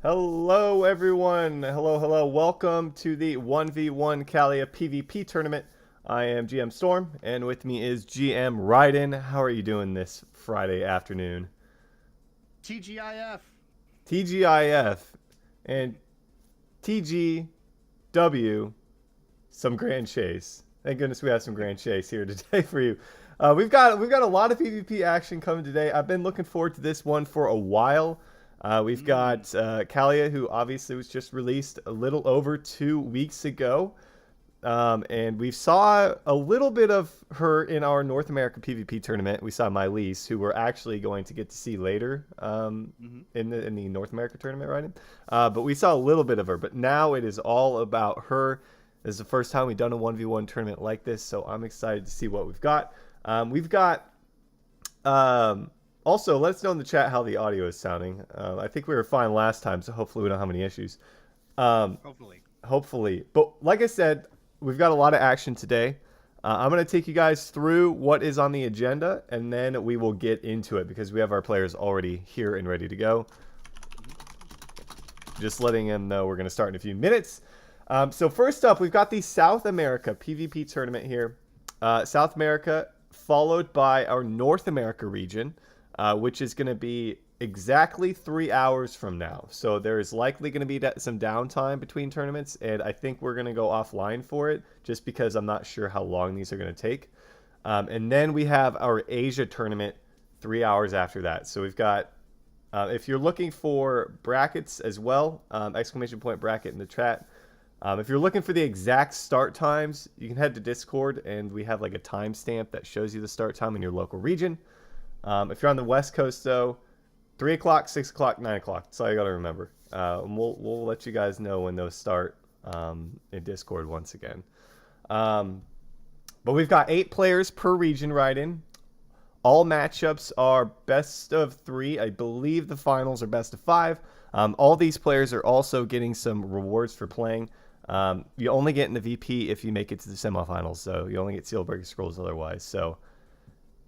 Hello, everyone. Hello, hello. Welcome to the 1v1 Kallia PvP Tournament. I am GM Storm, and with me is GM Raiden. How are you doing this Friday afternoon? TGIF. TGIF and TGW, some Grand Chase. Thank goodness we have some Grand Chase here today for you. We've got a lot of PvP action coming today. I've been looking forward to this one for a while. We've got Kallia, who obviously was just released a little over 2 weeks ago. And we saw a little bit of her in our North America PvP tournament. We saw Mylise, who we're actually going to get to see later in the North America tournament, right? But we saw a little bit of her. But now it is all about her. This is the first time we've done a 1v1 tournament like this, so I'm excited to see what we've got. Also, let us know in the chat how the audio is sounding. I think we were fine last time, so hopefully we don't have any issues. Hopefully. But like I said, we've got a lot of action today. I'm going to take you guys through what is on the agenda, and then we will get into it because we have our players already here and ready to go. Just letting them know we're going to start in a few minutes. So first up, we've got the South America PvP tournament here. South America followed by our North America region, which is going to be exactly 3 hours from now. So there's likely going to be some downtime between tournaments, and I think we're going to go offline for it just because I'm not sure how long these are going to take. And then we have our Asia tournament 3 hours after that. So we've got, if you're looking for brackets as well, exclamation point bracket in the chat. If you're looking for the exact start times, you can head to Discord, and we have like a timestamp that shows you the start time in your local region. If you're on the West Coast, though, 3 o'clock, 6 o'clock, 9 o'clock. That's all you got to remember. And we'll let you guys know when those start in Discord once again. But we've got 8 players per region right in. All matchups are best of 3. I believe the finals are best of 5. All these players are also getting some rewards for playing. You only get in the VP if you make it to the semifinals, so you only get Sealbreaker Scrolls otherwise. So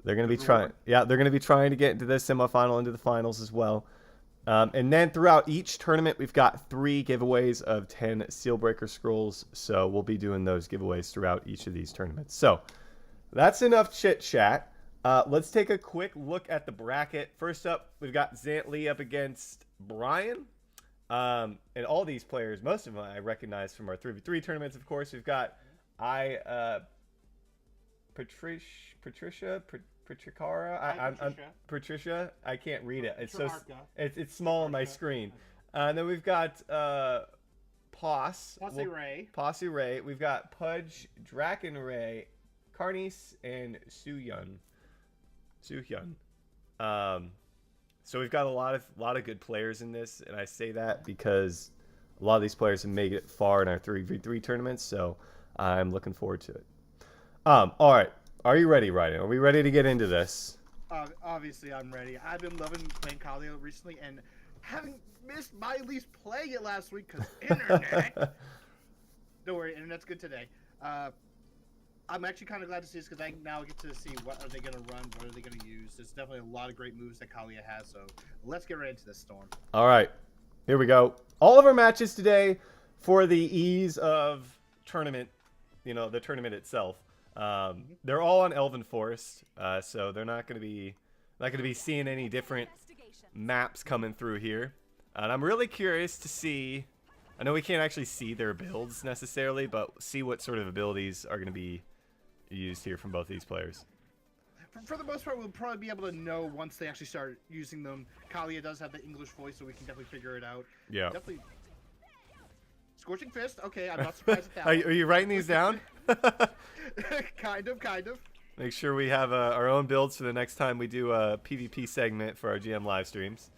they're going to be trying. Yeah, they're going to be trying to get into the semifinal, into the finals as well. And then throughout each tournament, we've got 3 giveaways of 10 Sealbreaker Scrolls. So we'll be doing those giveaways throughout each of these tournaments. So that's enough chit chat. Let's take a quick look at the bracket. First up, we've got Zantley up against Brian. And all these players, most of them I recognize from our 3v3 tournaments, of course. We've got Patricia. Patricia. I can't read it. It's small on my screen. And then we've got Posse Ray. We've got Pudge, Draken Ray, Carnice, and Soohyun. So we've got a lot of good players in this, and I say that because a lot of these players have made it far in our 3v3 tournaments, so I'm looking forward to it. All right. Are you ready, Raiden? Are we ready to get into this? Obviously, I'm ready. I've been loving playing Kallia recently, and having missed Mylise playing it last week because internet. Don't worry, internet's good today. I'm actually kind of glad to see this because I now get to see what are they going to run, what are they going to use. There's definitely a lot of great moves that Kallia has, so let's get right into this, Storm. All right, here we go. All of our matches today, for the ease of tournament, the tournament itself, they're all on Elven Forest, so they're not going to be seeing any different maps coming through here. And I'm really curious to see. I know we can't actually see their builds necessarily, but see what sort of abilities are going to be used here from both these players. For the most part, we'll probably be able to know once they actually start using them. Kallia does have the English voice, so we can definitely figure it out. Yeah. Definitely. Scorching Fist. Okay, I'm not surprised at that. Are you writing these down? Kind of. Make sure we have our own builds for the next time we do a PvP segment for our GM live streams.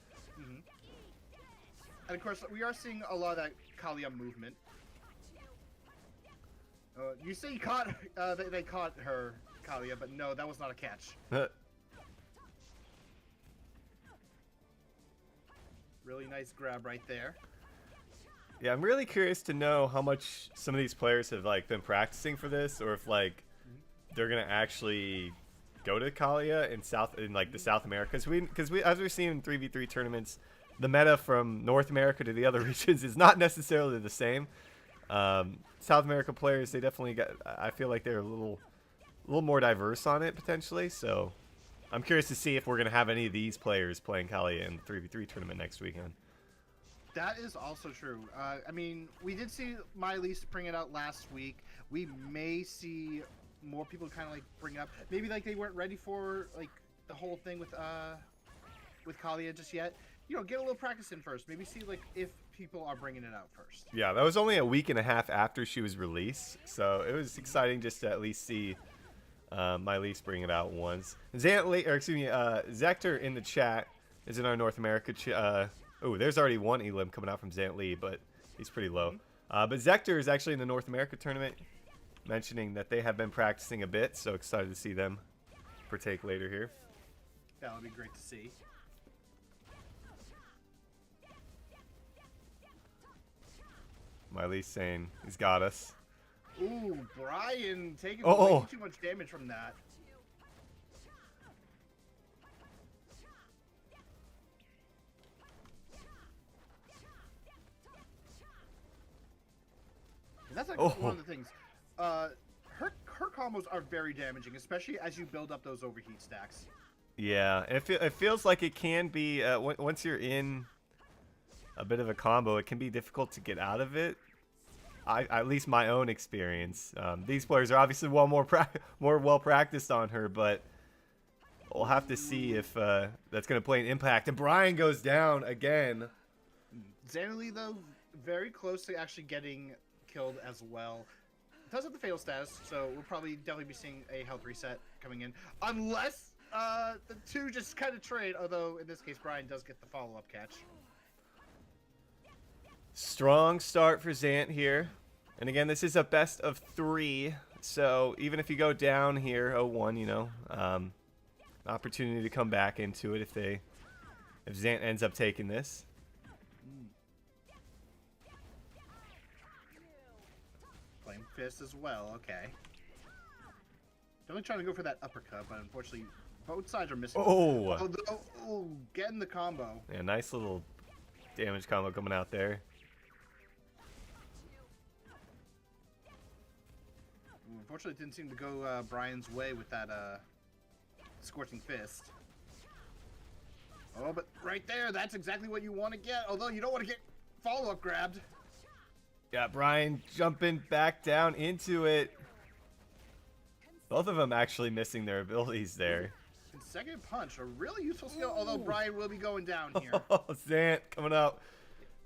And of course, we are seeing a lot of that Kallia movement. You say they caught her, Kallia, but no, that was not a catch. Really nice grab right there. Yeah, I'm really curious to know how much some of these players have been practicing for this, or if they're gonna actually go to Kallia in the South Americas. Because we as we're seeing in 3v3 tournaments, the meta from North America to the other regions is not necessarily the same. South America players, they definitely got. I feel like they're a little more diverse on it potentially. So I'm curious to see if we're gonna have any of these players playing Kallia in the 3v3 tournament next weekend. That is also true. I mean, we did see Miley bring it out last week. We may see more people kind of like bring up. Maybe like they weren't ready for like the whole thing with Kallia just yet. You know, get a little practice in first. Maybe see like if people are bringing it out first. Yeah, that was only a week and a half after she was released, so it was exciting just to at least see Miley bring it out once. Zector in the chat is in our North America. Oh, there's already one elim coming out from Zant Lee, but he's pretty low. But Zector is actually in the North America tournament, mentioning that they have been practicing a bit, so excited to see them partake later here. That would be great to see. Miley's saying he's got us. Ooh, Brian taking way too much damage from that. And that's like one of the things. Her combos are very damaging, especially as you build up those overheat stacks. Yeah, it feels like it can be once you're in a bit of a combo, it can be difficult to get out of it. At least my own experience. These players are obviously more well practiced on her, but we'll have to see if that's going to play an impact. And Brian goes down again. Zanley, though, very close to actually getting killed as well. It does have the fatal status, so we'll probably definitely be seeing a health reset coming in, unless the two just kind of trade. Although in this case, Brian does get the follow-up catch. Strong start for Zant here. And again, this is a best of 3. So even if you go down here 0-1, you know, opportunity to come back into it if Zant ends up taking this. Flame fist as well, okay. Definitely trying to go for that uppercut, but unfortunately both sides are missing. Oh, getting the combo. Yeah, nice little damage combo coming out there. Unfortunately, it didn't seem to go Brian's way with that scorching fist. Oh, but right there, that's exactly what you want to get. Although you don't want to get follow-up grabbed. Yeah, Brian jumping back down into it. Both of them actually missing their abilities there. And second punch, a really useful skill. Although Brian will be going down here. Zant coming up,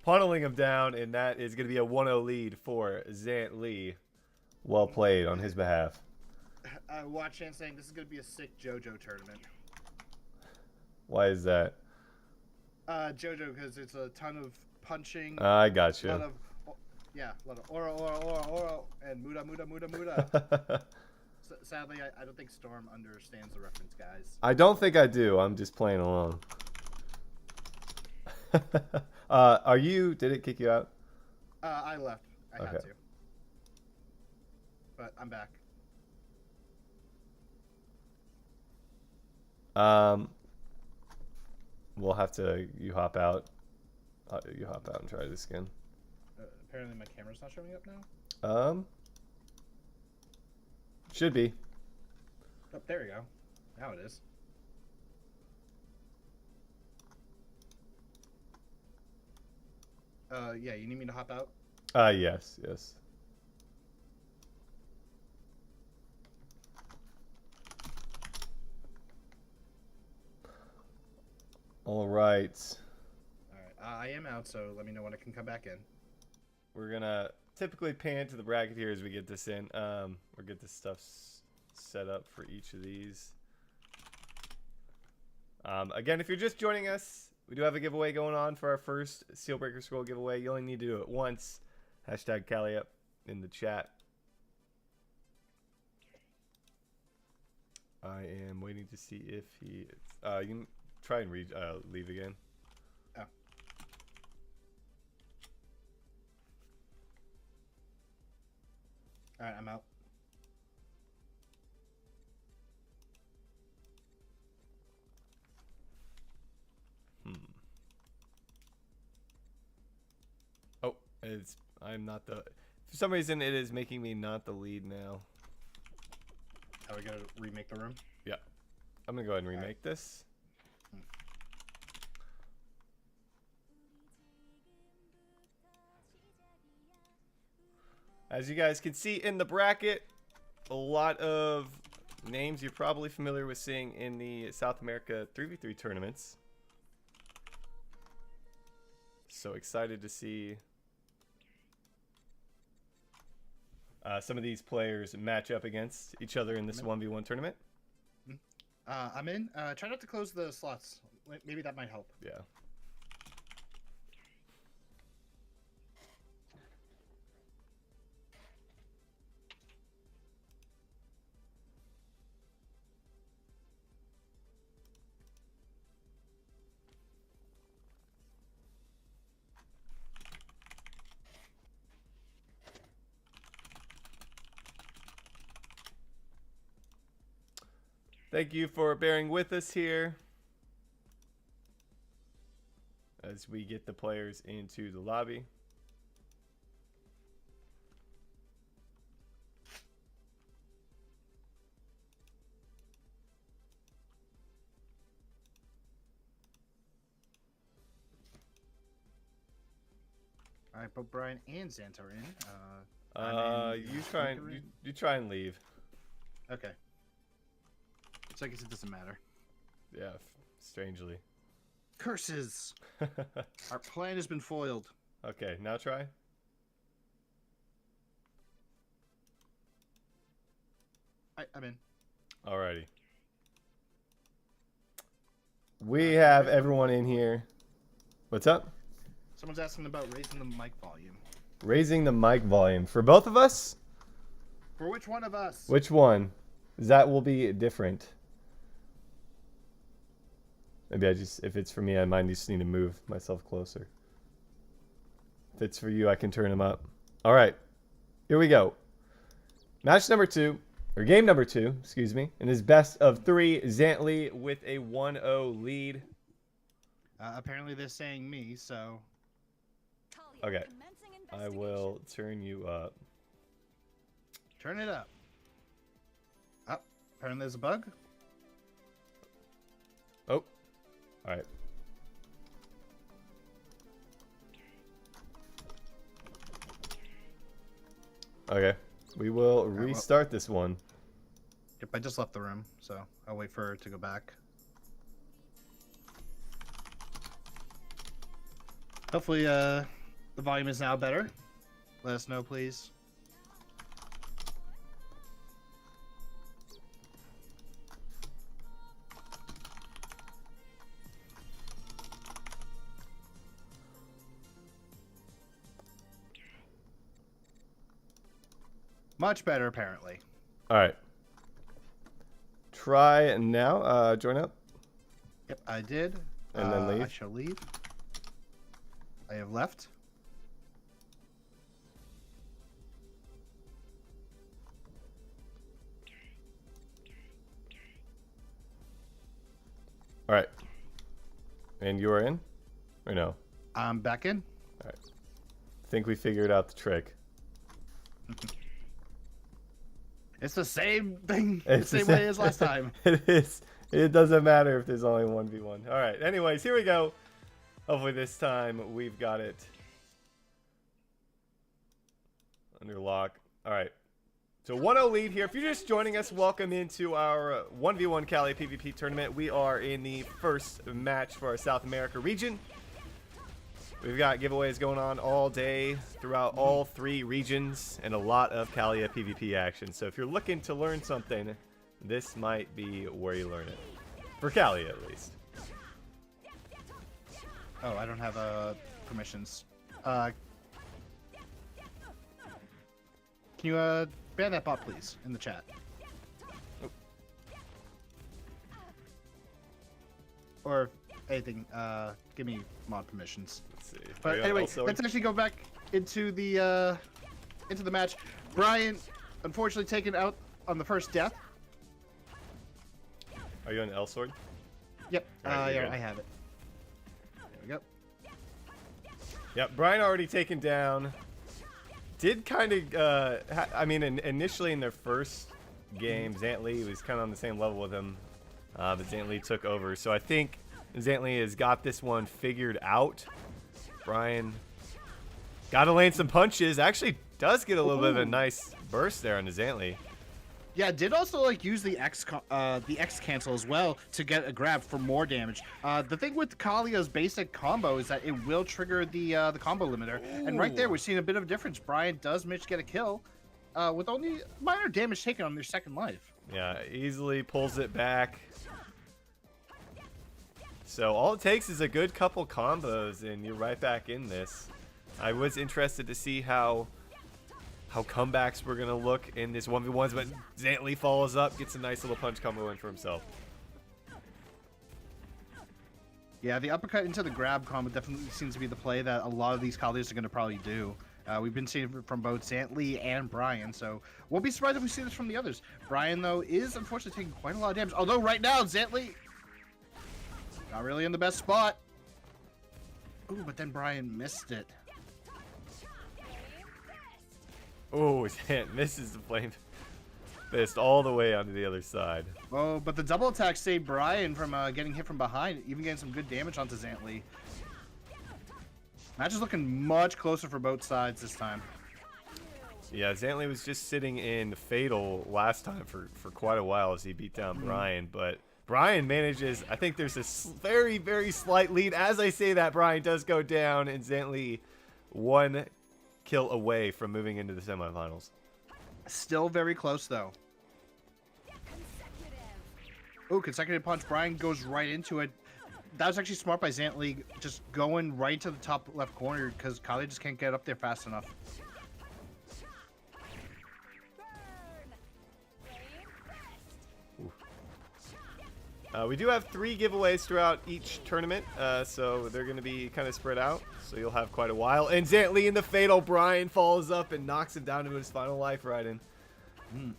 funneling him down, and that is going to be a 1-0 lead for Zant Lee. Well played on his behalf. Watch Chan saying this is going to be a sick JoJo tournament. Why is that? JoJo, because it's a ton of punching. I got you. A lot of, a lot of aura, and muda. Sadly, I don't think Storm understands the reference, guys. I don't think I do. I'm just playing along. Did it kick you out? I left. I had to. But I'm back. We'll have to. You hop out. You hop out and try this again. Apparently, my camera's not showing up now. Should be. Oh, there we go. Now it is. Yeah. You need me to hop out? Yes. All right. I am out, so let me know when I can come back in. We're gonna typically pan to the bracket here as we get this in, or get this stuff set up for each of these. Again, if you're just joining us, we do have a giveaway going on for our first Steelbreaker Scroll giveaway. You only need to do it once. Hashtag Kallia in the chat. I am waiting to see if he. You can try and leave again. Oh. All right, I'm out. I'm not the. For some reason, it is making me not the lead now. Are we gonna remake the room? Yeah, I'm gonna go ahead and remake this. As you guys can see in the bracket, a lot of names you're probably familiar with seeing in the South America 3v3 tournaments. So excited to see some of these players match up against each other in this 1v1 tournament. I'm in. Try not to close the slots. Maybe that might help. Yeah. Thank you for bearing with us here as we get the players into the lobby. All right, both Brian and Xant are in. You try and leave. Okay. So I guess it doesn't matter. Yeah, strangely. Curses! Our plan has been foiled. Okay, now try. I'm in. Alrighty. We have everyone in here. What's up? Someone's asking about raising the mic volume. Raising the mic volume. For both of us? For which one of us? Which one? That will be different. Maybe if it's for me, I might just need to move myself closer. If it's for you, I can turn them up. All right, here we go. Match number 2, or game number 2, excuse me. In his best of 3, Xantli with a 1-0 lead. Apparently they're saying me, so... Okay, I will turn you up. Turn it up. Oh, apparently there's a bug. Oh. All right. Okay. We will restart this one. Yep, I just left the room, so I'll wait for her to go back. Hopefully, the volume is now better. Let us know, please. Much better, apparently. All right. Try now. Join up. Yep, I did. And then leave. I shall leave. I have left. All right. And you are in? Or no? I'm back in. All right. I think we figured out the trick. It's the same thing. It's the same way as last time. It is. It doesn't matter if there's only 1v1. All right. Anyways, here we go. Hopefully this time we've got it under lock. All right. So 1-0 lead here. If you're just joining us, welcome into our 1v1 Kallia PvP Tournament. We are in the first match for our South America region. We've got giveaways going on all day throughout all 3 regions and a lot of Kallia PvP action. So if you're looking to learn something, this might be where you learn it. For Kallia, at least. Oh, I don't have permissions. Can you ban that bot, please, in the chat? Oh. Or anything. Give me mod permissions. Let's see. But anyway, let's actually go back into the match. Brian, unfortunately, taken out on the first death. Are you on L sword? Yep. Right, yeah, I have it. There we go. Yep, Brian already taken down. Did kind of, I mean, initially in their first game, Zantley was kind of on the same level with him, but Zantley took over. So I think Zantley has got this one figured out. Brian got to land some punches. Actually does get a little bit of a nice burst there on the Zantley. Yeah, did also like use the X cancel as well to get a grab for more damage. The thing with Kallia's basic combo is that it will trigger the combo limiter, and right there we're seeing a bit of a difference. Brian does manage to get a kill with only minor damage taken on their second life. Yeah, easily pulls it back. So all it takes is a good couple combos, and you're right back in this. I was interested to see how comebacks were going to look in this 1v1s, but Zantley follows up, gets a nice little punch combo in for himself. Yeah, the uppercut into the grab combo definitely seems to be the play that a lot of these Kallias are going to probably do. We've been seeing it from both Zantley and Brian, so won't be surprised if we see this from the others. Brian, though, is unfortunately taking quite a lot of damage, although right now, Zantley not really in the best spot. Ooh, but then Brian missed it. Oh, Zant misses the flame fist all the way onto the other side. Oh, but the double attack saved Brian from getting hit from behind, even getting some good damage onto Zantley. Match is looking much closer for both sides this time. Yeah, Zantley was just sitting in Fatal last time for quite a while as he beat down Brian, but Brian manages, I think there's a very, very slight lead. As I say that, Brian does go down, and Zantley one kill away from moving into the semifinals. Still very close, though. Oh, consecutive punch. Brian goes right into it. That was actually smart by Zantley, just going right to the top left corner because Kallia just can't get up there fast enough. We do have 3 giveaways throughout each tournament, so they're going to be kind of spread out, so you'll have quite a while. And Zantley in the Fatal, Brian follows up and knocks him down to his final life right in.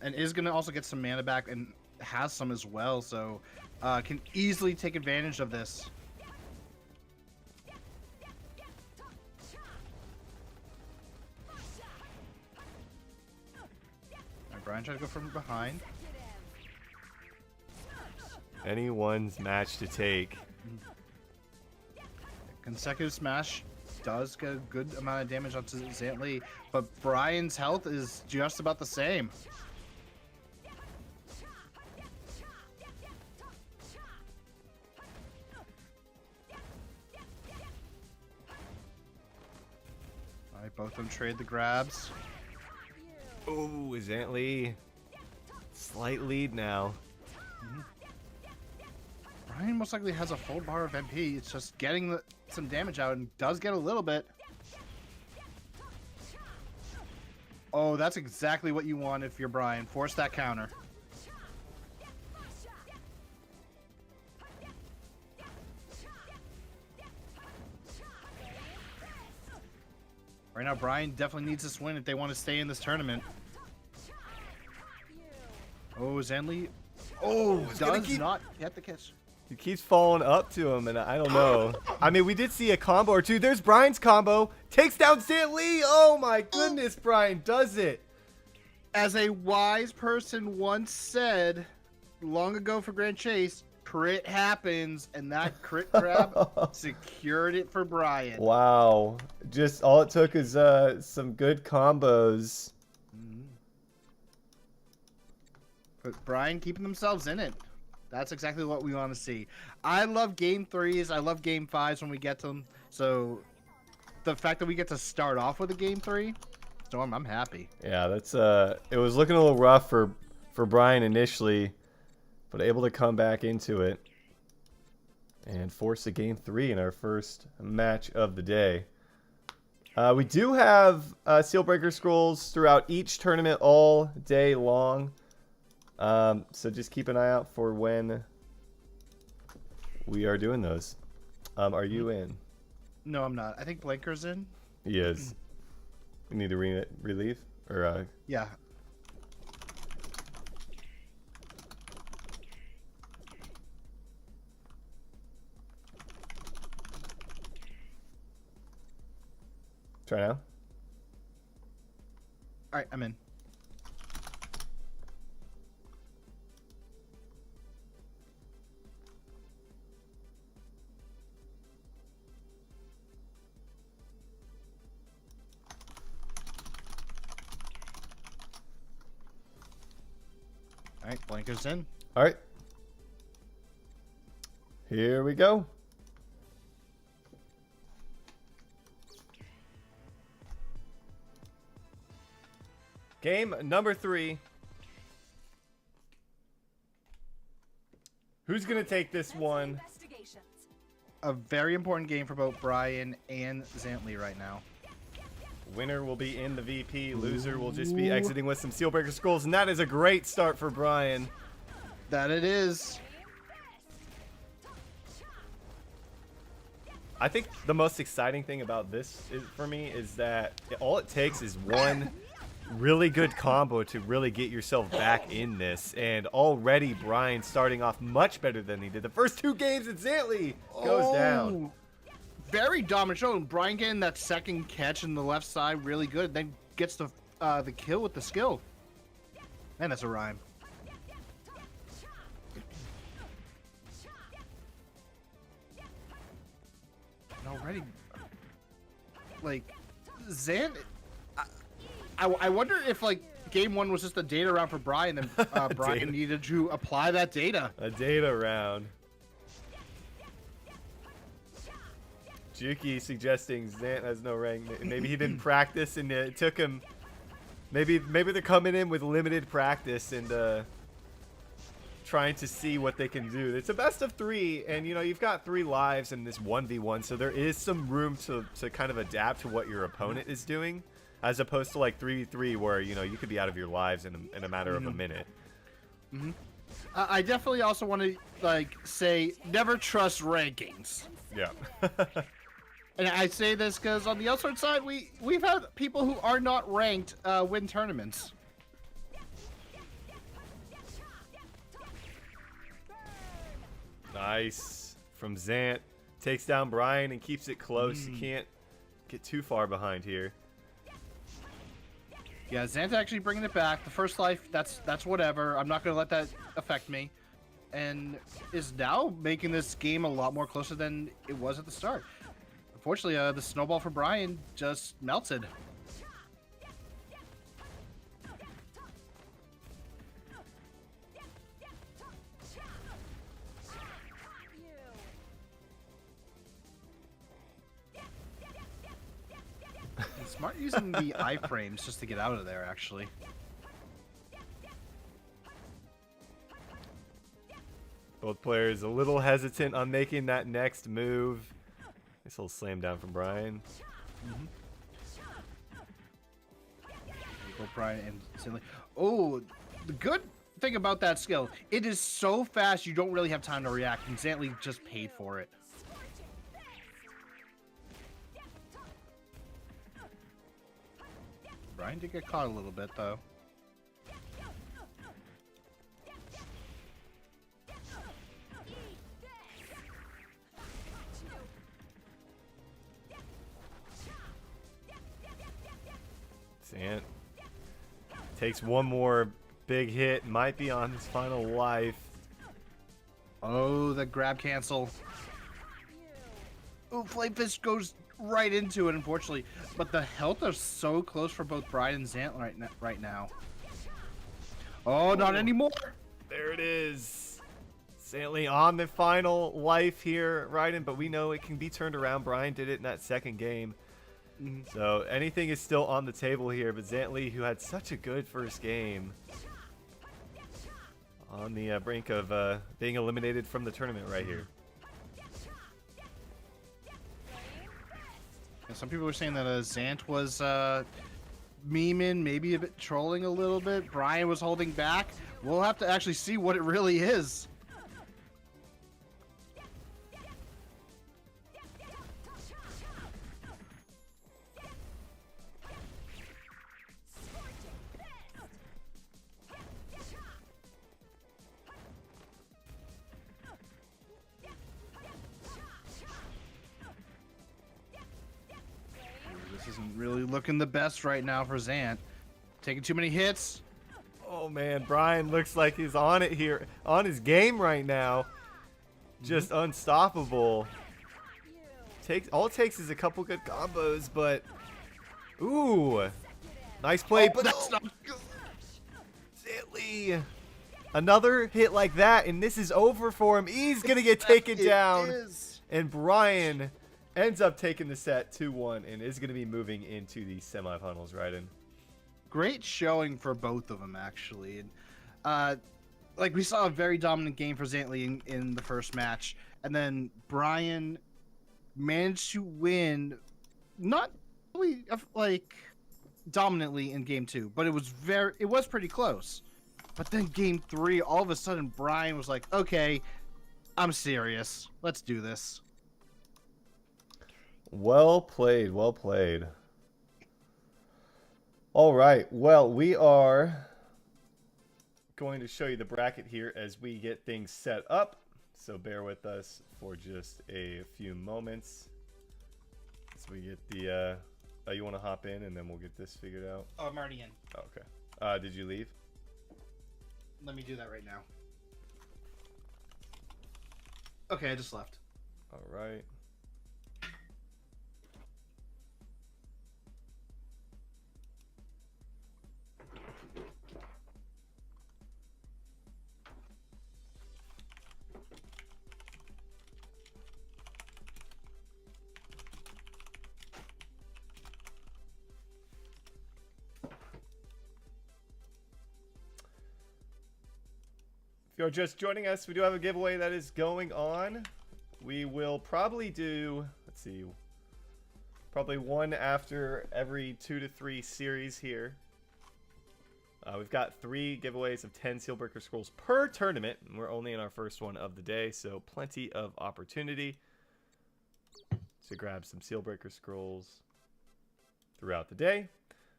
And is going to also get some mana back and has some as well, so can easily take advantage of this. Alright, Brian trying to go from behind. Anyone's match to take. Consecutive smash does get a good amount of damage onto Zantley, but Brian's health is just about the same. Alright, both of them trade the grabs. Oh, Zantley. Slight lead now. Brian most likely has a full bar of MP. It's just getting some damage out and does get a little bit. Oh, that's exactly what you want if you're Brian. Force that counter. Right now, Brian definitely needs this win if they want to stay in this tournament. Oh, Zantley. Oh, does not get the catch. He keeps falling up to him, and I don't know. I mean, we did see a combo or two. There's Brian's combo. Takes down Zantley. Oh, my goodness, Brian does it. As a wise person once said long ago for Grand Chase, crit happens, and that crit grab secured it for Brian. Wow. Just all it took is some good combos. But Brian keeping themselves in it. That's exactly what we want to see. I love game 3s. I love game 5s when we get to them. So the fact that we get to start off with a game 3, Storm, I'm happy. Yeah, that's it was looking a little rough for Brian initially, but able to come back into it and force a game 3 in our first match of the day. We do have Seal Breaker scrolls throughout each tournament all day long. So just keep an eye out for when we are doing those. Are you in? No, I'm not. I think Blanker's in. He is. We need to relieve? Or, Yeah. Try now. All right, I'm in. All right, blankers in. All right. Here we go. Game number 3. Who's going to take this one? A very important game for both Brian and Zantley right now. Winner will be in the VP. Loser will just be exiting with some Sealbreaker Scrolls. And that is a great start for Brian. That it is. I think the most exciting thing about this for me is that all it takes is one really good combo to really get yourself back in this. And already Brian starting off much better than he did. The first 2 games at Zantley goes down. Very dominant show. Brian getting that second catch in the left side really good. Then gets the kill with the skill. Man, that's a rhyme. And already, like, Zan... I wonder if, like, game 1 was just a data round for Brian and Brian needed to apply that data. A data round. Juki suggesting Zant has no rank. Maybe he didn't practice and it took him. Maybe they're coming in with limited practice and trying to see what they can do. It's a best of 3, and you know you've got 3 lives in this 1v1, so there is some room to kind of adapt to what your opponent is doing, as opposed to like 3v3 where you know you could be out of your lives in a matter of a minute. I definitely also want to like say never trust rankings. Yeah. And I say this because on the outside side, we've had people who are not ranked win tournaments. Nice from Zant. Takes down Brian and keeps it close. You can't get too far behind here. Yeah, Zant actually bringing it back. The first life, that's whatever. I'm not going to let that affect me. And is now making this game a lot more closer than it was at the start. Unfortunately, the snowball for Brian just melted. It's smart using the iframes just to get out of there, actually. Both players a little hesitant on making that next move. Nice little slam down from Brian. Go Brian and Stanley. Oh, the good thing about that skill, it is so fast you don't really have time to react, and Zantley just paid for it. Brian did get caught a little bit, though. Zant takes one more big hit, might be on his final life. Oh, the grab cancel. Oh, Flame Fist goes right into it, unfortunately. But the health are so close for both Brian and Zant right now. Oh, not anymore. There it is. Zantley on the final life here, Raiden, but we know it can be turned around. Brian did it in that second game. So anything is still on the table here, but Zantley, who had such a good first game, on the brink of being eliminated from the tournament right here. Yeah, some people were saying that Zant was memeing, maybe a bit trolling a little bit. Brian was holding back. We'll have to actually see what it really is. isn't really looking the best right now for Zant. Taking too many hits. Oh man, Brian looks like he's on it here, on his game right now. Just unstoppable. All it takes is a couple good combos, but ooh, nice play. But that's not good. Zantli, another hit like that, and this is over for him. He's gonna get taken down, and Brian ends up taking the set 2-1, and is gonna be moving into the semifinals, right in. Great showing for both of them, actually. And, like, we saw a very dominant game for Zantli in the first match, and then Brian managed to win, not really, like, dominantly in game 2, but it was pretty close. But then game 3, all of a sudden, Brian was like, okay, I'm serious. Let's do this. Well played, well played. All right, well, we are going to show you the bracket here as we get things set up. So bear with us for just a few moments as we get the, you want to hop in and then we'll get this figured out? Oh, I'm already in. Oh, okay. Did you leave? Let me do that right now. Okay, I just left. All right. If you're just joining us, we do have a giveaway that is going on. We will probably do, let's see, probably one after every 2 to 3 series here. We've got 3 giveaways of 10 Sealbreaker Scrolls per tournament, and we're only in our first one of the day, so plenty of opportunity to grab some Sealbreaker Scrolls throughout the day.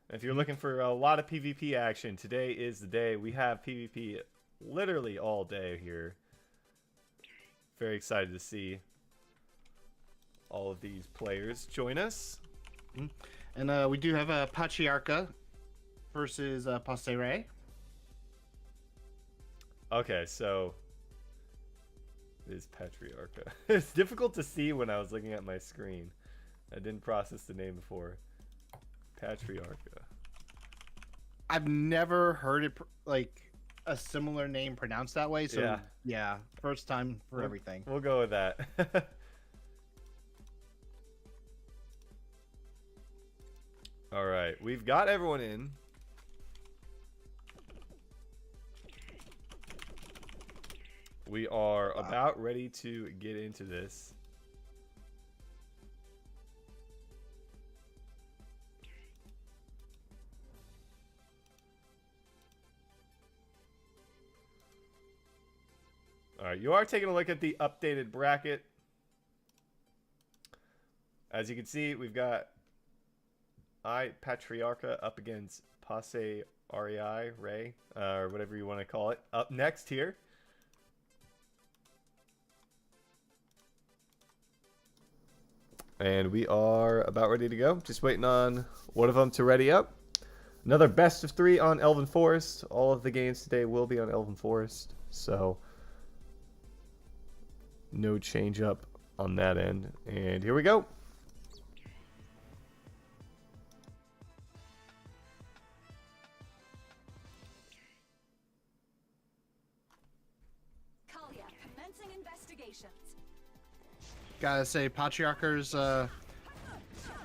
And if you're looking for a lot of PvP action, today is the day. We have PvP literally all day here. Very excited to see all of these players join us. And we do have a Patriarcha versus Pasere. Okay, so it is Patriarcha. It's difficult to see when I was looking at my screen. I didn't process the name before. Patriarcha. I've never heard it like a similar name pronounced that way, so yeah, first time for everything. We'll go with that. All right, we've got everyone in. We are about ready to get into this. All right, you are taking a look at the updated bracket. As you can see, we've got Patriarcha up against Passe Rei, or whatever you want to call it, up next here. And we are about ready to go. Just waiting on one of them to ready up. Another best of 3 on Elven Forest. All of the games today will be on Elven Forest, so no change up on that end. And here we go. Kallia, commencing investigations. Gotta say, Patriarcha's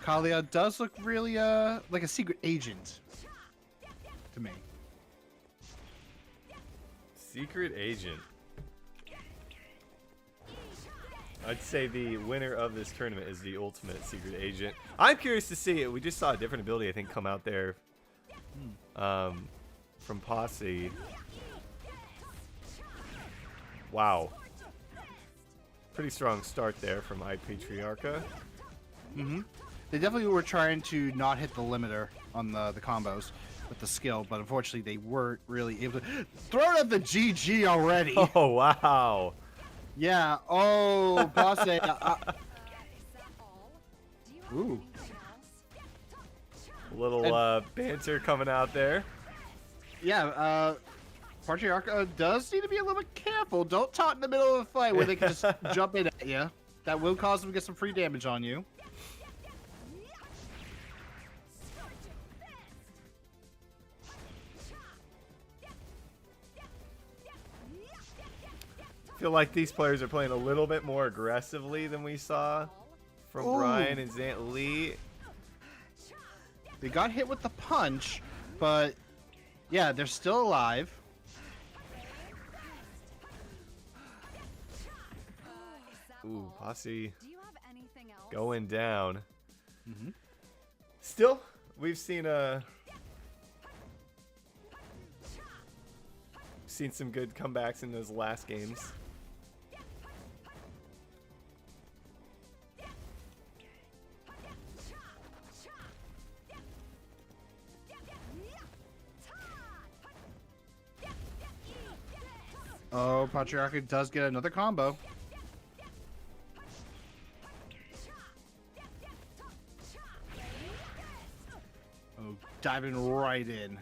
Kallia does look really like a secret agent to me. Secret agent. I'd say the winner of this tournament is the ultimate secret agent. I'm curious to see it. We just saw a different ability, I think, come out there from Posse. Wow. Pretty strong start there from Patriarcha. They definitely were trying to not hit the limiter on the combos with the skill, but unfortunately they weren't really able to. Throw it at the GG already! Oh, wow. Yeah, oh, Passe. Ooh. Little banter coming out there. Yeah, Patriarcha does need to be a little bit careful. Don't taunt in the middle of a fight where they can just jump in at you. That will cause them to get some free damage on you. I feel like these players are playing a little bit more aggressively than we saw from Ooh. Brian and Zant Lee. They got hit with the punch, but yeah, they're still alive. Ooh, Posse Do you have anything else? going down. Mm-hmm. Still, we've seen some good comebacks in those last games. Oh, Patriarcha does get another combo. Oh, diving right in.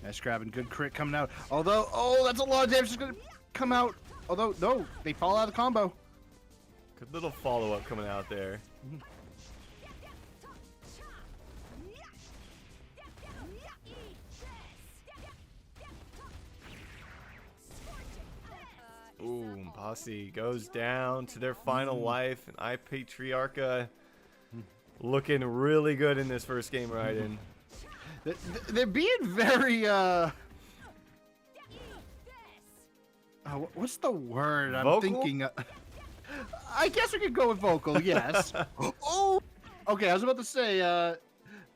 Nice grab and good crit coming out. Although, oh, that's a lot of damage that's going to come out. Although, no, they fall out of the combo. Good little follow-up coming out there. Ooh, Posse goes down to their final life, and Patriarcha looking really good in this first game, Raiden. They're being very, what's the word I'm Vocal? thinking? I guess we could go with vocal, yes. Oh! Okay, I was about to say,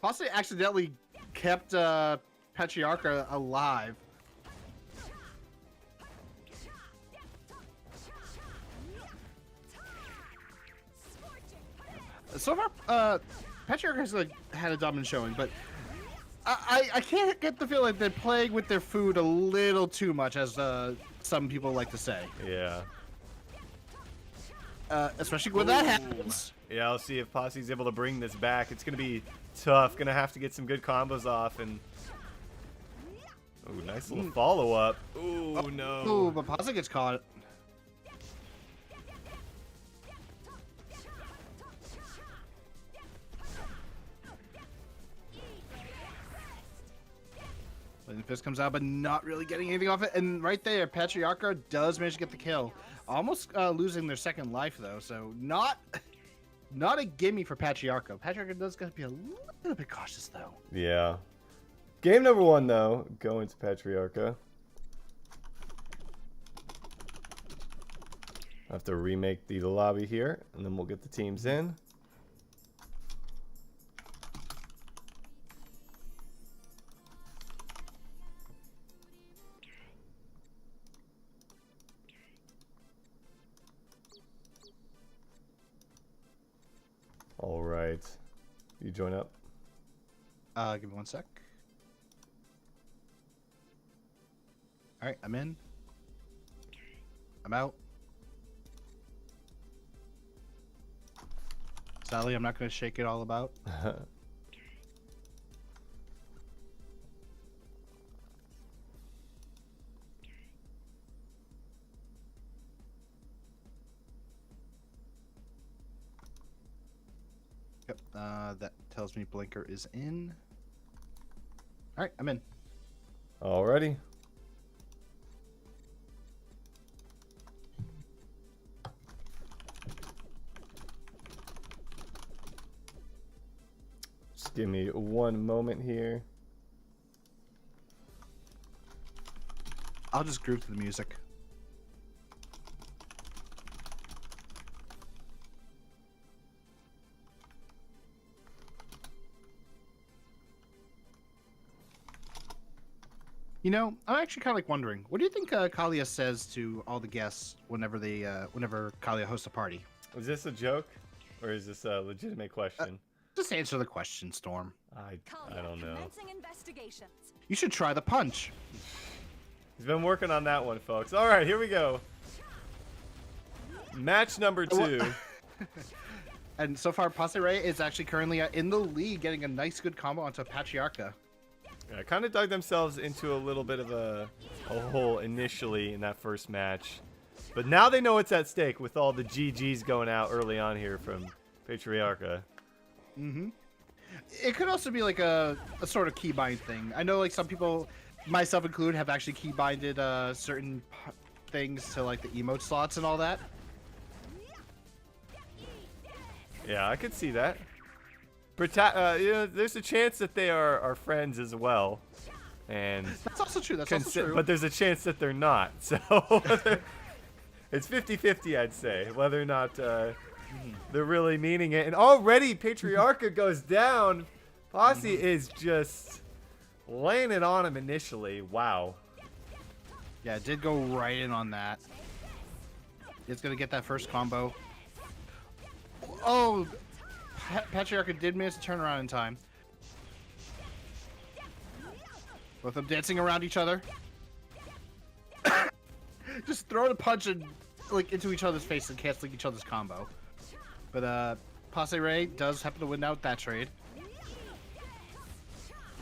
Posse accidentally kept, Patriarcha alive. So far, Patriarcha has had a dominant showing, but I can't get the feeling they're playing with their food a little too much, as some people like to say. Yeah. Especially when that happens. Yeah, I'll see if Posse's able to bring this back. It's going to be tough. Going to have to get some good combos off. And ooh, nice little follow-up. Ooh, no. Ooh, but Posse gets caught. And Fist comes out, but not really getting anything off it. And right there, Patriarcha does manage to get the kill. Almost losing their second life, though. So not a gimme for Patriarcha. Patriarcha does got to be a little bit cautious, though. Yeah. Game number 1, though, going to Patriarcha. I have to remake the lobby here, and then we'll get the teams in. All right. You join up? Give me 1 sec. All right, I'm in. I'm out. Sally, I'm not going to shake it all about. Yep, that tells me Blinker is in. All right, I'm in. Alrighty. Just give me 1 moment here. I'll just groove to the music. You know, I'm actually kind of like wondering, what do you think Kallia says to all the guests whenever Kallia hosts a party? Is this a joke, or is this a legitimate question? Just answer the question, Storm. I Kallia, don't know. commencing investigations. You should try the punch. He's been working on that one, folks. All right, here we go. Match number 2. And so far, Pasire is actually currently in the lead, getting a nice good combo onto Patriarcha. Yeah, kind of dug themselves into a little bit of a hole initially in that first match. But now they know what's at stake with all the GGs going out early on here from Patriarcha. Mm-hmm. It could also be like a sort of keybind thing. I know like some people, myself included, have actually keybinded certain things to like the emote slots and all that. Yeah, I could see that. You know, there's a chance that they are friends as well, and That's also true. That's also true. but there's a chance that they're not. So it's 50-50, I'd say, whether or not they're really meaning it. And already Patriarcha goes down. Posse is just laying it on him initially. Wow. Yeah, it did go right in on that. It's gonna get that first combo. Oh, Patriarcha did manage to turn around in time. Both of them dancing around each other. Just throwing a punch and like into each other's face and canceling each other's combo. But Pasire does happen to win out that trade.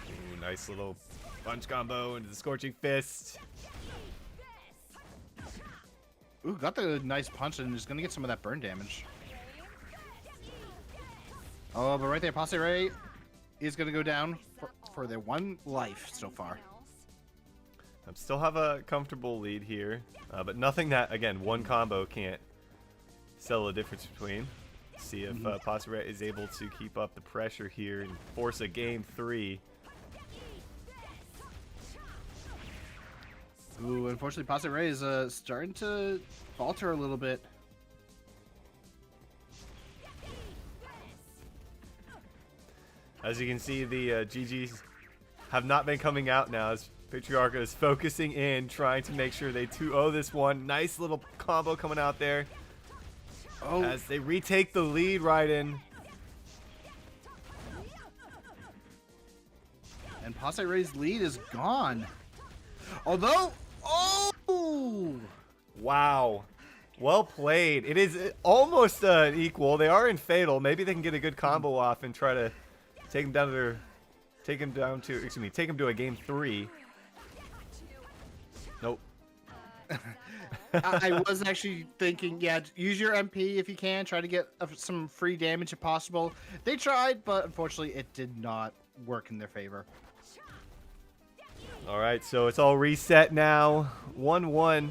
Ooh, nice little punch combo into the Scorching Fist. Ooh, got the nice punch and is gonna get some of that burn damage. Oh, but right there, Pasire is gonna go down for their 1 life so far. I still have a comfortable lead here, but nothing that, again, one combo can't settle the difference between. See if Pasire is able to keep up the pressure here and force a game 3. Ooh, unfortunately, Pasire is starting to falter a little bit. As you can see, the GGs have not been coming out now as Patriarcha is focusing in, trying to make sure they 2-0 this one. Nice little combo coming out there. Oh, As they retake the lead right in. and Pasire's lead is gone. Although, oh! Wow. Well played. It is almost equal. They are in fatal. Maybe they can get a good combo off and try to take him down to a game 3. Nope. I was actually thinking, yeah, use your MP if you can. Try to get some free damage if possible. They tried, but unfortunately it did not work in their favor. All right, so it's all reset now. 1-1.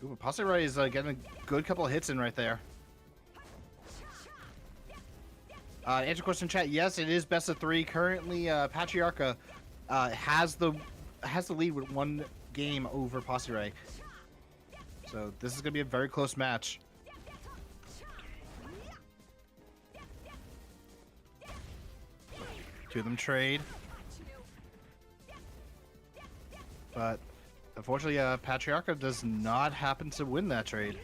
Ooh, Pasire is getting a good couple of hits in right there. Answer your question, chat. Yes, it is best of 3. Currently, Patriarcha has the lead with 1 game over Pasire. So this is gonna be a very close match. Two of them trade, but unfortunately, Patriarcha does not happen to win that trade.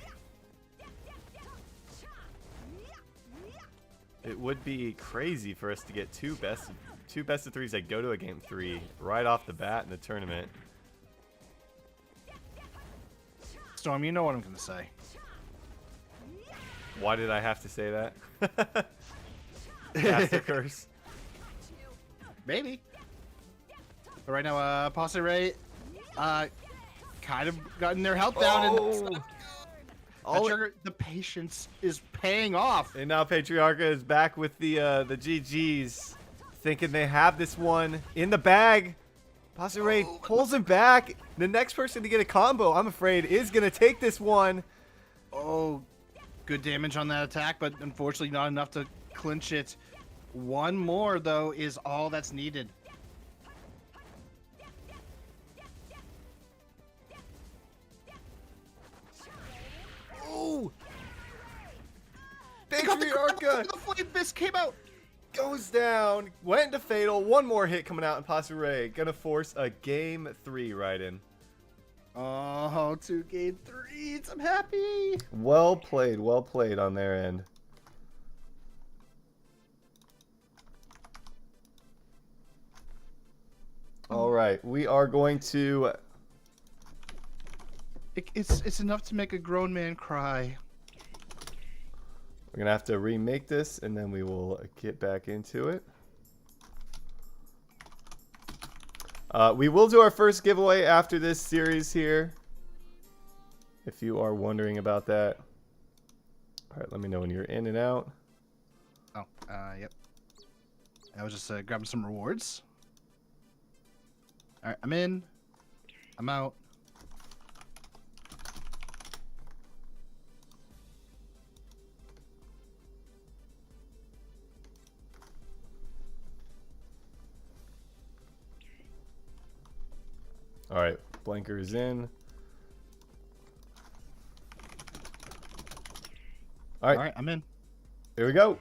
It would be crazy for us to get two best of 3s that go to a game 3 right off the bat in the tournament. Storm, you know what I'm gonna say. Why did I have to say that? Master curse. Maybe. But right now, Pasire, kind of gotten their health down, and the patience is paying off. And now Patriarcha is back with the GGs, thinking they have this one in the bag. Pasire pulls him back. The next person to get a combo, I'm afraid, is going to take this one. Oh, good damage on that attack, but unfortunately not enough to clinch it. One more, though, is all that's needed. Oh! Patriarcha The flame fist came out. goes down, went into fatal. One more hit coming out, and Pasire gonna force a game 3 right in. Oh, 2 game 3s. I'm happy. Well played on their end. All right, we are going to It's enough to make a grown man cry. We're gonna have to remake this, and then we will get back into it. We will do our first giveaway after this series here, if you are wondering about that. All right, let me know when you're in and out. Oh, yep. I was just grabbing some rewards. All right, I'm in. I'm out. All right, blanker is in. All right, I'm in. here we go.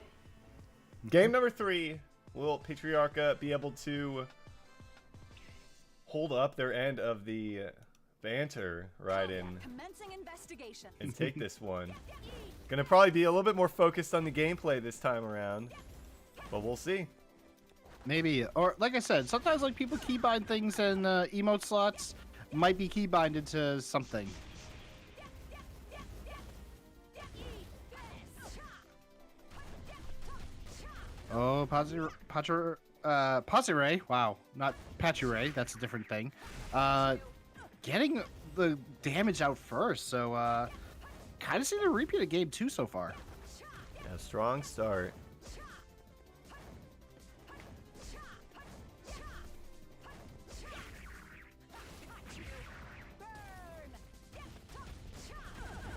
Game number 3. Will Patriarcha be able to hold up their end of the banter right in Commencing investigation. and take this one? Gonna probably be a little bit more focused on the gameplay this time around, but we'll see. Maybe, or like I said, sometimes like people keybind things in emote slots. Might be keybinded to something. Oh, Pazire. Wow, not Pachire. That's a different thing. Getting the damage out first, so kind of seen a repeat of game 2 so far. Yeah, strong start.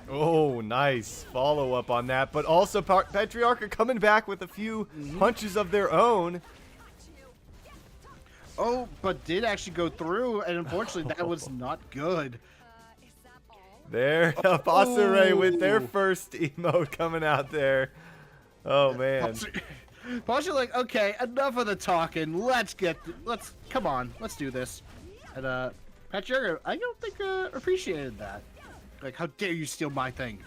Oh, nice follow-up on that. But also, Patriarcha coming back with a few punches of their own. Oh, but did actually go through, and unfortunately, that was not good. Is that all? There, Basare with their Ooh. first emote coming out there. Oh, man. Paul's like, okay, enough of the talking. Let's come on, let's do this. And Patriarcha, I don't think appreciated that. Like, how dare you steal my thing?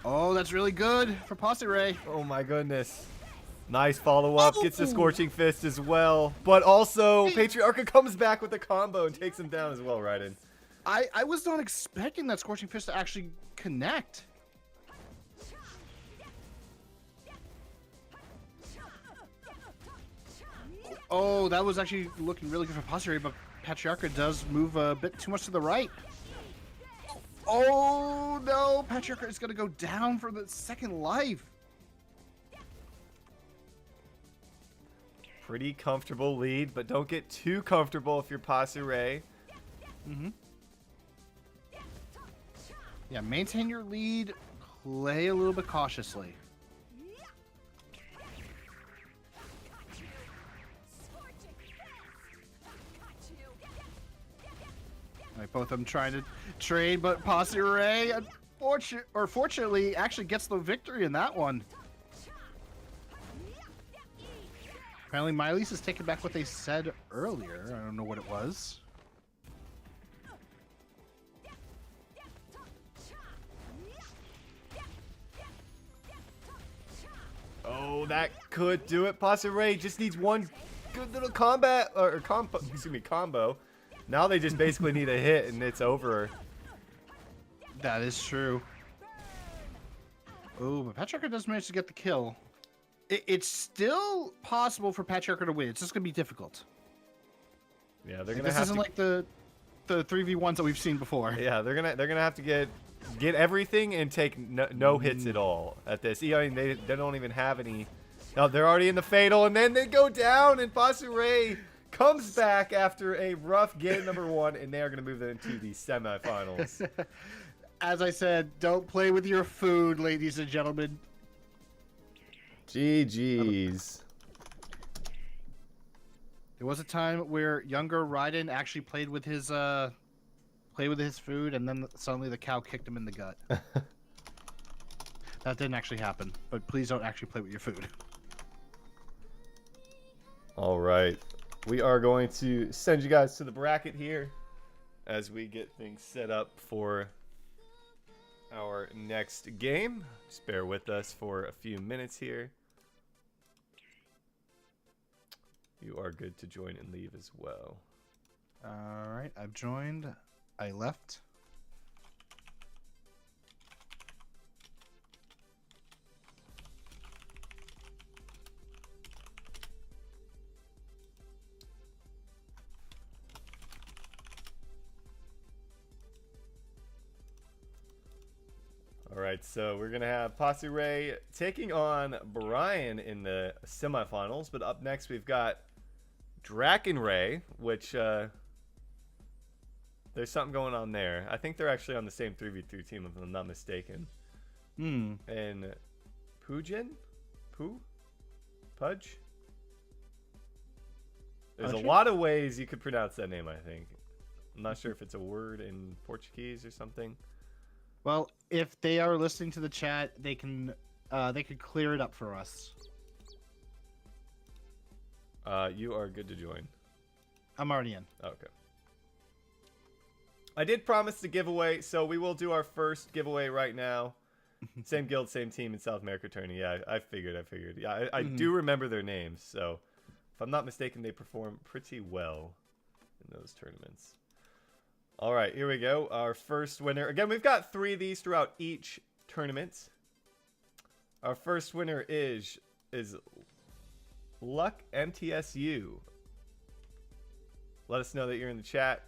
Oh, that's really good for Posse Ray. Oh, my goodness. Nice follow-up. Gets the Oh. Scorching Fist as well. But also, Patriarcha comes back with a combo and takes him down as well, Raiden. I was not expecting that Scorching Fist to actually connect. Oh, that was actually looking really good for Posse Ray, but Patriarcha does move a bit too much to the right. Oh no, Patriarcha is gonna go down for the second life. Pretty comfortable lead, but don't get too comfortable if you're Pasure. Yeah, maintain your lead, play a little bit cautiously. Like both of them trying to trade, but Posse Ray, fortunately, actually gets the victory in that one. Apparently, Miley's is taking back what they said earlier. I don't know what it was. Oh, that could do it. Pasare just needs one good little combo. Now they just basically need a hit and it's over. That is true. Oh, but Patriarcha does manage to get the kill. It's still possible for Patriarcha to win. It's just gonna be difficult. Yeah, they're gonna This have isn't to. like the 3v1s that we've seen before. Yeah, they're gonna have to get everything and take no hits at all at this. I mean, they don't even have any. No, they're already in the fatal, and then they go down, and Pasure comes back after a rough game number 1, and they are gonna move them into the semifinals. As I said, don't play with your food, ladies and gentlemen. GG's. There was a time where younger Raiden actually played with his food, and then suddenly the cow kicked him in the gut. That didn't actually happen, but please don't actually play with your food. All right, we are going to send you guys to the bracket here as we get things set up for our next game. Just bear with us for a few minutes here. You are good to join and leave as well. All right, I've joined. I left. All right, so we're gonna have Posse Ray taking on Brian in the semifinals, but up next we've got Draken Ray, which there's something going on there. I think they're actually on the same 3v3 team, if I'm not mistaken. Hmm. And Pujin? Pudge? There's a lot of ways you could pronounce that name, I think. I'm not sure if it's a word in Portuguese or something. Well, if they are listening to the chat, they could clear it up for us. You are good to join. I'm already in. Okay. I did promise the giveaway, so we will do our first giveaway right now. Same guild, same team in South America tourney. Yeah, I figured. Yeah, I do remember their names, so if I'm not mistaken, they perform pretty well in those tournaments. All right, here we go. Our first winner. Again, we've got 3 of these throughout each tournament. Our first winner is Luck MTSU. Let us know that you're in the chat.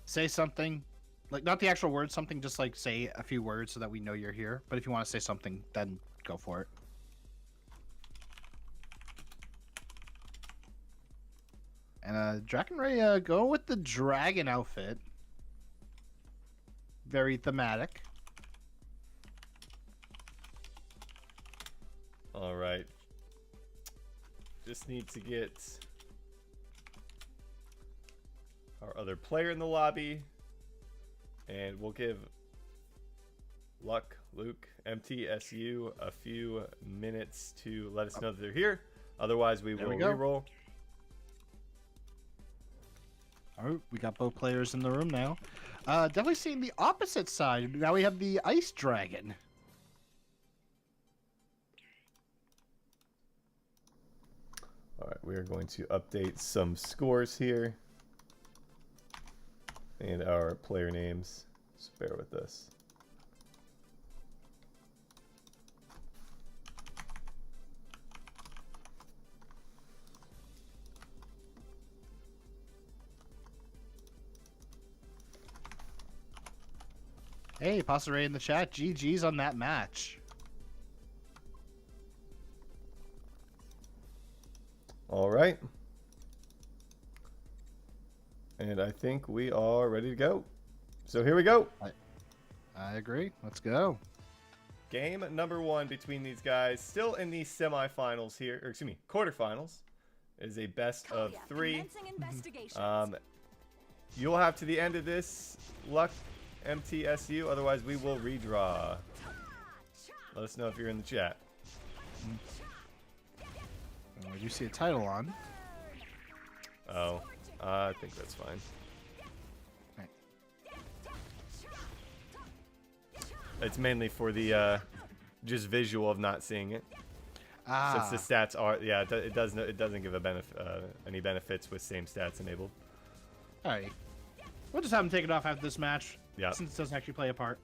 Say something, like not the actual words, something just like say a few words so that we know you're here. But if you want to say something, then go for it. And Draken Ray, go with the dragon outfit. Very thematic. All right. Just need to get our other player in the lobby. And we'll give Luke, MTSU a few minutes to let us know that they're here. Otherwise, we will reroll. All right, we got both players in the room now. Definitely seeing the opposite side. Now we have the ice dragon. All right, we are going to update some scores here and our player names. Just bear with us. Hey, Posse Ray in the chat. GG's on that match. All right. And I think we are ready to go. So here we go. I agree. Let's go. Game number 1 between these guys. Still in the semifinals here, or excuse me, quarterfinals. It is a best of Kallia, 3. commencing investigations. You'll have to the end of this, Luck MTSU. Otherwise, we will redraw. Let us know if you're in the chat. Oh, you see a title on. Oh, I think that's fine. Right. It's mainly for the just visual of not seeing it. Ah. Since the stats are, yeah, it doesn't give any benefits with same stats enabled. Alright. We'll just have him take it off after this match. Yeah. Since it doesn't actually play a part.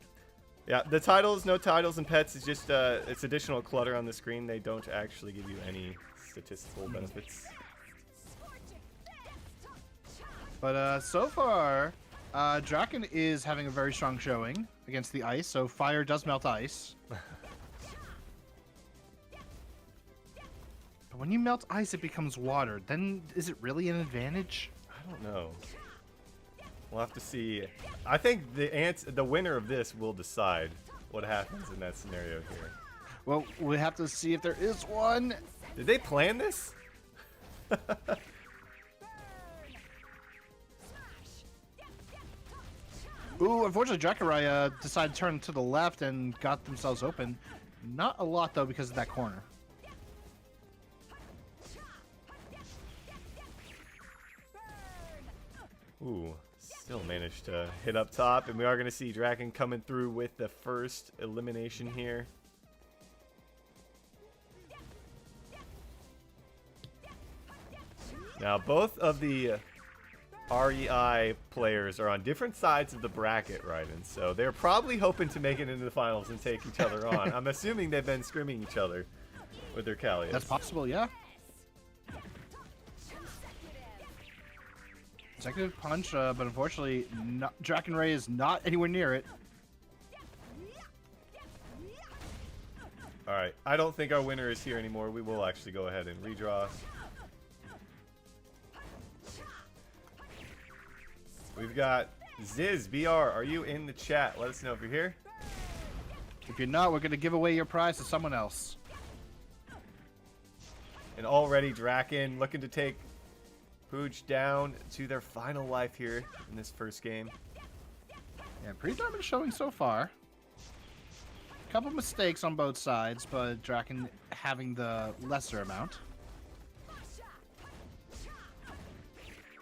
Yeah, the titles, no titles and pets is just it's additional clutter on the screen. They don't actually give you any statistical benefits. But so far, Draken is having a very strong showing against the ice. So fire does melt ice. But when you melt ice, it becomes water. Then is it really an advantage? I don't know. We'll have to see. I think the winner of this will decide what happens in that scenario here. Well, we have to see if there is one. Did they plan this? Ooh, unfortunately, Dracarai decided to turn to the left and got themselves open. Not a lot, though, because of that corner. Ooh, still managed to hit up top, and we are going to see Draken coming through with the first elimination here. Now, both of the REI players are on different sides of the bracket, right? And so they're probably hoping to make it into the finals and take each other on. I'm assuming they've been scrimming each other with their Kallias. That's possible, yeah. Consecutive punch, but unfortunately, Draken Ray is not anywhere near it. All right, I don't think our winner is here anymore. We will actually go ahead and redraw. We've got Ziz BR. Are you in the chat? Let us know if you're here. If you're not, we're going to give away your prize to someone else. And already Draken looking to take Pooch down to their final life here in this first game. Yeah, pretty dominant showing so far. Couple mistakes on both sides, but Draken having the lesser amount.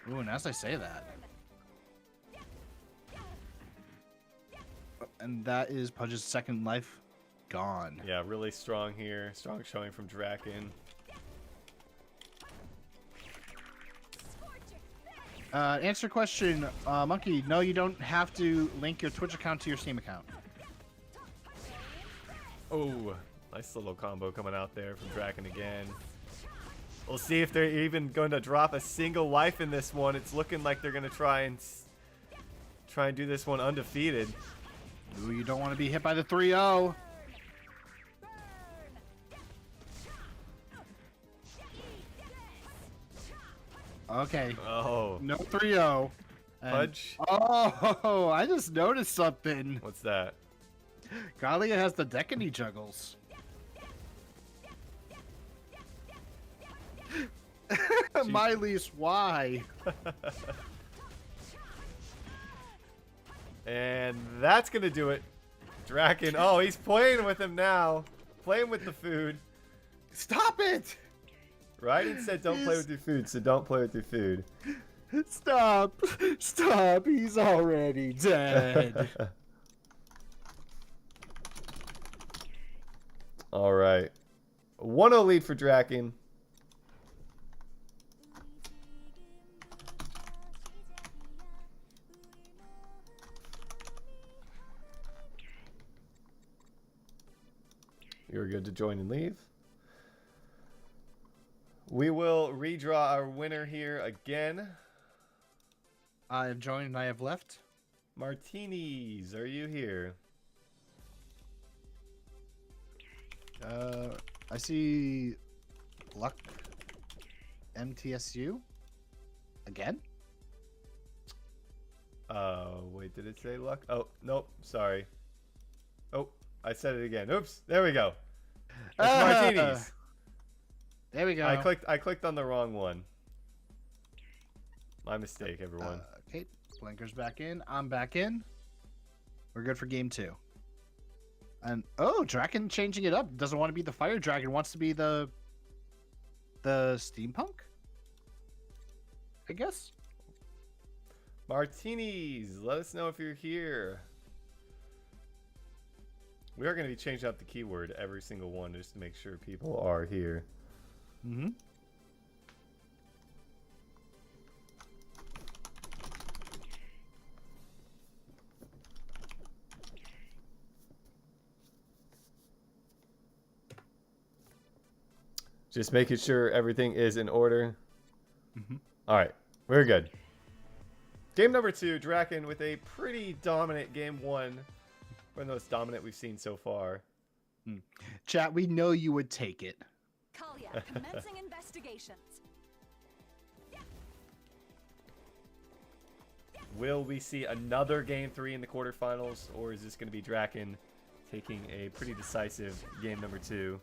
Ooh, and as I say that. And that is Pudge's second life gone. Yeah, really strong here. Strong showing from Draken. Answer your question, Monkey. No, you don't have to link your Twitch account to your Steam account. Oh, nice little combo coming out there from Draken again. We'll see if they're even going to drop a single life in this one. It's looking like they're going to try and do this one undefeated. Ooh, you don't want to be hit by the 3-0. Okay. Oh. No 3-0. Pudge? Oh, I just noticed something. What's that? Kallia has the deck and he juggles. My least, why? And that's going to do it. Draken. Oh, he's playing with him now. Playing with the food. Stop it! Raiden said don't play with your food, so don't play with your food. Stop! Stop! He's already dead. All right. 1-0 lead for Draken. You're good to join and leave. We will redraw our winner here again. I have joined and I have left. Martinis, are you here? I see Luck MTSU again. Wait, did it say luck? Oh, nope, sorry. Oh, I said it again. Oops, there we go. That's Martinis. There we go. I clicked on the wrong one. My mistake, everyone. Okay, Blinker's back in. I'm back in. We're good for game 2. And oh, Draken changing it up. Doesn't want to be the fire dragon. Wants to be the steampunk, I guess. Martinis, let us know if you're here. We are going to be changing up the keyword every single one just to make sure people are here. Mm-hmm. Just making sure everything is in order. Mm-hmm. All right, we're good. Game number 2, Draken with a pretty dominant game 1. One of the most dominant we've seen so far. Chat, we know you would take it. Kallia, commencing investigations. Will we see another game 3 in the quarterfinals, or is this going to be Draken taking a pretty decisive game number 2?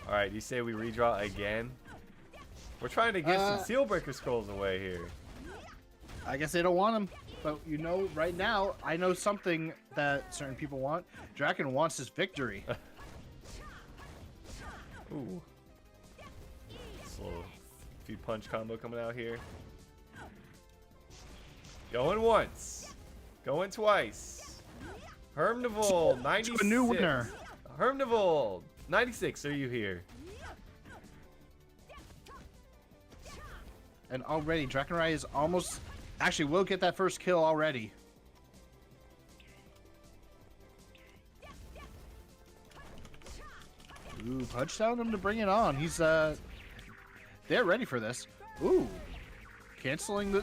All right, you say we redraw again? We're trying to get some Sealbreaker scrolls away here. I guess they don't want him, but you know, right now, I know something that certain people want. Draken wants his victory. Ooh. Slow. Few punch combo coming out here. Going once. Going twice. Hermnivore, 96. To a new winner. Hermnivore, 96. Are you here? And already, Drakenrai is almost... Actually, will get that first kill already. Ooh, Pudge telling him to bring it on. He's, they're ready for this. Ooh. Canceling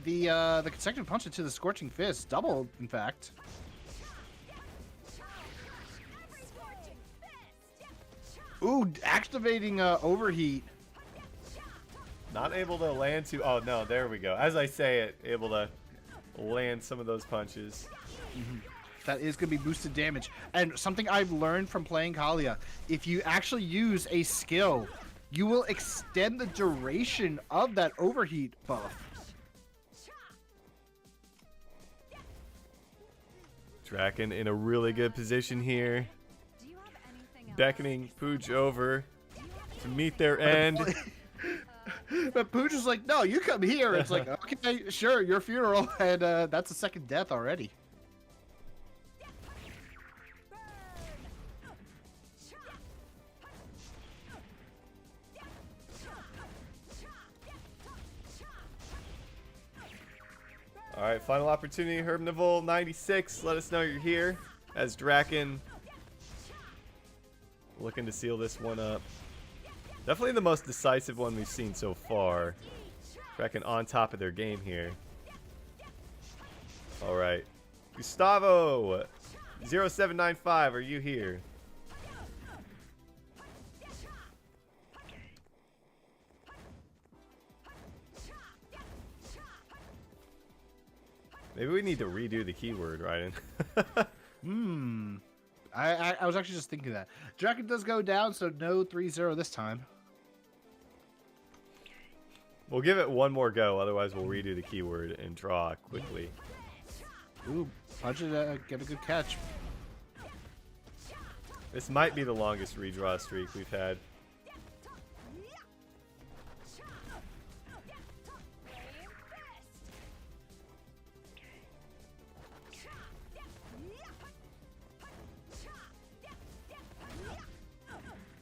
the consecutive punch into the Scorching Fist. Double, in fact. Ooh, activating Overheat. Not able to land to... Oh, no, there we go. As I say it, able to land some of those punches. That is going to be boosted damage. And something I've learned from playing Kallia, if you actually use a skill, you will extend the duration of that Overheat buff. Draken in a really good position here. Beckoning Pooch over to meet their end. But Pooch is like, no, you come here. It's like, okay, sure, your funeral. And that's a second death already. All right, final opportunity, Herbnivore 96. Let us know you're here as Draken looking to seal this one up. Definitely the most decisive one we've seen so far. Draken on top of their game here. All right, Gustavo 0795, are you here? Maybe we need to redo the keyword, Ryden. I was actually just thinking that. Draken does go down, so no 3-0 this time. We'll give it one more go, otherwise we'll redo the keyword and draw quickly. Ooh, Pudge get a good catch. This might be the longest redraw streak we've had.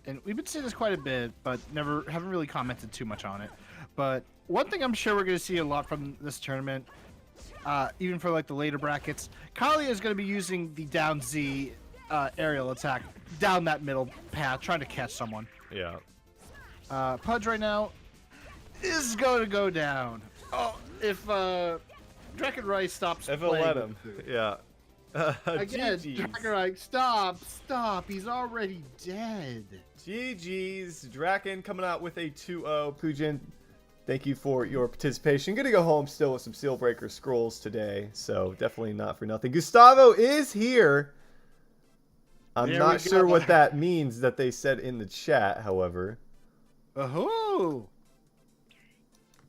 And we've been seeing this quite a bit, but haven't really commented too much on it. But one thing I'm sure we're going to see a lot from this tournament, even for like the later brackets, Kallia is going to be using the down Z aerial attack down that middle path, trying to catch someone. Yeah. Pudge right now is going to go down. Oh, if Drakenrai stops If it'll playing let with him. food. Yeah. Again, GG's. Drakenrai, stop. He's already dead. GG's. Draken coming out with a 2-0. Pujin, thank you for your participation. Gonna go home still with some Sealbreaker scrolls today, so definitely not for nothing. Gustavo is here. I'm There not we sure go. what that means that they said in the chat, however. Oh,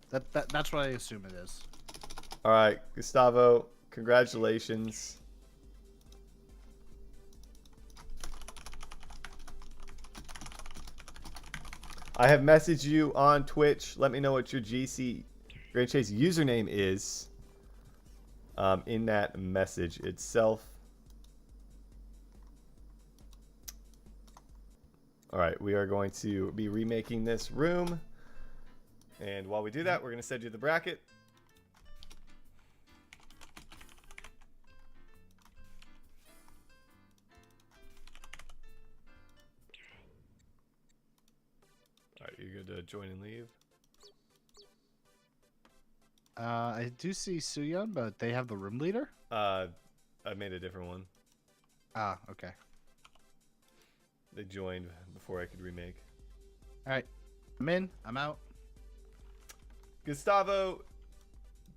that's what I assume it is. All right, Gustavo, congratulations. I have messaged you on Twitch. Let me know what your GC Grand Chase username is in that message itself. All right, we are going to be remaking this room. And while we do that, we're going to send you the bracket. All right, you good to join and leave? I do see Suyeon, but they have the room leader. I made a different one. Ah, okay. They joined before I could remake. All right, I'm in. I'm out. Gustavo,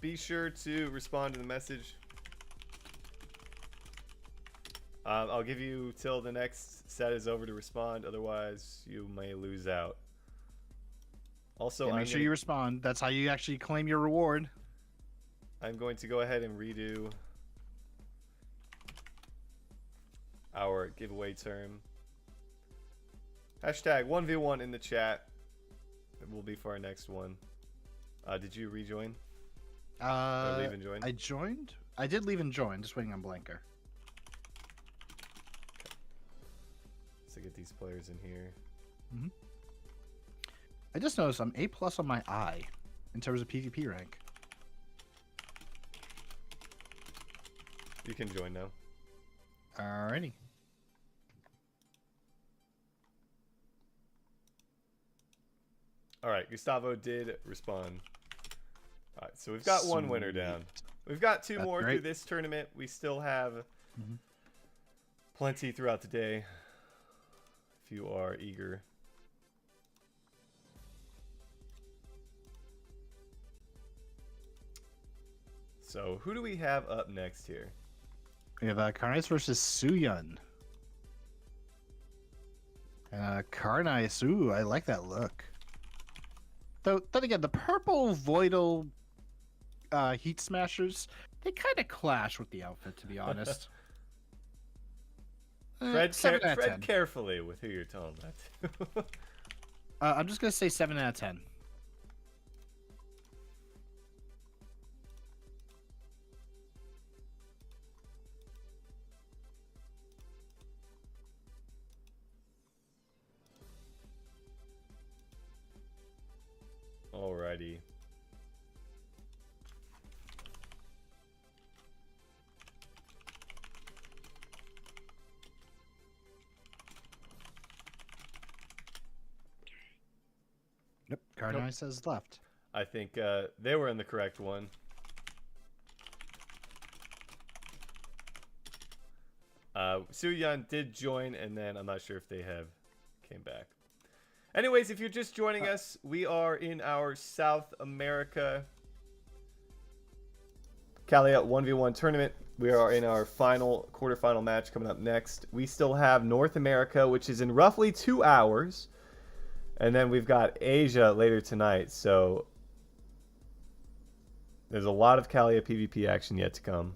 be sure to respond to the message. I'll give you till the next set is over to respond. Otherwise, you may lose out. Also, Yeah, make sure you respond. That's how you actually claim your reward. I'm going to go ahead and redo our giveaway term. Hashtag 1v1 in the chat. It will be for our next one. Did you rejoin? Or leave and join? I joined. I did leave and join. Just waiting on Blanker. So get these players in here. I just noticed I'm A+ on my eye in terms of PvP rank. You can join now. Alrighty. All right, Gustavo did respond. All right, so we've got one winner down. We've got two That's more great. through this tournament. We still have plenty throughout the day if you are eager. So who do we have up next here? We have Carnice versus Suyun. Carnice, ooh, I like that look. Though, then again, the purple Voidal Heat Smashers, they kind of clash with the outfit, to be honest. Tread 7 out of 10. carefully with who you're telling that to. I'm just going to say 7 out of 10. Alrighty. Yep, Carnice says left. I think they were in the correct one. Suyun did join, and then I'm not sure if they have came back. Anyways, if you're just joining us, we are in our South America Kallia 1v1 tournament. We are in our final quarterfinal match coming up next. We still have North America, which is in roughly 2 hours. And then we've got Asia later tonight. So there's a lot of Kallia PvP action yet to come.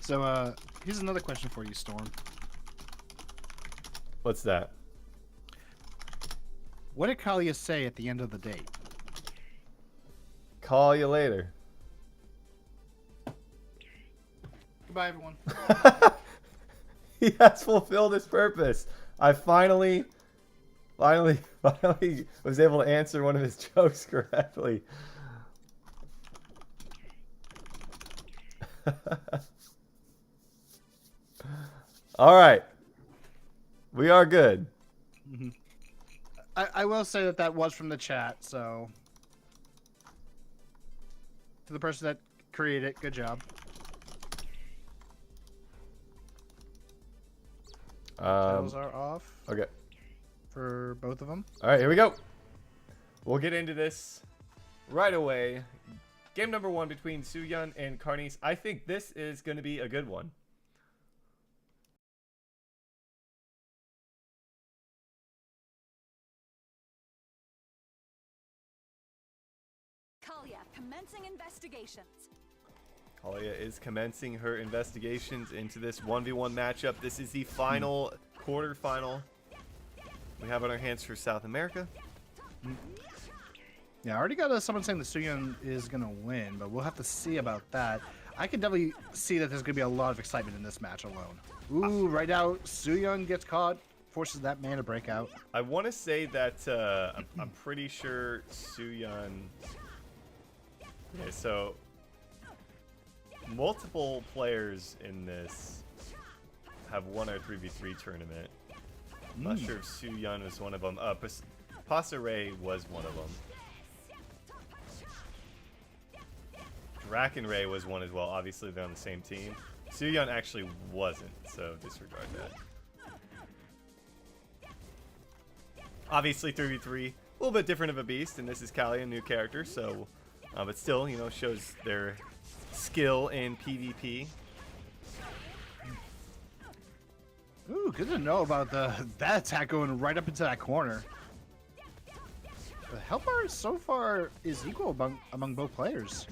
So, here's another question for you, Storm. What's that? What did Kallia say at the end of the date? Call you later. Goodbye, everyone. He has fulfilled his purpose. I finally was able to answer one of his jokes correctly. All right. We are good. I will say that that was from the chat, so to the person that created it, good job. Titles are off Okay. for both of them. All right, here we go. We'll get into this right away. Game number 1 between Suyun and Carnice. I think this is going to be a good one. Kallia commencing investigations. Kallia is commencing her investigations into this 1v1 matchup. This is the final quarterfinal we have on our hands for South America. Yeah, I already got someone saying that Suyun is going to win, but we'll have to see about that. I can definitely see that there's going to be a lot of excitement in this match alone. Ooh, right now, Suyun gets caught, forces that man to break out. I want to say that I'm pretty sure Suyun... Okay, so multiple players in this have won our 3v3 tournament. I'm not sure if Suyun was one of them. Pasare was one of them. Drakenray was one as well. Obviously, they're on the same team. Suyun actually wasn't, so disregard that. Obviously, 3v3, a little bit different of a beast, and this is Kallia, a new character, so... but still, you know, shows their skill in PvP. Ooh, good to know about that attack going right up into that corner. The health bar so far is equal among both players.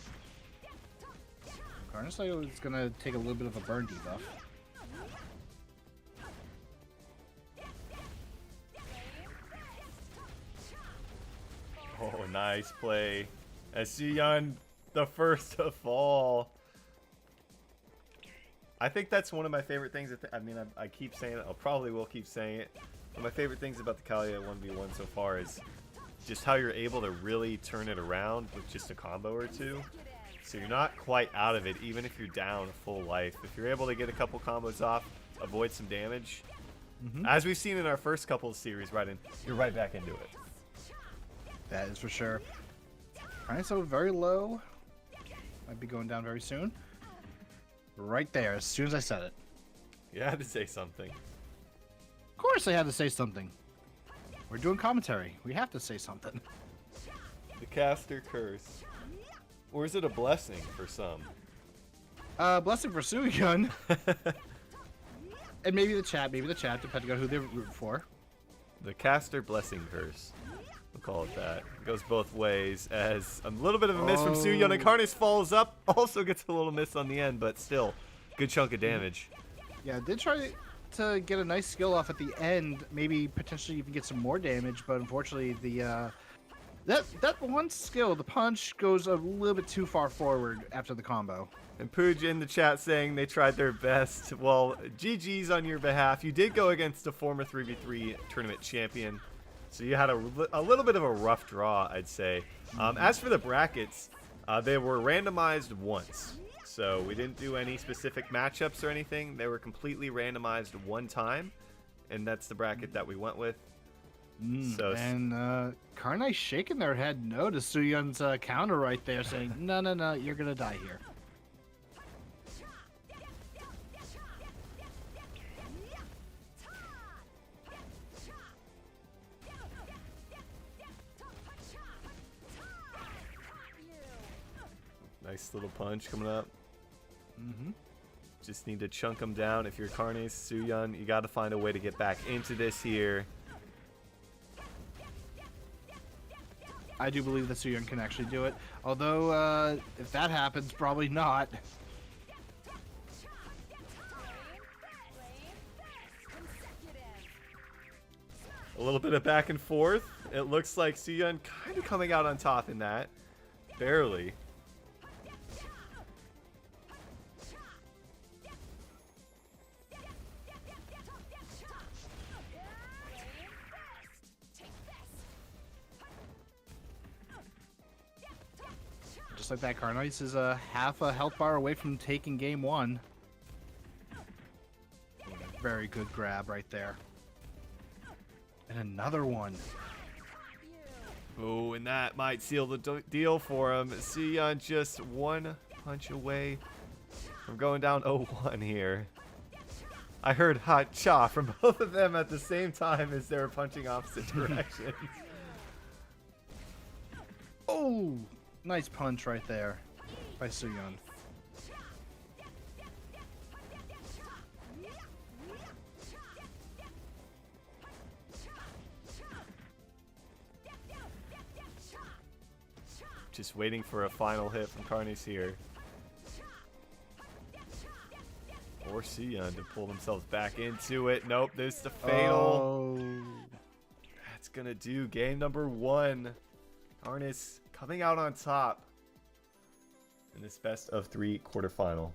Carnice is going to take a little bit of a burn debuff. Oh, nice play As Suyeon, the first to fall. I think that's one of my favorite things. I mean, I keep saying it. I probably will keep saying it. One of my favorite things about the Kallia 1v1 so far is just how you're able to really turn it around with just a combo or two. So you're not quite out of it, even if you're down full life. If you're able to get a couple combos off, avoid some damage, as we've seen in our first couple of series, you're right back into it. That is for sure. Alright, so very low. Might be going down very soon. Right there, as soon as I said it. You had to say something. Of course I had to say something. We're doing commentary. We have to say something. The caster curse. Or is it a blessing for some? Blessing for Suyeon. And maybe the chat, depending on who they're rooting for. The caster blessing curse. We'll call it that. It goes both ways, as a little bit of a miss from Suyeon. And Karnis falls up, also gets a little miss on the end, but still, good chunk of damage. Yeah, did try to get a nice skill off at the end, maybe potentially even get some more damage, but unfortunately the that one skill, the punch, goes a little bit too far forward after the combo. And Pooj in the chat saying they tried their best. Well, GG's on your behalf. You did go against a former 3v3 tournament champion, so you had a little bit of a rough draw, I'd say. As for the brackets, they were randomized once. So we didn't do any specific matchups or anything. They were completely randomized one time, and that's the bracket that we went with. And Karnai shaking their head no to Suyeon's counter right there, saying, no, you're going to die here. Nice little punch coming up. Just need to chunk them down. If you're Karnis, Suyeon, you got to find a way to get back into this here. I do believe that Suyeon can actually do it. Although, if that happens, probably not. A little bit of back and forth. It looks like Suyeon kind of coming out on top in that. Barely. Just like that, Karnais is half a health bar away from taking game one. Very good grab right there. And another one. Oh, and that might seal the deal for him. Suyeon just one punch away from going down 0-1 here. I heard hot cha from both of them at the same time as they were punching opposite directions. Oh! Nice punch right there by Suyeon. Just waiting for a final hit from Karnis here. Or Suyeon to pull themselves back into it. Nope, there's the fatal. That's gonna do game number 1. Karnis coming out on top in this best of 3 quarterfinal.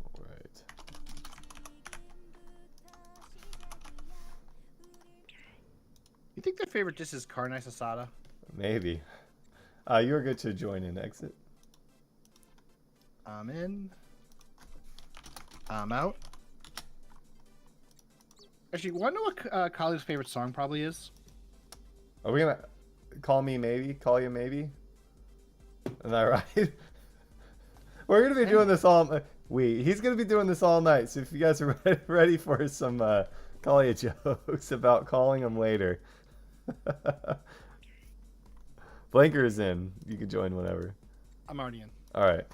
All right. You think their favorite dish is carne asada? Maybe. You're good to join in exit. I'm in. I'm out. Actually, want to know what Kallia's favorite song probably is? Are we gonna call me maybe? Call you maybe? Am I right? We're gonna be doing this all. He's gonna be doing this all night. So if you guys are ready for some Kallia jokes about calling him later, Blanker is in. You can join whenever. I'm already in. All right.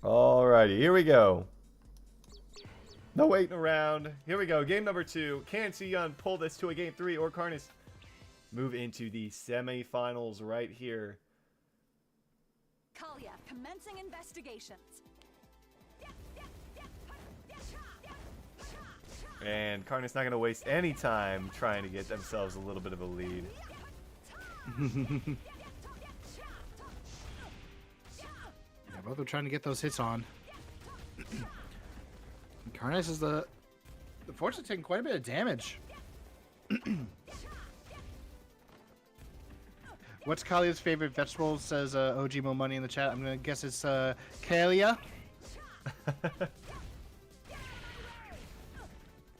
Alrighty, here we go. No waiting around. Here we go. Game number 2. Can Suyeon pull this to a game 3 or Karnis move into the semifinals right here? Kallia Kallia commencing investigations. And Karna's not going to waste any time trying to get themselves a little bit of a lead. Yeah, both are trying to get those hits on. Karnas is the fortunately taking quite a bit of damage. What's Kallia's favorite vegetable? Says OG Mo Money in the chat. I'm gonna guess it's Kallia.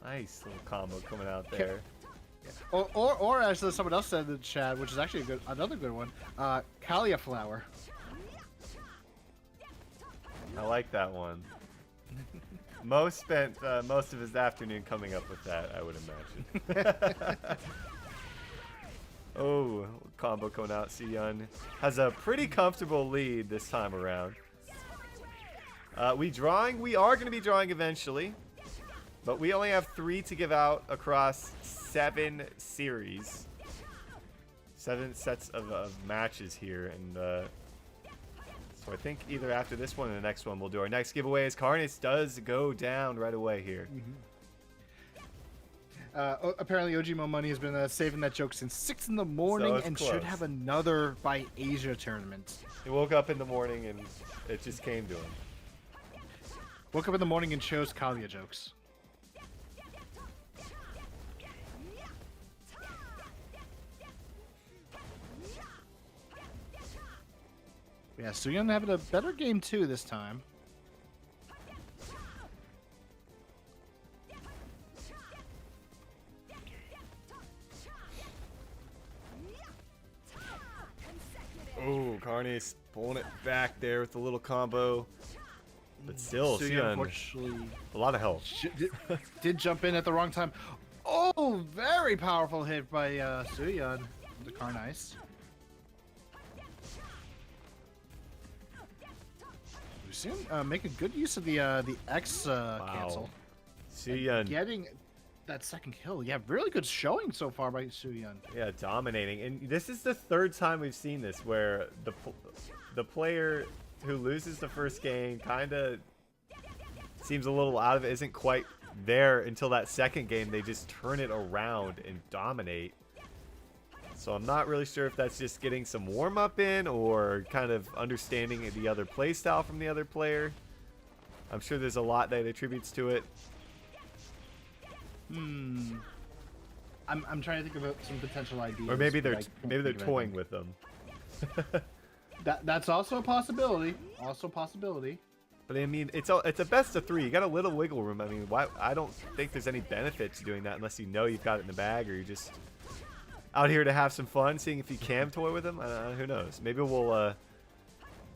Nice little combo coming out there. Or as someone else said in the chat, which is actually another good one, Kallia flower. I like that one. Mo spent most of his afternoon coming up with that, I would imagine. Oh, combo coming out. Suyun has a pretty comfortable lead this time around. We are going to be drawing eventually, but we only have 3 to give out across 7 series. 7 sets of matches here, and so I think either after this one or the next one we'll do our next giveaway, as Karnas does go down right away here. Apparently OG Mo Money has been saving that joke since 6 in the morning it's and close. should have another by Asia tournament. He woke up in the morning and it just came to him. Woke up in the morning and chose Kallia jokes. Yeah, Suyun having a better game too this time. Oh, Karnas pulling it back there with a little combo. But still, Suyun Suyun, unfortunately a lot of health. did jump in at the wrong time. Oh, very powerful hit by Suyun, the Karnais. Suyun making good use of the X cancel. Suyun, Getting that second kill. Yeah, really good showing so far by Suyun. yeah, dominating. And this is the 3rd time we've seen this, where the player who loses the first game kind of seems a little out of it, isn't quite there until that second game. They just turn it around and dominate. So I'm not really sure if that's just getting some warm-up in or kind of understanding the other playstyle from the other player. I'm sure there's a lot that attributes to it. I'm trying to think about some potential ideas. Or maybe but they're I can't maybe they're think of toying anything. with them. That's also a possibility. Also a possibility. But I mean, it's a best of 3. You got a little wiggle room. I mean, why? I don't think there's any benefit to doing that unless you know you've got it in the bag, or you're just out here to have some fun, seeing if you can toy with them. Who knows? Maybe we'll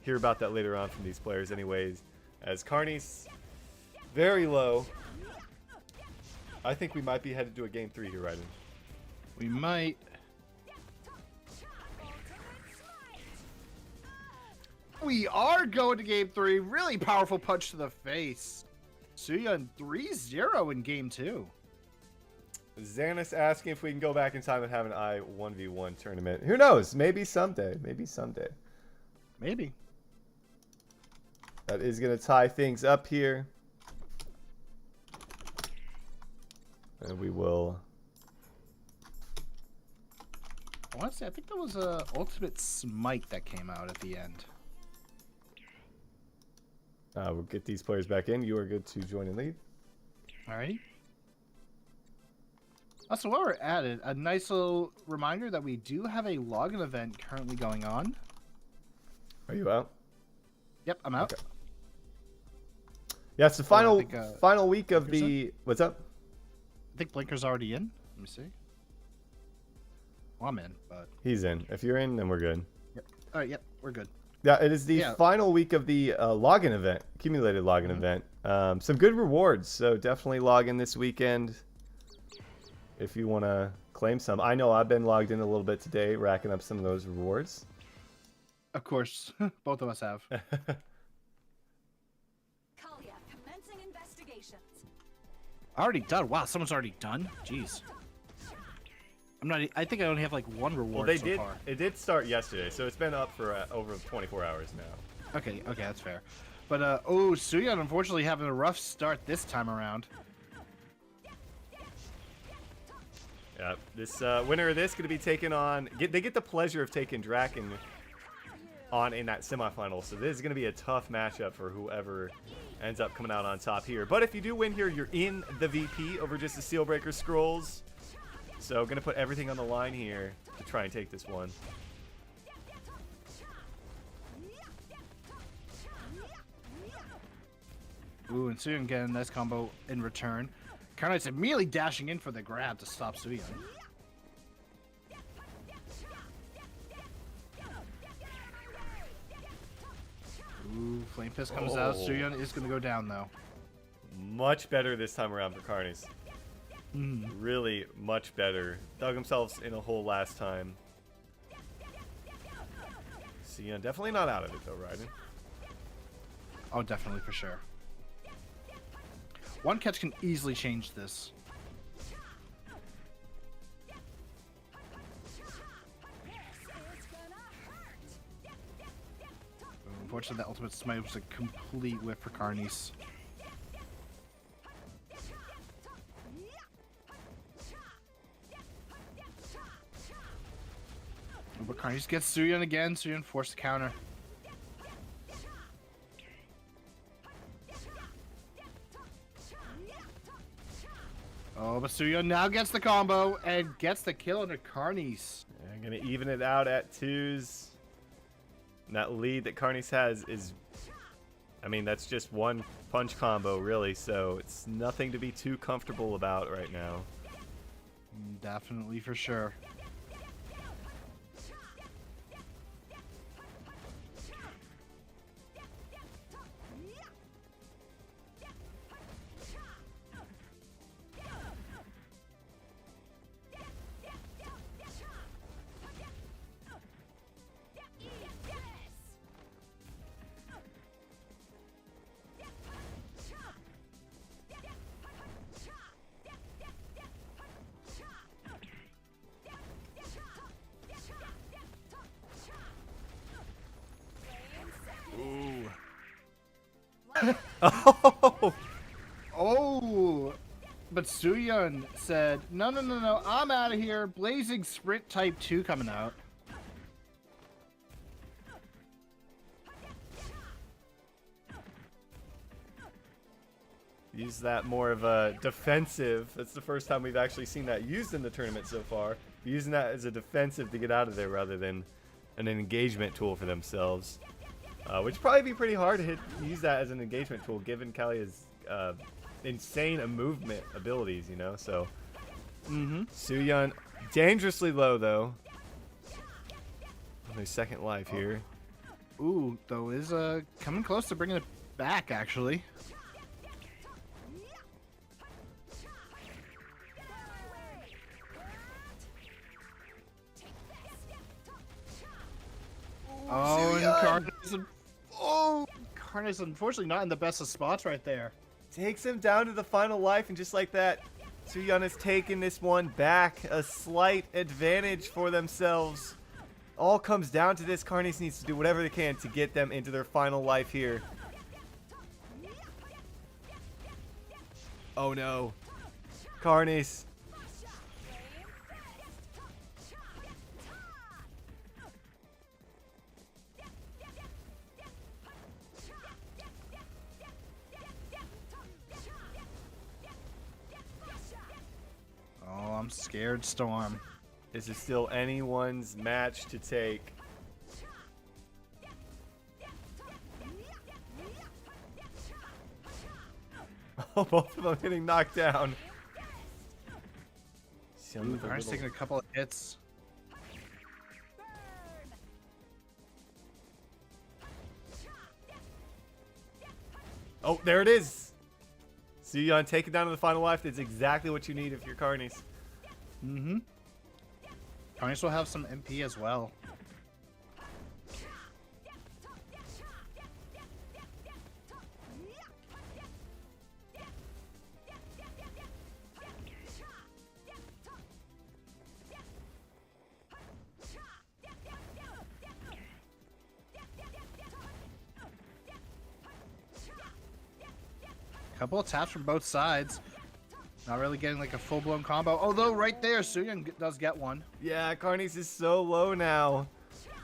hear about that later on from these players, anyways. As Karnas very low. I think we might be headed to a game 3 here, Ryden. We might. We are going to game 3. Really powerful punch to the face. Suyun 3-0 in game 2. Xanis asking if we can go back in time and have an I-1v1 tournament. Who knows? Maybe someday. Maybe someday. Maybe. That is going to tie things up here. And we will... Honestly, I think that was a ultimate smite that came out at the end. We'll get these players back in. You are good to join and lead. Alrighty. Also, while we're at it, a nice little reminder that we do have a login event currently going on. Are you out? Yep, I'm out. Okay. Yeah, it's the final I think, final week of Blinker's the... What's up? I think Blinker's already in. Let me see. Well, I'm in, but... He's in. If you're in, then we're good. Yep. Alright, yep, we're good. Yeah, it is the Yeah. final week of the login event, accumulated login event. Some good rewards, so definitely log in this weekend if you want to claim some. I know I've been logged in a little bit today, racking up some of those rewards. Of course, both of us have. Kallia commencing investigations. Already done. Wow, someone's already done? Jeez. I'm not. I think I only have like one reward Well, they so did. far. It did start yesterday, so it's been up for over 24 hours now. Okay, that's fair. But Suyan unfortunately having a rough start this time around. Yeah, this winner of this going to be taken on. They get the pleasure of taking Draken on in that semifinal, so this is going to be a tough matchup for whoever ends up coming out on top here. But if you do win here, you're in the VP over just the Steelbreaker Scrolls. So going to put everything on the line here to try and take this one. Ooh, and Suyan getting a nice combo in return. Carnite's immediately dashing in for the grab to stop Suyan. Ooh, Flame Fist comes out. Suyan is going to go down, though. Much better this time around for Carnies. Really much better. Dug themselves in a hole last time. Sion definitely not out of it though, Raiden. Oh, definitely, for sure. One catch can easily change this. Unfortunately, that ultimate smite was a complete whip for Carnies. But Carnies gets Suyan again. Suyan forced the counter. Oh, but Suyan now gets the combo and gets the kill under Carnies. I'm gonna even it out at 2s. And that lead that Carnies has is, I mean, that's just one punch combo really, so it's nothing to be too comfortable about right now. Definitely, for sure. Oh! Oh, but Suyan said, no, I'm out of here. Blazing Sprint Type 2 coming out. Use that more of a defensive. That's the first time we've actually seen that used in the tournament so far. Using that as a defensive to get out of there rather than an engagement tool for themselves. Which would probably be pretty hard to use that as an engagement tool given Kallia's insane movement abilities, you know? So, Suyan, dangerously low though. On their second life here. Ooh, though, is coming close to bringing it back, actually. Oh, and Carnage unfortunately not in the best of spots right there. Takes him down to the final life, and just like that, Suyan has taken this one back. A slight advantage for themselves. All comes down to this. Carnies needs to do whatever they can to get them into their final life here. Oh no. Carnies. Oh, I'm scared, Storm. This is still anyone's match to take. Oh, both of them getting knocked down. Ooh, Carnage taking a couple of hits. Oh, there it is. Suyan, take it down to the final life. That's exactly what you need if you're Carnies. Carnage will have some MP as well. couple of taps from both sides. Not really getting like a full-blown combo. Although right there, Suyeon does get one. Yeah, Carnies is so low now.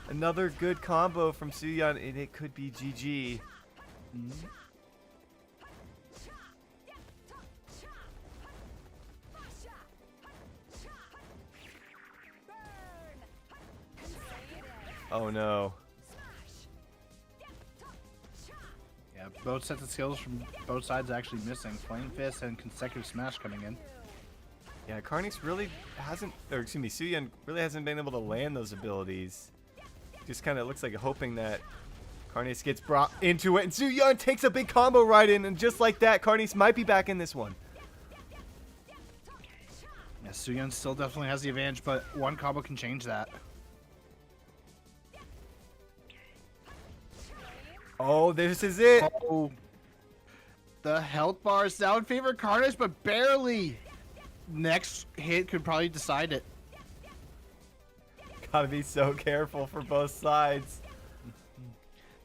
Another good combo from Suyeon, and it could be GG. Oh no. Yeah, both sets of skills from both sides actually missing. Flame Fist and consecutive smash coming in. Yeah, Carnies really hasn't, or excuse me, Suyeon really hasn't been able to land those abilities. Just kind of looks like hoping that Carnies gets brought into it, and Suyeon takes a big combo right in, and just like that, Carnies might be back in this one. Yeah, Suyeon still definitely has the advantage, but one combo can change that. Oh, this is it. Oh, the health bar is now in favor of Carnage, but barely. Next hit could probably decide it. Gotta be so careful for both sides.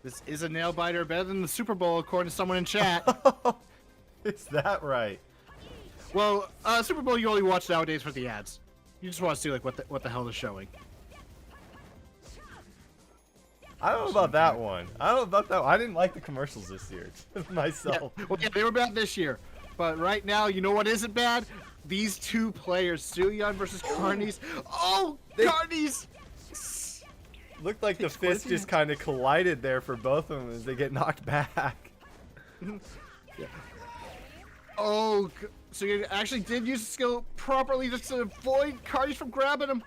This is a nail biter better than the Super Bowl, according to someone in chat. Is that right? Well, Super Bowl you only watch nowadays for the ads. You just want to see like what the hell they're showing. I don't know about that one. I don't know about that one. I didn't like the commercials this year myself. Yeah, well, yeah, they were bad this year, but right now, you know what isn't bad? These two players, Suyeon versus Carnies. Oh, Carnies! Looked like the fist just kind of collided there for both of them as they get knocked back. Yeah. Oh, so you actually did use the skill properly just to avoid Carnies from grabbing him.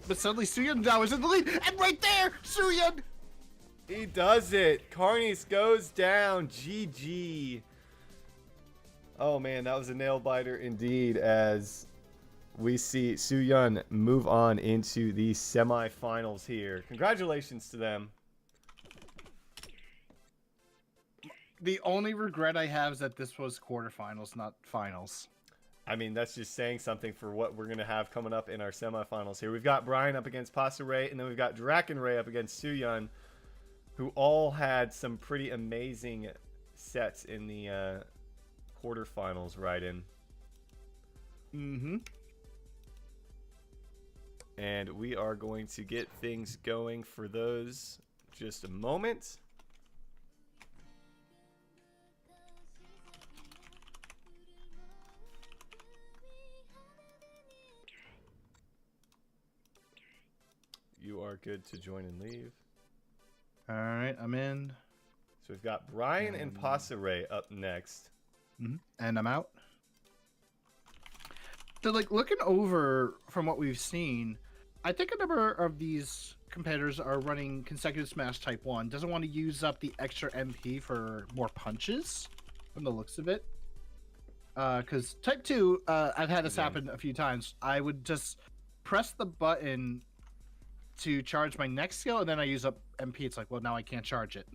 But suddenly Suyeon now is in the lead, and right there, Suyeon! He does it. Carnies goes down. GG. Oh man, that was a nail biter indeed, as we see Suyeon move on into the semifinals here. Congratulations to them. The only regret I have is that this was quarterfinals, not finals. I mean, that's just saying something for what we're going to have coming up in our semifinals here. We've got Brian up against Pasta Ray, and then we've got Draken Ray up against Suyeon, who all had some pretty amazing sets in the quarterfinals right in. Mm-hmm. And we are going to get things going for those just a moment. You are good to join and leave. All right, I'm in. So we've got Brian and Pasta Ray up next. Mm-hmm. And I'm out. So, like, looking over from what we've seen, I think a number of these competitors are running consecutive smash type 1. Doesn't want to use up the extra MP for more punches, from the looks of it. Because type 2, I've had this happen a few times. I would just press the button to charge my next skill, and then I use up MP. It's like, well, now I can't charge it.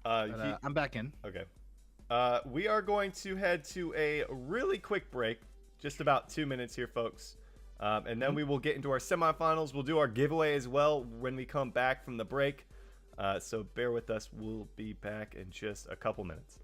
I'm back in. Okay. We are going to head to a really quick break, just about 2 minutes here, folks. And then we will get into our semifinals. We'll do our giveaway as well when we come back from the break. So bear with us. We'll be back in just a couple minutes.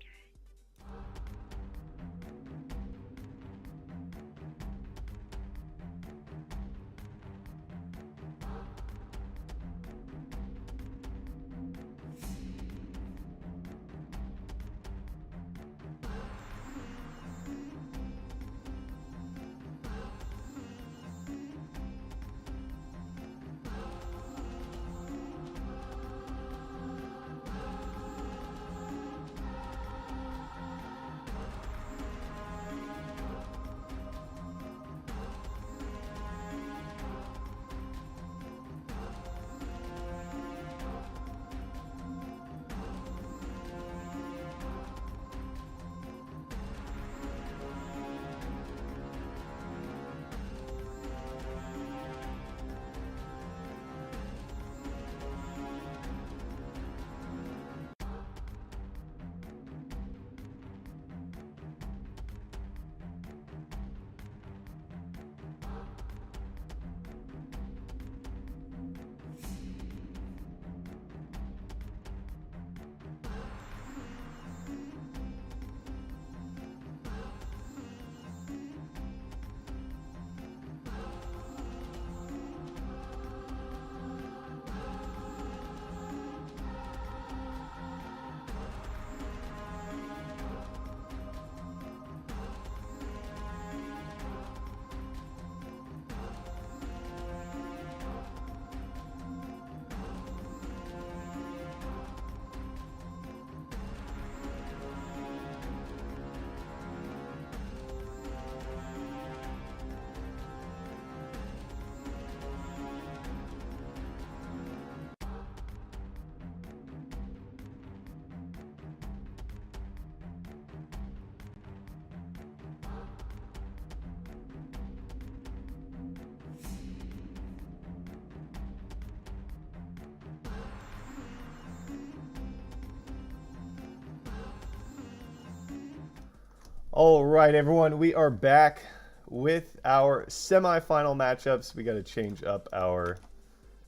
All right, everyone, we are back with our semifinal matchups. We got to change up our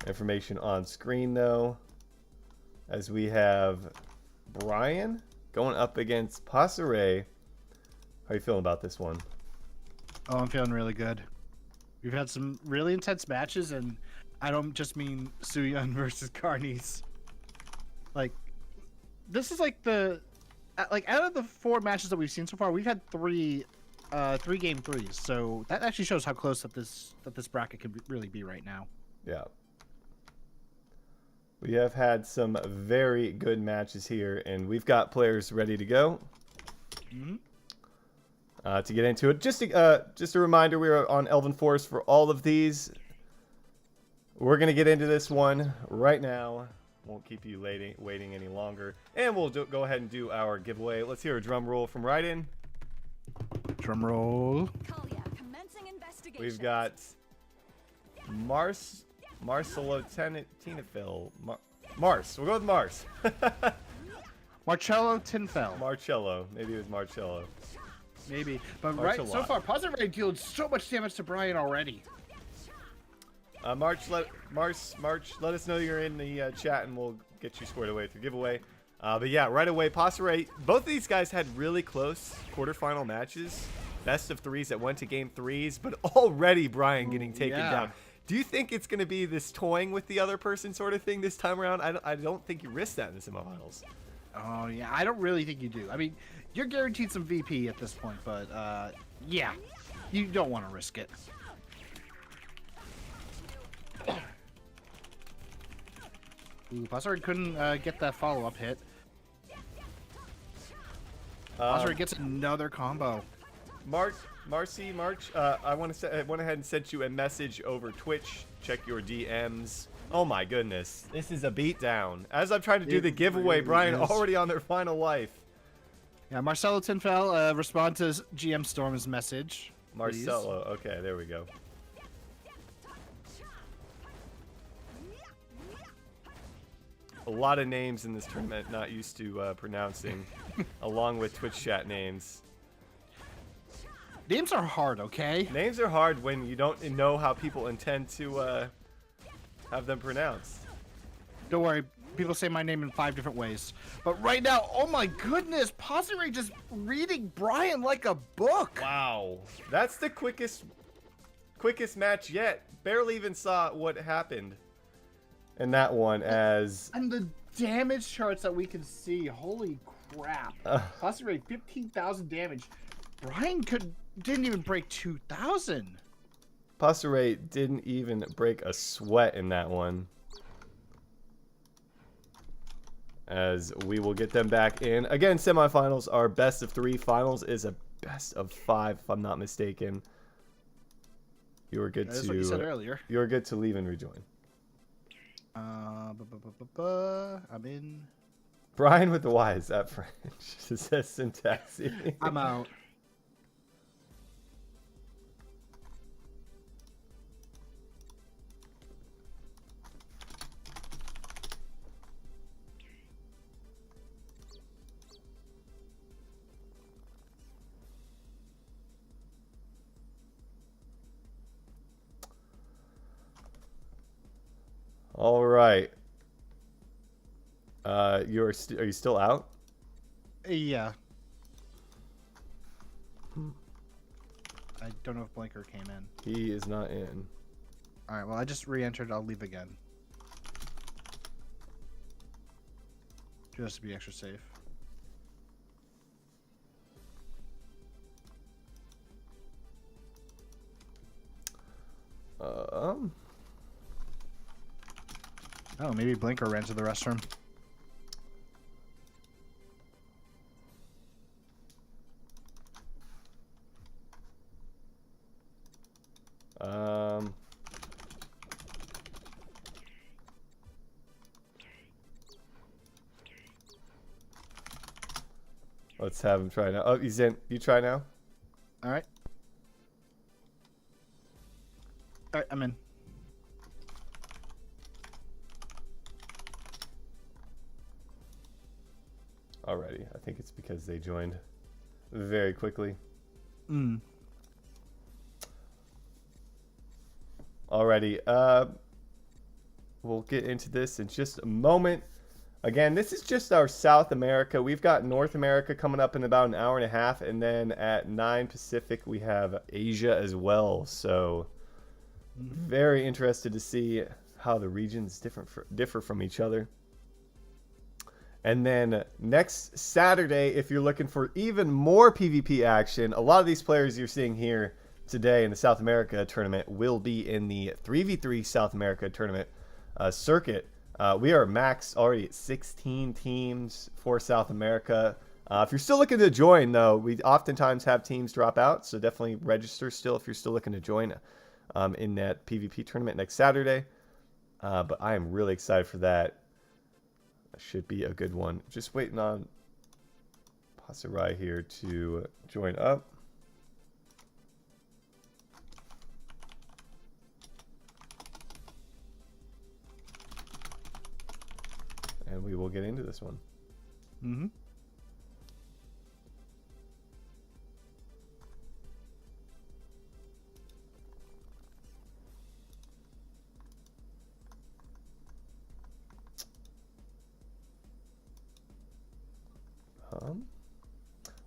information on screen, though, as we have Brian going up against Pasare. How are you feeling about this one? Oh, I'm feeling really good. We've had some really intense matches, and I don't just mean Suyun versus Carnies. Like, this is like the out of the 4 matches that we've seen so far, we've had 3 game 3s. So that actually shows how close that this bracket could really be right now. Yeah. We have had some very good matches here, and we've got players ready to go. To get into it, just a reminder, we are on Elven Forest for all of these. We're gonna get into this one right now. Won't keep you waiting any longer, and we'll go ahead and do our giveaway. Let's hear a drum roll from Raiden. Drum roll. Kallia, commencing investigation. We've got Marcelo Tinafil. Mars. We'll go with Mars. Marcello Tinfell. Marcello. Maybe it was Marcello. Maybe. But March right a so lot. far, Pasare dealed so much damage to Brian already. March, let us know you're in the chat, and we'll get you squared away with your giveaway. But yeah, right away, Pasare. Both of these guys had really close quarterfinal matches, best of 3s that went to game 3s, but already Brian getting taken down. Do you think it's going to be this toying with the other person sort of thing this time around? I don't think you risk that in the semifinals. Oh yeah, I don't really think you do. I mean, you're guaranteed some VP at this point, but yeah, you don't want to risk it. Ooh, Pasare couldn't get that follow-up hit. Pasare gets another combo. March, I went ahead and sent you a message over Twitch. Check your DMs. Oh my goodness, this is a beatdown. As I'm trying to do the giveaway, really Brian is. already on their final life. Yeah, Marcelo Tinfell, respond to GM Storm's message. Please. Marcelo, okay, there we go. A lot of names in this tournament not used to pronouncing, along with Twitch chat names. Names are hard, okay? Names are hard when you don't know how people intend to have them pronounced. Don't worry, people say my name in 5 different ways. But right now, oh my goodness, Pasare just reading Brian like a book. Wow, that's the quickest match yet. Barely even saw what happened in that one as And the damage charts that we can see, holy crap. Pasare 15,000 damage. Brian didn't even break 2,000. Pasare didn't even break a sweat in that one. As we will get them back in. Again, semifinals are best of 3. Finals is a best of 5, if I'm not mistaken. You are good That's to. what you said earlier. You are good to leave and rejoin. I'm in. Brian with the Y, is that French? It says syntax. I'm out. All right. Are you still out? Yeah. I don't know if Blinker came in. He is not in. All right, well, I just re-entered. I'll leave again. Just to be extra safe. Oh, maybe Blinker ran to the restroom. Let's have him try now. Oh, he's in. You try now. All right. All right, I'm in. Alrighty. I think it's because they joined very quickly. Mm. Alrighty. We'll get into this in just a moment. Again, this is just our South America. We've got North America coming up in about an hour and a half, and then at 9 Pacific we have Asia as well. So very interested to see how the regions differ from each other. And then next Saturday, if you're looking for even more PvP action, a lot of these players you're seeing here today in the South America tournament will be in the 3v3 South America tournament circuit. We are maxed already at 16 teams for South America. If you're still looking to join, though, we oftentimes have teams drop out, so definitely register still if you're still looking to join in that PvP tournament next Saturday. But I am really excited for that. Should be a good one. Just waiting on Pasarai here to join up. And we will get into this one. Mm-hmm.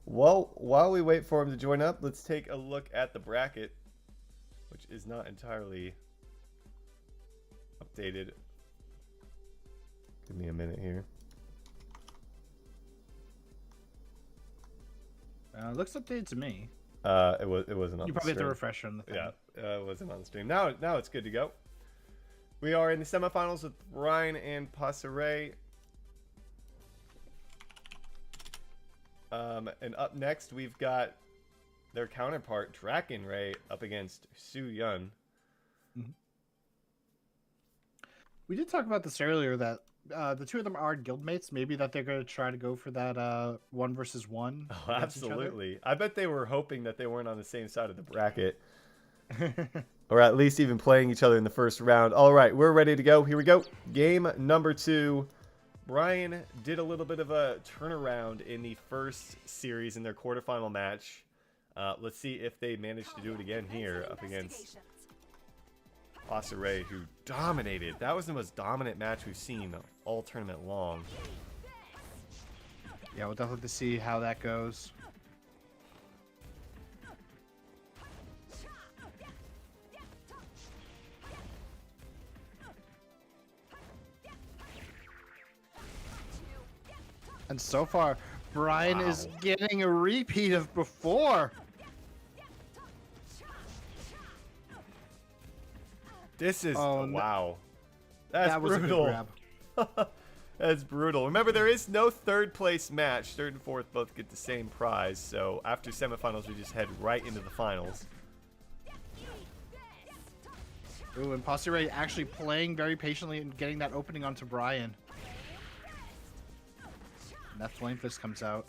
Well, while we wait for him to join up, let's take a look at the bracket, which is not entirely updated. Give me a minute here. Looks updated to me. It wasn't on. You the probably have to stream. refresh on the thing. Yeah, it wasn't on the stream. Now it's good to go. We are in the semifinals with Ryan and Pasaray. And up next, we've got their counterpart, Draken Ray, up against Su Yun. Mm-hmm. We did talk about this earlier, that the two of them are guildmates. Maybe that they're going to try to go for that 1 versus 1. Oh, absolutely. I bet they were hoping that they weren't on the same side of the bracket. Or at least even playing each other in the first round. All right, we're ready to go. Here we go. Game number 2. Brian did a little bit of a turnaround in the first series in their quarterfinal match. Let's see if they manage to do it again here up against Pasaray, who dominated. That was the most dominant match we've seen all tournament long. Yeah, we'll definitely see how that goes. And so far, Brian is getting a repeat of before. This is wow. That was brutal. a good grab. That's brutal. Remember, there is no third place match. Third and fourth both get the same prize. So after semifinals, we just head right into the finals. Ooh, and Pasaray actually playing very patiently and getting that opening onto Brian. And that Flame Fist comes out.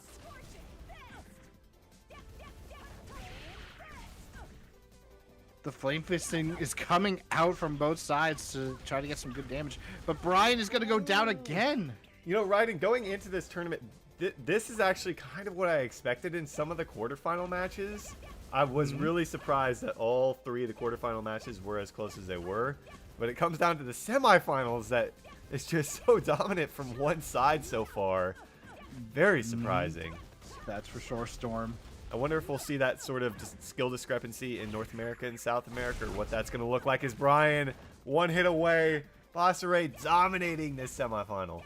The Flame Fisting is coming out from both sides to try to get some good damage. But Brian is going to go down again. You know, Ryden, going into this tournament, this is actually kind of what I expected in some of the quarterfinal matches. I was really surprised that all 3 of the quarterfinal matches were as close as they were. But it comes down to the semifinals that it's just so dominant from one side so far. Very surprising. That's for sure, Storm. I wonder if we'll see that sort of skill discrepancy in North America and South America, or what that's going to look like as Brian, one hit away, Pasaray dominating this semifinal.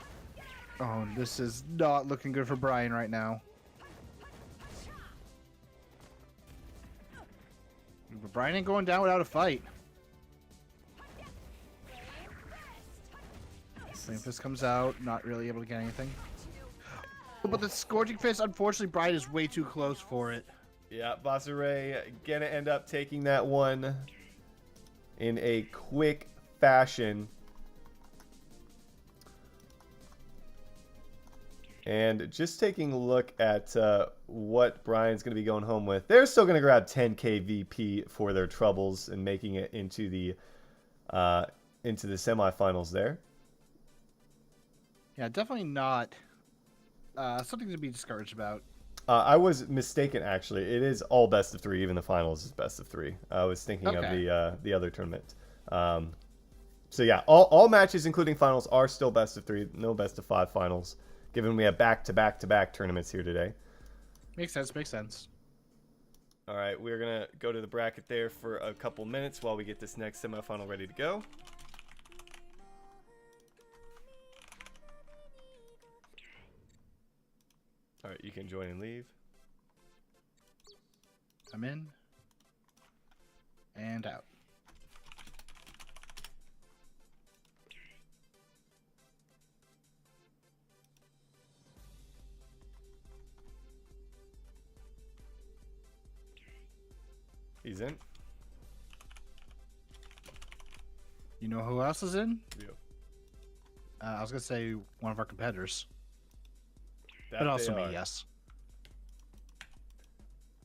Oh, this is not looking good for Brian right now. But Brian ain't going down without a fight. Flame Fist comes out, not really able to get anything. But the Scorching Fist, unfortunately, Brian is way too close for it. Yeah, Pasaray gonna end up taking that one in a quick fashion. And just taking a look at what Brian's going to be going home with. They're still going to grab 10k VP for their troubles and making it into the semifinals there. Yeah, definitely not something to be discouraged about. I was mistaken, actually. It is all best of 3. Even the finals is best of 3. I was thinking of Okay. the other tournament. So yeah, all matches, including finals, are still best of 3. No best of 5 finals, given we have back-to-back-to-back tournaments here today. Makes sense. Makes sense. All right, we're going to go to the bracket there for a couple minutes while we get this next semifinal ready to go. All right, you can join and leave. I'm in. And out. He's in. You know who else is in? You. I was gonna say one of our competitors, That but also they me. are. Yes.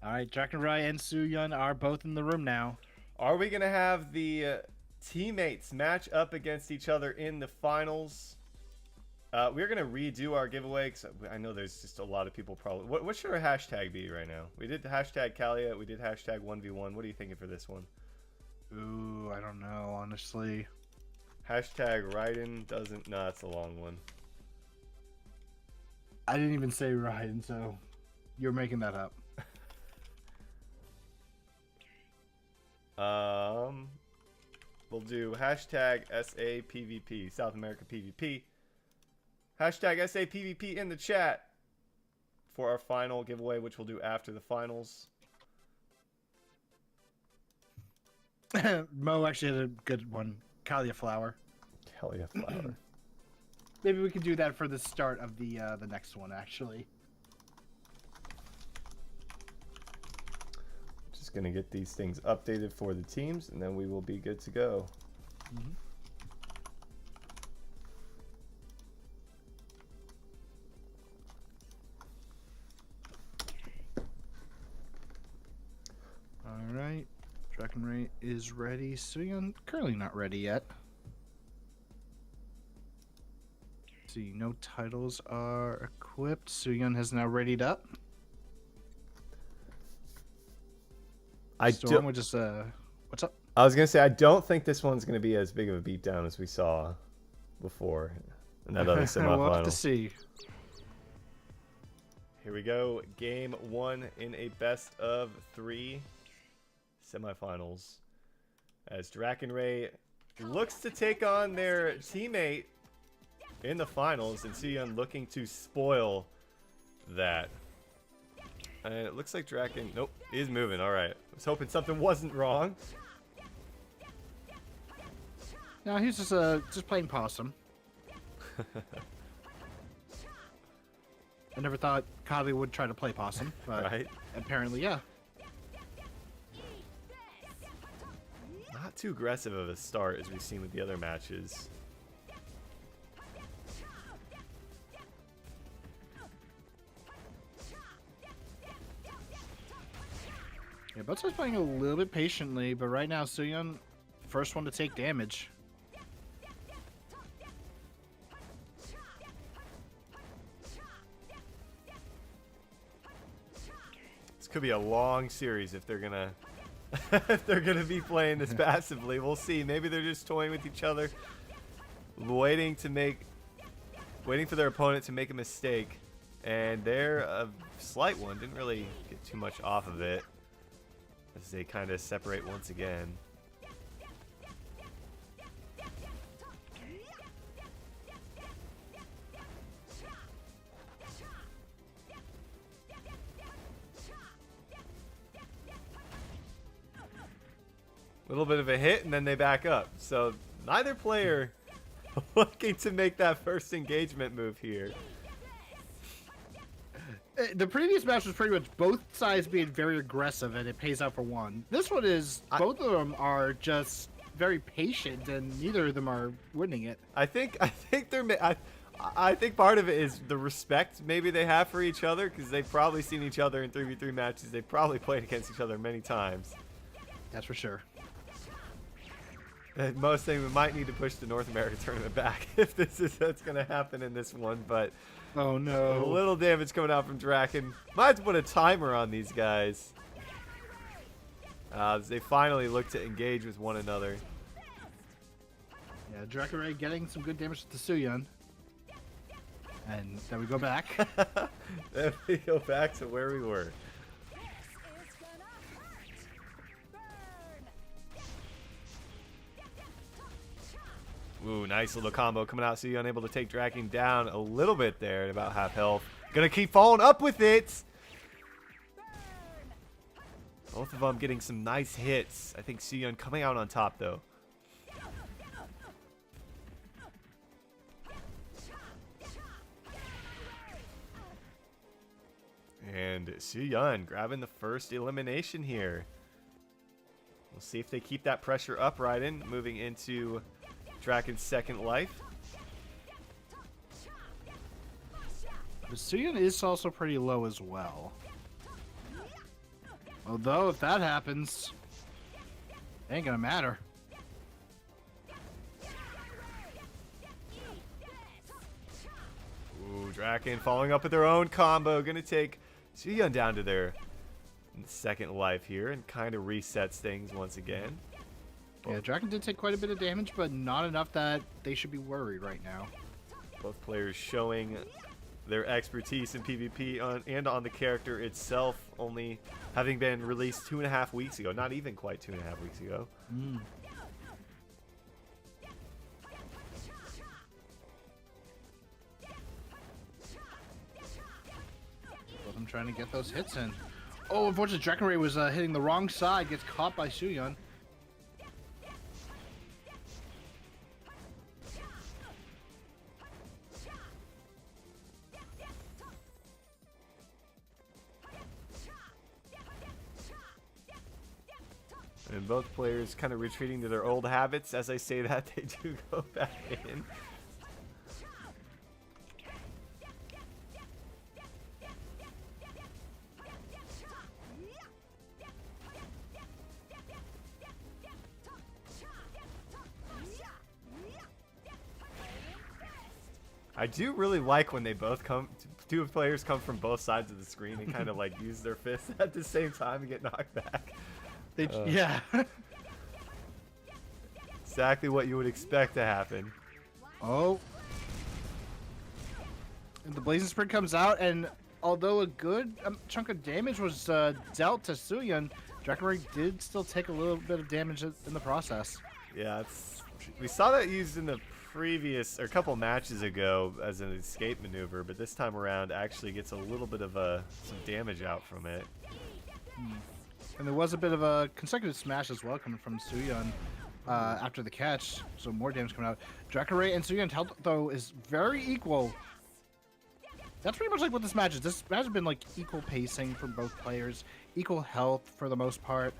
All right, Drakenrai and Suyun are both in the room now. Are we going to have the teammates match up against each other in the finals? We're going to redo our giveaway because I know there's just a lot of people probably... What should our hashtag be right now? We did hashtag Kallia. We did hashtag 1v1. What are you thinking for this one? Ooh, I don't know, honestly. Hashtag Raiden doesn't... No, that's a long one. I didn't even say Ryan, so you're making that up. We'll do hashtag SAPVP, South America PvP. Hashtag SAPVP in the chat for our final giveaway, which we'll do after the finals. Mo actually had a good one. Cauliflower. Kallia flower. Maybe we could do that for the start of the next one, actually. Just gonna get these things updated for the teams, and then we will be good to go. Mm-hmm. All right, Drakenray is ready. Suyun currently not ready yet. See, no titles are equipped. Suyun has now readied up. Storm, we just what's up? I was gonna say I don't think this one's gonna be as big of a beatdown as we saw before in that other semifinal. We'll have to see. Here we go, game 1 in a best of 3 semifinals. As Drakenray looks to take on their teammate in the finals, and Suyun looking to spoil that. And it looks like Draken, nope, is moving. All right, I was hoping something wasn't wrong. No, he's just playing possum. I never thought Kavi would try to play possum, but Right? apparently, yeah. Not too aggressive of a start as we've seen with the other matches. Yeah, Butter's playing a little bit patiently, but right now, Suyun, first one to take damage. This could be a long series if they're gonna if they're gonna be playing this passively. We'll see. Maybe they're just toying with each other, waiting for their opponent to make a mistake, and they're a slight one. Didn't really get too much off of it as they kind of separate once again. Little bit of a hit, and then they back up. So neither player looking to make that first engagement move here. The previous match was pretty much both sides being very aggressive, and it pays out for one. This one is both of them are just very patient, and neither of them are winning it. I think part of it is the respect maybe they have for each other, because they've probably seen each other in 3v3 matches. They've probably played against each other many times. That's for sure. Most thing we might need to push the North America tournament back if that's gonna happen in this one, but Oh no. a little damage coming out from Draken. Might have to put a timer on these guys. As they finally look to engage with one another. Yeah, Dracaray getting some good damage to Suyun. And then we go back. Then we go back to where we were. This is gonna hurt. Burn. Ooh, nice little combo coming out. So you're unable to take Draken down a little bit there at about half health. Gonna keep following up with it. Both of them getting some nice hits. I think Suyun coming out on top though. And Suyun grabbing the first elimination here. We'll see if they keep that pressure up, Raiden, moving into Draken's second life. But Suyun is also pretty low as well. Although, if that happens, it ain't gonna matter. Ooh, Draken following up with their own combo. Gonna take Suyun down to their second life here and kind of resets things once again. Yeah, Draken did take quite a bit of damage, but not enough that they should be worried right now. Both players showing their expertise in PvP and on the character itself, only having been released 2.5 weeks ago. Not even quite 2.5 weeks ago. Both them trying to get those hits in. Oh, unfortunately, Dracaray was hitting the wrong side, gets caught by Suyun. And both players kind of retreating to their old habits. As I say that, they do go back in. I do really like when they both come, two players come from both sides of the screen and kind of like use their fists at the same time and get knocked back. Yeah. Exactly what you would expect to happen. Oh. And the Blazing Sprint comes out, and although a good chunk of damage was dealt to Suyun, Dracaray did still take a little bit of damage in the process. Yeah, we saw that used in the previous, or a couple matches ago as an escape maneuver, but this time around actually gets a little bit of some damage out from it. And there was a bit of a consecutive smash as well coming from Suyun after the catch, so more damage coming out. Dracaray and Suyun's health, though, is very equal. That's pretty much like what this match is. This match has been like equal pacing from both players, equal health for the most part.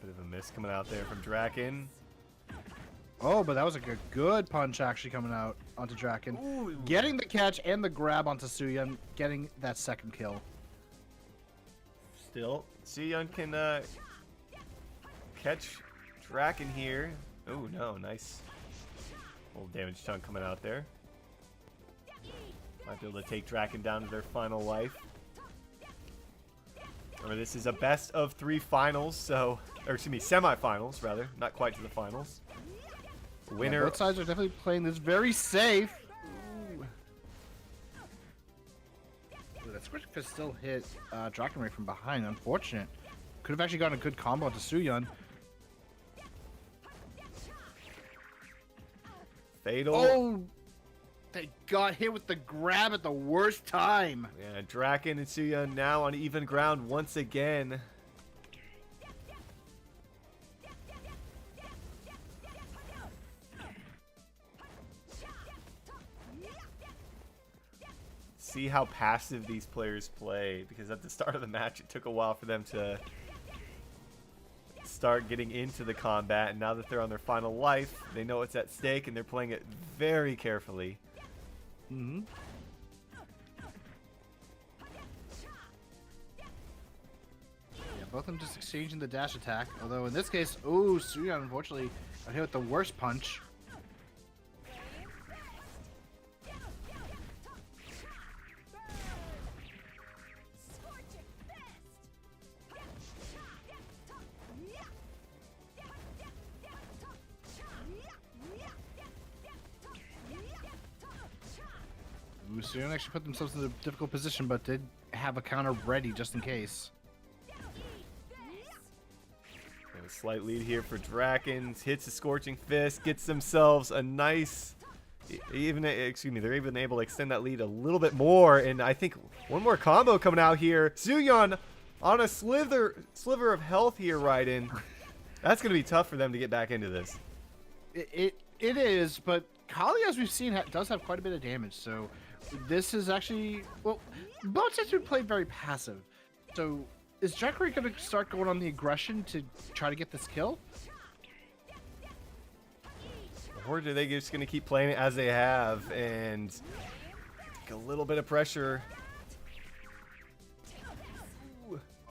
Bit of a miss coming out there from Draken. Oh, but that was a good punch actually coming out onto Draken. Ooh. Getting the catch and the grab onto Suyun, getting that second kill. Still, Suyun can catch Draken here. Oh no, nice. Little damage chunk coming out there. Might be able to take Draken down to their final life. Remember, this is a best of 3 finals, so, or excuse me, semifinals rather, not quite to the finals. Winner. Yeah, both sides are definitely playing this very safe. Ooh. Ooh, that Squish Fist still hit Dracaray from behind. Unfortunate. Could have actually gotten a good combo onto Suyun. Fatal. Oh! They got hit with the grab at the worst time. Yeah, Draken and Suyun now on even ground once again. See how passive these players play, because at the start of the match it took a while for them to start getting into the combat, and now that they're on their final life, they know it's at stake and they're playing it very carefully. Mm-hmm. Yeah, both of them just exchanging the dash attack. Although in this case, ooh, Suyan unfortunately got hit with the worst punch. Ooh, Suyan actually put themselves in a difficult position, but did have a counter ready just in case. And a slight lead here for Drakens. Hits a Scorching Fist, gets themselves a nice, they're even able to extend that lead a little bit more. And I think one more combo coming out here. Suyon on a sliver of health here, Raiden. That's going to be tough for them to get back into this. It is, but Kallia, as we've seen, does have quite a bit of damage. So this is actually, well, both sets would play very passive. So is Jackery going to start going on the aggression to try to get this kill? Or are they just going to keep playing it as they have and take a little bit of pressure?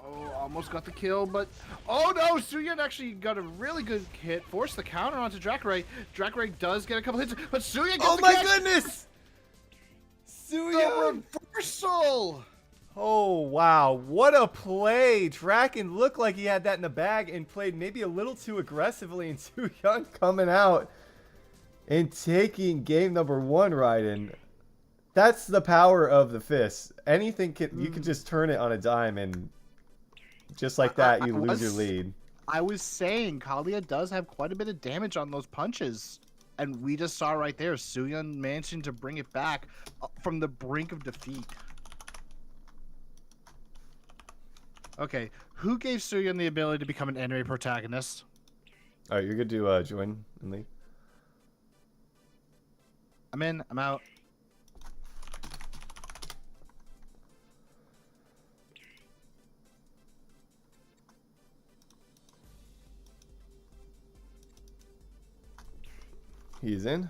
Oh, almost got the kill, but oh no, Suyan actually got a really good hit, forced the counter onto Jackery. Jackery does get a couple hits, but Suyan gets the my catch! goodness! Suyan! The reversal! Oh, wow. What a play. Draken looked like he had that in the bag and played maybe a little too aggressively, and Suyan coming out and taking game number 1, Raiden. That's the power of the fist. Anything you can just turn it on a dime, and just like that, you lose your lead. I was saying, Kallia does have quite a bit of damage on those punches. And we just saw right there, Suyan managing to bring it back from the brink of defeat. Okay, who gave Suyan the ability to become an anime protagonist? All right, you're good to join and leave. I'm in, I'm out. He's in.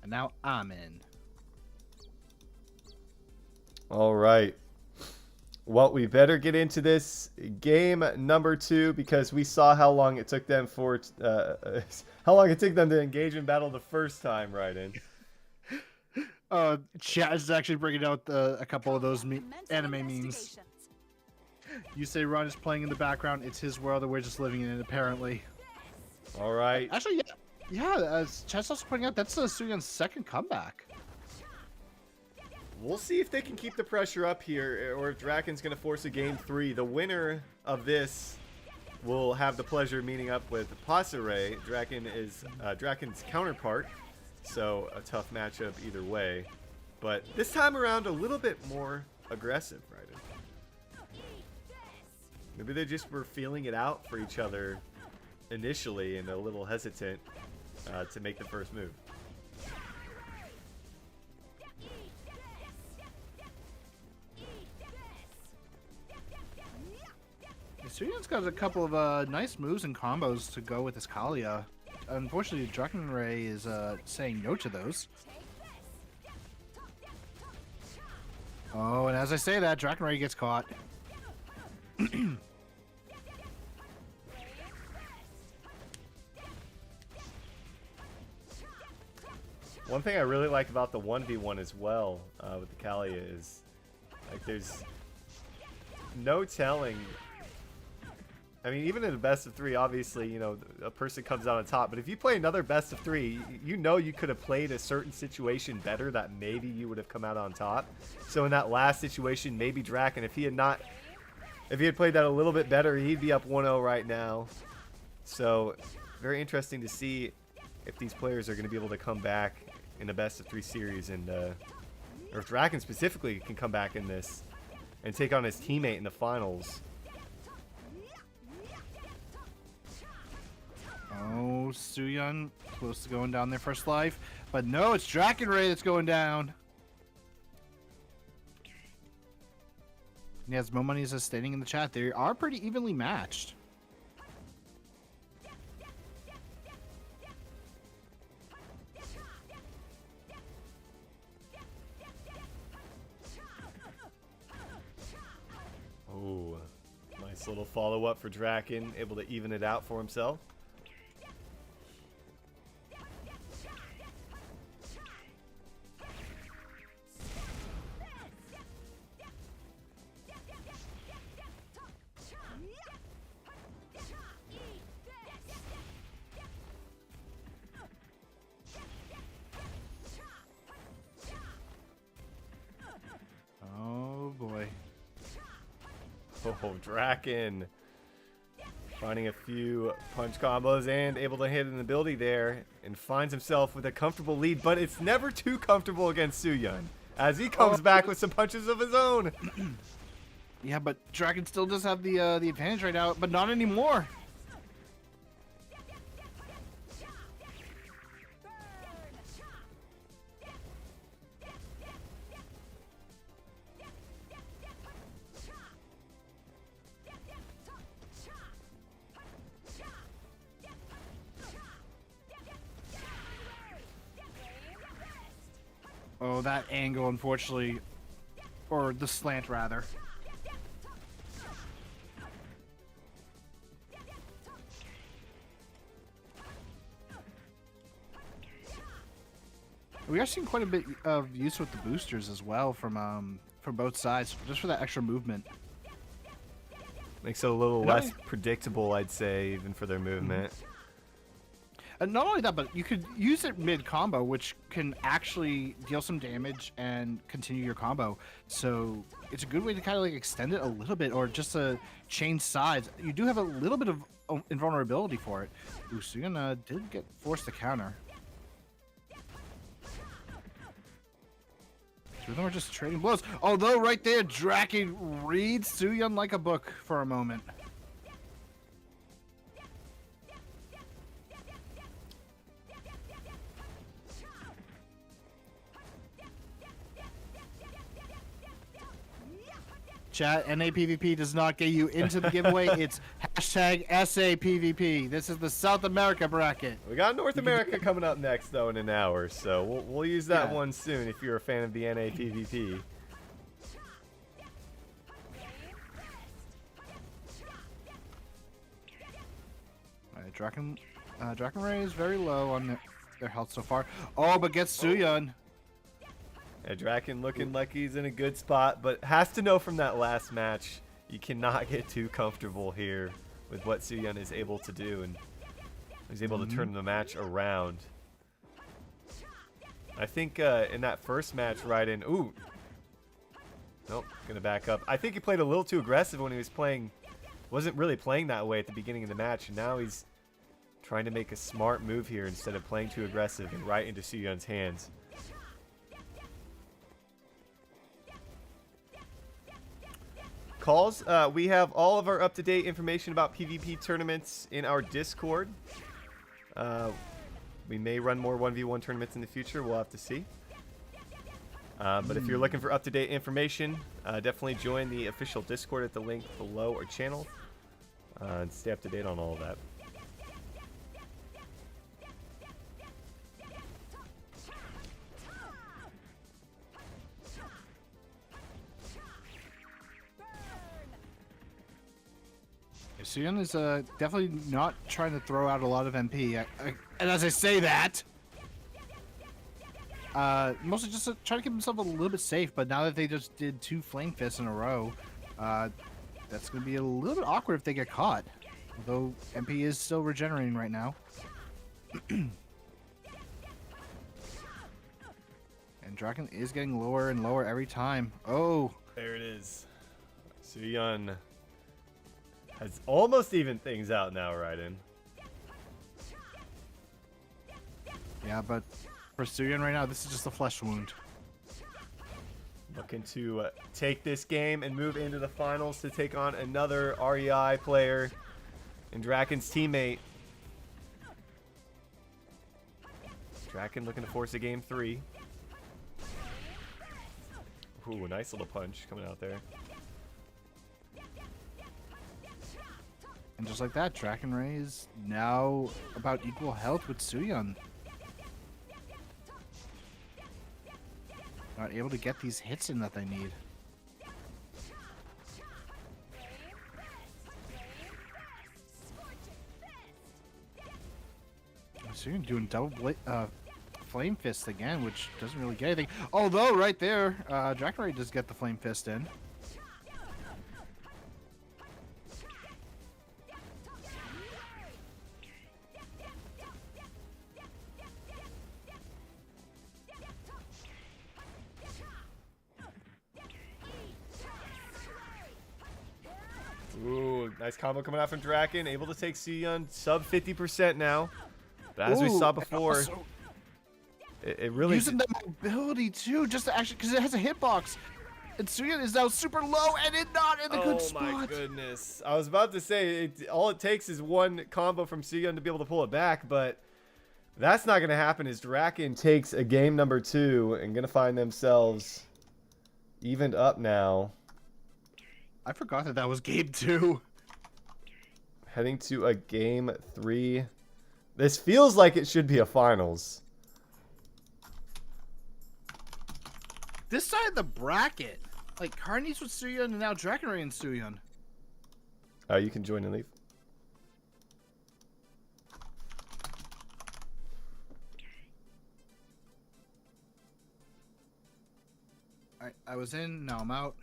And now I'm in. All right. Well, we better get into this game number 2 because we saw how long it took them to engage in battle the first time, Raiden. Chat is actually bringing out a couple of those anime memes. You say Ron is playing in the background. It's his world, and we're just living in it, apparently. All right. Actually, yeah. As Chat's also pointing out, that's Suyan's second comeback. We'll see if they can keep the pressure up here, or if Draken's going to force a game 3. The winner of this will have the pleasure of meeting up with Pasare. Draken is Draken's counterpart, so a tough matchup either way. But this time around, a little bit more aggressive, right? Maybe they just were feeling it out for each other initially and a little hesitant to make the first move. Suyan's got a couple of nice moves and combos to go with his Kallia. Unfortunately, Drakenray is saying no to those. Oh, and as I say that, Drakenray gets caught. One thing I really like about the 1v1 as well with the Kallia is like there's no telling. I mean, even in a best of 3, obviously, you know, a person comes out on top. But if you play another best of 3, you know you could have played a certain situation better that maybe you would have come out on top. So in that last situation, maybe Draken, if he had played that a little bit better, he'd be up 1-0 right now. So very interesting to see if these players are going to be able to come back in a best of 3 series, and or if Draken specifically can come back in this and take on his teammate in the finals. Oh, Suyan close to going down their first life. But no, it's Drakenray that's going down. And as Mo Money is stating in the chat, they are pretty evenly matched. Nice little follow-up for Draken, able to even it out for himself. Oh boy. Oh, Draken finding a few punch combos and able to hit an ability there and finds himself with a comfortable lead, but it's never too comfortable against Suyun as he comes back with some punches of his own. Yeah, but Draken still does have the advantage right now, but not anymore. Oh, that angle, unfortunately, or the slant rather. We are seeing quite a bit of use with the boosters as well from both sides, just for that extra movement. Makes it a little No. less predictable, I'd say, even for their movement. And not only that, but you could use it mid combo, which can actually deal some damage and continue your combo. So it's a good way to kind of like extend it a little bit, or just to change sides. You do have a little bit of invulnerability for it. Ooh, Suyun did get forced to counter. Two of them are just trading blows. Although right there, Draken reads Suyun like a book for a moment. Chat, NAPVP does not get you into the giveaway. It's hashtag SAPVP. This is the South America bracket. We got North America coming up next, though, in an hour, so we'll use that Yeah. one soon if you're a fan of the NAPVP. Alright, Draken Ray is very low on their health so far. Oh, but gets Suyun. Yeah, Draken looking like he's in a good spot, but has to know from that last match, you cannot get too comfortable here with what Suyun is able to do, and he's able to turn the match around. I think in that first match, Raiden, ooh, nope, gonna back up. I think he played a little too aggressive when he was playing, wasn't really playing that way at the beginning of the match, and now he's trying to make a smart move here instead of playing too aggressive and right into Suyun's hands. Calls. We have all of our up-to-date information about PvP tournaments in our Discord. We may run more 1v1 tournaments in the future. We'll have to see. But if you're looking for up-to-date information, definitely join the official Discord at the link below our channel and stay up to date on all of that. Suyun is definitely not trying to throw out a lot of MP. And as I say that, mostly just trying to keep himself a little bit safe. But now that they just did 2 Flame Fists in a row, that's going to be a little bit awkward if they get caught. Although MP is still regenerating right now. And Draken is getting lower and lower every time. Oh. There it is. Suyun has almost evened things out now, Raiden. Yeah, but for Suyun right now, this is just a flesh wound. Looking to take this game and move into the finals to take on another REI player and Draken's teammate. Draken looking to force a game 3. Ooh, a nice little punch coming out there. And just like that, Draken Ray is now about equal health with Suyun. Not able to get these hits in that they need. Suyan doing Flame Fist again, which doesn't really get anything. Although, right there, Drakenray does get the Flame Fist in. Ooh, nice combo coming out from Draken. Able to take Suyan sub 50% now. But as we saw before, also it really... using the mobility, too, just to actually... Because it has a hitbox. And Suyan is now super low, and it's not in the good spot. Oh, my goodness. I was about to say, all it takes is one combo from Suyan to be able to pull it back, but that's not going to happen as Draken takes a game number 2 and going to find themselves evened up now. I forgot that was game 2. Heading to a game 3. This feels like it should be a finals. This side of the bracket, like Carnies with Suyan and now Drakenray and Suyan. You can join and leave. I was in, now I'm out.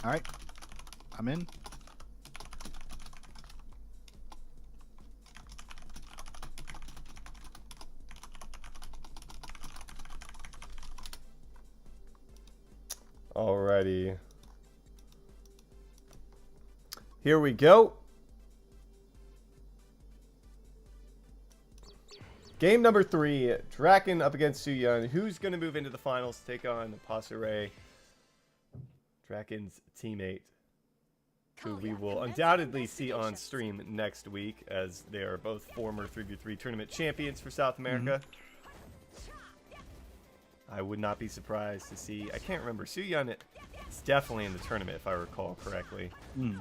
All right, I'm in. Alrighty. Here we go. Game number 3. Draken up against Suyan. Who's going to move into the finals to take on Pasare, Draken's teammate, who we will undoubtedly see on stream next week, as they are both former 3v3 tournament champions for South America. I would not be surprised to see... I can't remember. Suyan is definitely in the tournament, if I recall correctly. And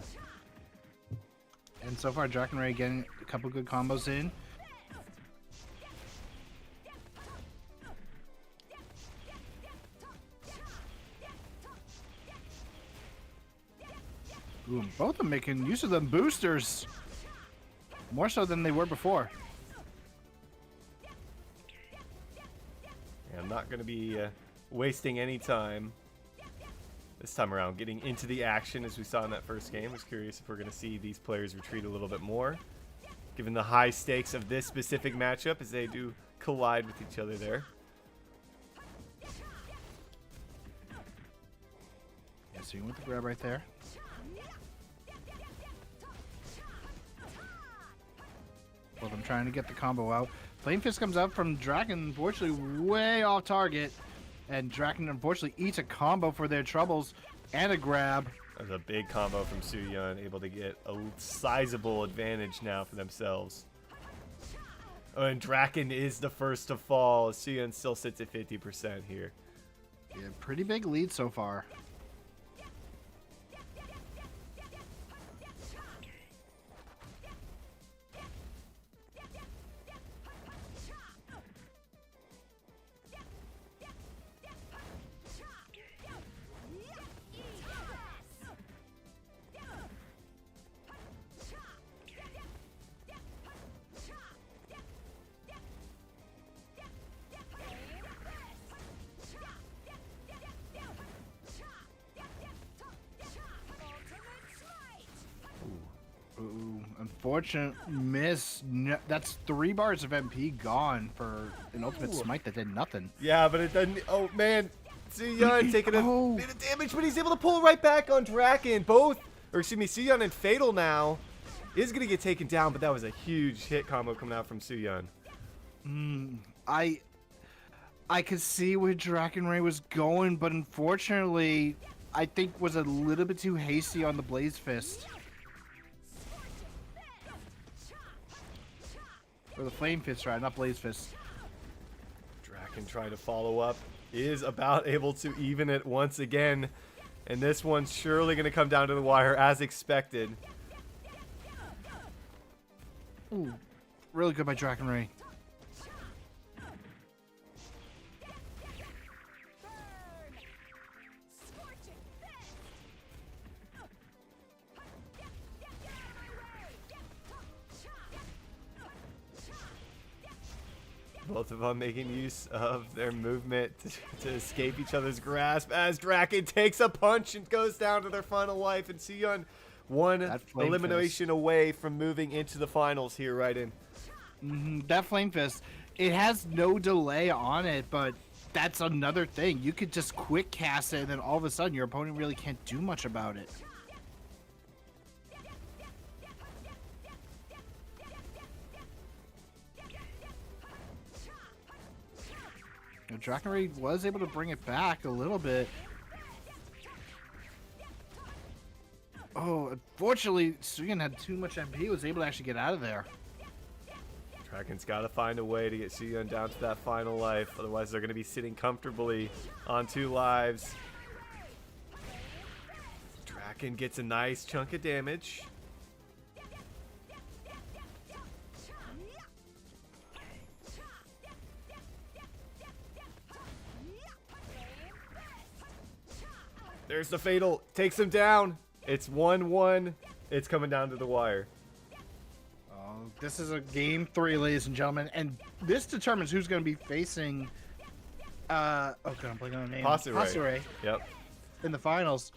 so far, Drakenray getting a couple good combos in. Ooh, and both of them making use of them boosters. More so than they were before. I'm not going to be wasting any time this time around getting into the action as we saw in that first game. I was curious if we're going to see these players retreat a little bit more, given the high stakes of this specific matchup as they do collide with each other there. Yeah, so you want the grab right there. Both I'm trying to get the combo out. Flame Fist comes out from Draken, unfortunately way off target. And Draken unfortunately eats a combo for their troubles and a grab. That's a big combo from Suyan, able to get a sizable advantage now for themselves. Oh, and Draken is the first to fall. Suyan still sits at 50% here. Yeah, pretty big lead so far. Ooh, unfortunate miss. That's 3 bars of MP gone for an ultimate smite that did nothing. Yeah, but it doesn't... Oh, man. Suyan taking a bit of damage, but he's able to pull right back on Draken. Suyan and Fatal now is going to get taken down, but that was a huge hit combo coming out from Suyan. I could see where Drakenray was going, but unfortunately, I think was a little bit too hasty on the Blaze Fist. Or the Flame Fist, right? Not Blaze Fist. Draken trying to follow up. Is about able to even it once again. And this one's surely going to come down to the wire as expected. Ooh, really good by Draken Ray. Burn! Scorching fist! Both of them making use of their movement to escape each other's grasp as Draken takes a punch and goes down to their final life. And Suyun, one That flame elimination away from moving into the finals here, right in. That Flame Fist, it has no delay on it, but that's another thing. You could just quick cast it, and then all of a sudden your opponent really can't do much about it. Drakenray was able to bring it back a little bit. Oh, unfortunately, Suyun had too much MP, was able to actually get out of there. Draken's got to find a way to get Suyun down to that final life. Otherwise, they're going to be sitting comfortably on 2 lives. Draken gets a nice chunk of damage. There's the fatal. Takes him down. It's 1-1. It's coming down to the wire. This is a game 3, ladies and gentlemen, and this determines who's going to be facing. Oh god, I'm blanking on the name. Pasure. Yep. In the finals.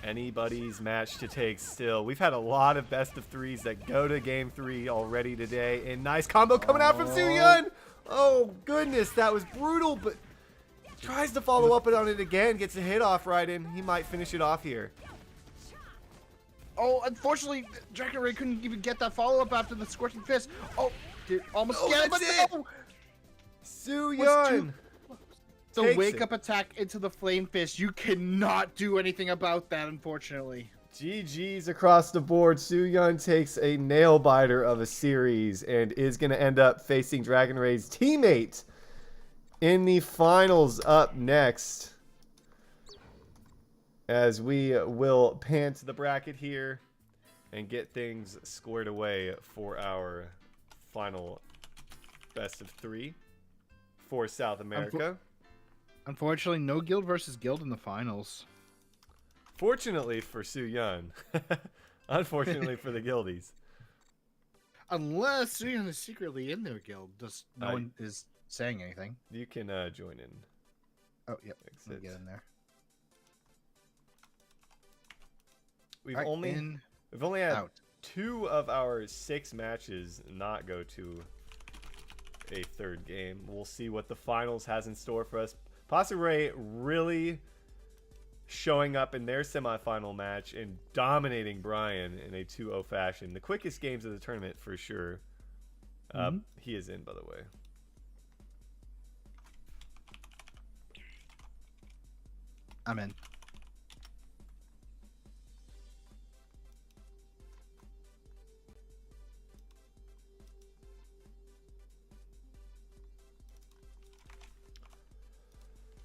Anybody's match to take still. We've had a lot of best of 3s that go to game 3 already today. And nice combo coming out from Suyun. Oh goodness, that was brutal, but tries to follow up on it again. Gets a hit off right in. He might finish it off here. Oh, unfortunately, Drakenray couldn't even get that follow-up after the Scorching Fist. Oh, did almost get it, but that's no! Suyun. The Takes wake-up attack into the Flame Fist, you cannot do anything about that, unfortunately. GG's across the board. Suyun takes a nail biter of a series and is going to end up facing Drakenray's teammate in the finals up next. As we will pan to the bracket here and get things squared away for our final best of 3 for South America. Unfortunately, no guild versus guild in the finals. Fortunately for Suyun. Unfortunately for the guildies. Unless Suyun is secretly in their guild. Just no one is saying anything. You can join in. Oh, yep. Exit. Let me get in there. We've Right, only had out. 2 of our 6 matches not go to a 3rd game. We'll see what the finals has in store for us. Pasure really showing up in their semifinal match and dominating Brian in a 2-0 fashion. The quickest games of the tournament for sure. He is in, by the way. I'm in.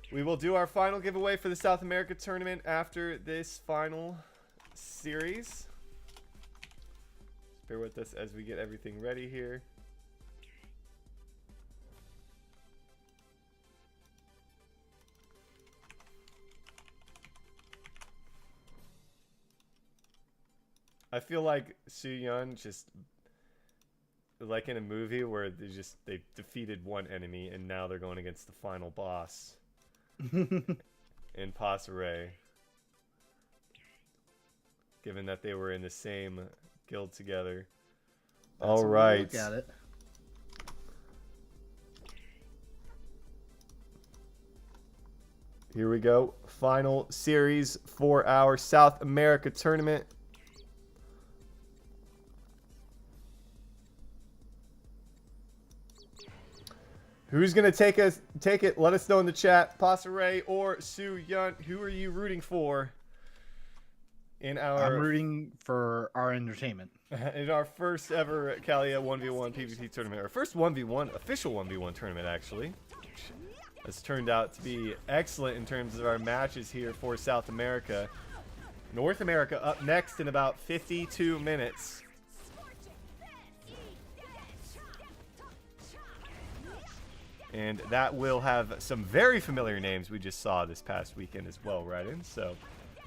We will do our final giveaway for the South America tournament after this final series. Bear with us as we get everything ready here. I feel like Suyun just like in a movie where they defeated one enemy and now they're going against the final boss. In Pasure, given that they were in the same guild together. All right. Look at it. Here we go. Final series for our South America tournament. Who's gonna take it? Let us know in the chat. Pasure or Suyun. Who are you rooting for? In I'm rooting for our entertainment. In our first ever Kallia 1v1 PvP tournament, our first 1v1 official 1v1 tournament actually, which has turned out to be excellent in terms of our matches here for South America. North America up next in about 52 minutes. And that will have some very familiar names we just saw this past weekend as well, Ryden. So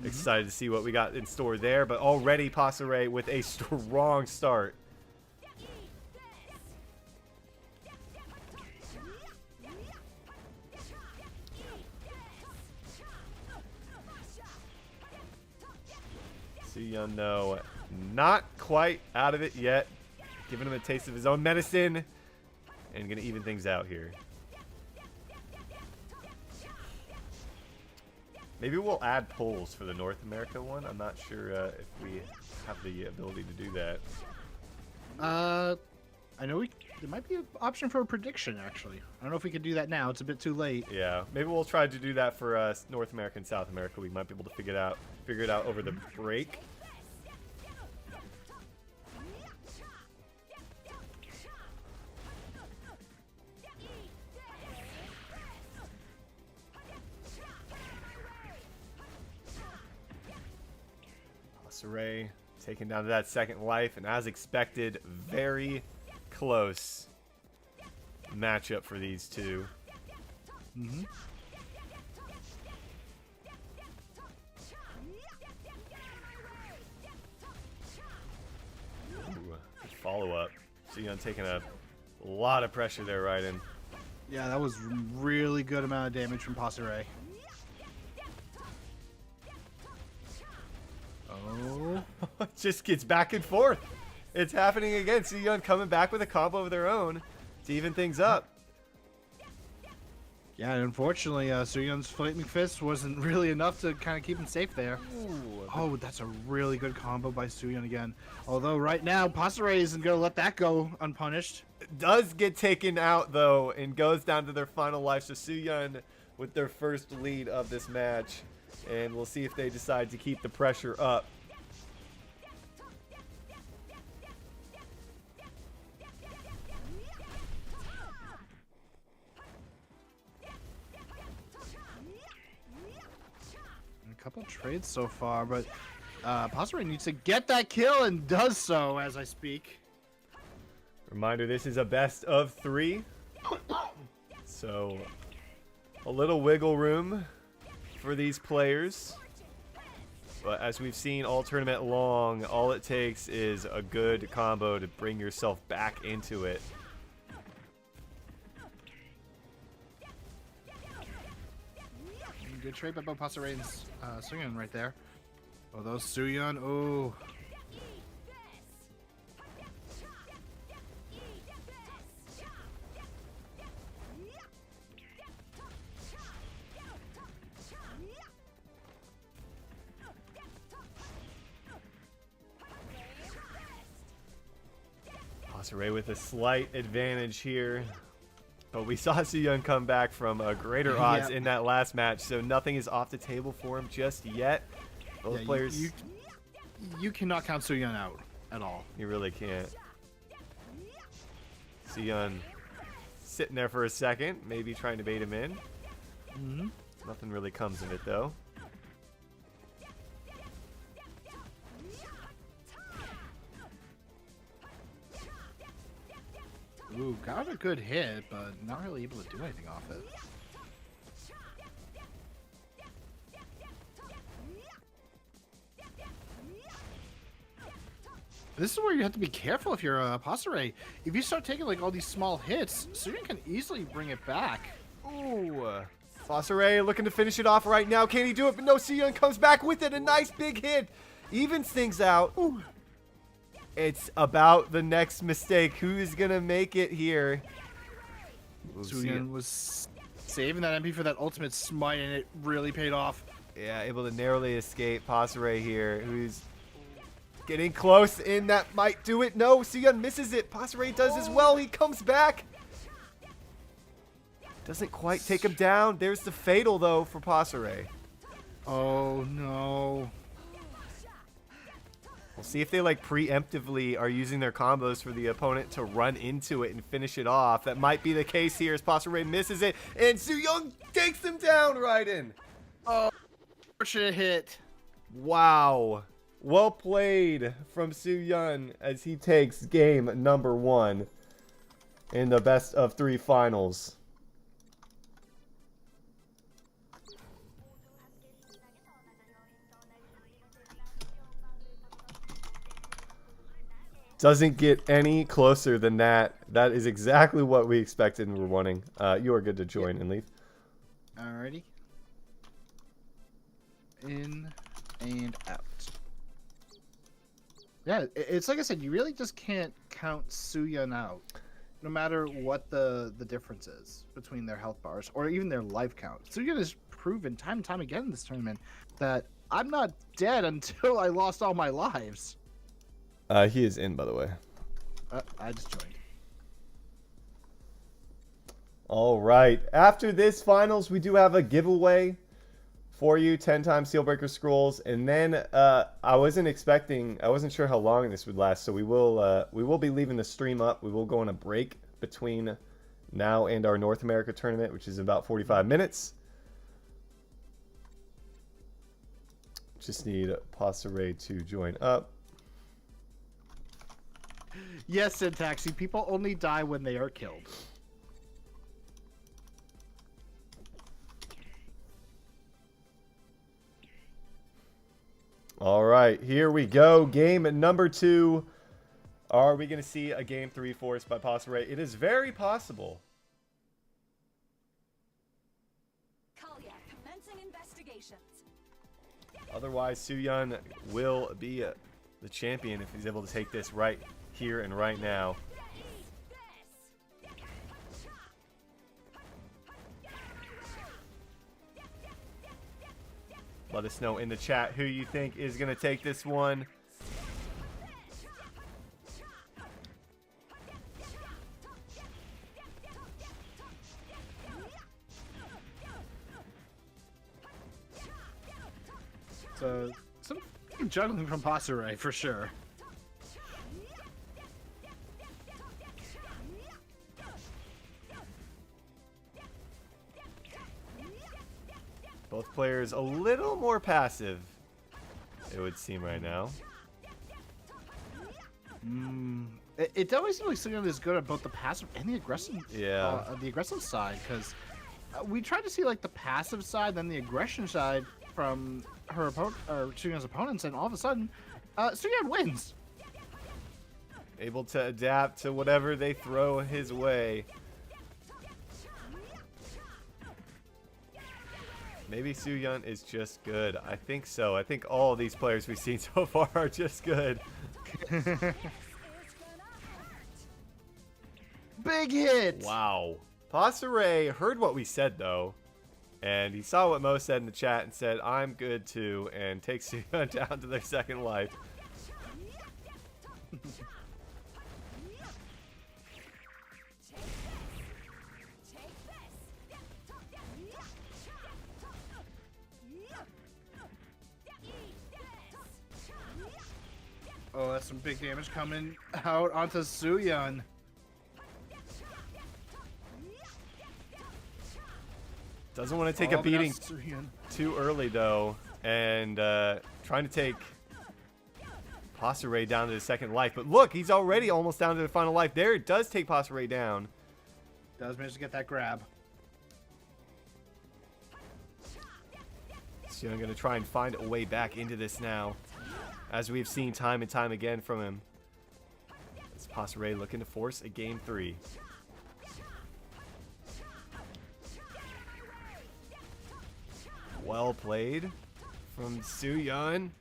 excited to see what we got in store there. But already Passeray with a strong start. Suyun, though, not quite out of it yet. Giving him a taste of his own medicine. And going to even things out here. Maybe we'll add polls for the North America one. I'm not sure if we have the ability to do that. I know there might be an option for a prediction, actually. I don't know if we could do that now. It's a bit too late. Yeah, maybe we'll try to do that for North America and South America. We might be able to figure it out over the break. Passeray taken down to that second life, and as expected, very close matchup for these two. Mm-hmm. Good follow-up. Suyun taking a lot of pressure there, Ryden. Yeah, that was really good amount of damage from Passeray. Oh. Just gets back and forth. It's happening again. Suyun coming back with a combo of their own to even things up. Yeah, and unfortunately, Suyun's Flaming Fist wasn't really enough to kind of keep him safe there. Ooh. Oh, that's a really good combo by Suyun again. Although right now, Passeray isn't going to let that go unpunished. Does get taken out, though, and goes down to their final life. So Suyun with their first lead of this match. And we'll see if they decide to keep the pressure up. A couple trades so far, but Passeray needs to get that kill and does so as I speak. Reminder, this is a best of 3. So a little wiggle room for these players. But as we've seen all tournament long, all it takes is a good combo to bring yourself back into it. Good trade by both Passeray and Suyun right there. Oh, those Suyun, oh. Passeray with a slight advantage here. But we saw Suyun come back from greater odds in that last match, so nothing is off the table for him just yet. Both players... You cannot count Suyun out at all. You really can't. Suyun sitting there for a second, maybe trying to bait him in. Mm-hmm. Nothing really comes of it, though. Ooh, got a good hit, but not really able to do anything off it. This is where you have to be careful if you're a Passeray. If you start taking like all these small hits, Suyun can easily bring it back. Ooh. Passeray looking to finish it off right now. Can he do it? But no, Suyun comes back with it. A nice big hit. Evens things out. Ooh. It's about the next mistake. Who is going to make it here? Suyun was saving that MP for that ultimate smite, and it really paid off. Yeah, able to narrowly escape Passeray here, who's getting close, and that might do it. No, Suyun misses it. Passeray does as well. He comes back. Doesn't quite take him down. There's the fatal, though, for Passeray. Oh, no. We'll see if they like preemptively are using their combos for the opponent to run into it and finish it off. That might be the case here as Passeray misses it, and Suyun takes him down right in. Oh, fortunate hit. Wow. Well played from Soo-Yun as he takes game number 1 in the best of 3 finals. Doesn't get any closer than that. That is exactly what we expected and were wanting. You are good to join and leave. Alrighty. In and out. Yeah, it's like I said, you really just can't count Soo-Yun out. No matter what the difference is between their health bars or even their life count. Soo-Yun has proven time and time again in this tournament that I'm not dead until I lost all my lives. He is in, by the way. I just joined. All right. After this finals, we do have a giveaway for you, 10 times Sealbreaker Scrolls, and then I wasn't sure how long this would last, so we will be leaving the stream up. We will go on a break between now and our North America tournament, which is about 45 minutes. Just need Passeray to join up. Yes, Syntaxy, people only die when they are killed. All right, here we go. Game number 2. Are we going to see a game 3 forced by Passeray? It is very possible. Kallia commencing investigations. Otherwise, Soo-Yun will be the champion if he's able to take this right here and right now. Let us know in the chat who you think is going to take this one. So, some juggling from Passeray for sure. Both players a little more passive, it would seem right now. It definitely seems like Soo-Yun is good at both the passive and the aggressive. Yeah. The aggressive side, because we tried to see like the passive side, then the aggression side from her opponent or Soo-Yun's opponents, and all of a sudden, Soo-Yun wins. Able to adapt to whatever they throw his way. Maybe Soo-Yun is just good. I think so. I think all of these players we've seen so far are just good. Big hit! Wow. Passeray heard what we said, though. And he saw what Mo said in the chat and said, I'm good too, and takes Soo-Yun down to their second life. Oh, that's some big damage coming out onto Soo-Yun. Doesn't want to take a beating too early, though. And trying to take Passeray down to the second life. But look, he's already almost down to the final life. There, it does take Passeray down. Does manage to get that grab. So I'm going to try and find a way back into this now, as we've seen time and time again from him. It's Passeray looking to force a game 3. Well played from Soo-Yun.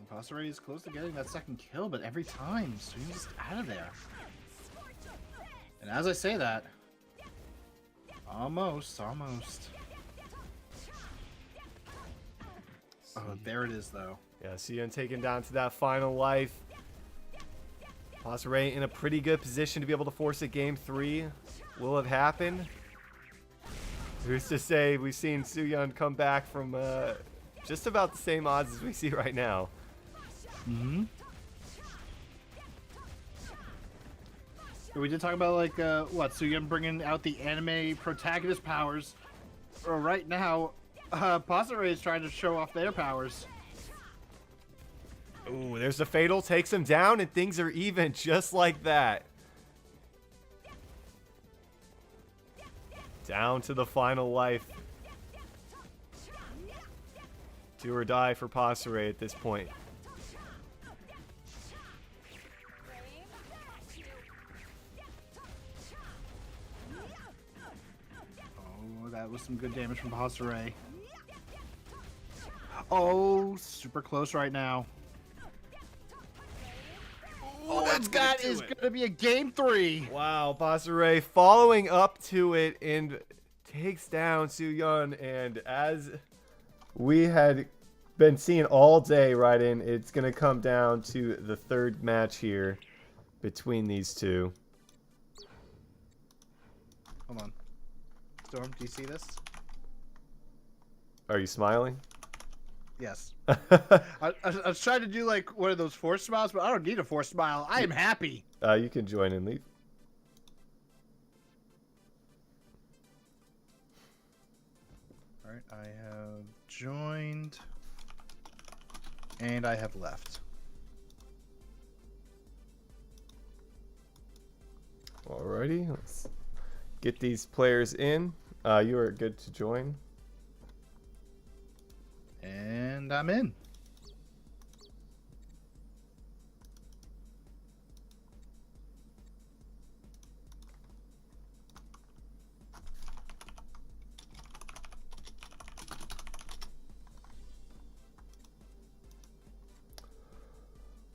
Passeray is close to getting that second kill, but every time, Soo-Yun's just out of there. And as I say that, almost. Oh, there it is, though. Yeah, Soo-Yun taken down to that final life. Passeray in a pretty good position to be able to force a game 3. Will it happen? Who's to say? We've seen Soo-Yun come back from just about the same odds as we see right now. We did talk about like what Suyun bringing out the anime protagonist powers. Right now, Pasare is trying to show off their powers. Ooh, there's the fatal, takes him down, and things are even just like that. Down to the final life. Do or die for Pasare at this point. Oh, that was some good damage from Pasare. Oh, super close right now. Oh, that is going to be a game 3. Wow, Pasare following up to it and takes down Suyun. And as we had been seeing all day, right in, it's going to come down to the third match here between these two. Hold on. Storm, do you see this? Are you smiling? Yes. I was trying to do like one of those forced smiles, but I don't need a forced smile. I am happy. You can join and leave. All right, I have joined, and I have left. Alrighty, let's get these players in. You are good to join. And I'm in.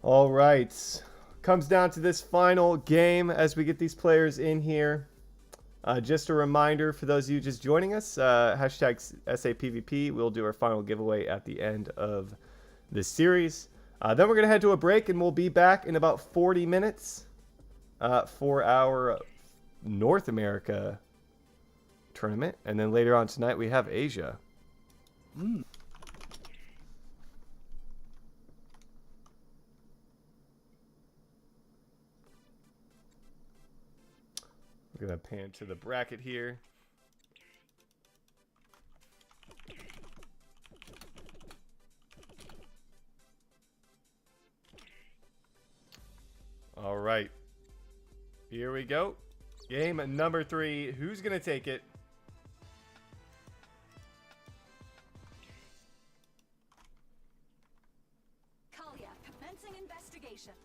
All right, comes down to this final game as we get these players in here. Just a reminder for those of you just joining us, hashtag SAPVP. We'll do our final giveaway at the end of this series. Then we're going to head to a break, and we'll be back in about 40 minutes for our North America tournament. And then later on tonight, we have Asia. We're going to pan to the bracket here. All right. Here we go. Game number 3. Who's going to take it? Kallia commencing investigations.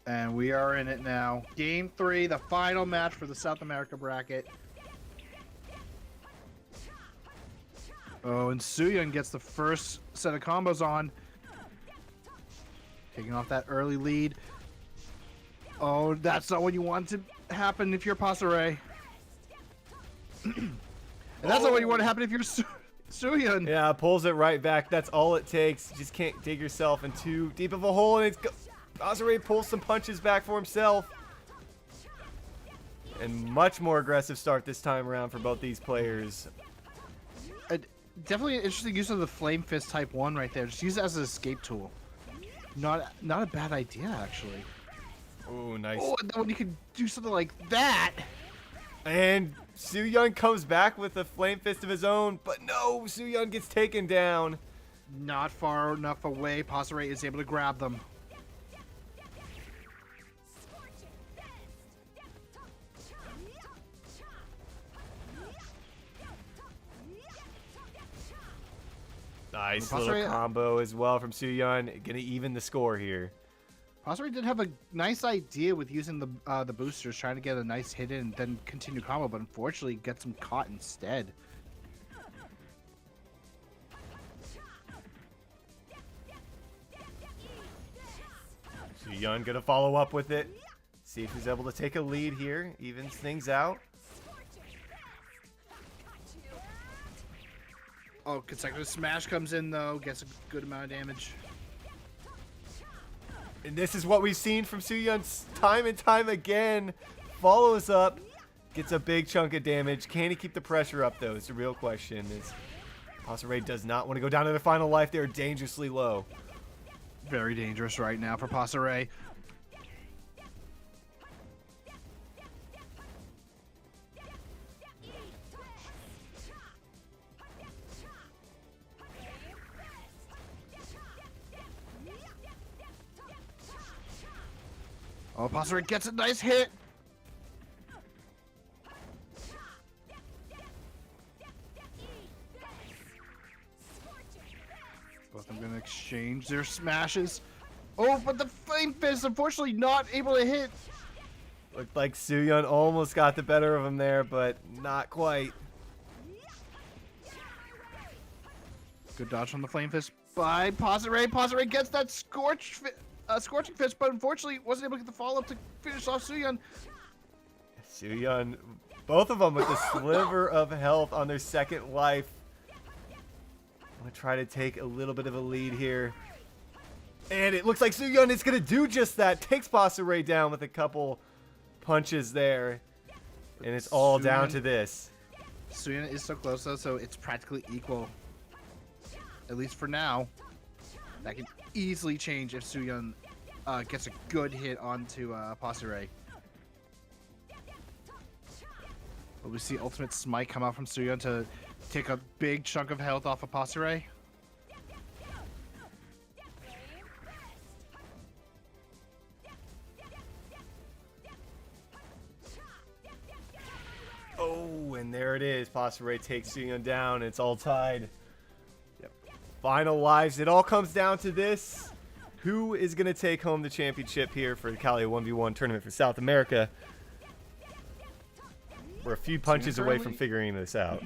And we are in it now. Game 3, the final match for the South America bracket. Oh, and Suyun gets the first set of combos on. Taking off that early lead. Oh, that's not what you want to happen if you're Pasare. And that's not what you want to happen if you're Suyun. Yeah, pulls it right back. That's all it takes. You just can't dig yourself in too deep of a hole, and it's Pasare pulls some punches back for himself. And much more aggressive start this time around for both these players. Definitely an interesting use of the Flame Fist Type 1 right there. Just use it as an escape tool. Not a bad idea, actually. Oh, nice. Oh, and then when you can do something like that. And Suyun comes back with a Flame Fist of his own, but no, Suyun gets taken down. Not far enough away. Pasare is able to grab them. Nice Pasare- little combo as well from Suyun. Gonna even the score here. Pasare did have a nice idea with using the boosters, trying to get a nice hit in and then continue combo, but unfortunately gets him caught instead. Suyun gonna follow up with it. See if he's able to take a lead here. Evens things out. Oh, consecutive smash comes in though, gets a good amount of damage. And this is what we've seen from Suyun time and time again. Follows up, gets a big chunk of damage. Can he keep the pressure up though? It's a real question. Pasare does not want to go down to their final life. They're dangerously low. Very dangerous right now for Pasare. Oh, Pasare gets a nice hit. Both of them going to exchange their smashes. Oh, but the Flame Fist, unfortunately, not able to hit. Looked like Suyun almost got the better of him there, but not quite. Good dodge from the Flame Fist by Pasare. Pasare gets that Scorching Fist, but unfortunately wasn't able to get the follow-up to finish off Suyun. Suyun, both of them with a sliver of health on their second life. I'm going to try to take a little bit of a lead here. And it looks like Suyun is going to do just that. Takes Pasare down with a couple punches there. And it's all down to this. Suyun is so close, though, so it's practically equal. At least for now. That can easily change if Suyun gets a good hit onto Pasare. But we see Ultimate Smite come out from Suyun to take a big chunk of health off of Pasare. Oh, and there it is. Pasare takes Suyun down. It's all tied. Yep. Final lives. It all comes down to this. Who is going to take home the championship here for the Kallia 1v1 tournament for South America? We're a few punches away from figuring this out.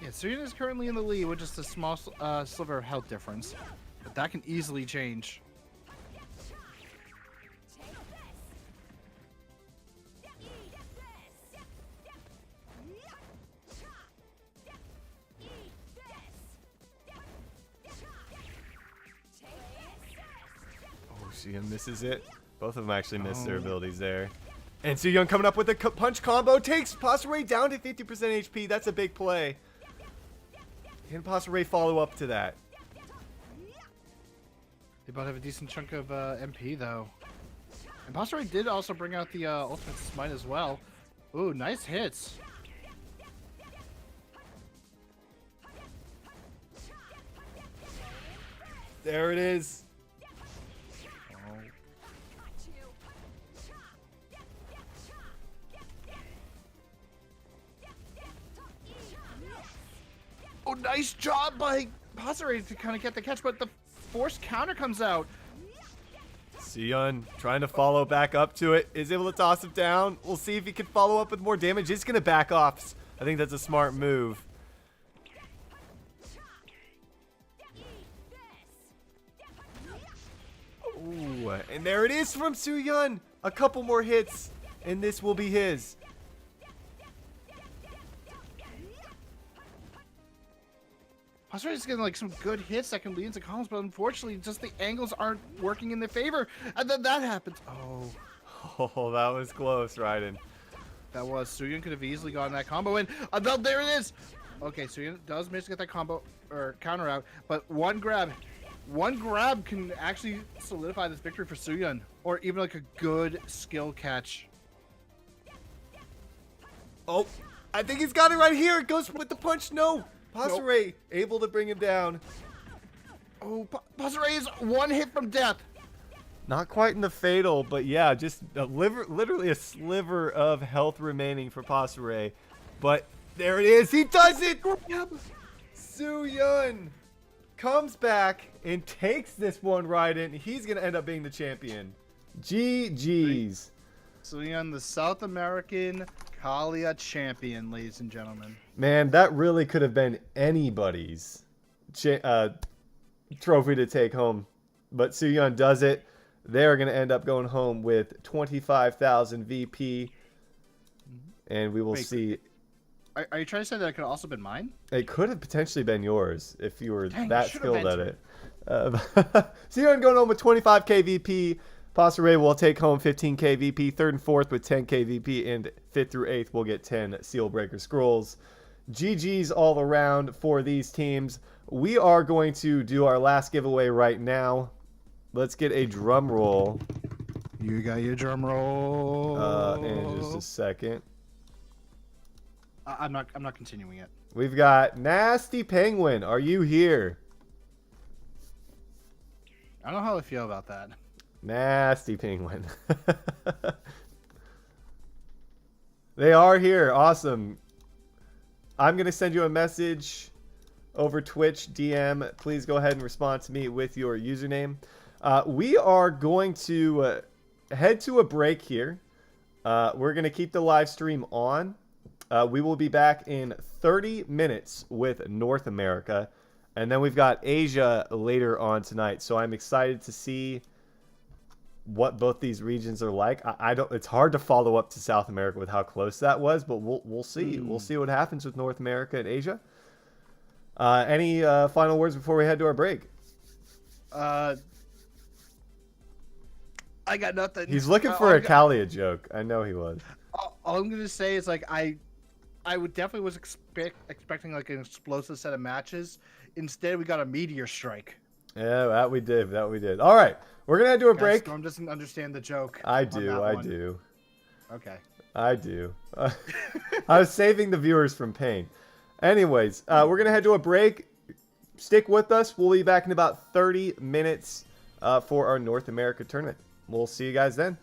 Yeah, Suyun is currently in the lead with just a small sliver of health difference. But that can easily change. Oh, Suyun misses it. Both of them actually missed their abilities there. And Suyun coming up with a punch combo. Takes Pasare down to 50% HP. That's a big play. Can Pasare follow up to that? They both have a decent chunk of MP, though. And Pasare did also bring out the Ultimate Smite as well. Ooh, nice hits. There it is. Oh, nice job by Pasare to kind of get the catch, but the forced counter comes out. Suyun trying to follow back up to it. Is able to toss him down. We'll see if he can follow up with more damage. He's going to back off. I think that's a smart move. Ooh, and there it is from Suyun. A couple more hits, and this will be his. Pasare is getting like some good hits that can lead into combos, but unfortunately, just the angles aren't working in their favor. And then that happens. Oh, that was close, Raiden. That was. Suyun could have easily gotten that combo in. There it is. Okay, Suyun does manage to get that combo or counter out, but one grab can actually solidify this victory for Suyun, or even like a good skill catch. Oh, I think he's got it right here. It goes with the punch. No. Pasare able to bring him down. Oh, Pasare is one hit from death. Not quite in the fatal, but yeah, just literally a sliver of health remaining for Pasare. But there it is. He does it. Suyun comes back and takes this one right in. He's going to end up being the champion. GG's. Suyun, the South American Kallia champion, ladies and gentlemen. Man, that really could have been anybody's trophy to take home. But Suyun does it. They're going to end up going home with 25,000 VP. And we will see. Are you trying to say that it could have also been mine? It could have potentially been yours if you were Dang, that skilled at it. Suyun going home with 25k VP. Pasare will take home 15k VP. Third and fourth with 10k VP. And fifth through eighth will get 10 Seal Breaker Scrolls. GG's all around for these teams. We are going to do our last giveaway right now. Let's get a drum roll. You got your drum roll. In just a second. I'm not continuing it. We've got Nasty Penguin. Are you here? I don't know how I feel about that. Nasty penguin. They are here. Awesome. I'm going to send you a message over Twitch DM. Please go ahead and respond to me with your username. We are going to head to a break here. We're going to keep the live stream on. We will be back in 30 minutes with North America. And then we've got Asia later on tonight. So I'm excited to see what both these regions are like. I don't. It's hard to follow up to South America with how close that was, but we'll see. We'll see what happens with North America and Asia. Any final words before we head to our break? I got nothing. He's looking for a Kallia joke. I know he was. All I'm gonna say is like I would definitely was expecting like an explosive set of matches. Instead, we got a meteor strike. Yeah, that we did. That we did. All right, we're gonna do a break. Storm doesn't understand the joke. I do. I do. Okay. I do. I was saving the viewers from pain. Anyways, we're gonna head to a break. Stick with us. We'll be back in about 30 minutes for our North America tournament. We'll see you guys then.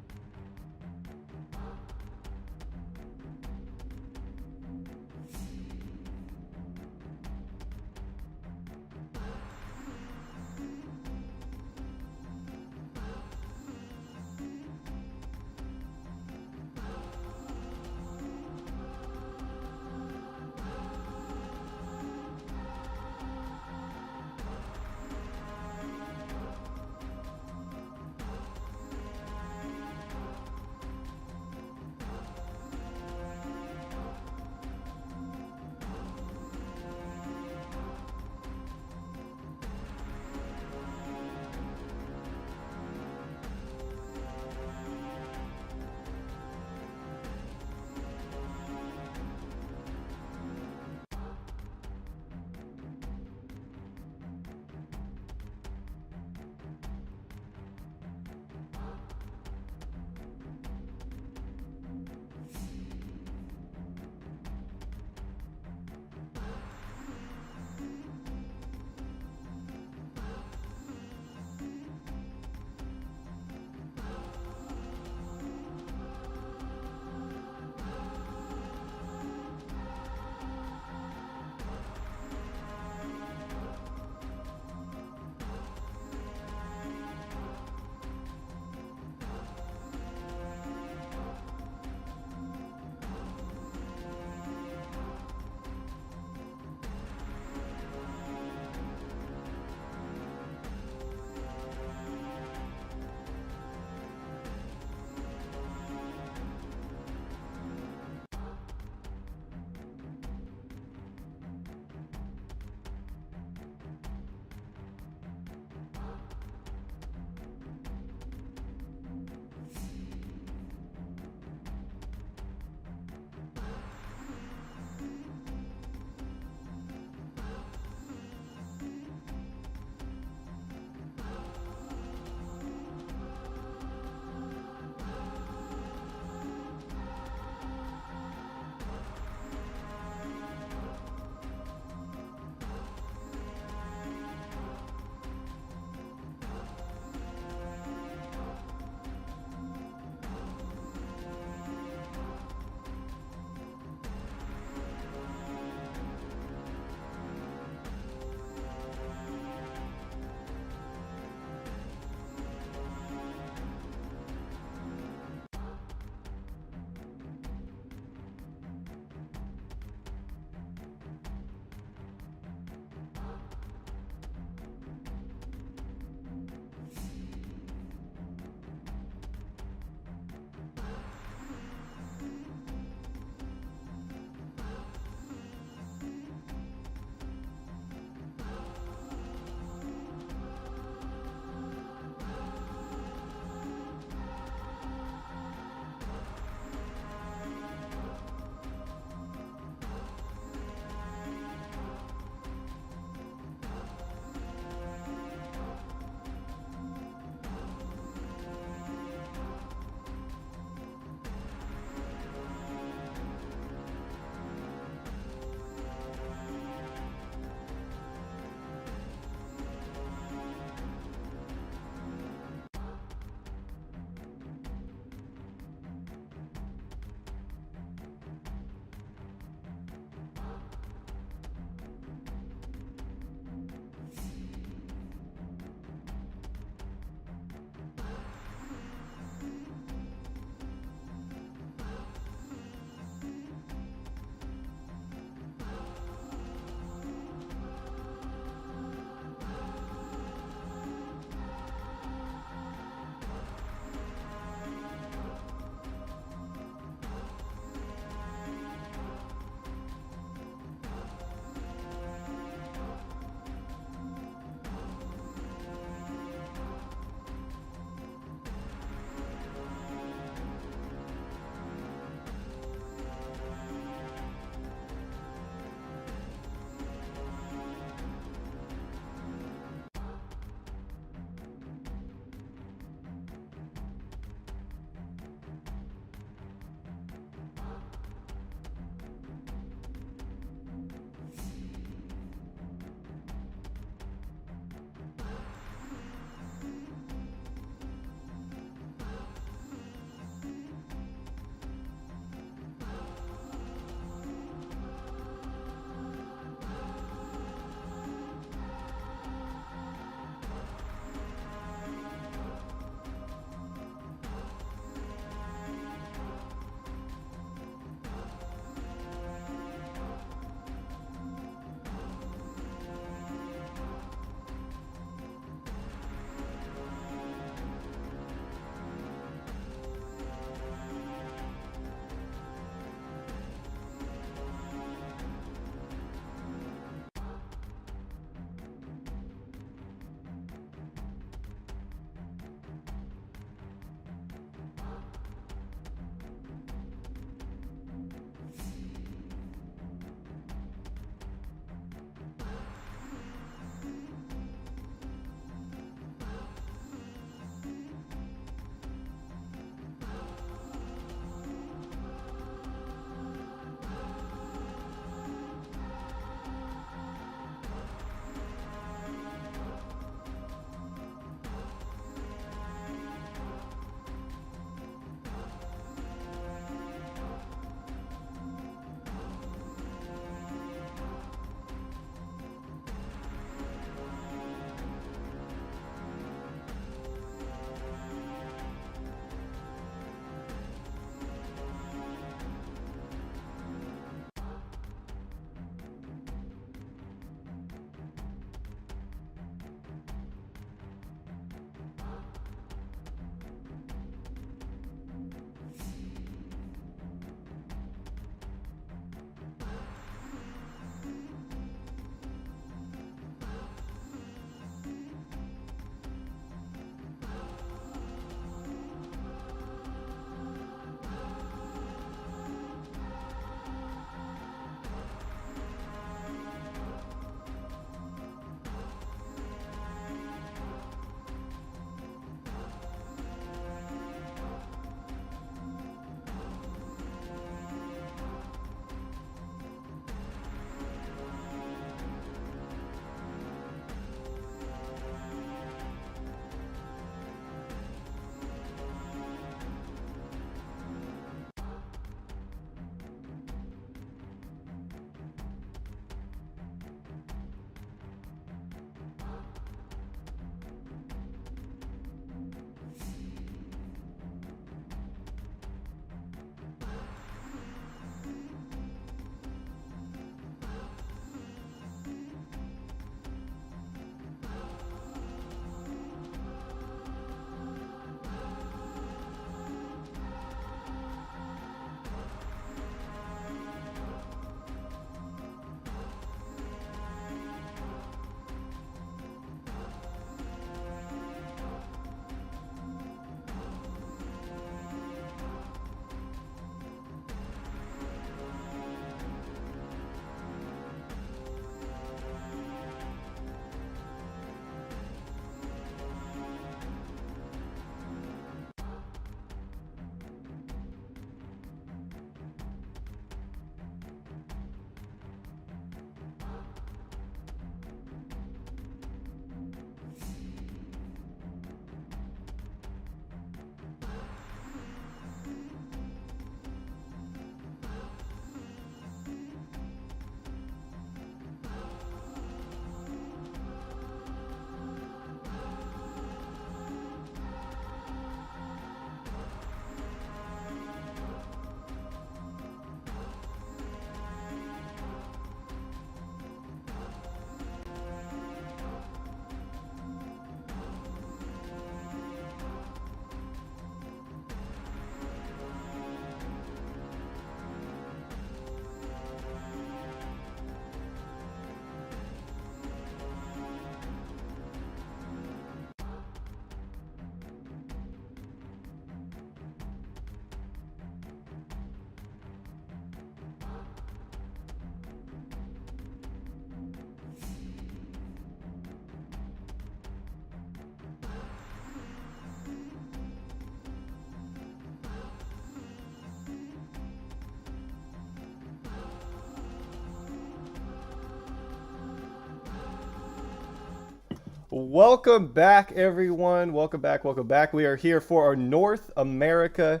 Welcome back, everyone. Welcome back. Welcome back. We are here for our North America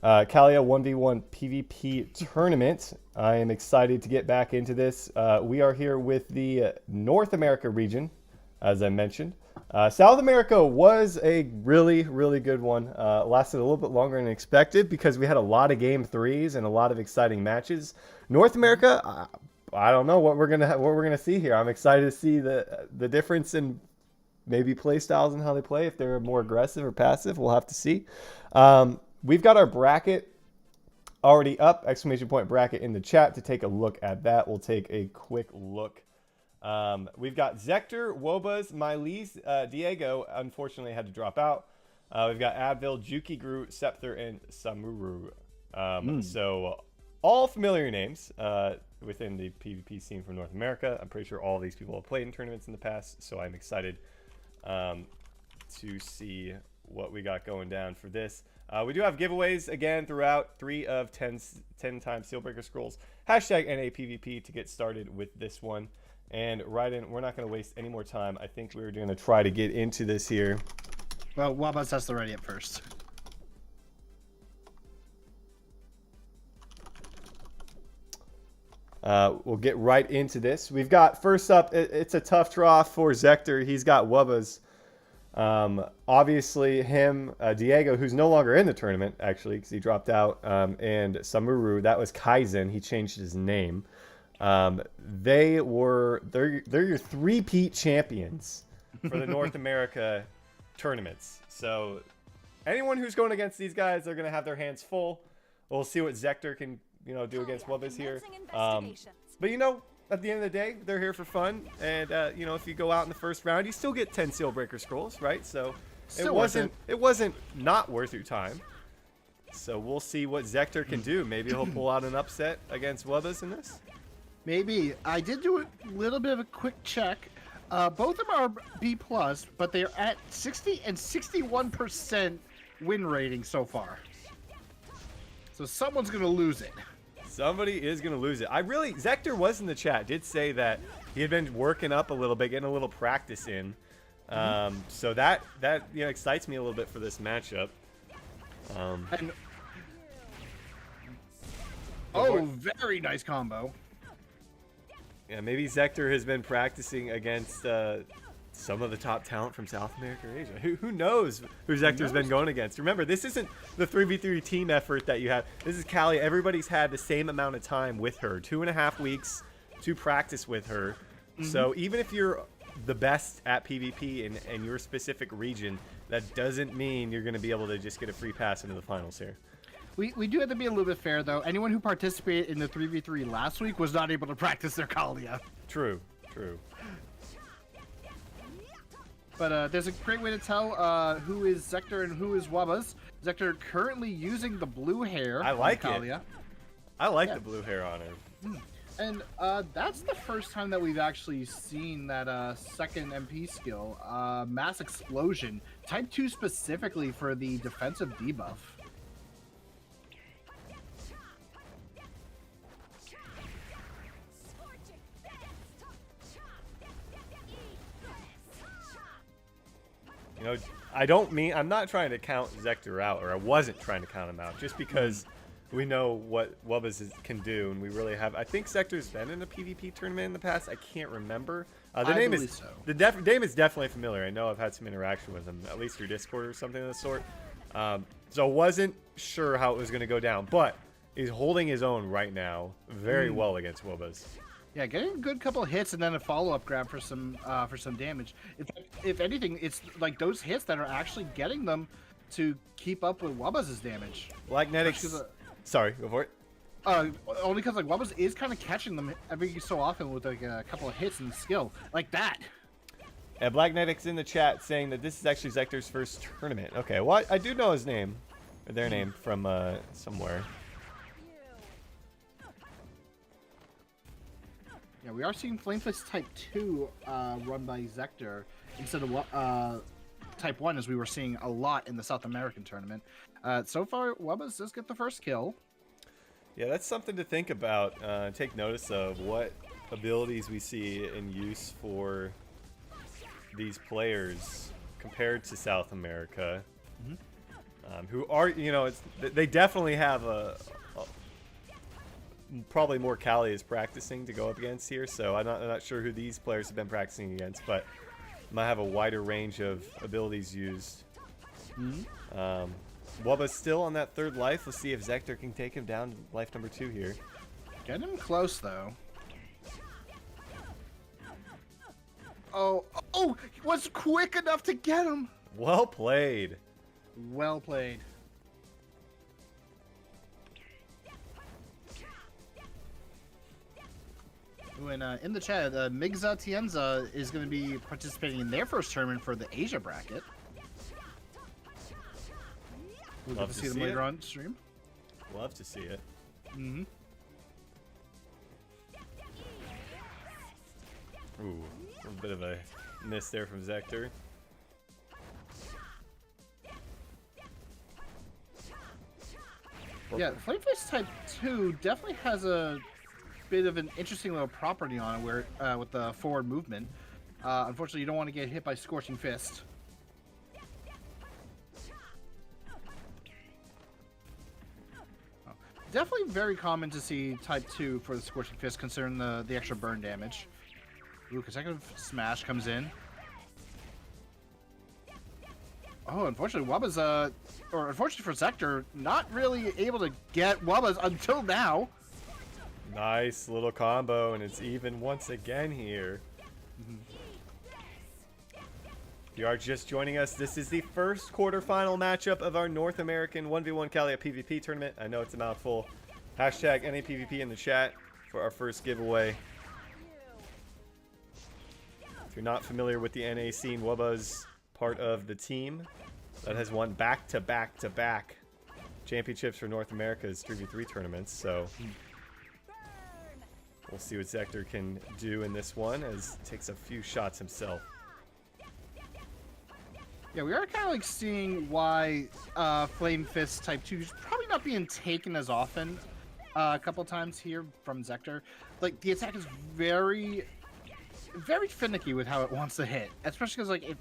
Kallia 1v1 PvP tournament. I am excited to get back into this. We are here with the North America region, as I mentioned. South America was a really, really good one. Lasted a little bit longer than expected because we had a lot of game threes and a lot of exciting matches. North America, I don't know what we're gonna see here. I'm excited to see the difference in maybe play styles and how they play. If they're more aggressive or passive, we'll have to see. We've got our bracket already up, exclamation point bracket in the chat to take a look at that. We'll take a quick look. We've got Zector, Wobas, Mylis, Diego, unfortunately had to drop out. We've got Advil, Juki, Gru, Scepter, and Samuru. So all familiar names within the PvP scene from North America. I'm pretty sure all of these people have played in tournaments in the past, so I'm excited to see what we got going down for this. We do have giveaways again throughout, 3 of 10 times Sealbreaker Scrolls. Hashtag NAPVP to get started with this one. And Raiden, we're not going to waste any more time. I think we're going to try to get into this here. Well, Wabas has to ready up first. We'll get right into this. We've got, first up, it's a tough draw for Zector. He's got Wubba's. Obviously him, Diego, who's no longer in the tournament, actually, because he dropped out, and Samuru, that was Kaizen. He changed his name. They're your three-peat champions for the North America tournaments. So anyone who's going against these guys, they're going to have their hands full. We'll see what Zector can, do against Wubba's here. But at the end of the day, they're here for fun. And if you go out in the first round, you still get 10 Sealbreaker Scrolls, right? So it wasn't not worth your time. So we'll see what Zector can do. Maybe he'll pull out an upset against Wubba's in this. Maybe. I did do a little bit of a quick check. Both of them are B+, but they're at 60 and 61% win rating so far. So someone's going to lose it. Somebody is going to lose it. Zector was in the chat, did say that he had been working up a little bit, getting a little practice in. So that excites me a little bit for this matchup. Very nice combo. Yeah, maybe Zector has been practicing against some of the top talent from South America or Asia. Who knows who Zector's been going against? Remember, this isn't the 3v3 team effort that you have. This is Kallia. Everybody's had the same amount of time with her. 2.5 weeks to practice with her. So even if you're the best at PvP in your specific region, that doesn't mean you're going to be able to just get a free pass into the finals here. We do have to be a little bit fair, though. Anyone who participated in the 3v3 last week was not able to practice their Kallia. True. But there's a great way to tell who is Zector and who is Wubba's. Zector currently using the blue hair. I like Kallia. it. I like the blue hair on her. And that's the first time that we've actually seen that second MP skill, Mass Explosion, Type 2 specifically for the defensive debuff. I'm not trying to count Zector out, or I wasn't trying to count him out, just because we know what Wubba's can do, and we really have. I think Zector's been in a PvP tournament in the past. I can't remember. The name is definitely familiar. I know I've had some interaction with him, at least through Discord or something of the sort. So wasn't sure how it was going to go down, but he's holding his own right now very well against Wubba's. Yeah, getting a good couple of hits and then a follow-up grab for some damage. If anything, it's like those hits that are actually getting them to keep up with Wubba's damage. Blacknetics. Sorry, go for it. Only because like Wubba's is kind of catching them every so often with like a couple of hits and skill like that. Yeah, Blacknetics in the chat saying that this is actually Zector's first tournament. Okay, well I do know his name, or their name from somewhere. Yeah, we are seeing Flamefist Type 2 run by Zector instead of Type 1, as we were seeing a lot in the South American tournament. So far, Wubba's does get the first kill. Yeah, that's something to think about. Take notice of what abilities we see in use for these players compared to South America, Mm-hmm. who are, you know, they definitely have probably more Kallia is practicing to go up against here, so I'm not sure who these players have been practicing against, but might have a wider range of abilities used. Mm-hmm. Wubba's still on that third life. Let's see if Zector can take him down to life number 2 here. Get him close, though. Oh, he was quick enough to get him. Well played. Well played. Ooh, and in the chat, Migza Tienza is going to be participating in their first tournament for the Asia bracket. We'll get to see them later on stream. Love to see it. Mm-hmm. Ooh, a bit of a miss there from Zector. Yeah, Flameface Type 2 definitely has a bit of an interesting little property on it where with the forward movement. Unfortunately, you don't want to get hit by Scorching Fist. Definitely very common to see Type 2 for the Scorching Fist, considering the extra burn damage. Ooh, consecutive smash comes in. Oh, unfortunately, Wubba's, or unfortunately for Zector, not really able to get Wubba's until now. Nice little combo, and it's even once again here. If you are just joining us, this is the first quarterfinal matchup of our North American 1v1 Kallia PvP Tournament. I know it's a mouthful. Hashtag NAPVP in the chat for our first giveaway. If you're not familiar with the NA scene, Wubba's part of the team that has won back-to-back-to-back championships for North America's 3v3 tournaments, so we'll see what Zector can do in this one as he takes a few shots himself. Yeah, we are kind of like seeing why Flame Fist Type 2 is probably not being taken as often a couple times here from Zector. Like, the attack is very finicky with how it wants to hit, especially because, like, if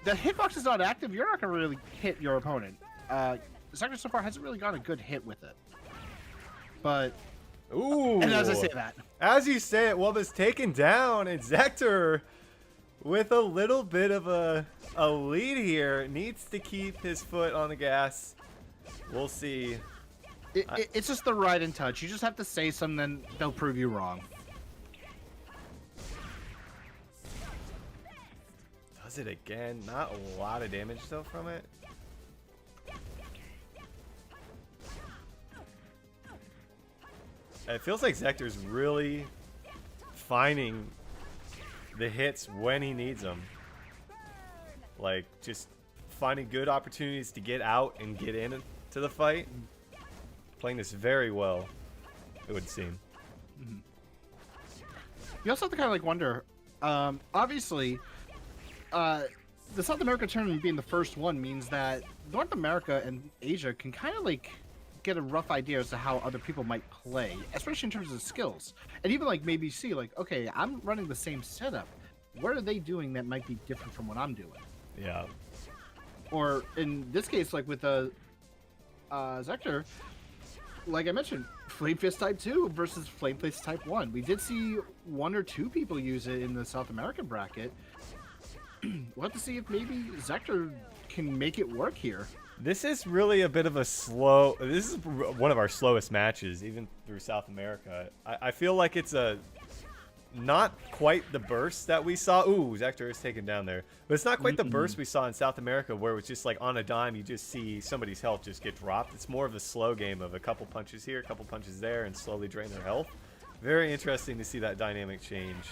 the hitbox is not active, you're not going to really hit your opponent. Zector so far hasn't really got a good hit with it. But, Ooh! and as I say that, as you say it, Wubba's taken down, and Zector, with a little bit of a lead here, needs to keep his foot on the gas. We'll see. it's just the right in touch. You just have to say something, then they'll prove you wrong. Does it again. Not a lot of damage, though, from it. It feels like Zector's really finding the hits when he needs them. Like, just finding good opportunities to get out and get into the fight. Playing this very well, it would seem. You also have to kind of like wonder, obviously, the South America tournament being the first one means that North America and Asia can kind of like get a rough idea as to how other people might play, especially in terms of skills. And even like maybe see like, okay, I'm running the same setup. What are they doing that might be different from what I'm doing? Yeah. Or in this case, like with Zector, like I mentioned, Flame Fist Type 2 versus Flame Fist Type 1. We did see 1 or 2 people use it in the South American bracket. We'll have to see if maybe Zector can make it work here. This is really a bit of a slow... This is one of our slowest matches, even through South America. I feel like it's a... Not quite the burst that we saw. Ooh, Zector is taken down there. But it's not quite the burst we saw in South America where it was just like on a dime, you just see somebody's health just get dropped. It's more of a slow game of a couple punches here, a couple punches there, and slowly drain their health. Very interesting to see that dynamic change.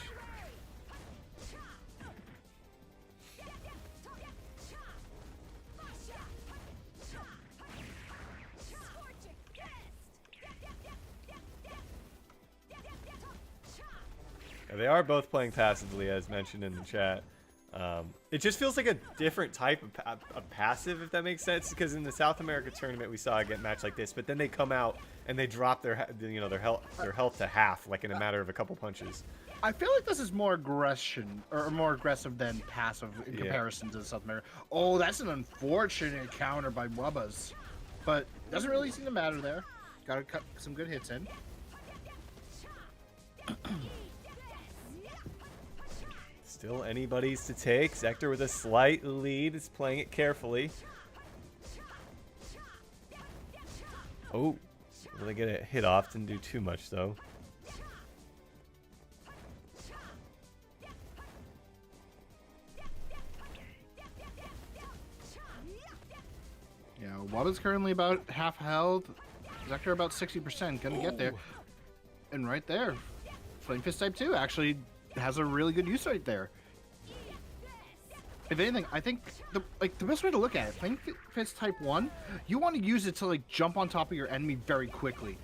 They are both playing passively, as mentioned in the chat. It just feels like a different type of passive, if that makes sense. Because in the South America tournament, we saw a match like this, but then they come out and they drop their health to half, like in a matter of a couple punches. I feel like this is more aggression or more aggressive than passive in comparison to South America. Oh, that's an unfortunate counter by Wubbas, but doesn't really seem to matter there. Got to cut some good hits in. Still anybody's to take. Zector with a slight lead is playing it carefully. Oh, really get a hit off. Didn't do too much though. Yeah, Wubba's currently about half health. Zector about 60%. Gonna get there. And right there, Flame Fist Type 2 actually has a really good use right there. If anything, I think the best way to look at it, Flame Fist Type 1, you want to use it to like jump on top of your enemy very quickly.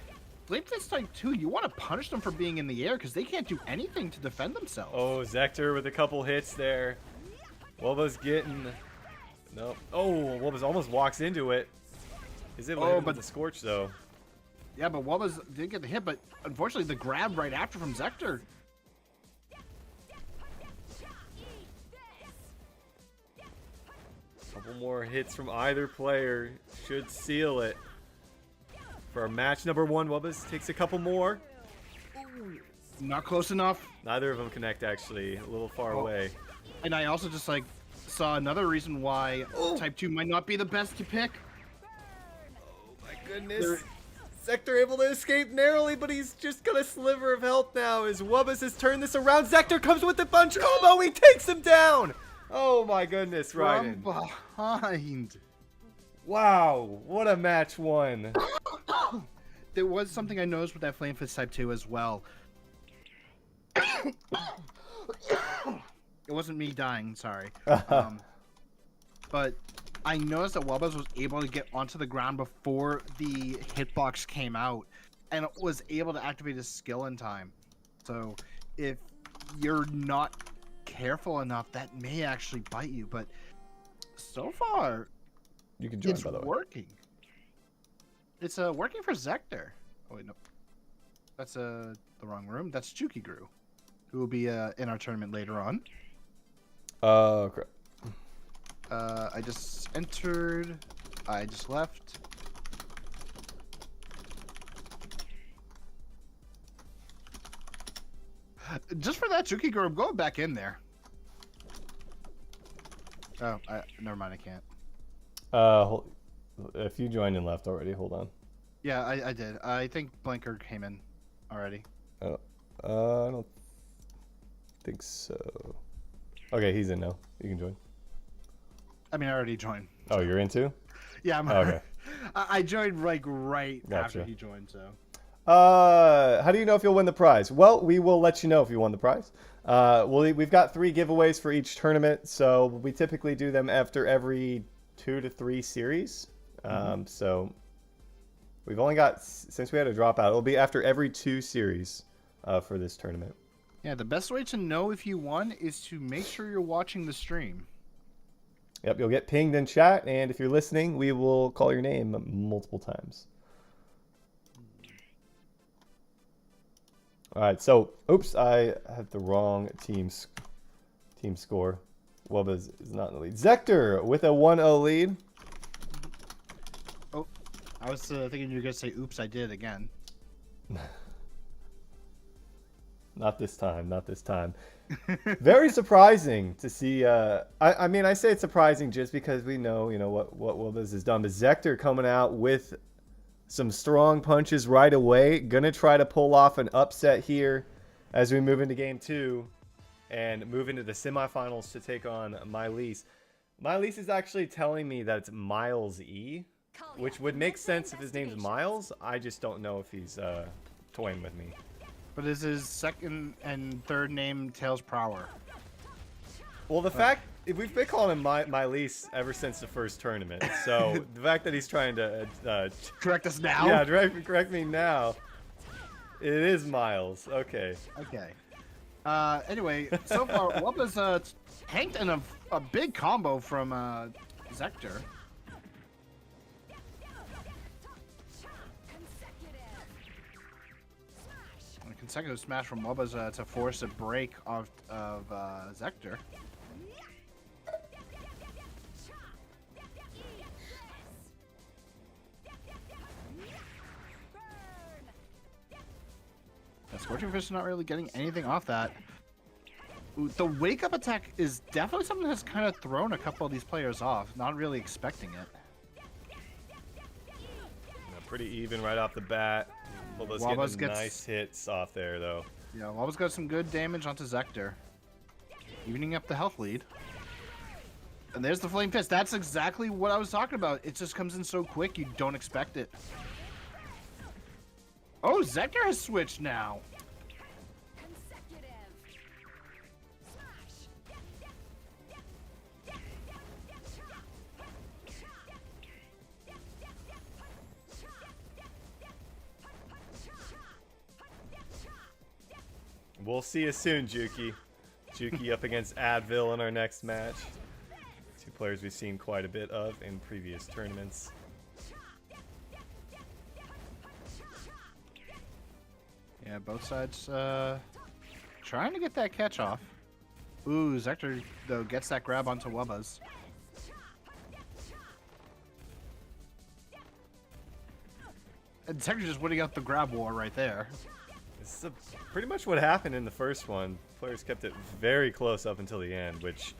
Flame Fist Type 2, you want to punish them for being in the air because they can't do anything to defend themselves. Oh, Zector with a couple hits there. Wubba's getting... No. Oh, Wubba's almost walks into it. Is it with the Scorch, though? Yeah, but Wubba's did get the hit, but unfortunately the grab right after from Zector. Couple more hits from either player should seal it. For our match number 1, Wubba's takes a couple more. Not close enough. Neither of them connect, actually. A little far away. And I also just like saw another reason why Type 2 might not be the best to pick. Oh my goodness. Zector able to escape narrowly, but he's just got a sliver of health now as Wubbas has turned this around. Zector comes with the punch combo. He takes him down. Oh my goodness, Ryan. From behind. Wow, what a match 1. There was something I noticed with that Flame Fist Type 2 as well. It wasn't me dying, sorry. But I noticed that Wubbas was able to get onto the ground before the hitbox came out and was able to activate his skill in time. So if you're not careful enough, that may actually bite you. But so far, You can join, it's by the way. working. It's working for Zector. Oh wait, no, that's the wrong room. That's Jukigru, who will be in our tournament later on. Crap. I just entered. I just left. Just for that Jukigru, I'm going back in there. Oh, never mind. I can't. If you joined and left already, hold on. Yeah, I did. I think Blanker came in already. Oh, I don't think so. Okay, he's in now. You can join. I mean, I already joined. Oh, you're in too? Yeah, I'm. Okay. I joined like right Gotcha. after he joined, so. How do you know if you'll win the prize? Well, we will let you know if you won the prize. We've got 3 giveaways for each tournament, so we typically do them after every 2 to 3 series. So we've only got, since we had a dropout, it'll be after every 2 series for this tournament. Yeah, the best way to know if you won is to make sure you're watching the stream. Yep, you'll get pinged in chat, and if you're listening, we will call your name multiple times. All right, so, oops, I had the wrong team score. Wubba is not in the lead. Zector with a 1-0 lead. Oh, I was thinking you were going to say, oops, I did again. Not this time, not this time. Very surprising to see. I mean, I say it's surprising just because we know, what Wubba's has done. But Zector coming out with some strong punches right away. Gonna try to pull off an upset here as we move into game 2 and move into the semifinals to take on Mylease. Mylease is actually telling me that it's Miles E, which would make sense if his name's Miles. I just don't know if he's toying with me. But is his second and third name Tails Prower? Well, the fact we've been calling him Mylease ever since the first tournament, so the fact that he's trying to Correct us now? yeah, correct me now. It is Miles. Okay. Okay. Anyway, so far, Wubba's tanked in a big combo from Zector. A consecutive smash from Wubba's to force a break of Zector. Scorching Fish is not really getting anything off that. Ooh, the wake up attack is definitely something that's kind of thrown a couple of these players off, not really expecting it. Yeah, pretty even right off the bat. Wubba's getting nice hits off there, though. Yeah, Wubba's got some good damage onto Zector, evening up the health lead. And there's the Flame Fist. That's exactly what I was talking about. It just comes in so quick, you don't expect it. Oh, Zector has switched now. We'll see you soon, Juki. Juki up against Advil in our next match. Two players we've seen quite a bit of in previous tournaments. Yeah, both sides trying to get that catch off. Ooh, Zector, though, gets that grab onto Wubba's. And Zector just winning out the grab war right there. This is pretty much what happened in the first one. Players kept it very close up until the end, which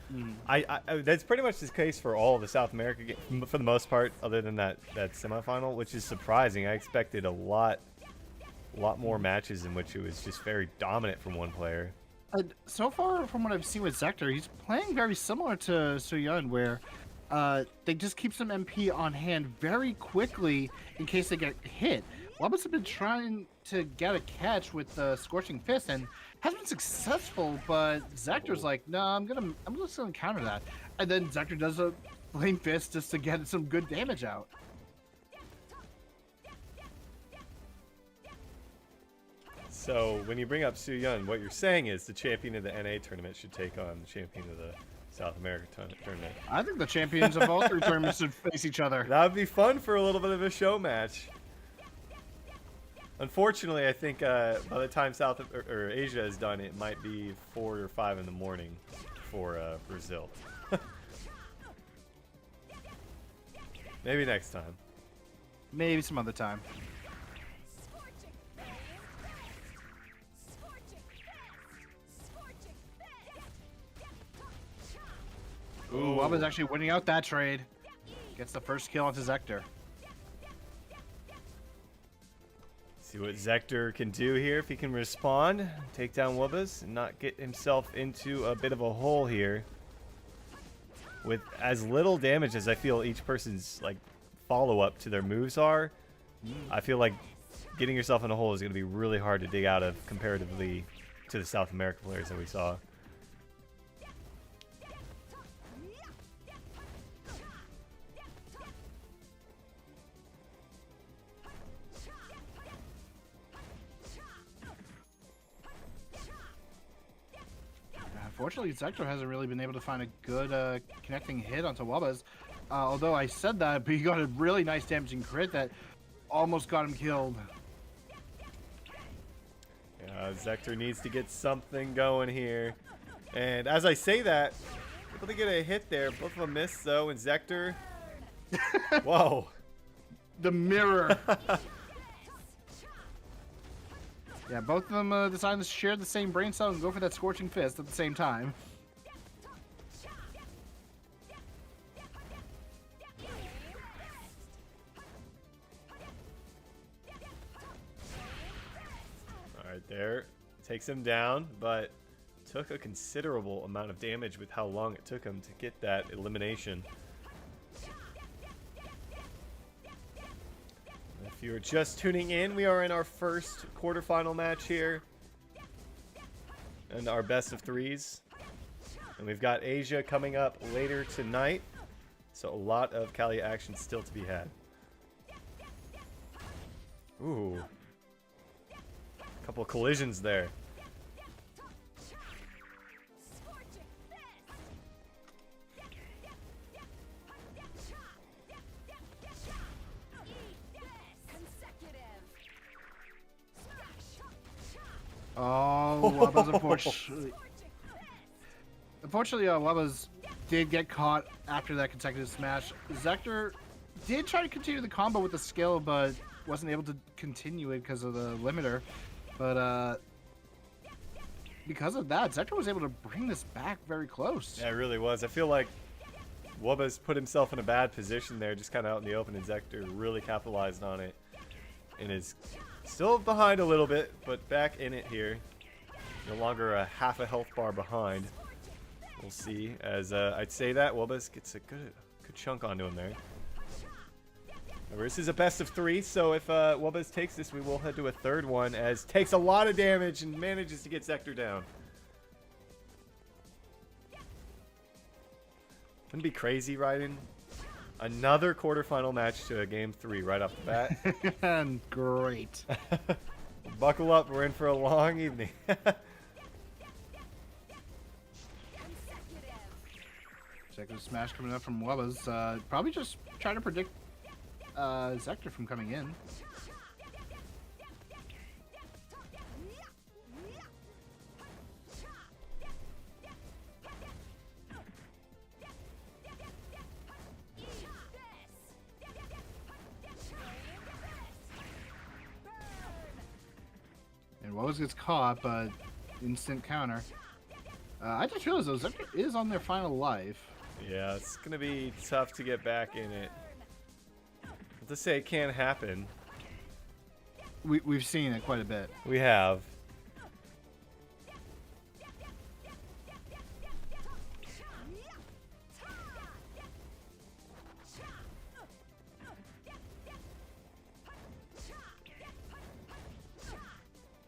that's pretty much the case for all of the South America games, for the most part, other than that semifinal, which is surprising. I expected a lot more matches in which it was just very dominant from one player. So far, from what I've seen with Zector, he's playing very similar to Suyun, where they just keep some MP on hand very quickly in case they get hit. Wubba's have been trying to get a catch with the Scorching Fist and has been successful, but Zector's like, no, I'm just gonna counter that. And then Zector does a Flame Fist just to get some good damage out. So when you bring up Suyun, what you're saying is the champion of the NA tournament should take on the champion of the South America tournament. I think the champions of all three tournaments should face each other. That would be fun for a little bit of a show match. Unfortunately, I think by the time South or Asia is done, it might be 4 or 5 in the morning for Brazil. Maybe next time. Maybe some other time. Ooh, Wubba's actually winning out that trade. Gets the first kill onto Zector. See what Zector can do here if he can respond, take down Wubba's, and not get himself into a bit of a hole here. With as little damage as I feel each person's like follow-up to their moves are, I feel like getting yourself in a hole is going to be really hard to dig out of comparatively to the South American players that we saw. Unfortunately, Zector hasn't really been able to find a good connecting hit onto Wubba's. Although I said that, but he got a really nice damaging crit that almost got him killed. Yeah, Zector needs to get something going here. And as I say that, able to get a hit there. Both of them miss, though, and Zector... Whoa. The mirror. Yeah, both of them decided to share the same brain cell and go for that Scorching Fist at the same time. Alright, there. Takes him down, but took a considerable amount of damage with how long it took him to get that elimination. If you're just tuning in, we are in our first quarterfinal match here. And our best of threes. And we've got Asia coming up later tonight. So a lot of Kallia action still to be had. Ooh. A couple of collisions there. Oh, Wubba's unfortunately. Unfortunately, Wubba's did get caught after that consecutive smash. Zector did try to continue the combo with the skill, but wasn't able to continue it because of the limiter. But because of that, Zector was able to bring this back very close. Yeah, it really was. I feel like Wubba's put himself in a bad position there, just kind of out in the open, and Zector really capitalized on it. And is still behind a little bit, but back in it here. No longer a half a health bar behind. We'll see. As I'd say that, Wubba's gets a good chunk onto him there. Remember, this is a best of 3, so if Wubba's takes this, we will head to a third one, as takes a lot of damage and manages to get Zector down. Wouldn't it be crazy, Raiden? Another quarterfinal match to a game 3 right off the bat. Great. Buckle up, we're in for a long evening. Second smash coming up from Wubba's. Probably just trying to predict Zector from coming in. And Wubba's gets caught, but instant counter. I just realized though, Zector is on their final life. Yeah, it's going to be tough to get back in it. Not to say it can't happen. We've seen it quite a bit. We have.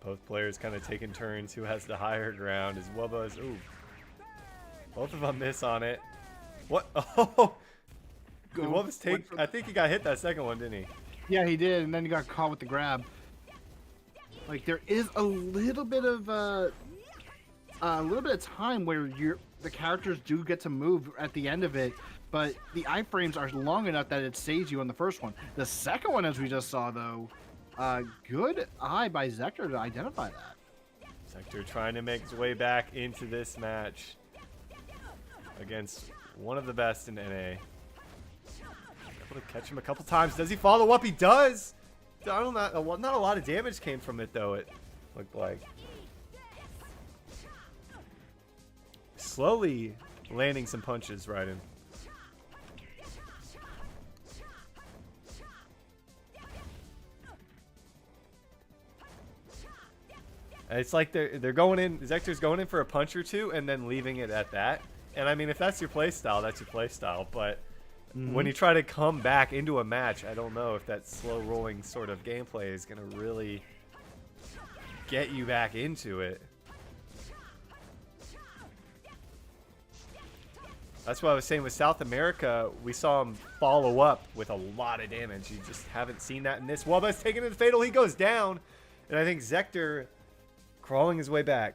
Both players kind of taking turns who has the higher ground. As Wubba's, ooh. Both of them miss on it. What? Oh! Did Wubba's take? I think he got hit that second one, didn't he? Yeah, he did, and then he got caught with the grab. Like there is a little bit of time where the characters do get to move at the end of it, but the iframes are long enough that it saves you on the first one. The second one, as we just saw, though, good eye by Zector to identify that. Zector trying to make his way back into this match against one of the best in NA. Able to catch him a couple times. Does he follow up? He does! Not a lot of damage came from it, though, it looked like. Slowly landing some punches right in. It's like they're going in, Zector's going in for a punch or two and then leaving it at that. And I mean, if that's your play style, that's your play style. But when you try to come back into a match, I don't know if that slow rolling sort of gameplay is going to really get you back into it. That's what I was saying with South America. We saw him follow up with a lot of damage. You just haven't seen that in this. Wubba's taking it to Fatal. He goes down. And I think Zector crawling his way back.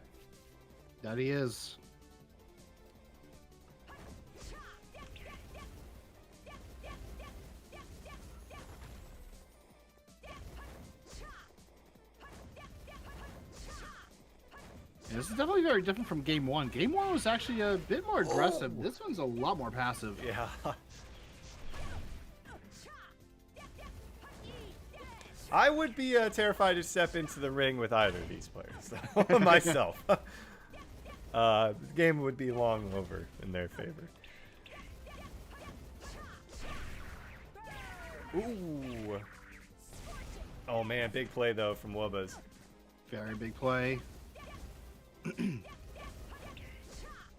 That he is. Yeah, this is definitely very different from Game 1. Game 1 was actually a bit more aggressive. Oh. This one's a lot more passive. Yeah. I would be terrified to step into the ring with either of these players. Myself. The game would be long over in their favor. Ooh. Oh man, big play though from Wubba's. Very big play.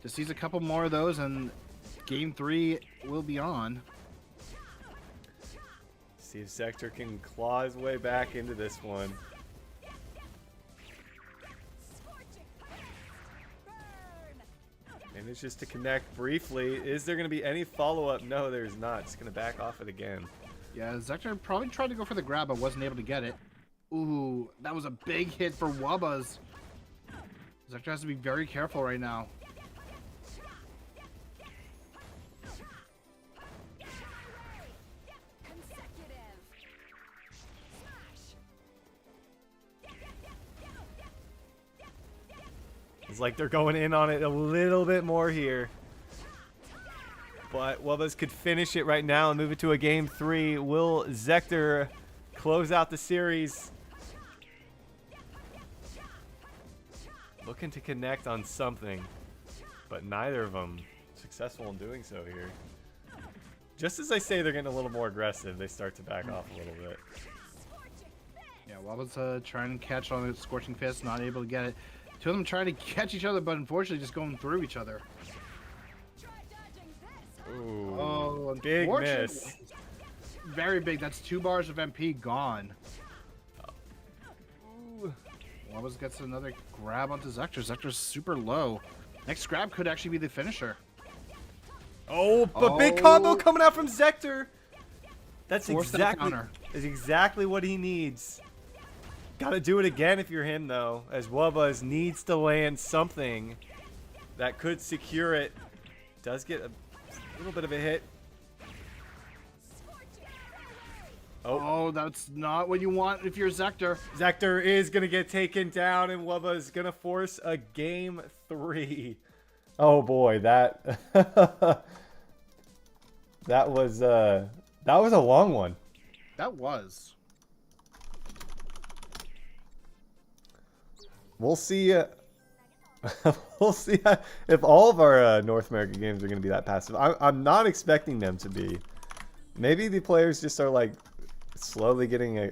Just needs a couple more of those and Game 3 will be on. See if Zector can claw his way back into this one. And it's just to connect briefly. Is there going to be any follow-up? No, there's not. It's going to back off it again. Yeah, Zector probably tried to go for the grab, but wasn't able to get it. Ooh, that was a big hit for Wubba's. Zector has to be very careful right now. Feels like they're going in on it a little bit more here. But Wubbas could finish it right now and move it to a game 3. Will Zector close out the series? Looking to connect on something, but neither of them successful in doing so here. Just as I say they're getting a little more aggressive, they start to back off a little bit. Yeah, Wabba's trying to catch on the Scorching Fist, not able to get it. Two of them trying to catch each other, but unfortunately just going through each other. Ooh, Oh, big miss. Very big. That's 2 bars of MP gone. Ooh. Wabba's gets another grab onto Zector. Zector's super low. Next grab could actually be the finisher. Oh, but big combo coming out from Zector. That's Force that exactly counter. is exactly what he needs. Got to do it again if you're him though, as Wubbas needs to land something that could secure it. Does get a little bit of a hit. Oh, that's not what you want if you're Zector. Zector is gonna get taken down, and Wubba is gonna force a game 3. Oh boy, that that was a long one. That was. We'll see. We'll see if all of our North American games are gonna be that passive. I'm not expecting them to be. Maybe the players just are like slowly getting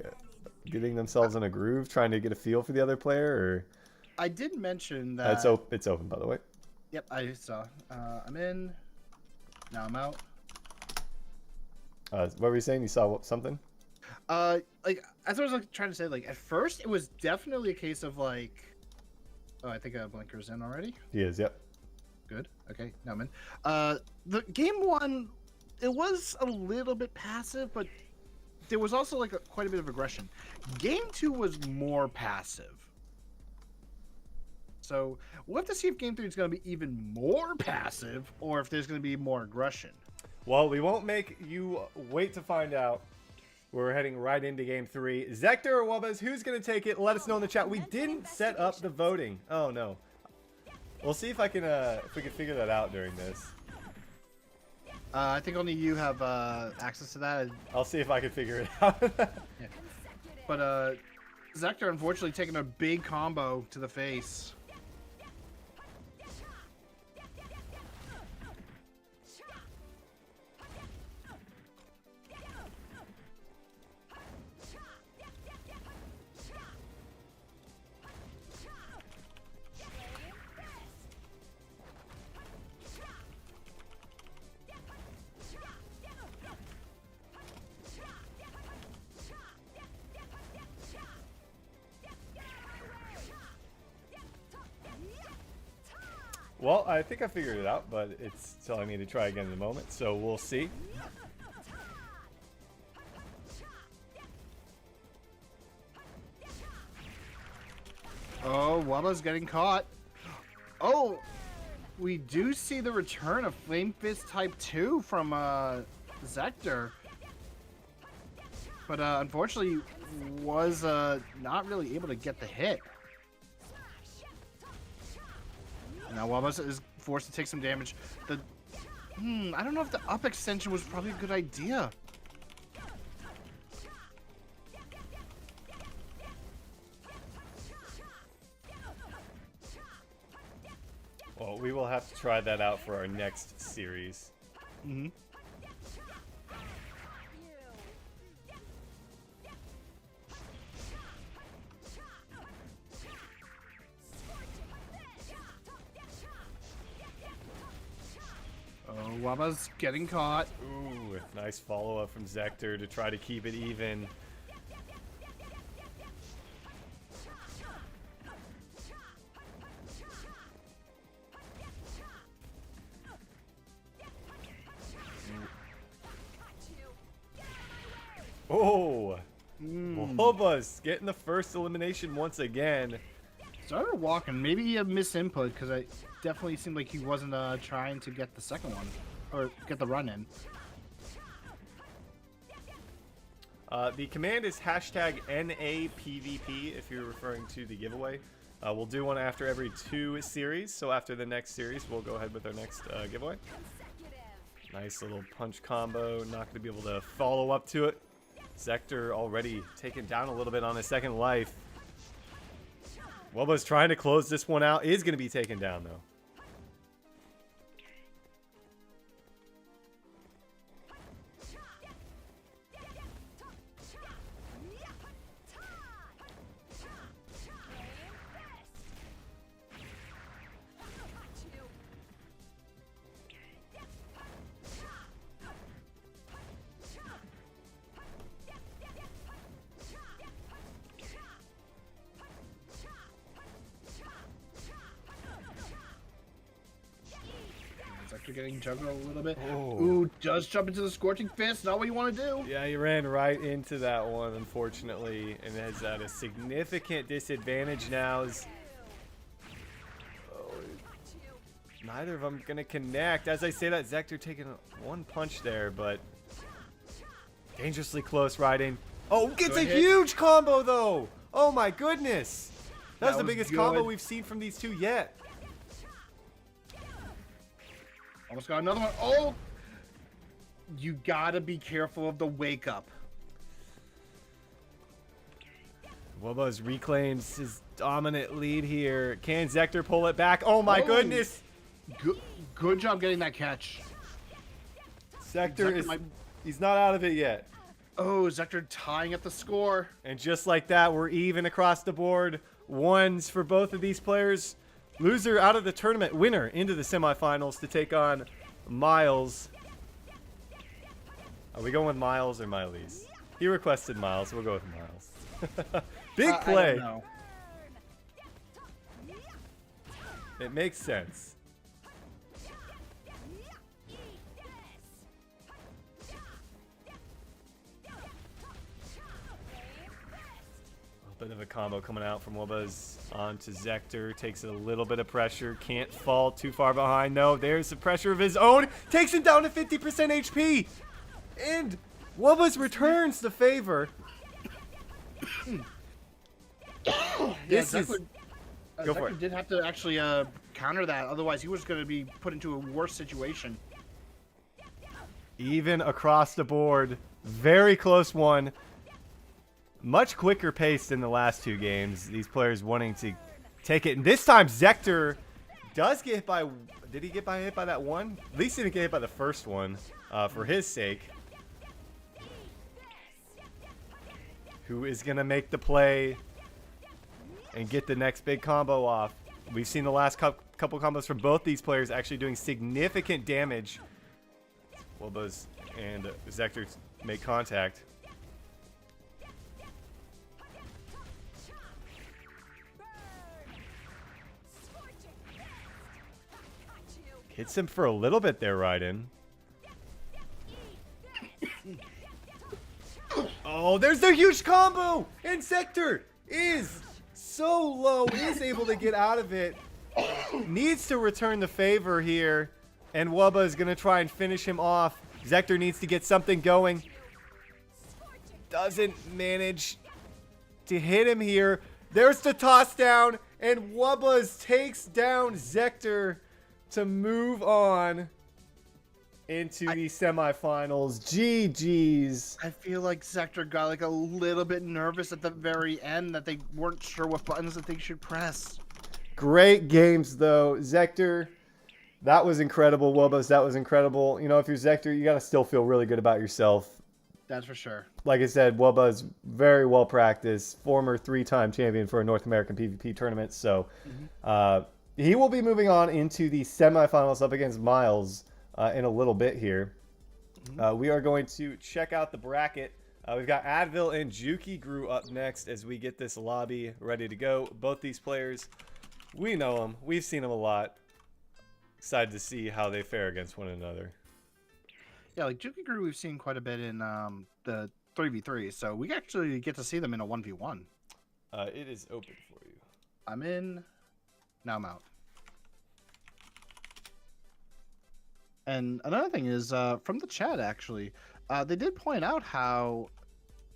themselves in a groove, trying to get a feel for the other player. Or I did mention that. it's open, by the way. Yep, I saw. I'm in. Now I'm out. What were you saying? You saw something? Like as I was like, trying to say, like at first it was definitely a case of like, oh, I think Blinker's in already. He is. Yep. Good. Okay, now I'm in. The game 1, it was a little bit passive, but there was also like quite a bit of aggression. Game 2 was more passive. So we'll have to see if game 3 is going to be even more passive, or if there's going to be more aggression. Well, we won't make you wait to find out. We're heading right into game 3. Zector or Wubbas, who's going to take it? Let us know in the chat. We didn't set up the voting. Oh, no. We'll see if I can, if we can figure that out during this. I think only you have access to that. I'll see if I can figure it out. Yeah. But Zector unfortunately taking a big combo to the face. Well, I think I figured it out, but it's telling me to try again in a moment, so we'll see. Oh, Wabba's getting caught. Oh, we do see the return of Flame Fist Type 2 from Zector. But unfortunately was not really able to get the hit. Now Wabba is forced to take some damage. I don't know if the up extension was probably a good idea. Well, we will have to try that out for our next series. Mm-hmm. Oh, Wabba's getting caught. Ooh, nice follow-up from Zector to try to keep it even. Oh! Wubbas getting the first elimination once again. Started walking. Maybe he had misinput because I definitely seemed like he wasn't trying to get the second one or get the run in. The command is hashtag NAPVP if you're referring to the giveaway. We'll do one after every 2 series. So after the next series, we'll go ahead with our next giveaway. Nice little punch combo. Not going to be able to follow up to it. Zector already taken down a little bit on his second life. Wubba's trying to close this one out. Is going to be taken down, though. After getting juggled a little bit. Oh. Ooh, does jump into the Scorching Fist. Not what you want to do. Yeah, he ran right into that one, unfortunately, and is at a significant disadvantage now. Neither of them going to connect. As I say that, Zector taking one punch there, but dangerously close riding. Oh, gets a huge combo, though. Oh, my goodness. That was the biggest combo we've seen from these two yet. Almost got another one. Oh! You gotta be careful of the wake up. Wubba's reclaims his dominant lead here. Can Zector pull it back? Oh my goodness! Good job getting that catch. Zector is he's not out of it yet. Oh, Zector tying up the score. And just like that, we're even across the board. Ones for both of these players. Loser out of the tournament, winner into the semifinals to take on Miles. Are we going with Miles or Miley's? He requested Miles, so we'll go with Miles. Big play. I don't know. It makes sense. Bit of a combo coming out from Wubba's onto Zector. Takes a little bit of pressure. Can't fall too far behind. No, there's the pressure of his own. Takes him down to 50% HP. And Wubba's returns the favor. This is... Go for it. Zector did have to actually counter that. Otherwise, he was going to be put into a worse situation. Even across the board. Very close one. Much quicker pace than the last 2 games. These players wanting to take it. And this time, Zector does get hit by... Did he get hit by that one? At least he didn't get hit by the first one, for his sake. Who is going to make the play and get the next big combo off. We've seen the last couple combos from both these players actually doing significant damage. Wubba's and Zector make contact. Hits him for a little bit there, Raiden. Oh, there's the huge combo! And Zector is so low, is able to get out of it. Needs to return the favor here. And Wubba is going to try and finish him off. Zector needs to get something going. Doesn't manage to hit him here. There's the toss down. And Wubba's takes down Zector to move on into the semifinals. GG's. I feel like Zector got like a little bit nervous at the very end that they weren't sure what buttons that they should press. Great games though. Zector, that was incredible. Wubba's, that was incredible. You know, if you're Zector, you got to still feel really good about yourself. That's for sure. Like I said, Wubba's very well practiced, former 3-time champion for a North American PvP tournament. So, he will be moving on into the semifinals up against Miles in a little bit here. We are going to check out the bracket. We've got Advil and Juki Grew up next as we get this lobby ready to go. Both these players, we know them. We've seen them a lot. Excited to see how they fare against one another. Yeah, like Juki Grew we've seen quite a bit in the 3v3, so we actually get to see them in a 1v1. It is open for you. I'm in. Now I'm out. And another thing is, from the chat, actually, they did point out how,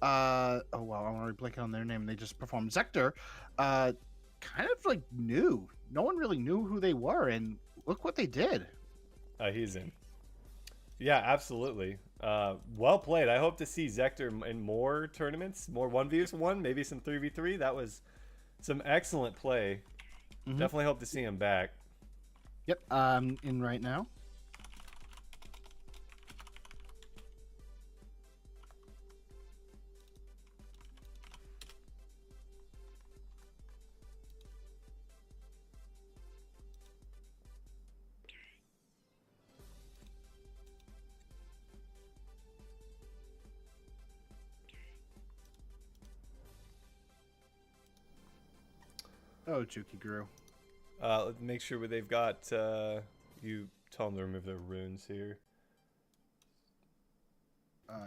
oh, wow, I'm already blanking on their name. They just performed. Zector kind of like new. No one really knew who they were, and look what they did. He's in. Yeah, absolutely. Well played. I hope to see Zector in more tournaments, more 1v1, maybe some 3v3. That was some excellent play. Definitely hope to see him back. Yep, I'm in right now. Oh, Juki grew. Let's make sure they've got. You tell them to remove their runes here.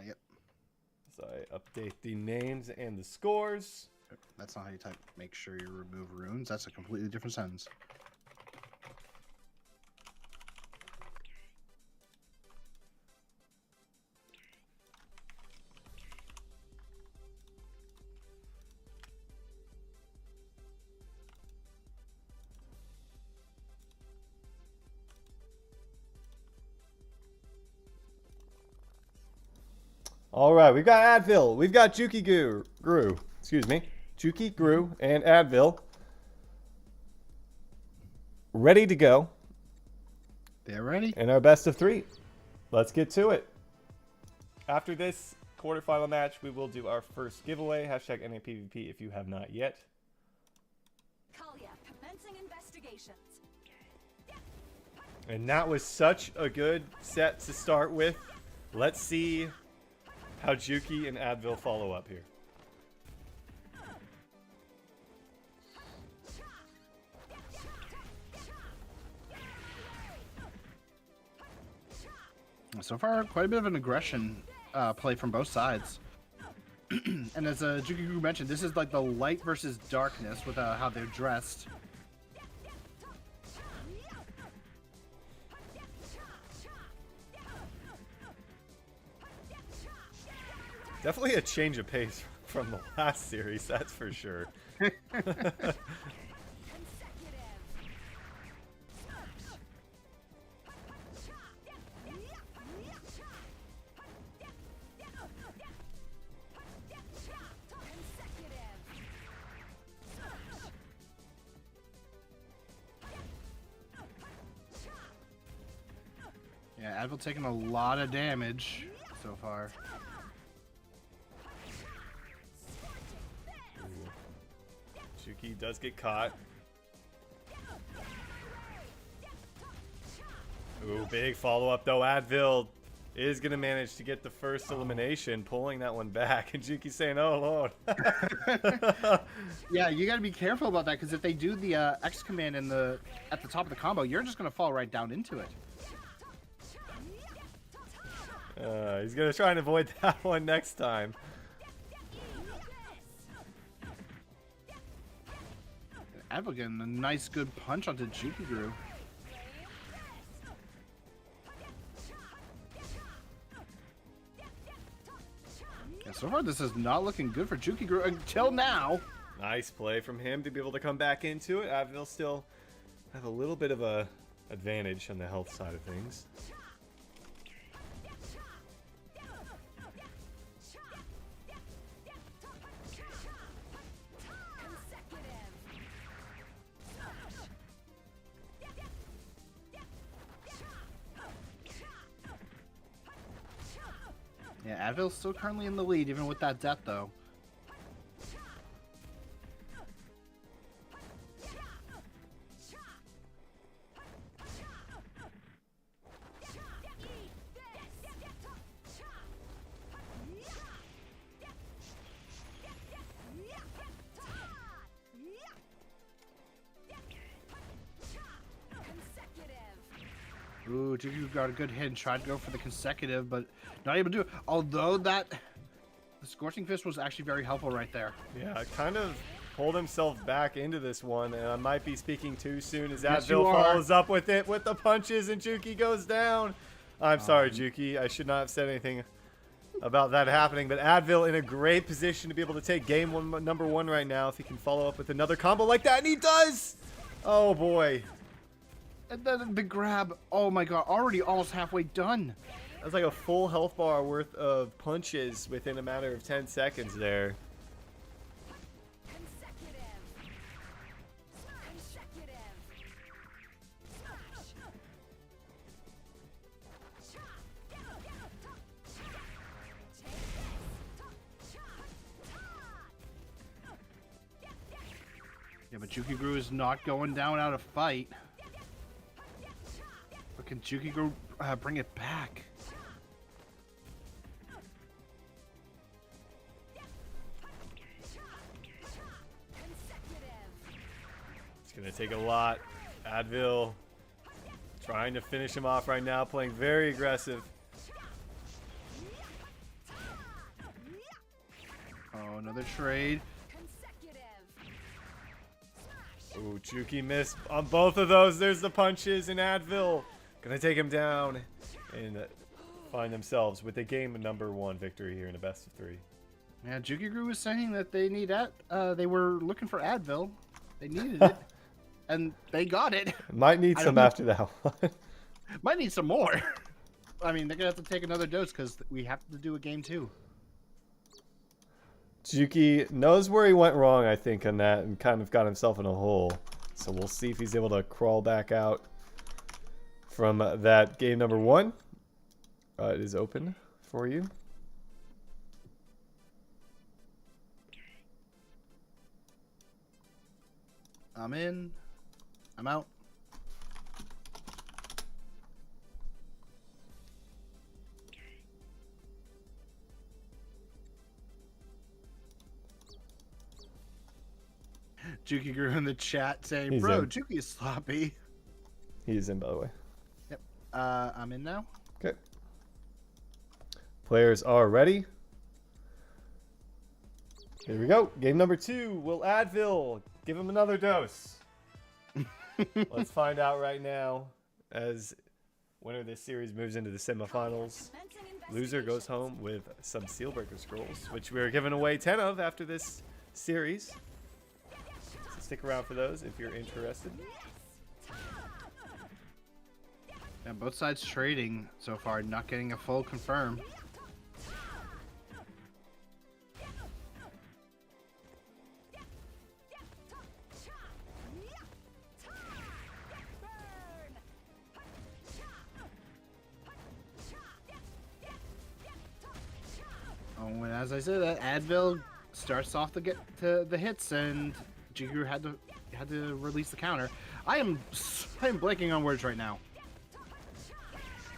Yep. So I update the names and the scores. That's not how you type. Make sure you remove runes. That's a completely different sentence. All right, we've got Advil. We've got Juki Grew. Excuse me. Juki Grew and Advil ready to go. They're ready. In our best of 3. Let's get to it. After this quarterfinal match, we will do our first giveaway. Hashtag NAPVP if you have not yet. Kallia commencing investigations. And that was such a good set to start with. Let's see how Juki and Advil follow up here. So far, quite a bit of an aggression play from both sides. And as Juki Grew mentioned, this is like the light versus darkness with how they're dressed. Definitely a change of pace from the last series, that's for sure. Yeah, Advil taking a lot of damage so far. Juki does get caught. Ooh, big follow-up though. Advil is going to manage to get the first elimination, pulling that one back. And Juki's saying, oh, Lord. Yeah, you got to be careful about that, because if they do the X command at the top of the combo, you're just going to fall right down into it. He's going to try and avoid that one next time. Advil getting a nice good punch onto Juki Grew. Yeah, so far this is not looking good for Juki Grew until now. Nice play from him to be able to come back into it. Advil still have a little bit of a advantage on the health side of things. Yeah, Advil's still currently in the lead, even with that death, though. Ooh, Juki got a good hit and tried to go for the consecutive, but not able to do it. Although the Scorching Fist was actually very helpful right there. Yeah, kind of pulled himself back into this one, and I might be speaking too soon as Yes, Advil you are. follows up with it with the punches, and Juki goes down. I'm sorry, Juki. I should not have said anything about that happening. But Advil in a great position to be able to take game number one right now. If he can follow up with another combo like that, and he does! Oh, boy. And then the grab. Oh, my God. Already almost halfway done. That's like a full health bar worth of punches within a matter of 10 seconds there. Yeah, but Jukiguru is not going down out of fight. But can Jukiguru bring it back? It's going to take a lot. Advil trying to finish him off right now, playing very aggressive. Oh, another trade. Ooh, Juki missed on both of those. There's the punches, and Advil gonna take him down and find themselves with a game number one victory here in a best of three. Yeah, Jukiguru was saying that they need they were looking for Advil. They needed it, and they got it. Might need some after that one. Might need some more. I mean, they're gonna have to take another dose because we have to do a game 2. Juki knows where he went wrong, I think, on that, and kind of got himself in a hole. So we'll see if he's able to crawl back out from that game number one. It is open for you. I'm in. I'm out. Jukiguru in the chat saying, He's "Bro, in. Juki is sloppy." He's in, by the way. Yep. I'm in now. Okay. Players are ready. Here we go. Game number 2. Will Advil give him another dose? Let's find out right now as winner of this series moves into the semifinals. Loser goes home with some Sealbreaker scrolls, which we're giving away 10 of after this series. So stick around for those if you're interested. Yeah, both sides trading so far, not getting a full confirm. Oh, and as I said, that Advil starts off to get to the hits, and Jukiguru had to release the counter. I am blanking on words right now.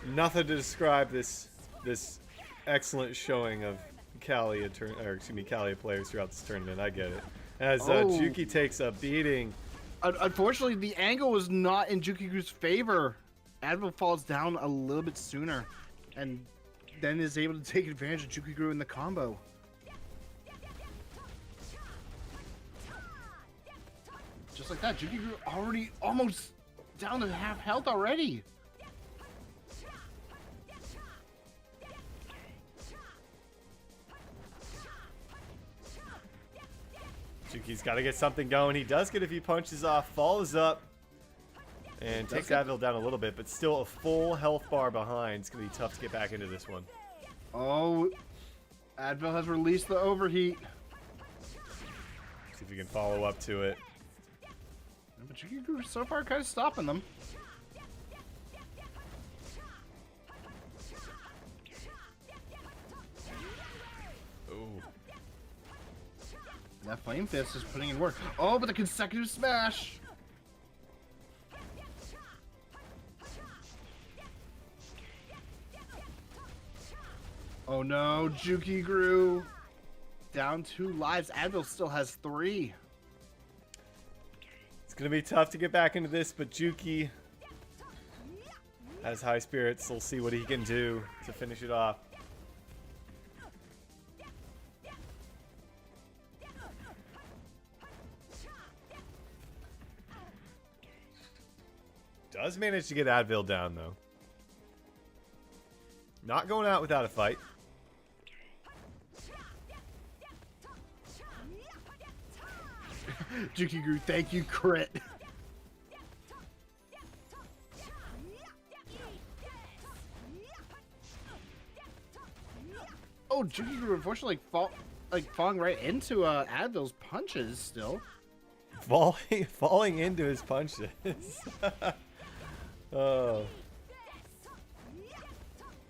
Nothing to describe this excellent showing of Kallia players throughout this tournament. I get it. As Juki takes a beating. Unfortunately, the angle was not in Jukiguru's favor. Advil falls down a little bit sooner, and then is able to take advantage of Jukiguru in the combo. Just like that, Jukiguru already almost down to half health already. Juki's got to get something going. He does get a few punches off, follows up, and takes Advil down a little bit, but still a full health bar behind. It's going to be tough to get back into this one. Oh, Advil has released the overheat. See if we can follow up to it. But Jukiguru so far kind of stopping them. Ooh. And that Flame Fist is putting in work. Oh, but the consecutive smash! Oh no, Jukiguru down 2 lives. Advil still has 3. It's going to be tough to get back into this, but Juki has high spirits. We'll see what he can do to finish it off. Does manage to get Advil down, though. Not going out without a fight. Juki Gru, thank you, crit. Oh, Juki Gru unfortunately falling right into Advil's punches still. Falling into his punches. Oh.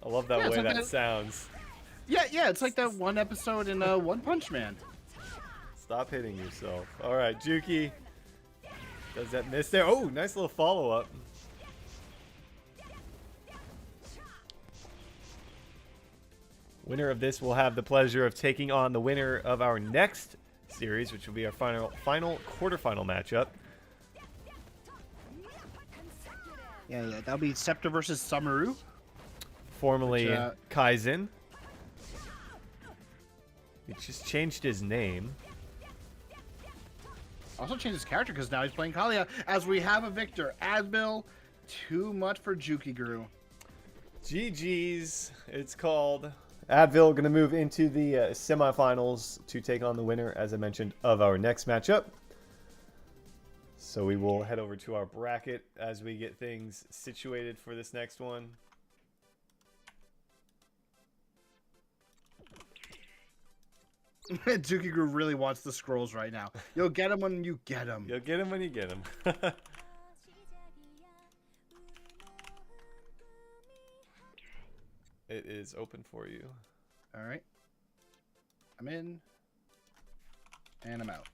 I love that way that sounds. Yeah, it's like that one episode in One Punch Man. Stop hitting yourself. All right, Juki. Does that miss there? Oh, nice little follow-up. Winner of this will have the pleasure of taking on the winner of our next series, which will be our final quarterfinal matchup. Yeah, that'll be Scepter versus Samaru. Formerly Kaizen. He just changed his name. Also changed his character because now he's playing Kallia. As we have a victor, Advil. Too much for Juki Gru. GG's. It's called. Advil going to move into the semifinals to take on the winner, as I mentioned, of our next matchup. So we will head over to our bracket as we get things situated for this next one. Juki Gru really wants the scrolls right now. You'll get them when you get them. You'll get them when you get them. It is open for you. All right. I'm in. And I'm out.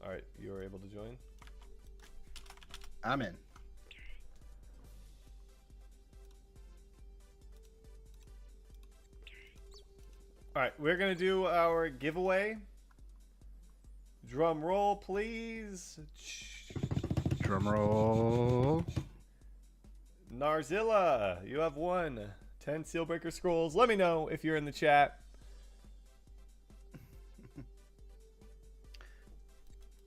All right, you are able to join. I'm in. All right, we're going to do our giveaway. Drum roll, please. Drum roll. Narzilla, you have won 10 Sealbreaker Scrolls. Let me know if you're in the chat.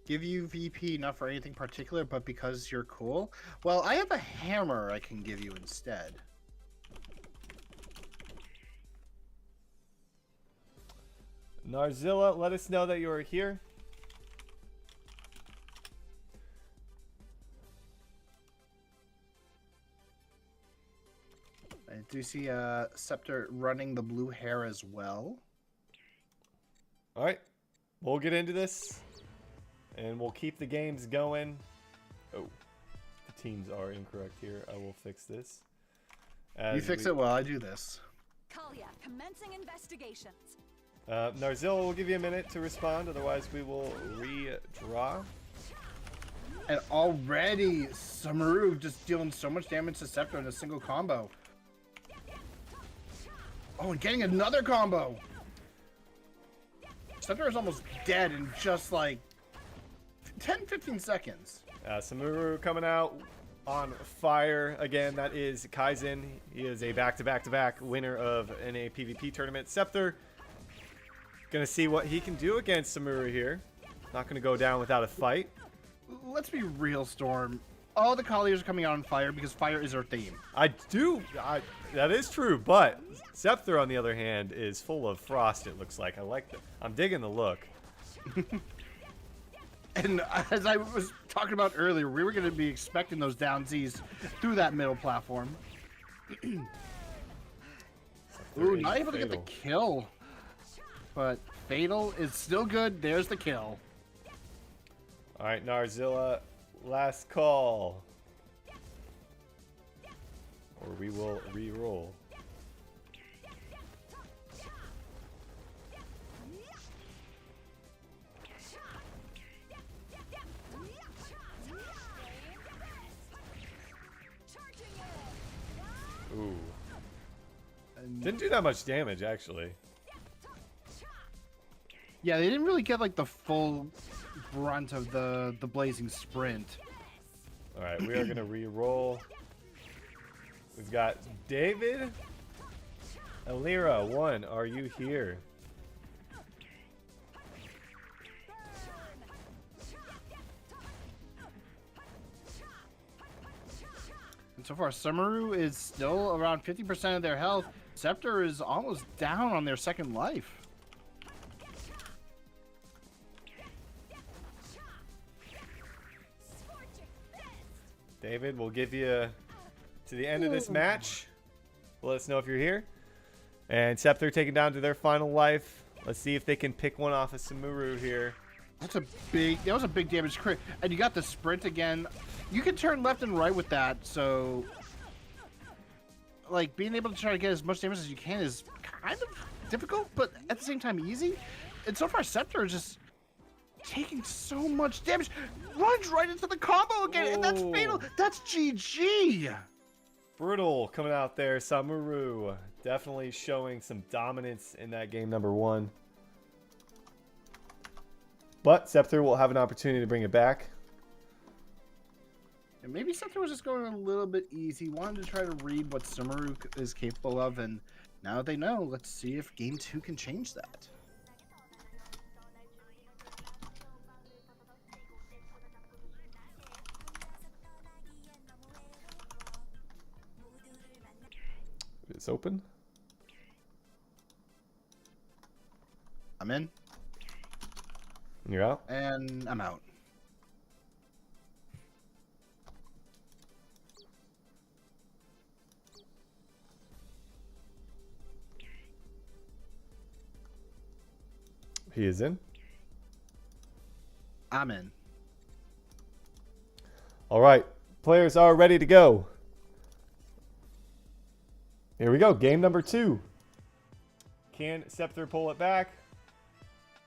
Give you VP not for anything particular, but because you're cool. Well, I have a hammer I can give you instead. Narzilla, let us know that you're here. I do see Scepter running the blue hair as well. All right, we'll get into this, and we'll keep the games going. Oh, the teams are incorrect here. I will fix this. You fix it while I do this. Kallia, commencing investigations. Narzilla will give you a minute to respond, otherwise we will redraw. And already, Samaru just dealing so much damage to Scepter in a single combo. Oh, and getting another combo! Scepter is almost dead in just like 10-15 seconds. Samaru coming out on fire again. That is Kaizen. He is a back-to-back-to-back winner of NA PvP Tournament. Scepter gonna see what he can do against Samaru here. Not gonna go down without a fight. Let's be real, Storm. All the Kallias are coming out on fire because fire is our theme. That is true, but Scepter, on the other hand, is full of frost, it looks like. I'm digging the look. And as I was talking about earlier, we were going to be expecting those down Z's through that middle platform. Ooh, not able to get the kill. But Fatal is still good. There's the kill. All right, Narzilla, last call. Or we will re-roll. Ooh. Didn't do that much damage, actually. Yeah, they didn't really get like the full brunt of the blazing sprint. All right, we are going to re-roll. We've got David. Alira, 1, are you here? So far, Sumeru is still around 50% of their health. Scepter is almost down on their second life. David, we'll give you to the end of this match. Let us know if you're here. And Scepter taken down to their final life. Let's see if they can pick one off of Samuru here. That was a big damage crit. And you got the sprint again. You can turn left and right with that, so like being able to try to get as much damage as you can is kind of difficult, but at the same time easy. And so far Scepter is just taking so much damage. Runs right into the combo again, and that's fatal. That's GG. Brutal coming out there. Samuru definitely showing some dominance in that game number 1. But Scepter will have an opportunity to bring it back. And maybe Scepter was just going a little bit easy. Wanted to try to read what Sumeru is capable of, and now that they know, let's see if game 2 can change that. It's open. I'm in. You're out. And I'm out. He is in. I'm in. All right. Players are ready to go. Here we go. Game number 2. Can Scepter pull it back?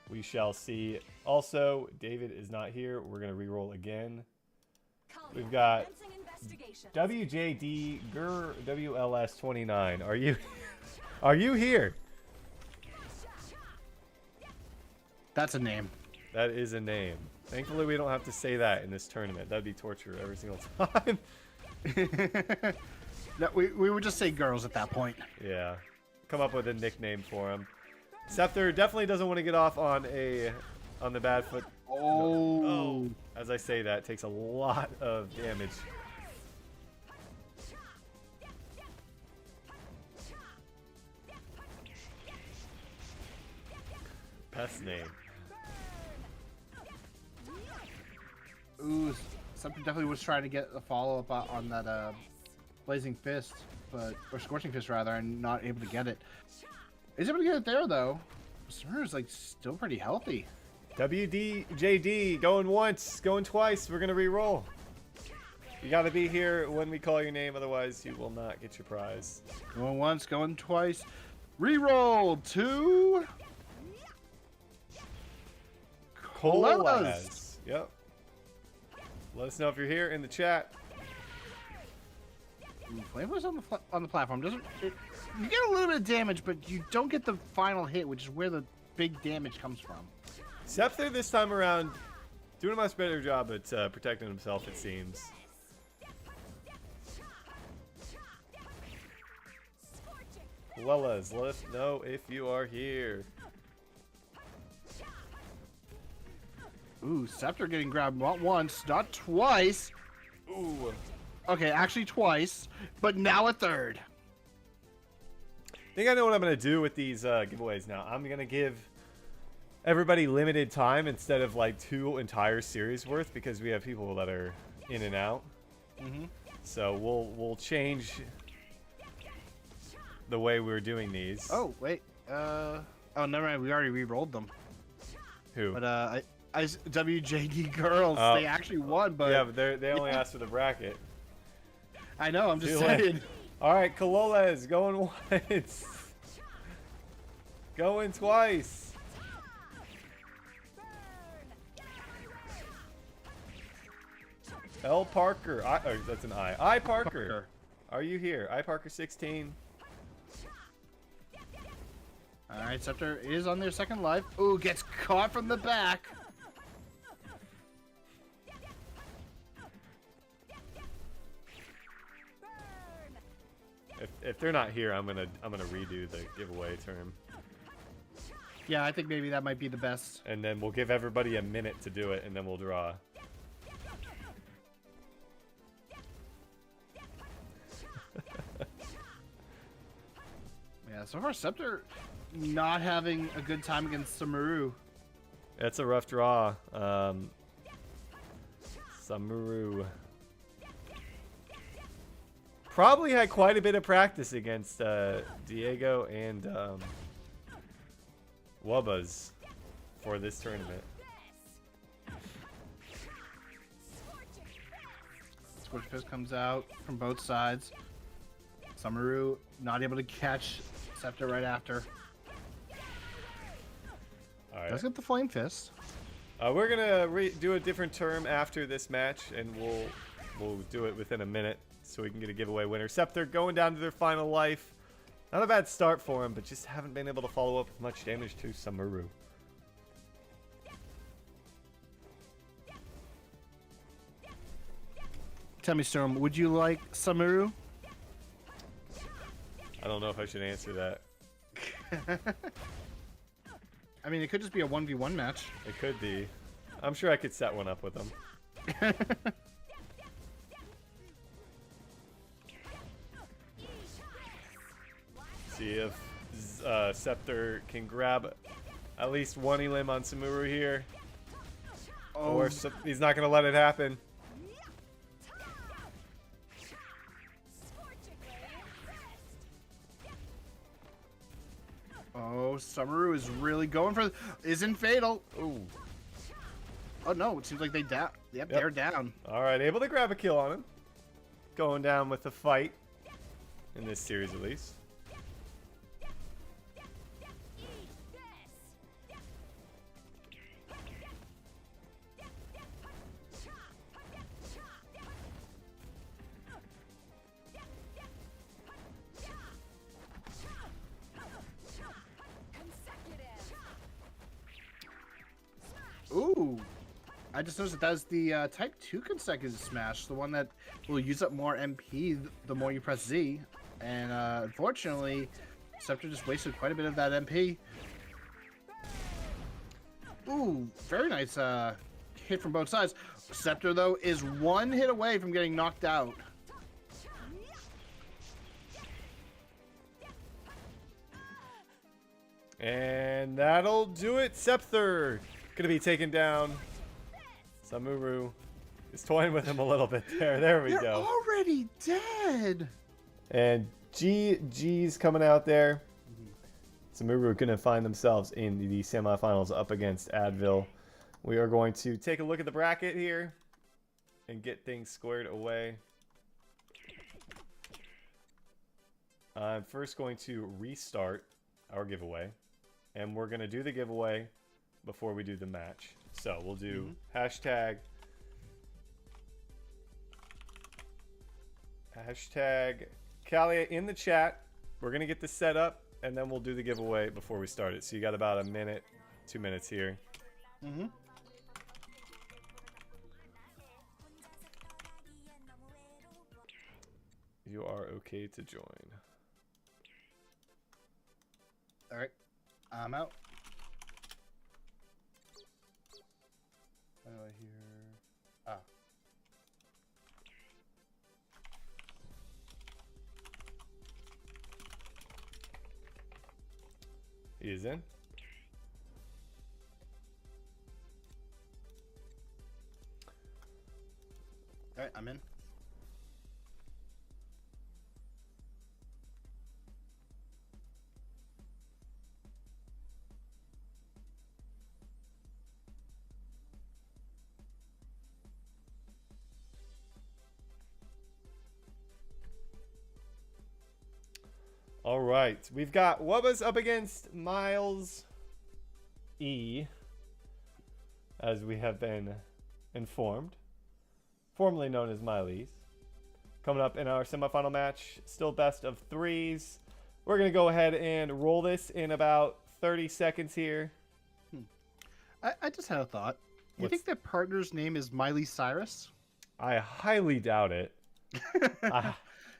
We shall see. Also, David is not here. We're going to re-roll again. Kallia, We've got commencing investigation. WJD WLS 29. Are you are you here? That's a name. That is a name. Thankfully, we don't have to say that in this tournament. That'd be torture every single time. No, we would just say girls at that point. Yeah. Come up with a nickname for him. Scepter definitely doesn't want to get off on the bad foot. Oh. As I say that, takes a lot of damage. Pest name. Ooh, something definitely was trying to get a follow-up on that Blazing Fist, or Scorching Fist rather, and not able to get it. He's able to get it there though. Summer's like still pretty healthy. WDJD going once, going twice. We're gonna re-roll. You gotta be here when we call your name, otherwise you will not get your prize. Going once, going twice. Reroll to Colelas. Yep. Let us know if you're here in the chat. Flame was on the platform. You get a little bit of damage, but you don't get the final hit, which is where the big damage comes from. Scepter this time around doing a much better job at protecting himself, it seems. Colelas, let us know if you are here. Ooh, Scepter getting grabbed not once, not twice. Ooh. Okay, actually twice, but now a third. I think I know what I'm going to do with these giveaways now. I'm going to give everybody limited time instead of like 2 entire series worth, because we have people that are in and out. Mm-hmm. So we'll change the way we're doing these. Oh, wait. Oh, never mind. We already re-rolled them. Who? But WJD girls, they actually won, but yeah, but they only asked for the bracket. I know. I'm just Too late. saying. All right, Colelas going once, going twice. L Parker, oh, that's an I. I Parker, are you here? I Parker 16. All right, Scepter is on their second life. Ooh, gets caught from the back. If they're not here, I'm gonna redo the giveaway term, Yeah, I think maybe that might be the best. and then we'll give everybody a minute to do it, and then we'll draw. Yeah, so far Scepter not having a good time against Samaru. It's a rough draw. Samaru probably had quite a bit of practice against Diego and Wubbas for this tournament. Scorch Fist comes out from both sides. Samaru not able to catch Scepter right after. All right. Does get the Flame Fist. We're gonna do a different term after this match, and we'll do it within a minute so we can get a giveaway winner. Scepter going down to their final life. Not a bad start for him, but just haven't been able to follow up with much damage to Samaru. Tell me, Storm, would you like Samaru? I don't know if I should answer that. I mean, it could just be a 1v1 match. It could be. I'm sure I could set one up with him. See if Scepter can grab at least one elim on Samaru here. Oh, Or he's not going to let it happen. oh, Samaru is really going for. Isn't fatal. Ooh. Oh no! It seems like they down. Yep, they're down. All right, able to grab a kill on him. Going down with the fight in this series, at least. Ooh. I just noticed that is the type 2 consecutive smash, the one that will use up more MP the more you press Z. And unfortunately, Scepter just wasted quite a bit of that MP. Ooh, very nice hit from both sides. Scepter, though, is one hit away from getting knocked out. And that'll do it. Scepter gonna be taken down. Samaru is toying with him a little bit there. There we They're go. already dead. And G's coming out there. Samaru gonna find themselves in the semifinals up against Advil. We are going to take a look at the bracket here and get things squared away. I'm first going to restart our giveaway, and we're gonna do the giveaway before we do the match. So we'll do hashtag Kallia in the chat. We're gonna get this set up, and then we'll do the giveaway before we start it. So you got about a minute, 2 minutes here. You are okay to join. All right, I'm out. What do I hear? Ah. He is in. All right, I'm in. All right, we've got Wubbas up against Miles E, as we have been informed, formerly known as Miley's. Coming up in our semifinal match, still best of threes. We're going to go ahead and roll this in about 30 seconds here. I just had a thought. You What's- think their partner's name is Miley Cyrus? I highly doubt it.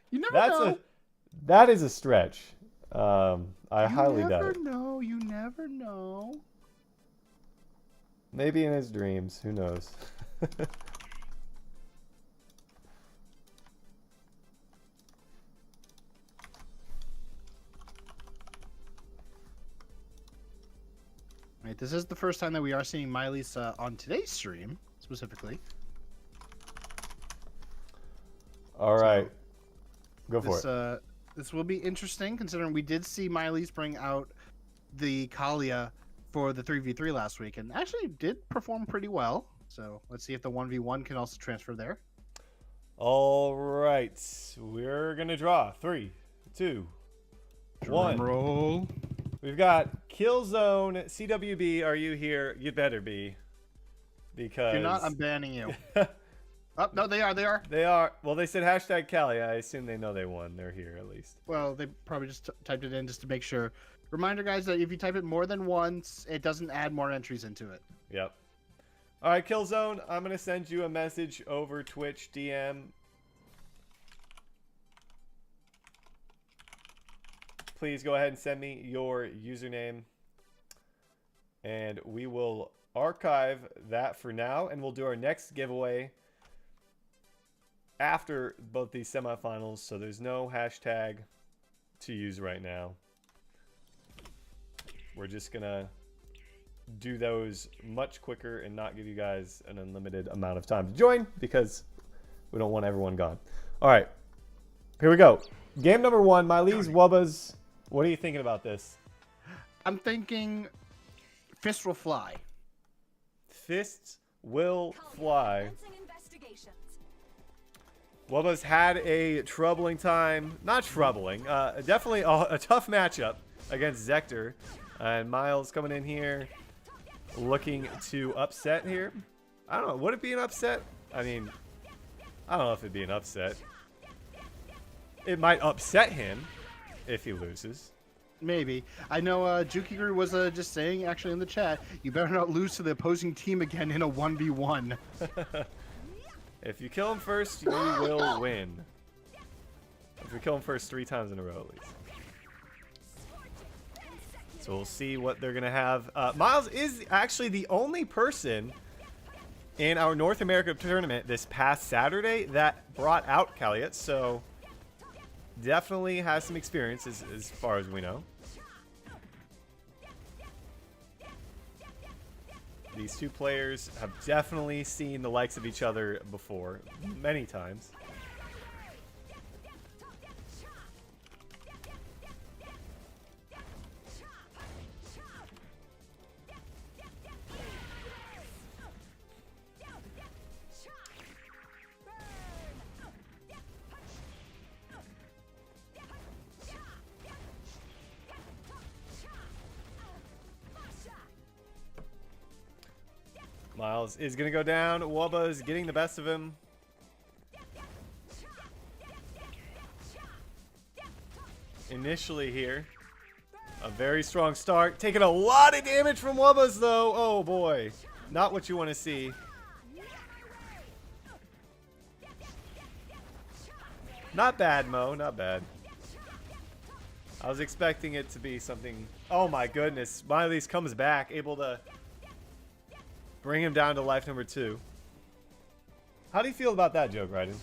You never know. That is a stretch. I highly doubt it. You never know. You never know. Maybe in his dreams. Who knows? Right, this is the first time that we are seeing Miley's on today's stream, specifically. All right. Go for This, it. this will be interesting, considering we did see Miley's bring out the Kallia for the 3v3 last week, and actually did perform pretty well. So let's see if the 1v1 can also transfer there. All right. We're going to draw. 3, 2, 1. Drum roll. We've got Killzone, CWB. Are you here? You better be. Because... If you're not, I'm banning you. Oh, no, they are. They are. They are. Well, they said hashtag Kallia. I assume they know they won. They're here at least. Well, they probably just typed it in just to make sure. Reminder, guys, that if you type it more than once, it doesn't add more entries into it. Yep. All right, Killzone. I'm going to send you a message over Twitch DM. Please go ahead and send me your username. And we will archive that for now. And we'll do our next giveaway after both these semifinals. So there's no hashtag to use right now. We're just going to do those much quicker and not give you guys an unlimited amount of time to join because we don't want everyone gone. All right. Here we go. Game number 1, Miley's Wubbas. What are you thinking about this? I'm thinking Fist will fly. Fists will fly. Commencing investigations. Wubbas had a troubling time. Not troubling. Definitely a tough matchup against Zector. And Miles coming in here looking to upset here. I don't know. Would it be an upset? I mean, I don't know if it'd be an upset. It might upset him if he loses. Maybe. I know Jukiguru was just saying, actually in the chat, you better not lose to the opposing team again in a 1v1. If you kill him first, you will win. If we kill him first 3 times in a row at least. So we'll see what they're going to have. Miles is actually the only person in our North America tournament this past Saturday that brought out Kallia. So definitely has some experience as far as we know. These two players have definitely seen the likes of each other before, many times. Miles is going to go down. Wubba is getting the best of him. Initially here, a very strong start. Taking a lot of damage from Wubbas though. Oh boy. Not what you want to see. Not bad, Mo. Not bad. I was expecting it to be something. Oh my goodness. Miley's comes back, able to bring him down to life number 2. How do you feel about that joke, Raiden?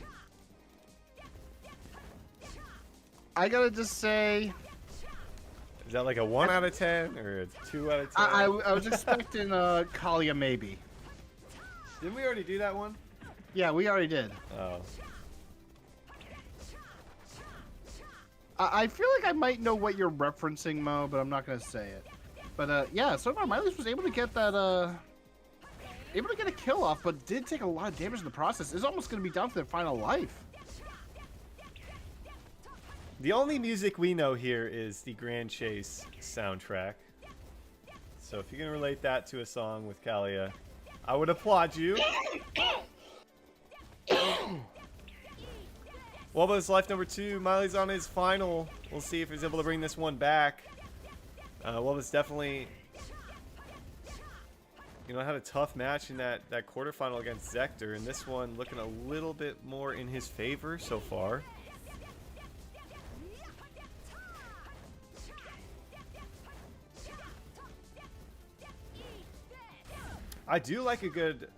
I gotta just say, Is that like a 1 out of 10 or a 2 out of 10? I was expecting Kallia maybe. Didn't we already do that one? Yeah, we already did. Oh. I feel like I might know what you're referencing, Mo, but I'm not gonna say it. But yeah, so far Miley was able to get that able to get a kill off, but did take a lot of damage in the process. It's almost gonna be down to their final life. The only music we know here is the Grand Chase soundtrack. So if you can relate that to a song with Kallia, I would applaud you. Wubba's life number 2. Miley's on his final. We'll see if he's able to bring this one back. Wubba's definitely, had a tough match in that quarterfinal against Zector, and this one looking a little bit more in his favor so far. I do like a good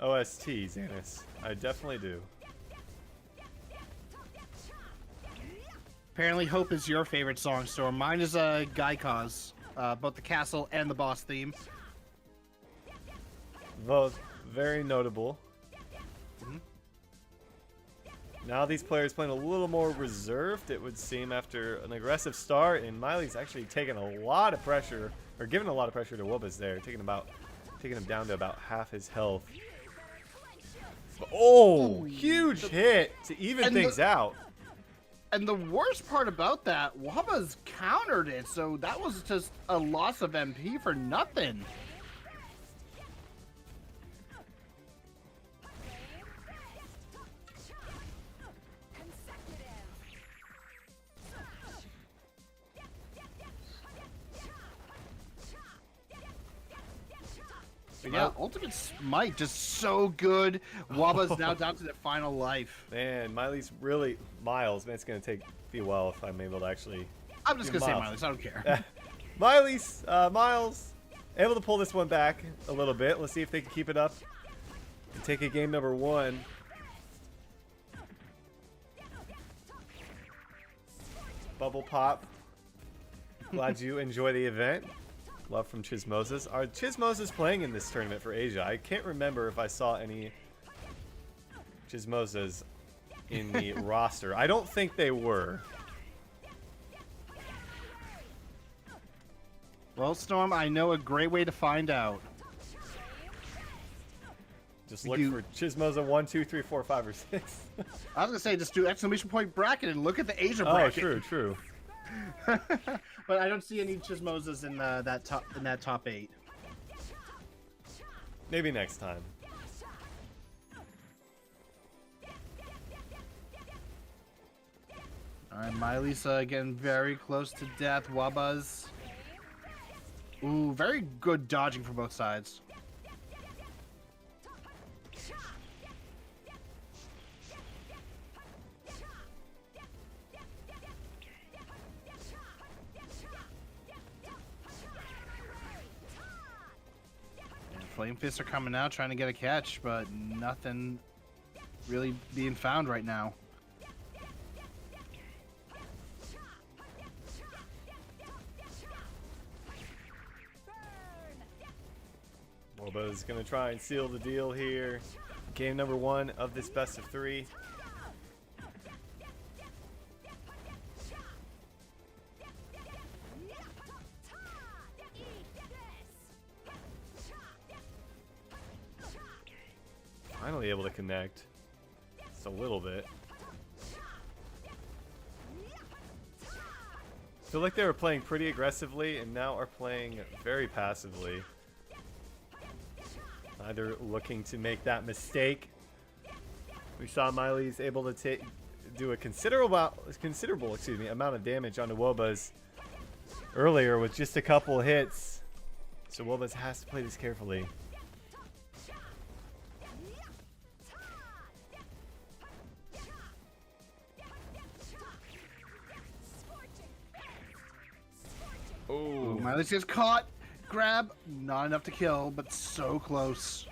OST, Xanis. I definitely do. Apparently Hope is your favorite song, Storm. Mine is Gaika's. both the castle and the boss theme. Both very notable. Mhm. Now these players playing a little more reserved, it would seem, after an aggressive start, and Miley's actually taking a lot of pressure, or giving a lot of pressure to Wubba's there, taking him down to about half his health. Oh, huge hit to even And things out. And the worst part about that, Wubba's countered it, so that was just a loss of MP for nothing. But yeah, Ultimate Smite just so good. Wubba's now down to the final life. Man, Miles, man, it's gonna be a while if I'm able to actually. I'm just do gonna say Miles. Miles, I don't care. Miles, able to pull this one back a little bit. Let's see if they can keep it up and take a game number 1. Bubble pop. Glad you enjoy the event. Love from Chismoses. Are Chismoses playing in this tournament for Asia? I can't remember if I saw any Chismoses in the roster. I don't think they were. Well, Storm, I know a great way to find out. Just look for Chismosa 1, 2, 3, 4, 5, or 6. I was gonna say just do exclamation point bracket and look at the Asia Oh, bracket. true. But I don't see any Chismosas in that top 8. Maybe next time. All right, Miley's getting very close to death. Wubba's. Ooh, very good dodging from both sides. And Flame Fists are coming out, trying to get a catch, but nothing really being found right now. Woba's gonna try and seal the deal here. Game number 1 of this best of 3. Finally able to connect. Just a little bit. Feel like they were playing pretty aggressively and now are playing very passively. Either looking to make that mistake. We saw Miley's able to do a considerable amount of damage onto Wobas earlier with just a couple hits. So Wobas has to play this carefully. Oh, Miley's gets caught. Grab, not enough to kill, but so close.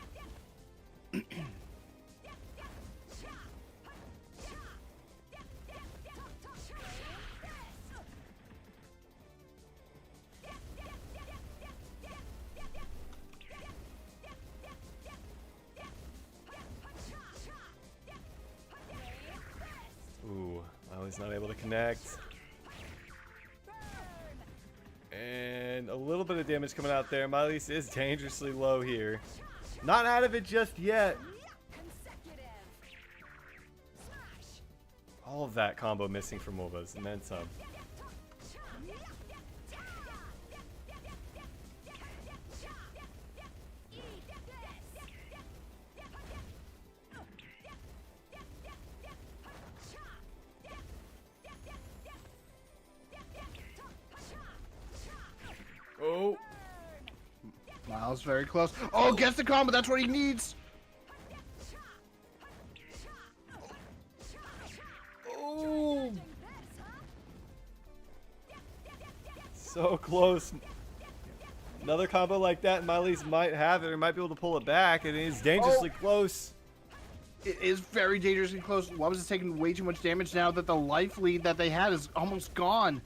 Ooh, Miley's not able to connect. And a little bit of damage coming out there. Miley's is dangerously low here. Not out of it just yet. All of that combo missing from Wobas, and then some. Oh. Miles very close. Oh, gets the combo. That's what he needs. Oh. So close. Another combo like that, Miley's might have it or might be able to pull it back, and it is dangerously close. It is very dangerously close. Wubba's is taking way too much damage now that the life lead that they had is almost gone.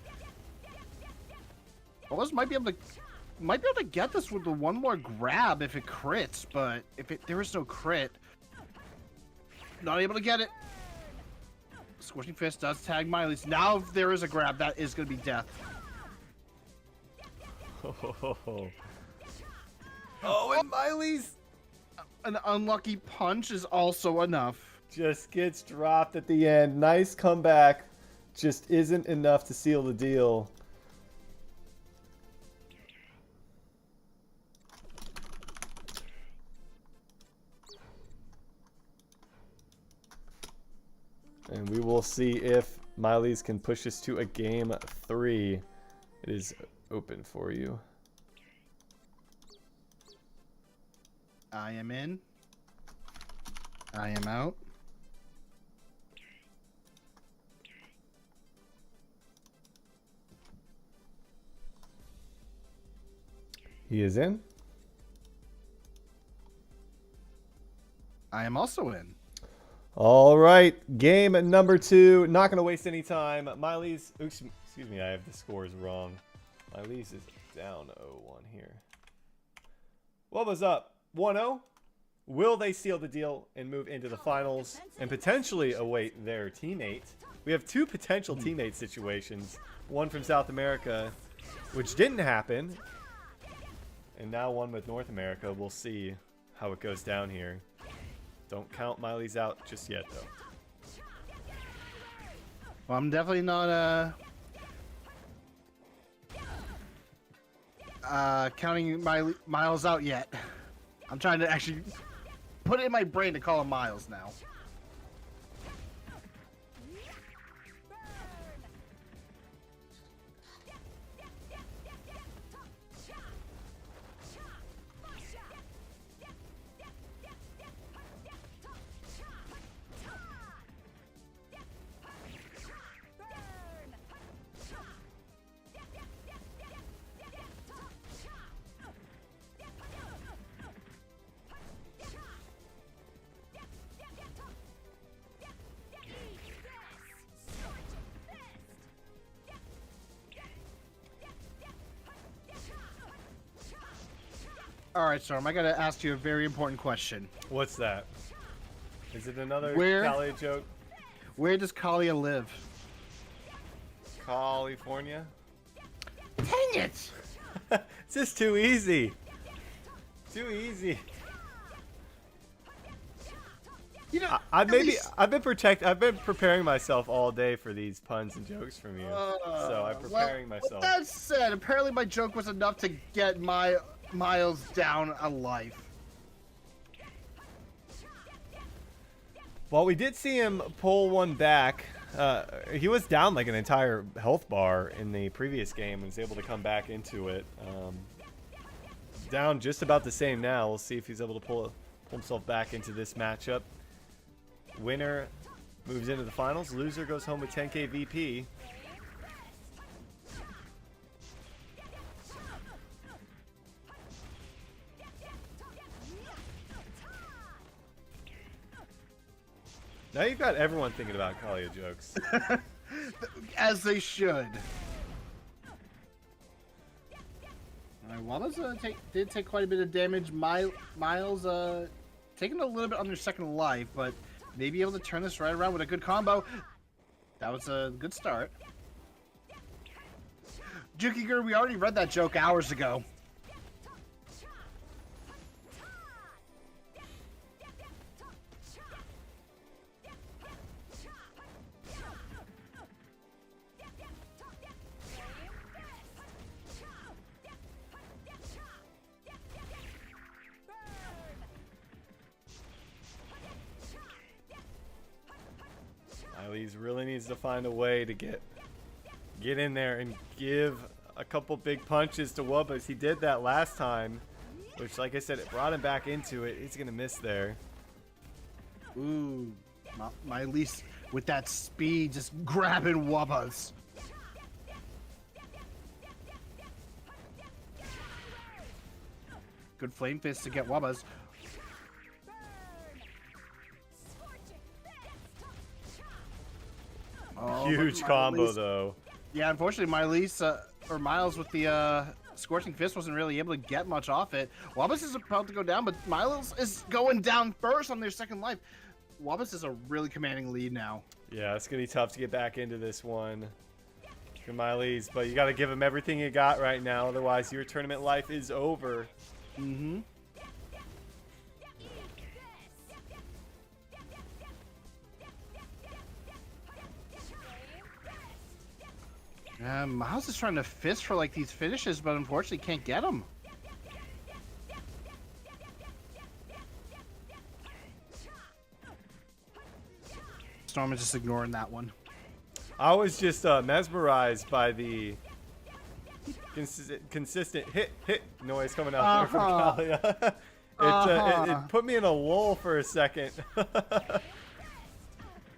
Wubba's might be able to get this with the one more grab if it crits, but there is no crit, not able to get it. Squishing Fist does tag Miley's. Now if there is a grab, that is going to be death. Oh, and Miley's An unlucky punch is also enough. just gets dropped at the end. Nice comeback. Just isn't enough to seal the deal. And we will see if Miley's can push us to a game 3. It is open for you. I am in. I am out. He is in. I am also in. All right, game number 2. Not going to waste any time. Miley's, excuse me, I have the scores wrong. Miley's is down 0-1 here. What was up? 1-0? Will they seal the deal and move into the finals and potentially await their teammate? We have 2 potential teammate situations. One from South America, which didn't happen. And now one with North America. We'll see how it goes down here. Don't count Miley's out just yet, though. Well, I'm definitely not counting Miles out yet. I'm trying to actually put it in my brain to call him Miles now. All right, Storm, I gotta ask you a very important question. What's that? Is it another Where- Kallia joke? Where does Kallia live? California? Dang it! It's just too easy. Too easy. You know, I've been preparing myself all day for these puns and jokes from you. So I'm preparing myself. With that said, apparently my joke was enough to get Miles down a life. Well, we did see him pull one back. He was down like an entire health bar in the previous game and was able to come back into it. Down just about the same now. We'll see if he's able to pull himself back into this matchup. Winner moves into the finals. Loser goes home with 10K VP. Now you've got everyone thinking about Kallia jokes. As they should. Alright, Wallace did take quite a bit of damage. Miles taking a little bit on their second life, but may be able to turn this right around with a good combo. That was a good start. Jukiger, we already read that joke hours ago. Miley's really needs to find a way to get in there and give a couple big punches to Wubbas. He did that last time, which, like I said, it brought him back into it. He's gonna miss there. Ooh, Miley's with that speed, just grabbing Wubbas. Good flame fist to get Wubbas. Oh, Huge but combo Miley's- though. Yeah, unfortunately, Miley's or Miles with the Scorching Fist wasn't really able to get much off it. Wabas is about to go down, but Miles is going down first on their second life. Wabas is a really commanding lead now. Yeah, it's going to be tough to get back into this one. Miley's, but you got to give him everything you got right now, otherwise your tournament life is over. Mm-hmm. Miles is trying to fist for like these finishes, but unfortunately can't get them. Storm is just ignoring that one. I was just mesmerized by the consistent hit noise coming out there from Kallia. It put me in a lull for a second.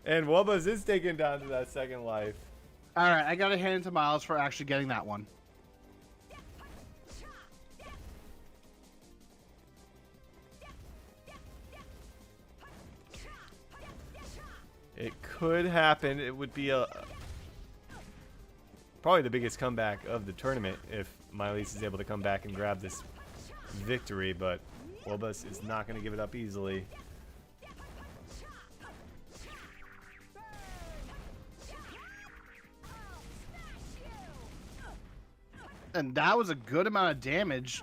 And Wubba's is taken down to that second life. All right, I got to hand it to Miles for actually getting that one. It could happen. It would be probably the biggest comeback of the tournament if Miley's is able to come back and grab this victory, but Wubba's is not going to give it up easily. And that was a good amount of damage.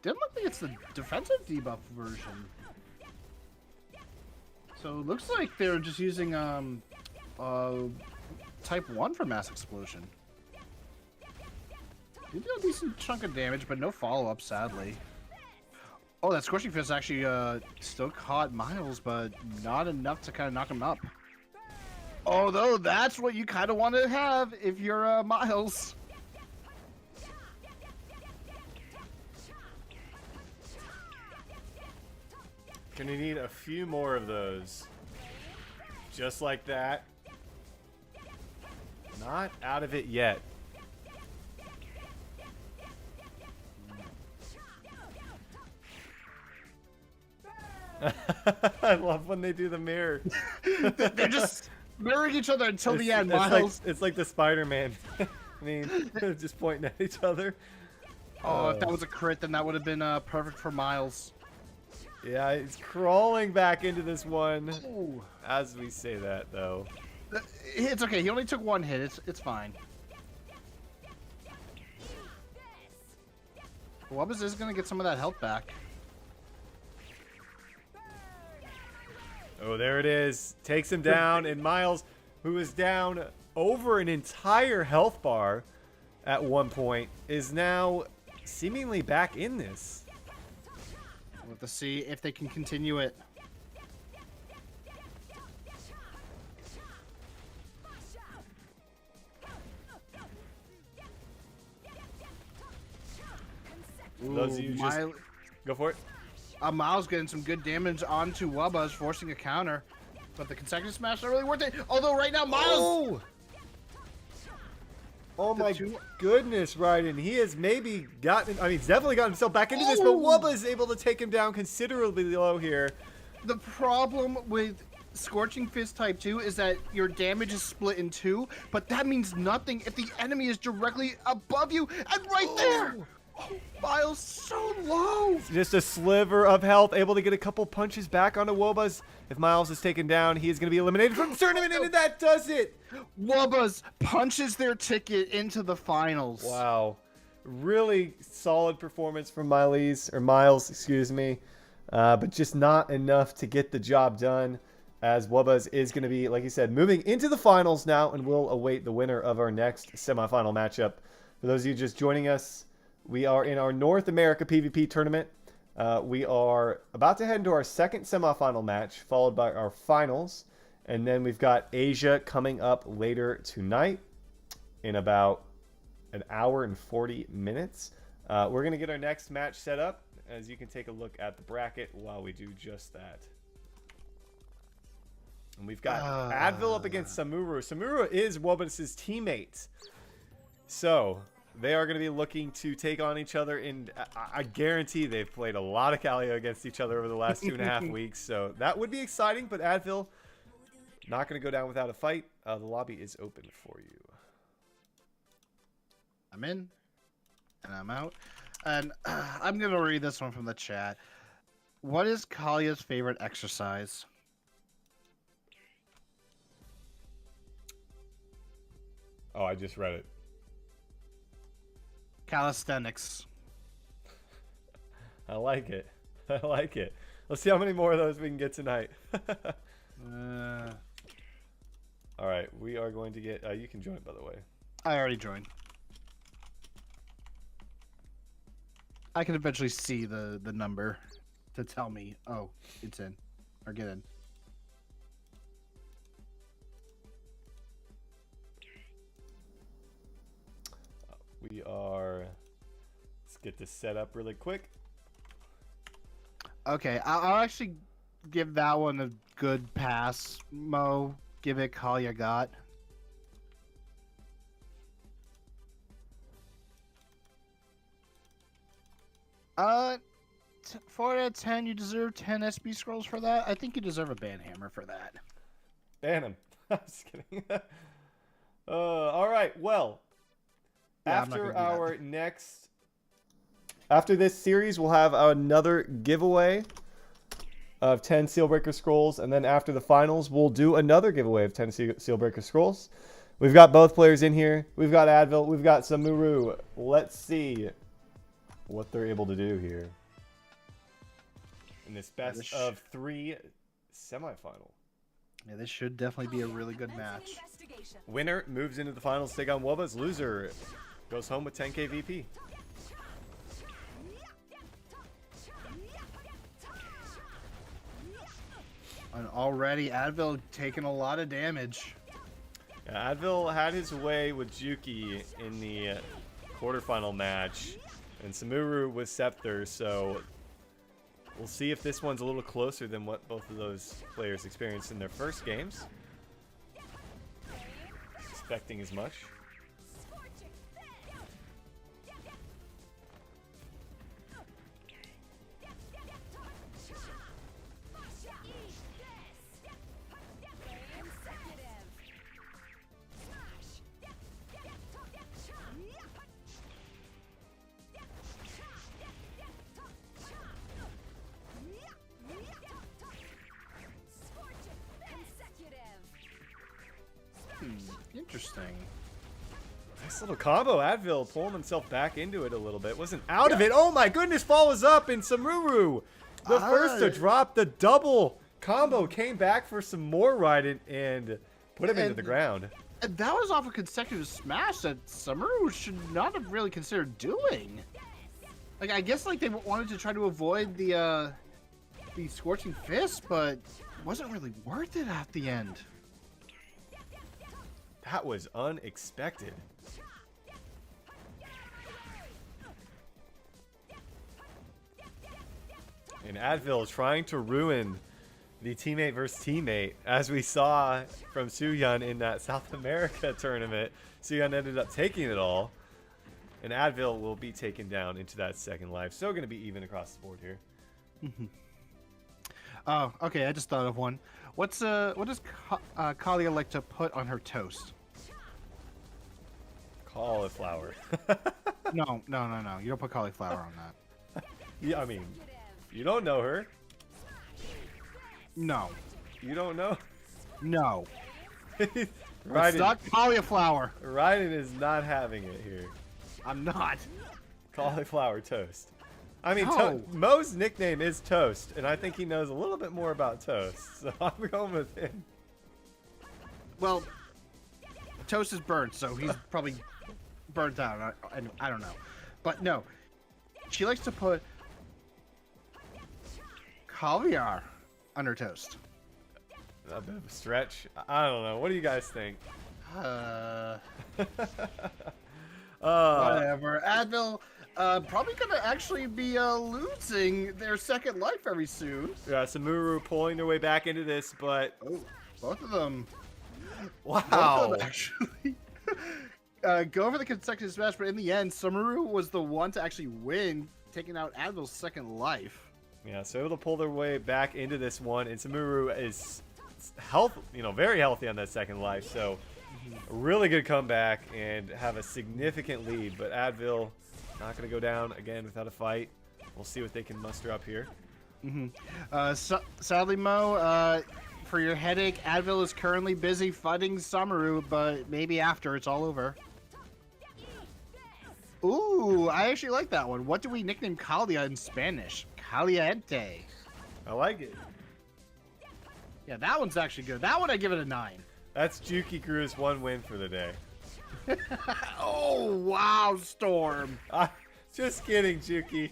Didn't look like it's the defensive debuff version. So it looks like they're just using type 1 for mass explosion. Did do a decent chunk of damage, but no follow-up, sadly. Oh, that Scorching Fist actually still caught Miles, but not enough to kind of knock him up. Although that's what you kind of want to have if you're Miles. Gonna need a few more of those. Just like that. Not out of it yet. I love when they do the mirror. They're just mirroring each other until the end, it's Miles. It's like the Spider-Man. I mean, they're just pointing at each other. Oh, if that was a crit, then that would have been perfect for Miles. Yeah, he's crawling back into this one. Ooh. As we say that, though. It's okay. He only took one hit. It's fine. Wubba's is going to get some of that health back. Oh, there it is. Takes him down, and Miles, who is down over an entire health bar at one point, is now seemingly back in this. We'll have to see if they can continue it. Those of you just go for it. Miles getting some good damage onto Wubba's, forcing a counter. But the consecutive smash not really worth it. Although right now, Miles... Oh my goodness, Ryden. He has maybe gotten... I mean, he's definitely gotten himself back into this, but Wubba is able to take him down considerably low here. The problem with Scorching Fist Type 2 is that your damage is split in two, but that means nothing if the enemy is directly above you and right there! Oh, Miles so low! Just a sliver of health, able to get a couple punches back onto Wubba's. If Miles is taken down, he is going to be eliminated from the tournament, and that does it! Wubba's punches their ticket into the finals. Wow. Really solid performance from Miles, excuse me. But just not enough to get the job done, as Wubba's is going to be, like you said, moving into the finals now, and we'll await the winner of our next semifinal matchup. For those of you just joining us, we are in our North America PvP tournament. We are about to head into our second semifinal match, followed by our finals. And then we've got Asia coming up later tonight in about an hour and 40 minutes. We're going to get our next match set up, as you can take a look at the bracket while we do just that. And we've got Advil up against Samuru. Samuru is Wobus' teammate. So they are going to be looking to take on each other, and I guarantee they've played a lot of Kallia against each other over the last 2.5 weeks. So that would be exciting, but Advil not going to go down without a fight. The lobby is open for you. I'm in. And I'm out. And I'm going to read this one from the chat. What is Kallia's favorite exercise? Oh, I just read it. Calisthenics. I like it. I like it. Let's see how many more of those we can get tonight. All right, we are going to get. You can join, by the way. I already joined. I can eventually see the number to tell me, oh, it's in, or get in. We are. Let's get this set up really quick. Okay, I'll actually give that one a good pass. Mo, give it Kallia got. Uh, 4 out of 10. You deserve 10 SB scrolls for that. I think you deserve a ban hammer for that. Ban him. I'm just kidding. All right. Well, Yeah, I'm not after gonna do our next, after this series, we'll have another giveaway of 10 Sealbreaker scrolls, and then after the finals, we'll do another giveaway of 10 Sealbreaker scrolls. We've got both players in here. We've got Advil. We've got Samuru. Let's see what they're able to do here in this best of 3 semifinal. Yeah, this should definitely be a really good Commencing match. investigation. Winner moves into the finals to take on Wobas. Loser goes home with 10k VP. And already, Advil taking a lot of damage. Yeah, Advil had his way with Juki in the quarterfinal match, and Samuru with Scepter, so we'll see if this one's a little closer than what both of those players experienced in their first games. Expecting as much. Interesting. Nice little combo. Advil pulling himself back into it a little bit. Wasn't out of it. Oh my goodness, follows up, and Samuru, the first to drop the double combo, came back for some more riding and put him into the ground. And that was off a consecutive smash that Samuru should not have really considered doing. Like, I guess like they wanted to try to avoid the Scorching Fist, but it wasn't really worth it at the end. That was unexpected. And Advil trying to ruin the teammate versus teammate, as we saw from Suyun in that South America tournament. Suyun ended up taking it all, and Advil will be taken down into that second life. So going to be even across the board here. Oh, okay. I just thought of one. What does Kallia like to put on her toast? Cauliflower. No. You don't put cauliflower on that. Yeah, I mean, you don't know her. No. You don't know. No. It's Raiden, not cauliflower. Raiden is not having it here. I'm not. Cauliflower toast. I mean, No. Mo's nickname is Toast, and I think he knows a little bit more about toast, so I'm going with him. Well, toast is burnt, so he's probably burnt out. I don't know. But no. She likes to put caviar on her toast. A bit of a stretch. I don't know. What do you guys think? Whatever. Advil, probably gonna actually be losing their second life very soon. Yeah, Samuru pulling their way back into this, but Oh, both of them. wow. Both of them actually go for the consecutive smash, but in the end, Samuru was the one to actually win, taking out Advil's second life. Yeah, so able to pull their way back into this one, and Samuru is very healthy on that second life, so a really good comeback and have a significant lead, but Advil Not going to go down again without a fight. We'll see what they can muster up here. Sadly, Mo, for your headache, Advil is currently busy fighting Samaru, but maybe after it's all over. Ooh, I actually like that one. What do we nickname Kallia in Spanish? Caliente. I like it. Yeah, that one's actually good. That one I give it a 9. That's Juki Crew's 1 win for the day. Oh, wow, Storm. Just kidding, Juki.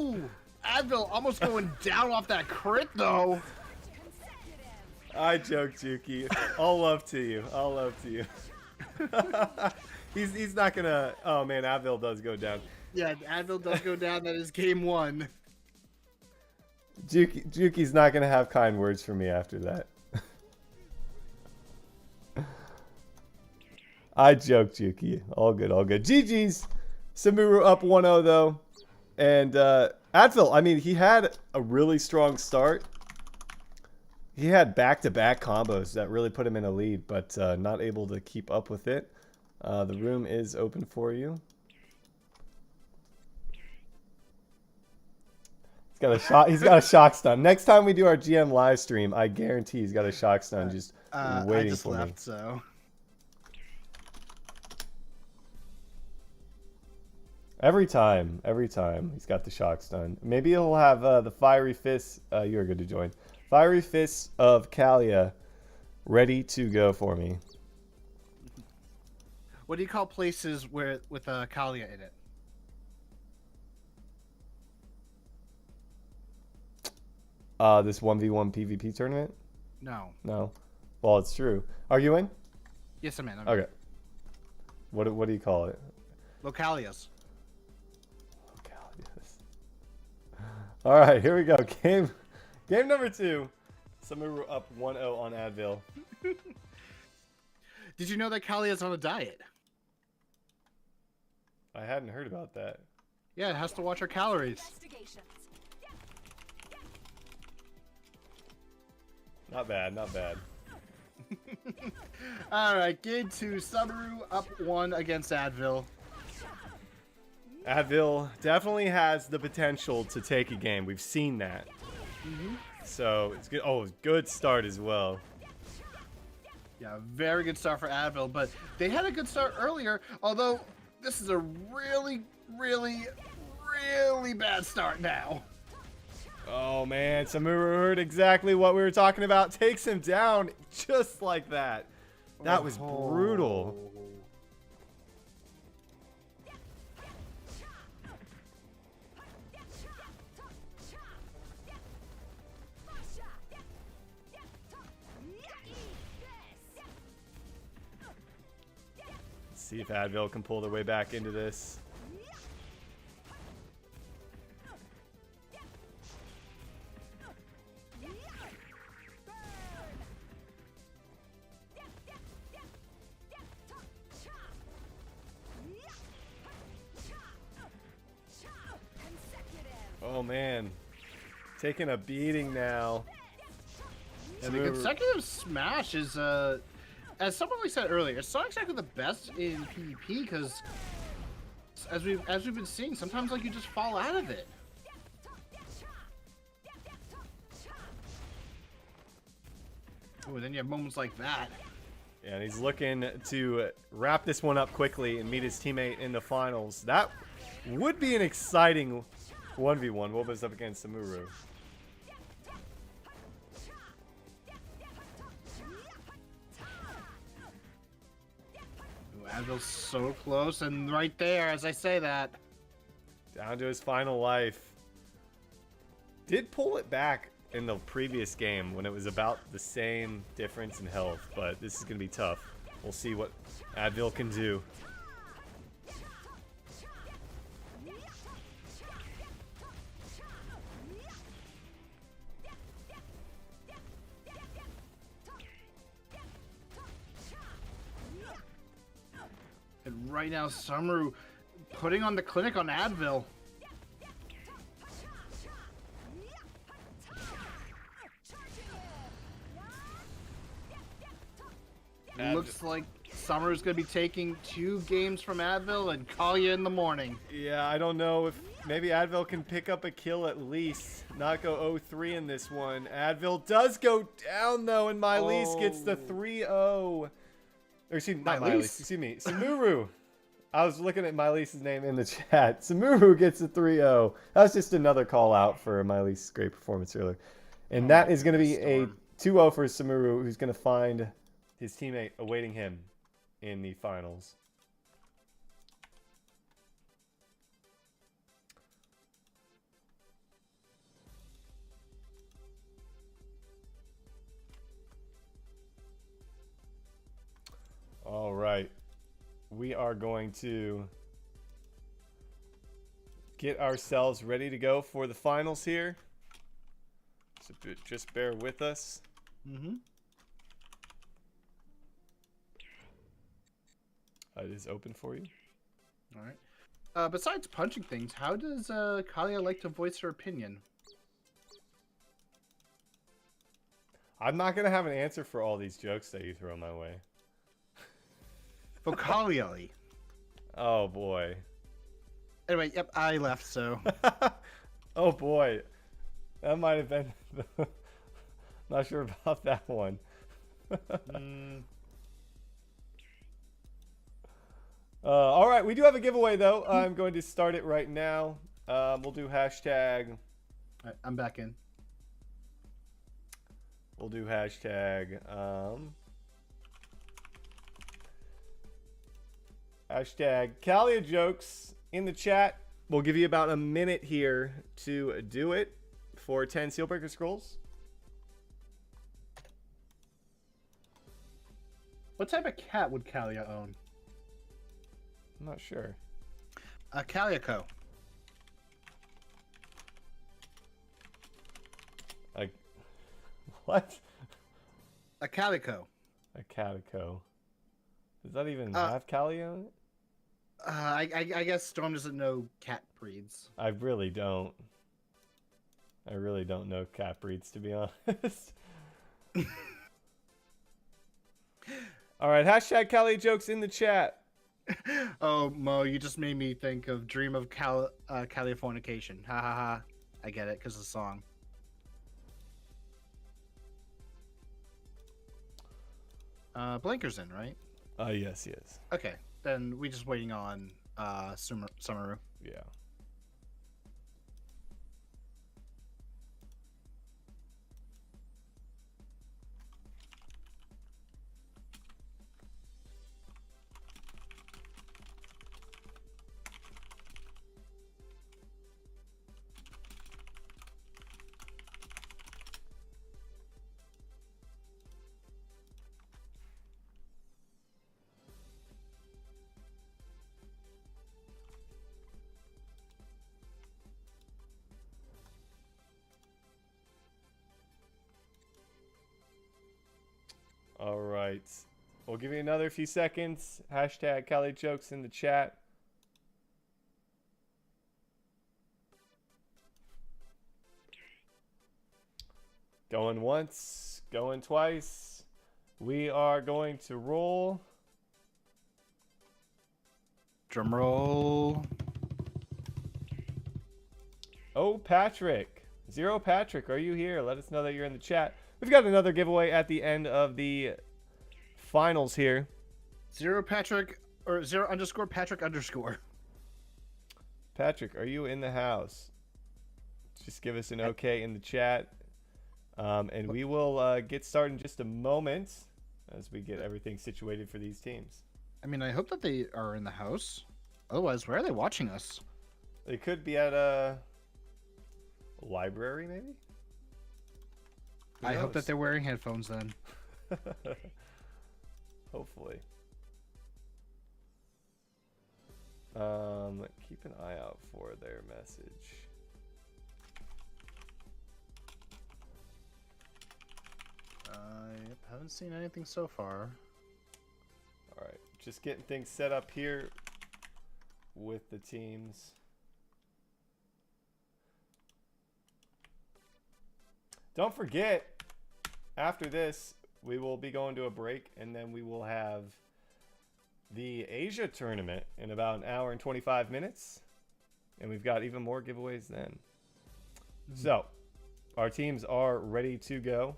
Ooh, Advil almost going down off that crit, though. I joke, Juki. All love to you. All love to you. He's not gonna. Oh man, Advil does go down. Yeah, Advil does go down. That is game 1. Juki's not gonna have kind words for me after that. I joke, Juki. All good, all good. GG's. Samuru up 1-0 though. And Advil, I mean, he had a really strong start. He had back-to-back combos that really put him in a lead, but not able to keep up with it. The room is open for you. He's got a shock stun. Next time we do our GM live stream, I guarantee he's got a shock stun just waiting I just for left, me. So. Every time he's got the shock stun. Maybe he'll have the fiery fists. You're good to join. Fiery fists of Kallia ready to go for me. What do you call places with Kallia in it? This 1v1 PvP tournament? No. No. Well, it's true. Are you in? Yes, I'm in. Okay. What do you call it? Localias. All right, here we go. Game number 2. Samuru up 1-0 on Advil. Did you know that Kallia's on a diet? I hadn't heard about that. Yeah, it has to watch her calories. Investigations. Not bad, not bad. All right, game 2. Samaru up 1 against Advil. Advil definitely has the potential to take a game. We've seen that. So it's good. Oh, good start as well. Yeah, very good start for Advil, but they had a good start earlier, although this is a really, really, really bad start now. Oh man, Samuru heard exactly what we were talking about. Takes him down just like that. That was brutal. Let's see if Advil can pull their way back into this. Oh man, taking a beating now. And the consecutive smash is, as someone said earlier, it's not exactly the best in PvP because, as we've been seeing, sometimes like you just fall out of it. Oh, then you have moments like that. Yeah, and he's looking to wrap this one up quickly and meet his teammate in the finals. That would be an exciting 1v1. What was up against Samuru? Advil's so close, and right there, as I say that. Down to his final life. Did pull it back in the previous game when it was about the same difference in health, but this is going to be tough. We'll see what Advil can do. And right now, Samaru putting on the clinic on Advil. Looks like Summer's going to be taking 2 games from Advil and Kallia in the morning. Yeah, I don't know if maybe Advil can pick up a kill at least. Not go 0-3 in this one. Advil does go down though, and Mylese gets the 3-0. Or excuse me, not Mylese. Excuse me, Samuru. I was looking at Mylese's name in the chat. Samuru gets a 3-0. That was just another call out for Mylese's great performance earlier. And that is going to be a 2-0 for Samuru, who's going to find his teammate awaiting him in the finals. All right. We are going to get ourselves ready to go for the finals here. So just bear with us. Mm-hmm. It is open for you. All right. Besides punching things, how does Kallia like to voice her opinion? I'm not going to have an answer for all these jokes that you throw my way. Vocalially. Oh, boy. Anyway, yep, I left, so. Oh, boy. That might have been... Not sure about that one. All right, we do have a giveaway, though. I'm going to start it right now. We'll do hashtag... All right, I'm back in. We'll do hashtag... Hashtag Kallia jokes in the chat. We'll give you about a minute here to do it for 10 Sealbreaker Scrolls. What type of cat would Kallia own? I'm not sure. A Calico. What? A Calico. A Calico. Does that even have Kallia on it? I guess Storm doesn't know cat breeds. I really don't. I really don't know cat breeds, to be honest. All right, hashtag Kallia jokes in the chat. Oh, Mo, you just made me think of Dream of Californication. Ha ha ha. I get it, because of the song. Blinker's in, right? Yes. Okay, then we just waiting on Sumeru. Yeah. All right. We'll give you another few seconds. Hashtag Kallia jokes in the chat. Going once, going twice. We are going to roll. Drum roll. Oh, Patrick. Zero Patrick, are you here? Let us know that you're in the chat. We've got another giveaway at the end of the finals here. Zero Patrick, or 0_Patrick_. Patrick, are you in the house? Just give us an okay in the chat. And we will get started in just a moment as we get everything situated for these teams. I mean, I hope that they are in the house. Otherwise, where are they watching us? They could be at a library, maybe? I hope that they're wearing headphones then. Hopefully. Keep an eye out for their message. I haven't seen anything so far. All right, just getting things set up here with the teams. Don't forget, after this, we will be going to a break, and then we will have the Asia tournament in about an hour and 25 minutes. And we've got even more giveaways then. So, our teams are ready to go.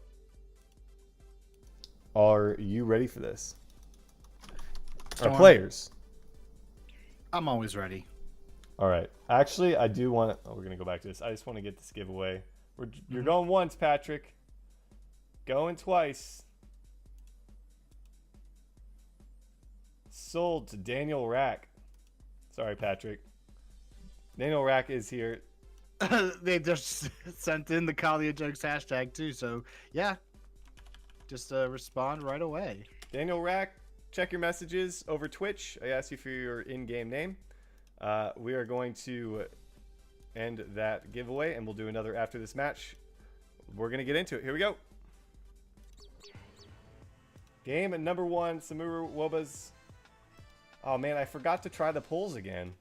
Are you ready for this? Our Storm. players. I'm always ready. All right. Actually, I do want to... Oh, we're going to go back to this. I just want to get this giveaway. You're going once, Patrick. Going twice. Sold to Daniel Rack. Sorry, Patrick. Daniel Rack is here. They just sent in the Kallia Jokes hashtag too, so yeah. Just respond right away. Daniel Rack, check your messages over Twitch. I asked you for your in-game name. We are going to end that giveaway, and we'll do another after this match. We're going to get into it. Here we go. Game number 1, Samuru Wobas. Oh, man, I forgot to try the polls again.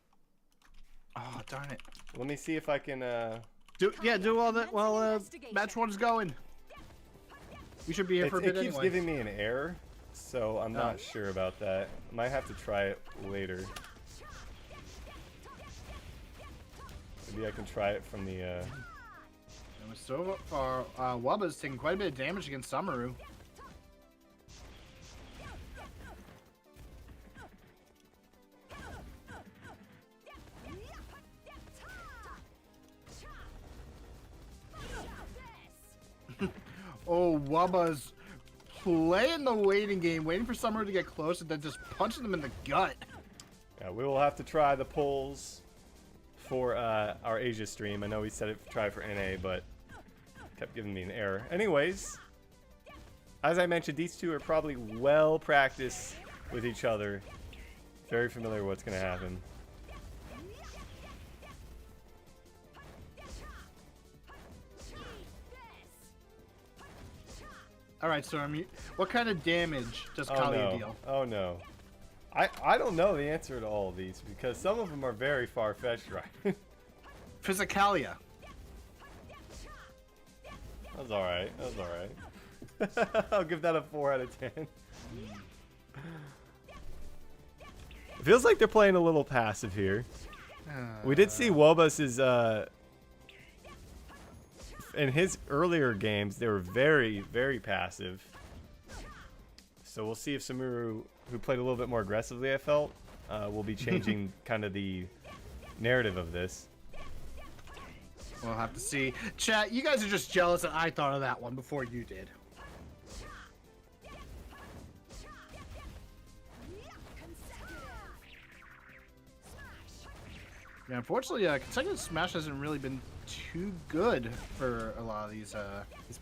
Oh, darn it. Let me see if I can... Do all that while match 1's going. We should be here for a bit It keeps anyway. giving me an error, so I'm not sure about that. Might have to try it later. Maybe I can try it from the... And so far, Wubba's taking quite a bit of damage against Samaru. Oh, Wubba's playing the waiting game, waiting for Samaru to get close and then just punching them in the gut. Yeah, we will have to try the polls for our Asia stream. I know we said it try for NA, but kept giving me an error. Anyways, as I mentioned, these two are probably well practiced with each other. Very familiar with what's going to happen. All right, Storm, what kind of damage does Kallia deal? Oh no. I don't know the answer to all of these because some of them are very far-fetched, right? Physicalia. That was alright. That was alright. I'll give that a 4 out of 10. It feels like they're playing a little passive here. We did see Wobus's in his earlier games, they were very, very passive. So we'll see if Samuru, who played a little bit more aggressively, I felt, will be changing kind of the narrative of this. We'll have to see. Chat, you guys are just jealous that I thought of that one before you did. Yeah, unfortunately, consecutive smash hasn't really been too good for a lot of these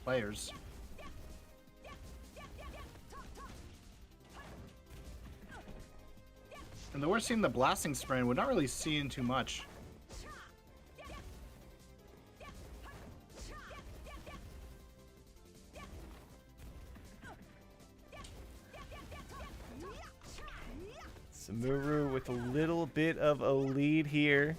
players. And though we're seeing the blasting spray, we're not really seeing too much. Samuru with a little bit of a lead here.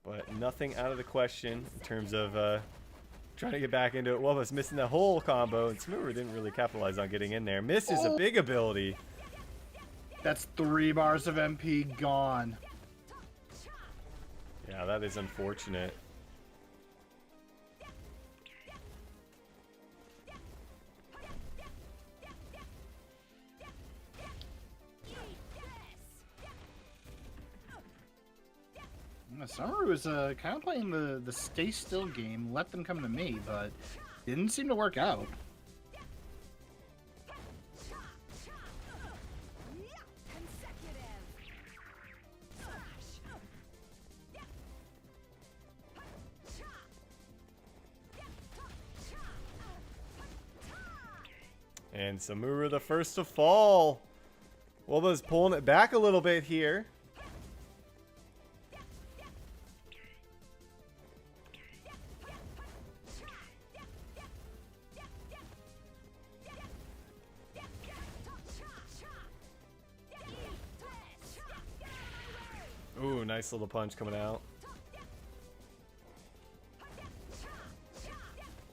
But nothing out of the question in terms of trying to get back into it. Wobus missing the whole combo, and Samuru didn't really capitalize on getting in there. Misses a big ability. That's 3 bars of MP gone. Yeah, that is unfortunate. Samaru was kind of playing the stay still game, let them come to me, but didn't seem to work out. And Samuru the first to fall. Woba's pulling it back a little bit here. Ooh, nice little punch coming out.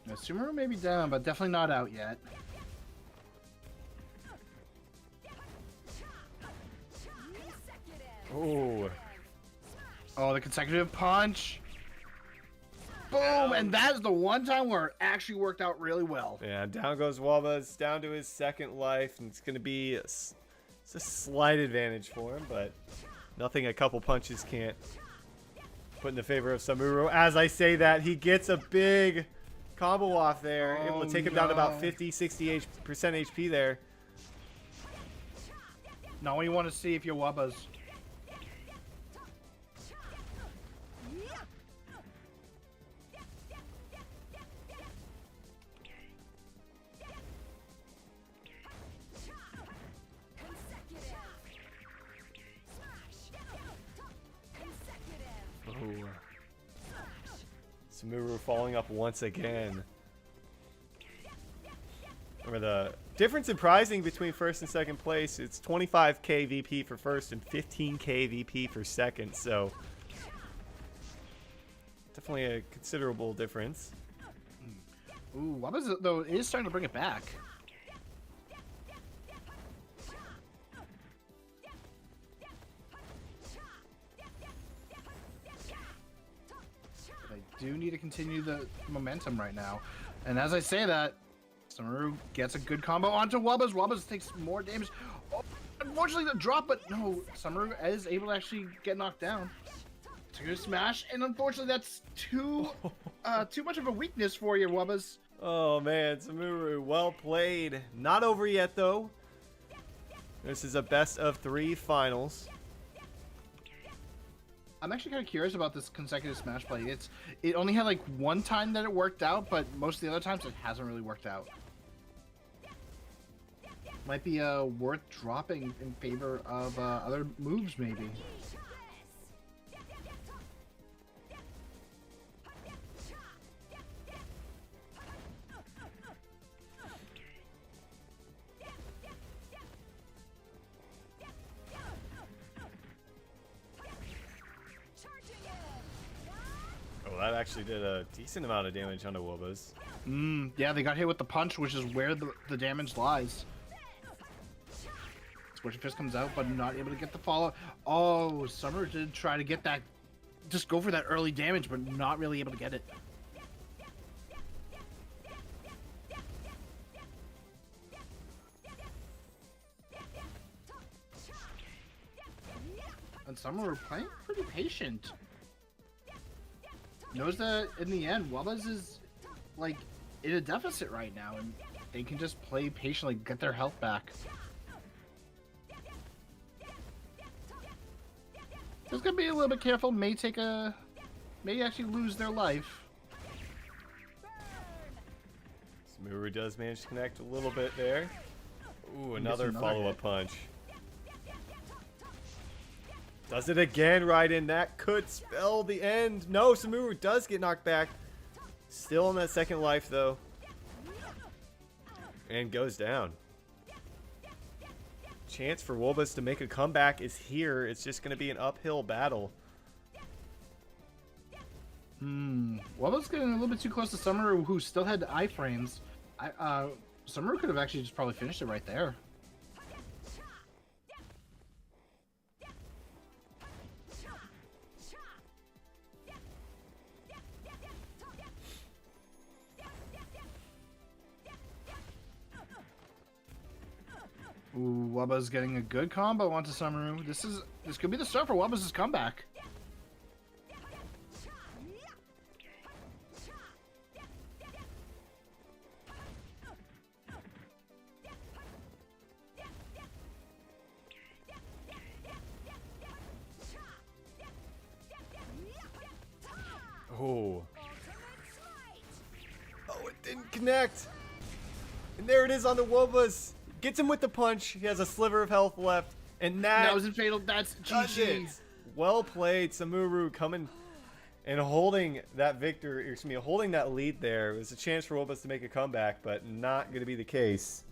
Now, Sumeru may be down, but definitely not out yet. Oh, Oh, the consecutive punch. Boom! And that is the one time where it actually worked out really well. yeah. Down goes Wabas, down to his second life, and it's gonna be it's a slight advantage for him, but nothing a couple punches can't put in the favor of Samuro. As I say that, he gets a big combo off there, able to take him down to about 50-60% HP there. Now what you want to see if you're Wabas. Oh. Samuro falling up once again. Remember the difference in pricing between first and second place, it's 25k VP for first and 15k VP for second, so definitely a considerable difference. Ooh, Wabas though is starting to bring it back. I do need to continue the momentum right now. And as I say that, Samuro gets a good combo onto Wabas. Wabas takes more damage. Oh, unfortunately, the drop, but no, Samuro is able to actually get knocked down. It's a good smash, and unfortunately, that's too much of a weakness for you, Wabas. Oh man, Samuro, well played. Not over yet though. This is a best of 3 finals. I'm actually kind of curious about this consecutive smash play. It only had like one time that it worked out, but most of the other times it hasn't really worked out. Might be worth dropping in favor of other moves, maybe. Oh, that actually did a decent amount of damage onto Wabas. Yeah, they got hit with the punch, which is where the damage lies. Scorching Fist comes out, but not able to get the follow. Oh, Summer did try to get that, just go for that early damage, but not really able to get it. And Summer playing pretty patient. Knows that in the end, Wabas is like in a deficit right now, and they can just play patiently, get their health back. Just gonna be a little bit careful. May actually lose their life. Samuro does manage to connect a little bit there. Ooh, another follow-up punch. Does it again right in. That could spell the end. No, Samuro does get knocked back. Still on that second life, though. And goes down. Chance for Wabas to make a comeback is here. It's just going to be an uphill battle. Wabas getting a little bit too close to Summer, who still had iframes. Summer could have actually just probably finished it right there. Ooh, Wabas getting a good combo onto Summeru. This could be the start for Wabas' comeback. Oh. Oh, it didn't connect. And there it is on the Wabas. Gets him with the punch. He has a sliver of health left. And that was in fatal. That's does GG. it. Well played, Samuro, coming and holding that holding that lead there. It was a chance for Wabas to make a comeback, but not going to be the case.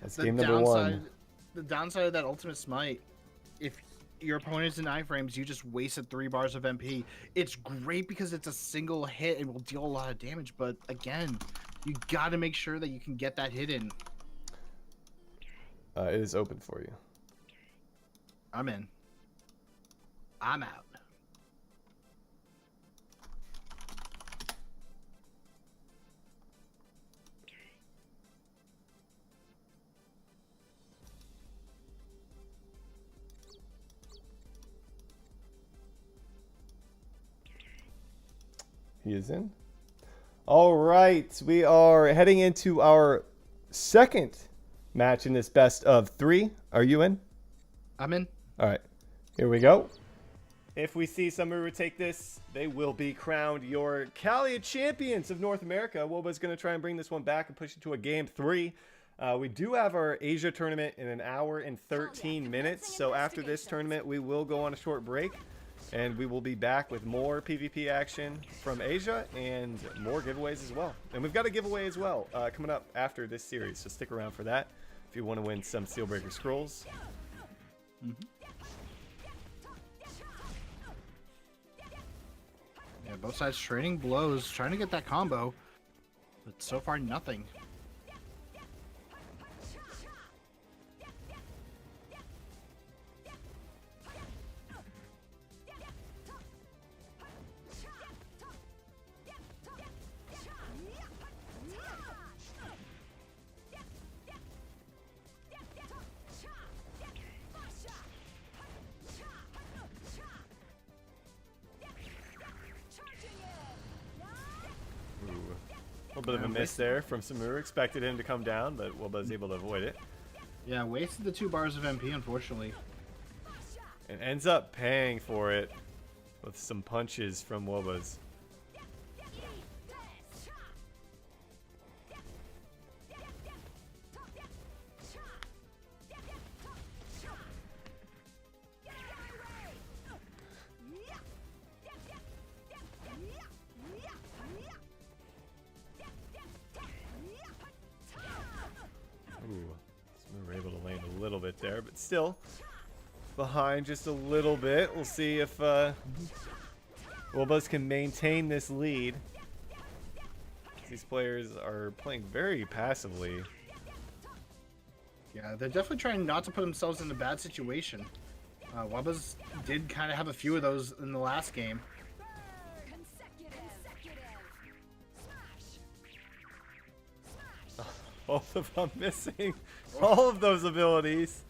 That's game number 1. The downside of that ultimate smite, if your opponent's in iframes, you just wasted 3 bars of MP. It's great because it's a single hit and will deal a lot of damage, but again, you got to make sure that you can get that hit in. It is open for you. I'm in. I'm out. He is in. All right, we are heading into our second match in this best of 3. Are you in? I'm in. All right, here we go. If we see Samuru take this, they will be crowned your Kallia champions of North America. Woba's going to try and bring this one back and push it to a game 3. We do have our Asia tournament in an hour and 13 minutes. So after this tournament, we will go on a short break. And we will be back with more PvP action from Asia and more giveaways as well. And we've got a giveaway as well coming up after this series. So stick around for that if you want to win some Steelbreaker Scrolls. Yeah, both sides trading blows, trying to get that combo, but so far nothing. A little bit of a miss there from Samuru. Expected him to come down, but Woba's able to avoid it. Yeah, wasted the 2 bars of MP, unfortunately. And ends up paying for it with some punches from Woba's. We're able to land a little bit there, but still behind just a little bit. We'll see if Wobas can maintain this lead. These players are playing very passively. Yeah, they're definitely trying not to put themselves in a bad situation. Wabas did kind of have a few of those in the last game. Both of them missing all of those abilities.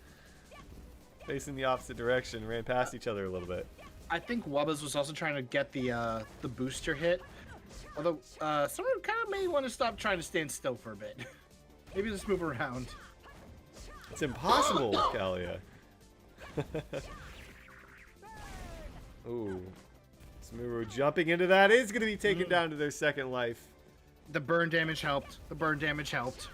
Facing the opposite direction, ran past each other a little bit. I think Wabas was also trying to get the booster hit. Although, someone kind of may want to stop trying to stand still for a bit. Maybe just move around. It's impossible, Kallia. Ooh. Samuru jumping into that is going to be taken down to their second life. The burn damage helped. The burn damage helped.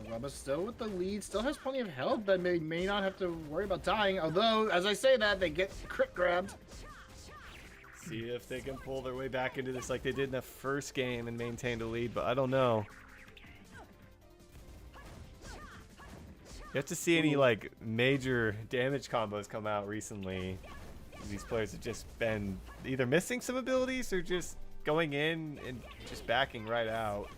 Wabas still with the lead, still has plenty of health that may not have to worry about dying. Although, as I say that, they get crit grabbed. See if they can pull their way back into this like they did in the first game and maintain the lead, but I don't know. You have to see any like major damage combos come out recently. These players have just been either missing some abilities or just going in and just backing right out.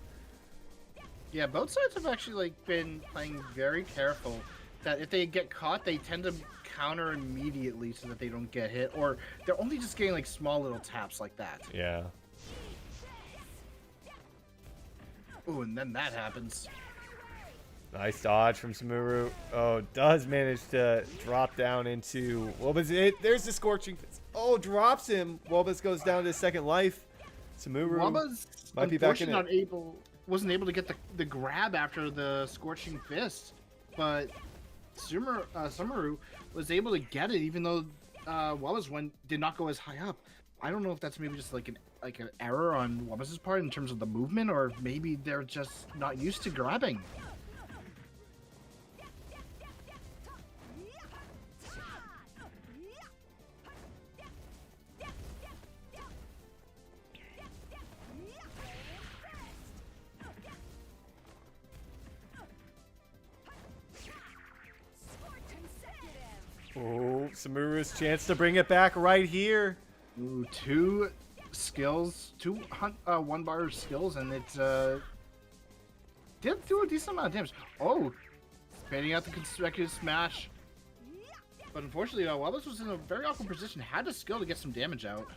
Yeah, both sides have actually like been playing very careful that if they get caught, they tend to counter immediately so that they don't get hit, or they're only just getting like small little taps like that. Yeah. Ooh, and then that happens. Nice dodge from Samuru. Oh, does manage to drop down into what was it? There's the scorching. Oh, drops him. Wobas goes down to his second life. Samuru Wabas might be back in it. wasn't able to get the grab after the scorching fist. but Sumeru was able to get it, even though Waba's one did not go as high up. I don't know if that's maybe just like an error on Waba's part in terms of the movement, or maybe they're just not used to grabbing. Oh, Samuru's chance to bring it back right here. Ooh, two skills, two one-bar skills, and it did do a decent amount of damage. Oh, baiting out the consecutive smash. But unfortunately, Wabas was in a very awkward position, had a skill to get some damage out.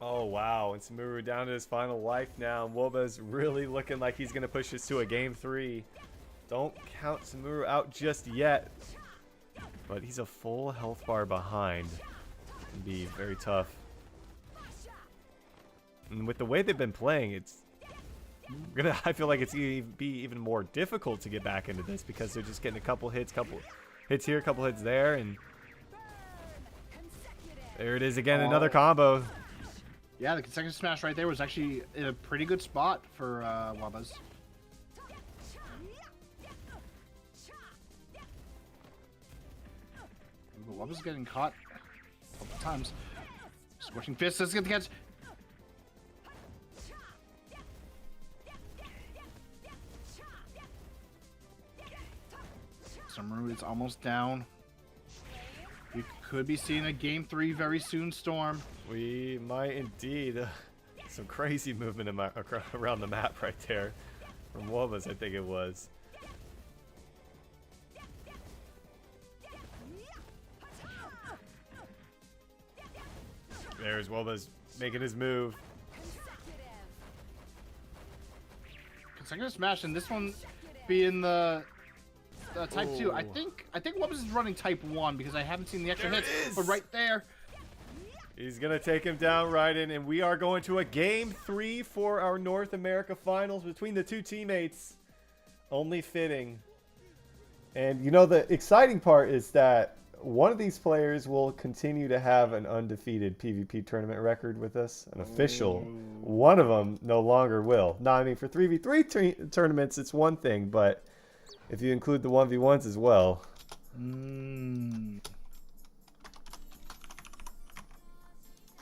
Oh, wow. And Samuru down to his final life now. And Woba's really looking like he's going to push this to a game 3. Don't count Samuru out just yet. But he's a full health bar behind. It'd be very tough. And with the way they've been playing, I feel like it's going to be even more difficult to get back into this because they're just getting a couple hits here, a couple hits there, and there it is again, another combo. Yeah, the consecutive smash right there was actually in a pretty good spot for Wabas. But Wabas getting caught a couple times. Scorching Fist, let's get the catch. Sumeru is almost down. We could be seeing a game 3 very soon, Storm. We might indeed. Some crazy movement around the map right there. From Wobas, I think it was. There's Wobas making his move. Consecutive smash, and this one being the type 2. I think Wobas is running type 1 because I haven't seen the extra hits. But right there. He's going to take him down right in, and we are going to a game 3 for our North America Finals between the two teammates. Only fitting. And you know, the exciting part is that one of these players will continue to have an undefeated PvP tournament record with us, an official. One of them no longer will. Now, I mean, for 3v3 tournaments, it's one thing, but if you include the 1v1s as well.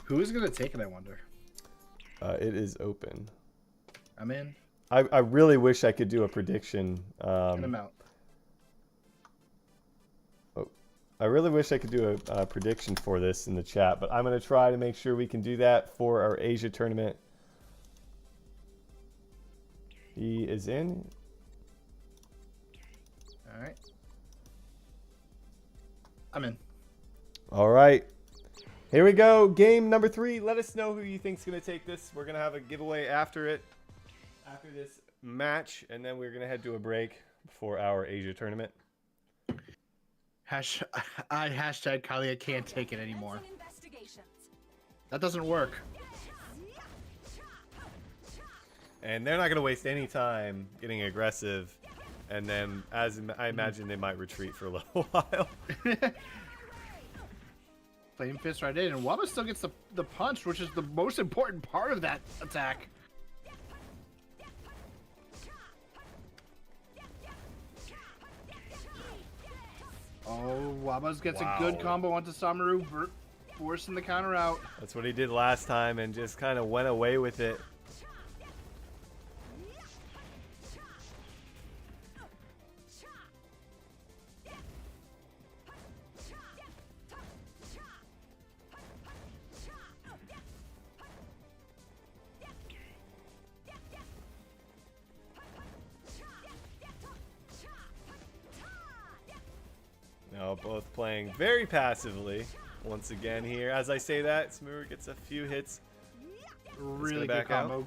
Who is going to take it, I wonder? It is open. I'm in. I really wish I could do a prediction. Get him out. I really wish I could do a prediction for this in the chat, but I'm going to try to make sure we can do that for our Asia tournament. He is in. All right. I'm in. All right. Here we go. Game number 3. Let us know who you think is going to take this. We're going to have a giveaway after this match, and then we're going to head to a break for our Asia tournament. Hashtag Kallia can't take it anymore. That doesn't work. And they're not going to waste any time getting aggressive. And then, as I imagine, they might retreat for a little while. Flame Fist right in, and Waba still gets the punch, which is the most important part of that attack. Oh, Wabas gets a good combo onto Samaru, forcing the counter out. That's what he did last time and just kind of went away with it. Now both playing very passively once again here. As I say that, Smooth gets a few hits. Really good combo.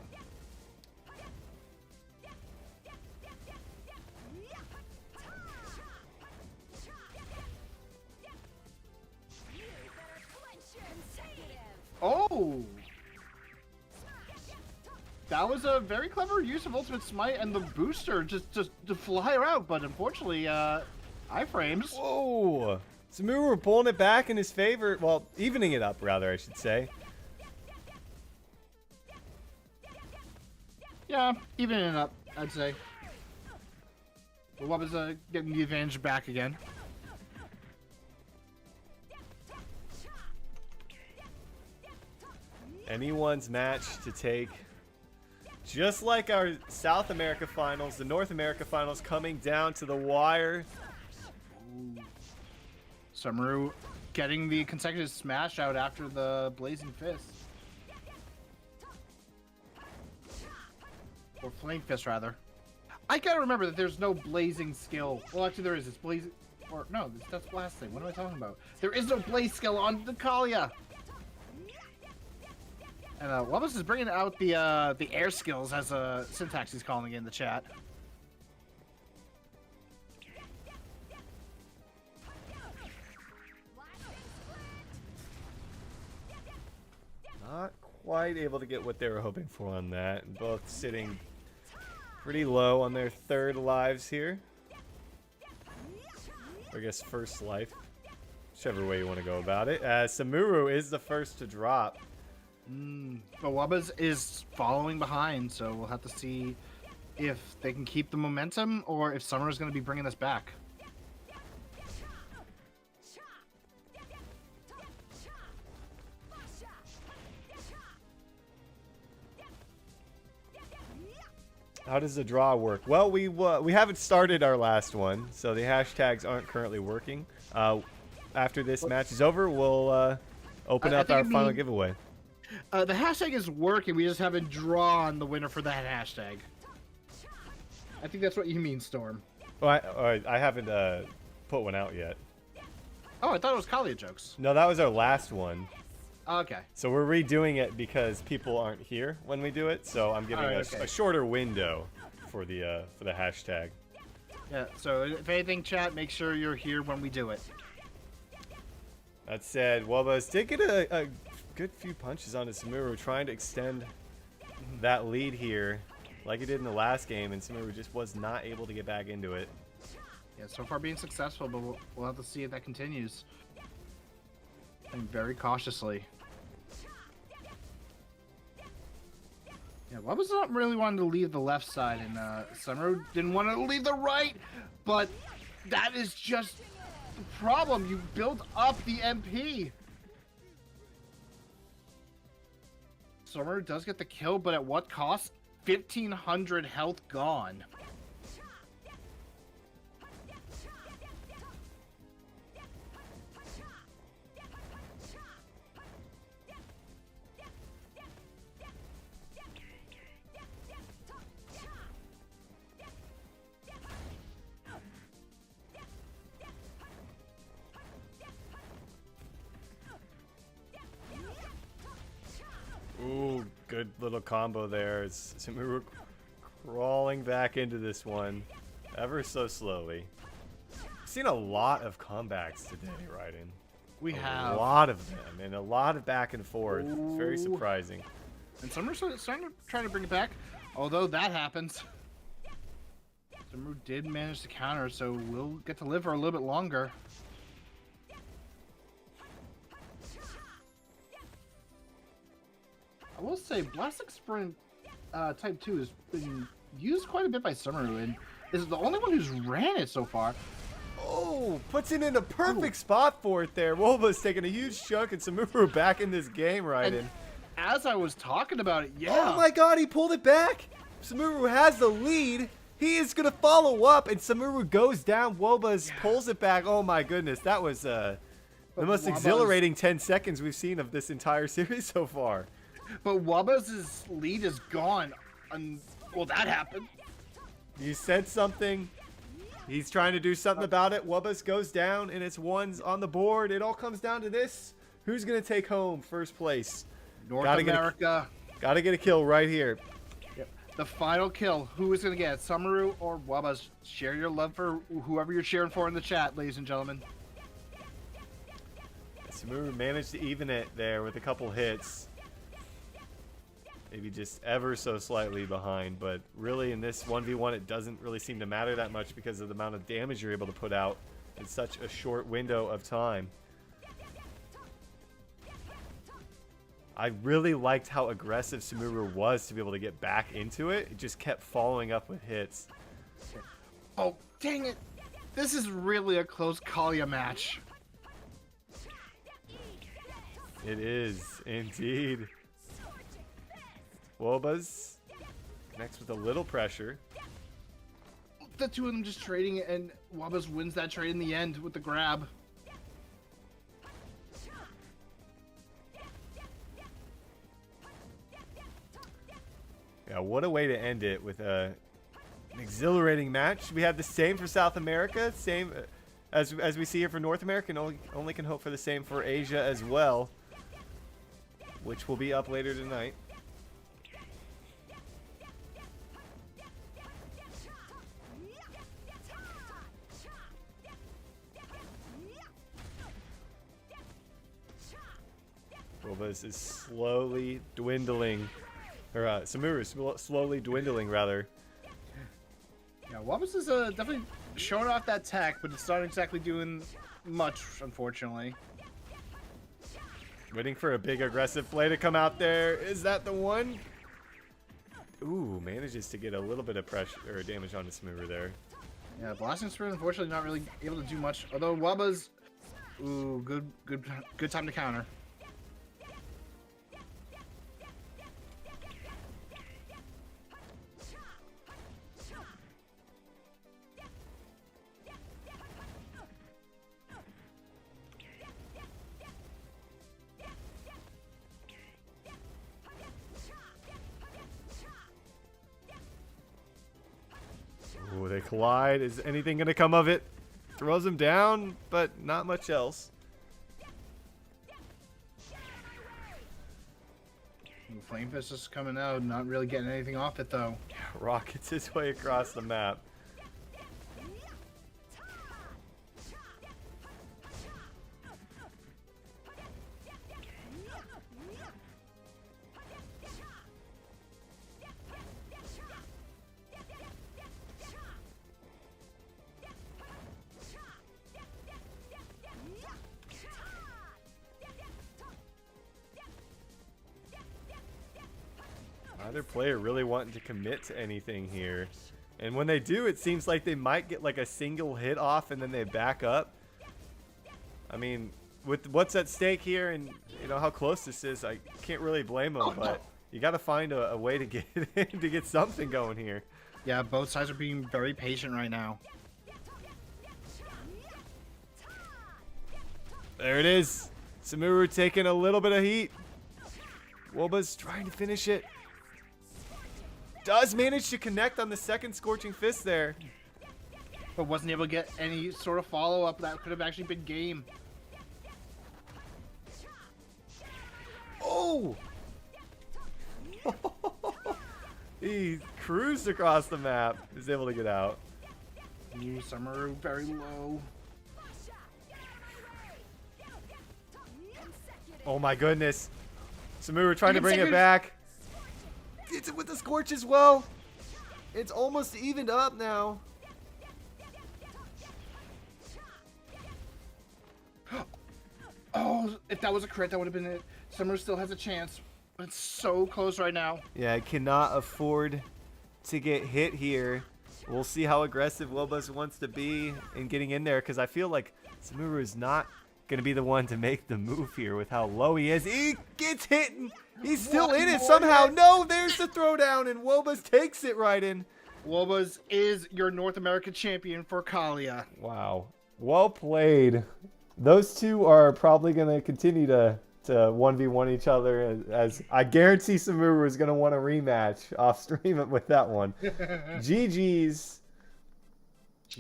Oh! That was a very clever use of Ultimate Smite and the booster just to fly her out, but unfortunately, iframes. Whoa! Samuru pulling it back in his favor. Well, evening it up, rather, I should say. Yeah, evening it up, I'd say. But what was getting the advantage back again? Anyone's match to take. Just like our South America finals, the North America finals coming down to the wire. Samaru getting the consecutive smash out after the Blazing Fist. Or Flame Fist, rather. I gotta remember that there's no blazing skill. Well, actually, there is. It's blazing. Or, no, that's blasting. What am I talking about? There is no blaze skill on the Kallia. And Wubbles is bringing out the air skills, as Syntax is calling it in the chat. Not quite able to get what they were hoping for on that. Both sitting pretty low on their third lives here. I guess first life. Whichever way you want to go about it. Samuru is the first to drop. But Wubbles is following behind, so we'll have to see if they can keep the momentum or if Summer is going to be bringing this back. How does the draw work? Well, we haven't started our last one, so the hashtags aren't currently working. After this match is over, we'll open up our final giveaway. The hashtag is working, we just haven't drawn the winner for that hashtag. I think that's what you mean, Storm. Well, I haven't put one out yet. Oh, I thought it was Kallia jokes. No, that was our last one. Okay. So we're redoing it because people aren't here when we do it. So I'm giving a shorter window for the hashtag. Yeah. So if anything, chat, make sure you're here when we do it. That said, Wubas did get a good few punches onto Samuru, trying to extend that lead here, like he did in the last game, and Samuru just was not able to get back into it. Yeah. So far being successful, but we'll have to see if that continues. And very cautiously. Yeah, Wubba's not really wanting to leave the left side, and Summer didn't want to leave the right, but that is just the problem. You build up the MP. Summer does get the kill, but at what cost? 1,500 health gone. Ooh, good little combo there. It's Samuru crawling back into this one ever so slowly. We've seen a lot of comebacks today, Raiden. We have a lot of them, and a lot of back and forth. Ooh. Very surprising. And Summer's starting to try to bring it back, although that happens. Summer did manage to counter, so we'll get to live for a little bit longer. I will say, Blastic Sprint Type 2 has been used quite a bit by Summeru, and is the only one who's ran it so far. Oh, puts it in a perfect spot for it there. Wolva's taking a huge chunk, and Samuru back in this game, Raiden. As I was talking about it, yeah. Oh my god, he pulled it back! Samuru has the lead. He is going to follow up, and Samuru goes down. Wobas pulls it back. Oh my goodness, that was the most exhilarating 10 seconds we've seen of this entire series so far. But Wubba's lead is gone. Well, that happened. You said something. He's trying to do something about it. Wubba's goes down, and it's ones on the board. It all comes down to this. Who's going to take home first place? North America. Gotta get a kill right here. Yep. The final kill. Who is going to get it? Summeru or Wubba's? Share your love for whoever you're cheering for in the chat, ladies and gentlemen. Samuru managed to even it there with a couple hits. Maybe just ever so slightly behind, but really in this 1v1 it doesn't really seem to matter that much because of the amount of damage you're able to put out in such a short window of time. I really liked how aggressive Samuru was to be able to get back into it. It just kept following up with hits. Oh, dang it. This is really a close Kallia match. It is, indeed. Wobas connects with a little pressure. The two of them just trading it, and Wabas wins that trade in the end with the grab. Yeah, what a way to end it with an exhilarating match. We had the same for South America, same as we see here for North America, and only can hope for the same for Asia as well, which will be up later tonight. Wobas is slowly dwindling. Or Samuru is slowly dwindling, rather. Yeah, Wabas is definitely showing off that tech, but it's not exactly doing much, unfortunately. Waiting for a big aggressive play to come out there. Is that the one? Ooh, manages to get a little bit of pressure or damage onto Samuru there. Yeah, Blasting Spirit unfortunately not really able to do much. Although Wabas, ooh, good time to counter. Ooh, they collide. Is anything going to come of it? Throws him down, but not much else. Flame Fist is coming out, not really getting anything off it though. Rockets his way across the map. Either player really wanting to commit to anything here. And when they do, it seems like they might get like a single hit off and then they back up. I mean, with what's at stake here and you know how close this is, I can't really blame them, but you got to find a way to get in, to get something going here. Yeah, both sides are being very patient right now. There it is. Samuru taking a little bit of heat. Woba's trying to finish it. Does manage to connect on the second Scorching Fist there. But wasn't able to get any sort of follow-up that could have actually been game. Oh! He cruised across the map. Is able to get out. Ooh, Samaru very low. Oh my goodness. Samuru trying to bring it back. Gets it with the Scorch as well. It's almost evened up now. Oh, if that was a crit, that would have been it. Summer still has a chance, but it's so close right now. Yeah, I cannot afford to get hit here. We'll see how aggressive Wobas wants to be in getting in there, because I feel like Samuru is not going to be the one to make the move here with how low he is. He gets hit, and he's still in it somehow. No, there's the throwdown, and Wobas takes it right in. Wobas is your North American champion for Kallia. Wow. Well played. Those two are probably going to continue to 1v1 each other, as I guarantee Samuru is going to want a rematch off stream with that one. GG's.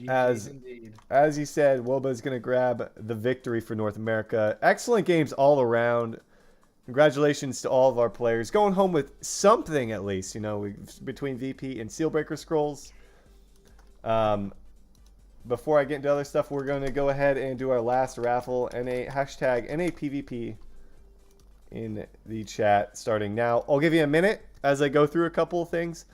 As you said, Woba is going to grab the victory for North America. Excellent games all around. Congratulations to all of our players. Going home with something at least, you know, between VP and Sealbreaker Scrolls. before I get into other stuff, we're going to go ahead and do our last raffle, hashtag NAPVP in the chat starting now. I'll give you a minute as I go through a couple of things.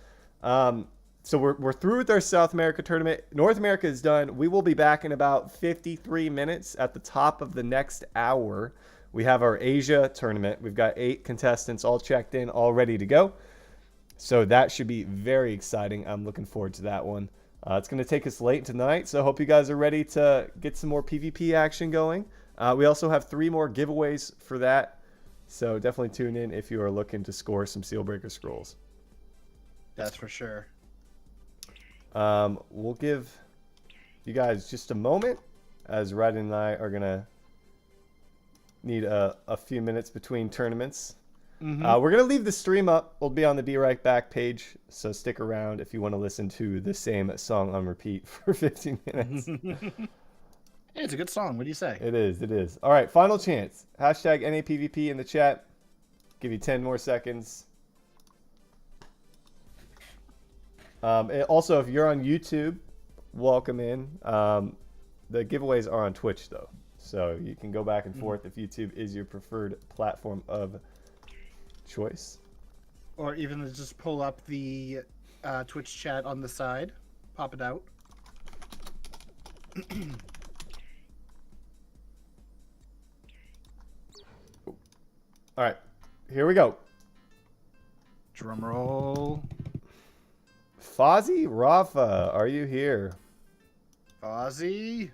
So we're through with our South America tournament. North America is done. We will be back in about 53 minutes at the top of the next hour. We have our Asia tournament. We've got 8 contestants all checked in, all ready to go. So that should be very exciting. I'm looking forward to that one. It's going to take us late tonight, so I hope you guys are ready to get some more PvP action going. We also have 3 more giveaways for that, so definitely tune in if you are looking to score some Sealbreaker Scrolls. That's for sure. We'll give you guys just a moment, as Ryden and I are going to need a few minutes between tournaments. Mm-hmm. We're going to leave the stream up. We'll be on the Be Right Back page, so stick around if you want to listen to the same song on repeat for 15 minutes. Hey, it's a good song. What do you say? It is, it is. All right, final chance. Hashtag NAPVP in the chat. Give you 10 more seconds. Also, if you're on YouTube, welcome in. The giveaways are on Twitch, though, so you can go back and forth if YouTube is your preferred platform of choice. Or even just pull up the Twitch chat on the side, pop it out. All right, here we go. Drum roll. Fozzie Rafa, are you here? Ozzy.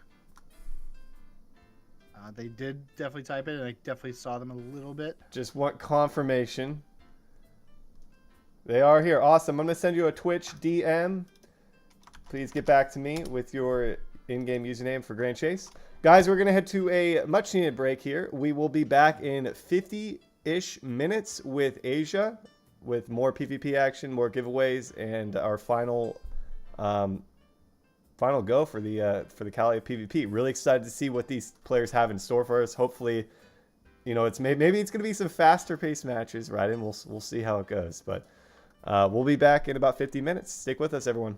They did definitely type it, and I definitely saw them a little bit. Just want confirmation. They are here. Awesome. I'm going to send you a Twitch DM. Please get back to me with your in-game username for Grand Chase. Guys, we're going to head to a much-needed break here. We will be back in 50-ish minutes with Asia, with more PvP action, more giveaways, and our final go for the Kallia PvP. Really excited to see what these players have in store for us. Hopefully, you know, maybe it's going to be some faster paced matches, right? And we'll see how it goes. But we'll be back in about 50 minutes. Stick with us, everyone.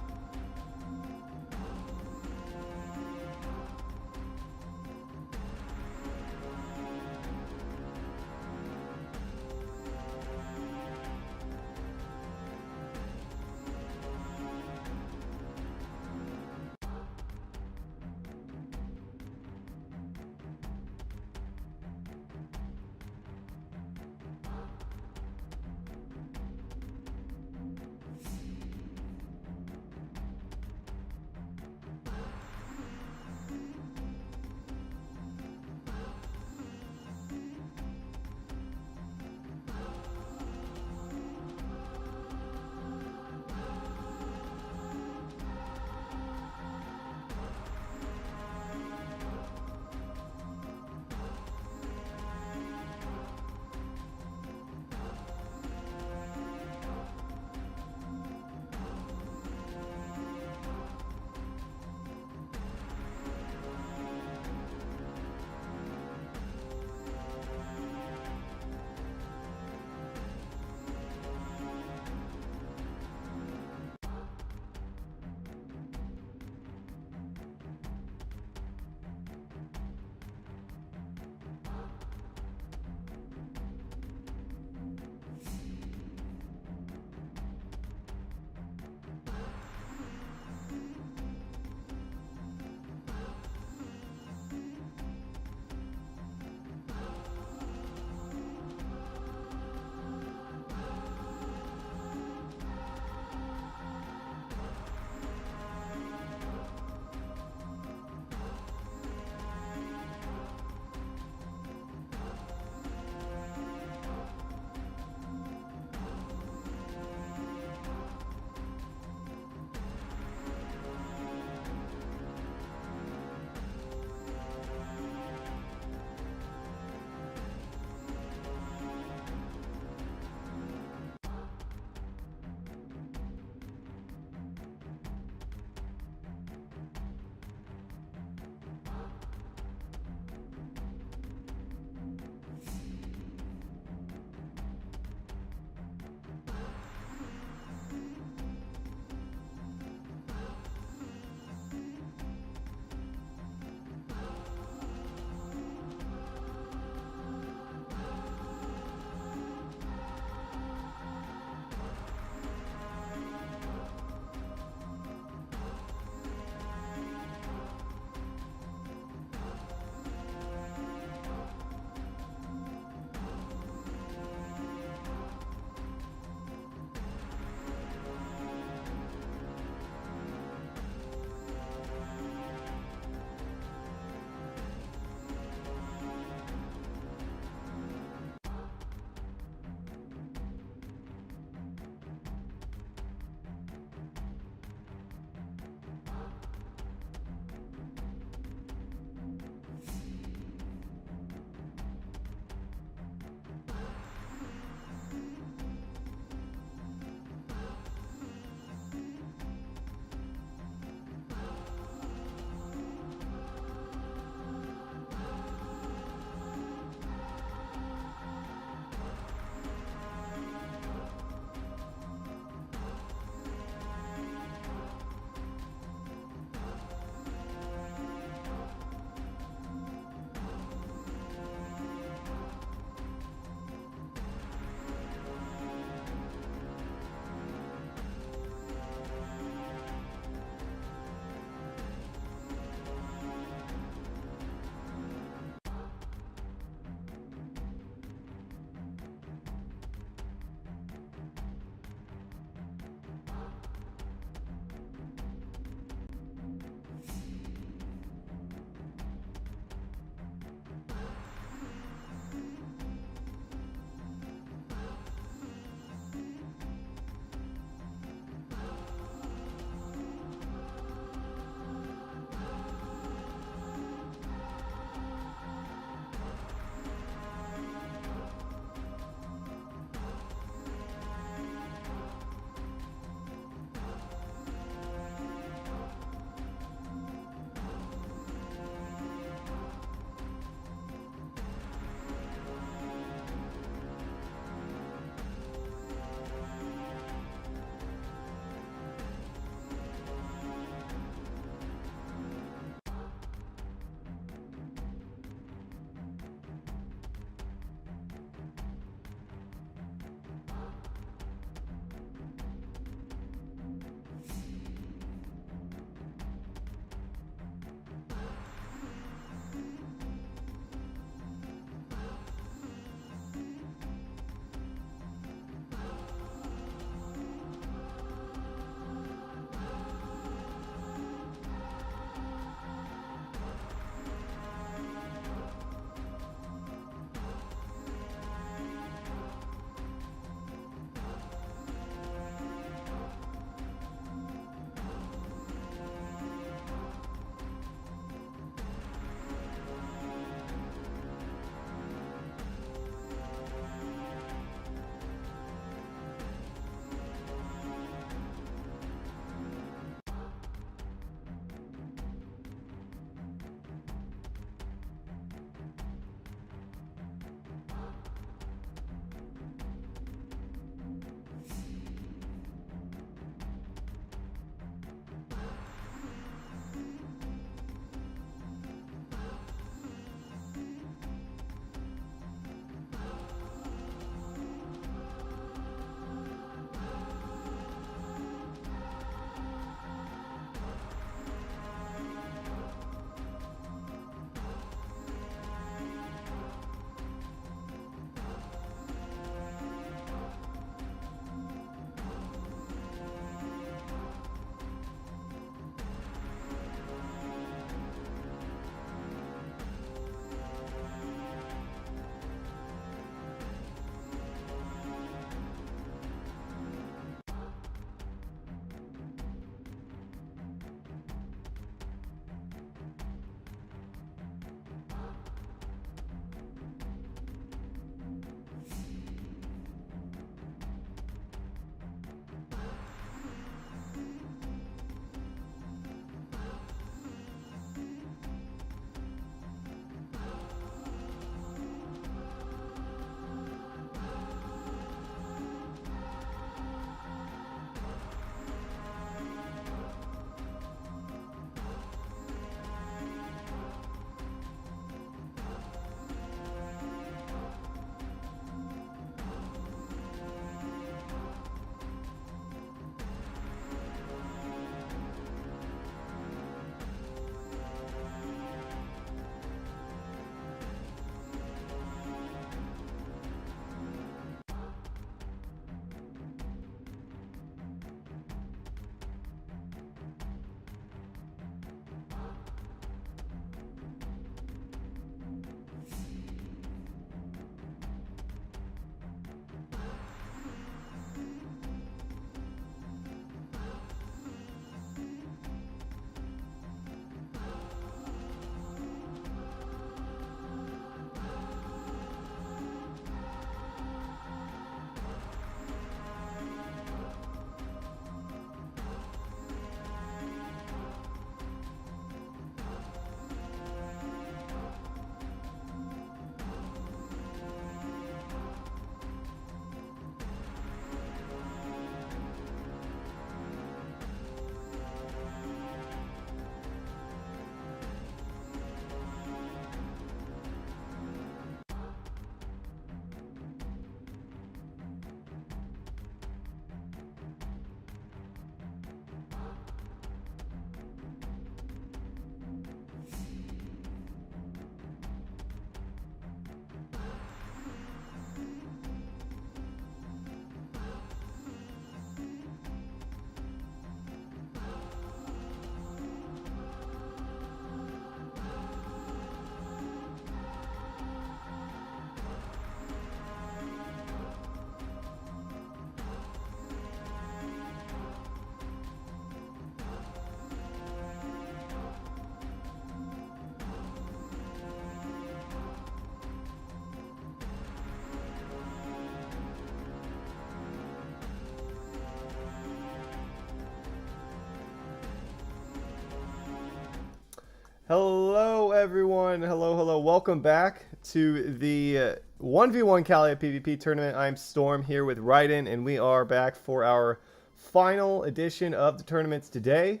Hello, everyone. Hello, hello. Welcome back to the 1v1 Kallia PvP Tournament. I'm Storm here with Raiden, and we are back for our final edition of the tournaments today.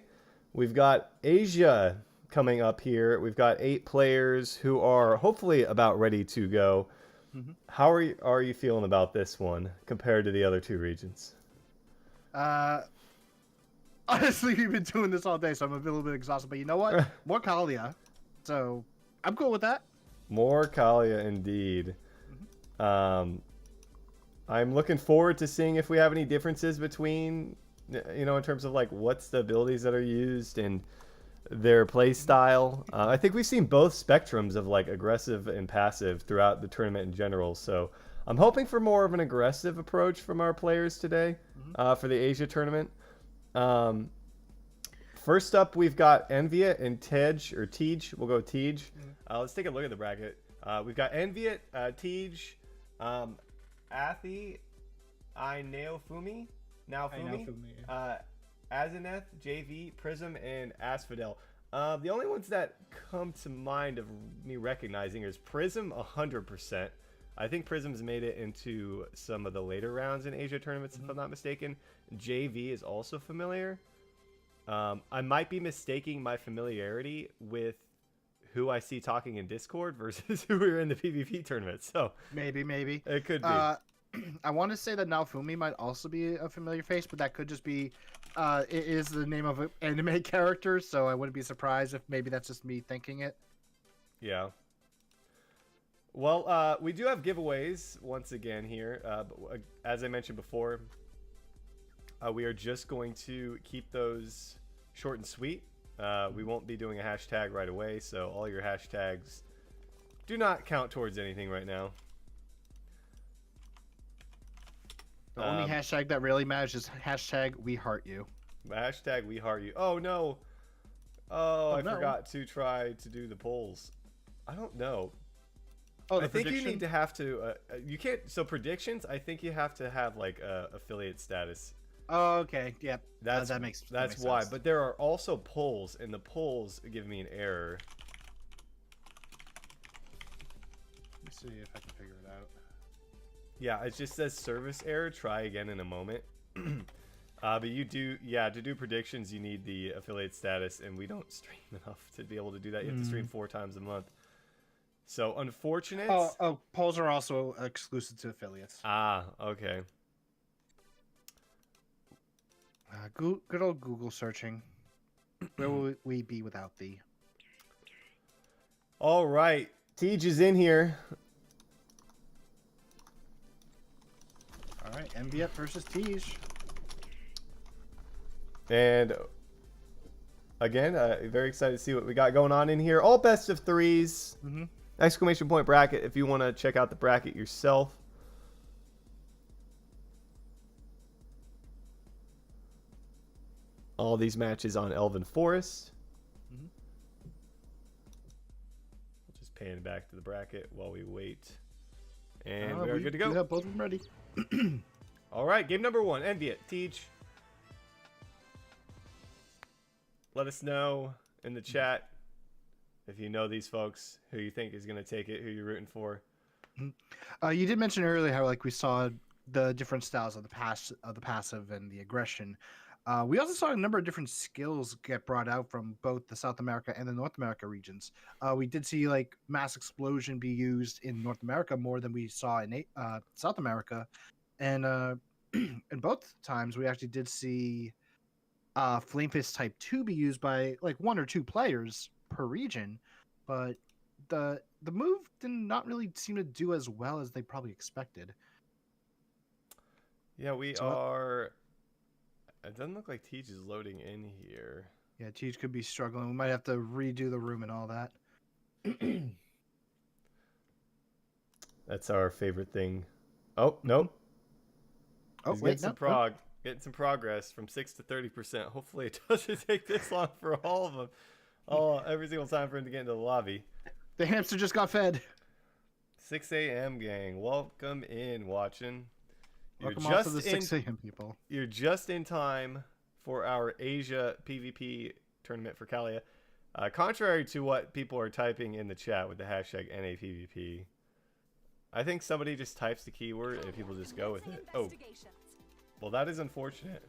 We've got Asia coming up here. We've got 8 players who are hopefully about ready to go. How are you feeling about this one compared to the other 2 regions? Honestly, we've been doing this all day, so I'm a little bit exhausted. But you know what? More Kallia, so I'm cool with that. More Kallia, indeed. I'm looking forward to seeing if we have any differences between, in terms of like what's the abilities that are used and their play style. I think we've seen both spectrums of like aggressive and passive throughout the tournament in general. So I'm hoping for more of an aggressive approach from our players today for the Asia tournament. First up, we've got Enviat and Tej, or Tej. We'll go with Tej. Let's take a look at the bracket. We've got Enviat, Tej, Athi, Naofumi, Azaneth, JV, Prism, and Asphodel. The only ones that come to mind of me recognizing is Prism, 100%. I think Prism's made it into some of the later rounds in Asia tournaments, if I'm not mistaken. JV is also familiar. I might be mistaking my familiarity with who I see talking in Discord versus who we're in the PvP tournament. So Maybe. it could be. I want to say that Naofumi might also be a familiar face, but that could just be it is the name of an anime character, so I wouldn't be surprised if maybe that's just me thinking it. Yeah. Well, we do have giveaways once again here. But as I mentioned before, we are just going to keep those short and sweet. We won't be doing a hashtag right away, so all your hashtags do not count towards anything right now. The only hashtag that really matters is hashtag we heart you. Hashtag we heart you. Oh no. Oh, I no. forgot to try to do the polls. I don't know. Oh, I think you need to have to. You can't. So predictions. I think you have to have like affiliate status. Oh, okay. Yep. That's that makes why. sense. But there are also polls, and the polls give me an error. Let me see if I can figure it out. Yeah, it just says service error. Try again in a moment. But you do, to do predictions, you need the affiliate status, and we don't stream enough to be able to do that. You have to stream 4 times a month. So unfortunate. Oh, polls are also exclusive to affiliates. Ah, okay. Good old Google searching. Where will we be without thee? All right, Tej is in here. All right, MBF versus Tej. And again, very excited to see what we got going on in here. All best of 3s. Exclamation point bracket if you want to check out the bracket yourself. All these matches on Elven Forest. We'll just pan back to the bracket while we wait. And we are good to go. We have both of them ready. All right, game number 1. Enviat, Tej. Let us know in the chat if you know these folks, who you think is going to take it, who you're rooting for. You did mention earlier how we saw the different styles of the passive and the aggression. We also saw a number of different skills get brought out from both the South America and the North America regions. We did see like mass explosion be used in North America more than we saw in South America, and in both times we actually did see Flame Fist Type 2 be used by like 1 or 2 players per region, but the move did not really seem to do as well as they probably expected. Yeah, we are. It doesn't look like Tej is loading in here. Yeah, Tej could be struggling. We might have to redo the room and all that. That's our favorite thing. Oh, nope. Oh, He's wait, getting some progress from 6 to 30%. Hopefully it doesn't take this long for all of them. Every single time for him to get into the lobby. The hamster just got fed. 6 a.m. gang. Welcome in, watching. Welcome all to the 6 a.m. people. You're just in time for our Asia PvP tournament for Kallia. Contrary to what people are typing in the chat with the hashtag NAPVP, I think somebody just types the keyword and people just go with it. Oh, well, that is unfortunate.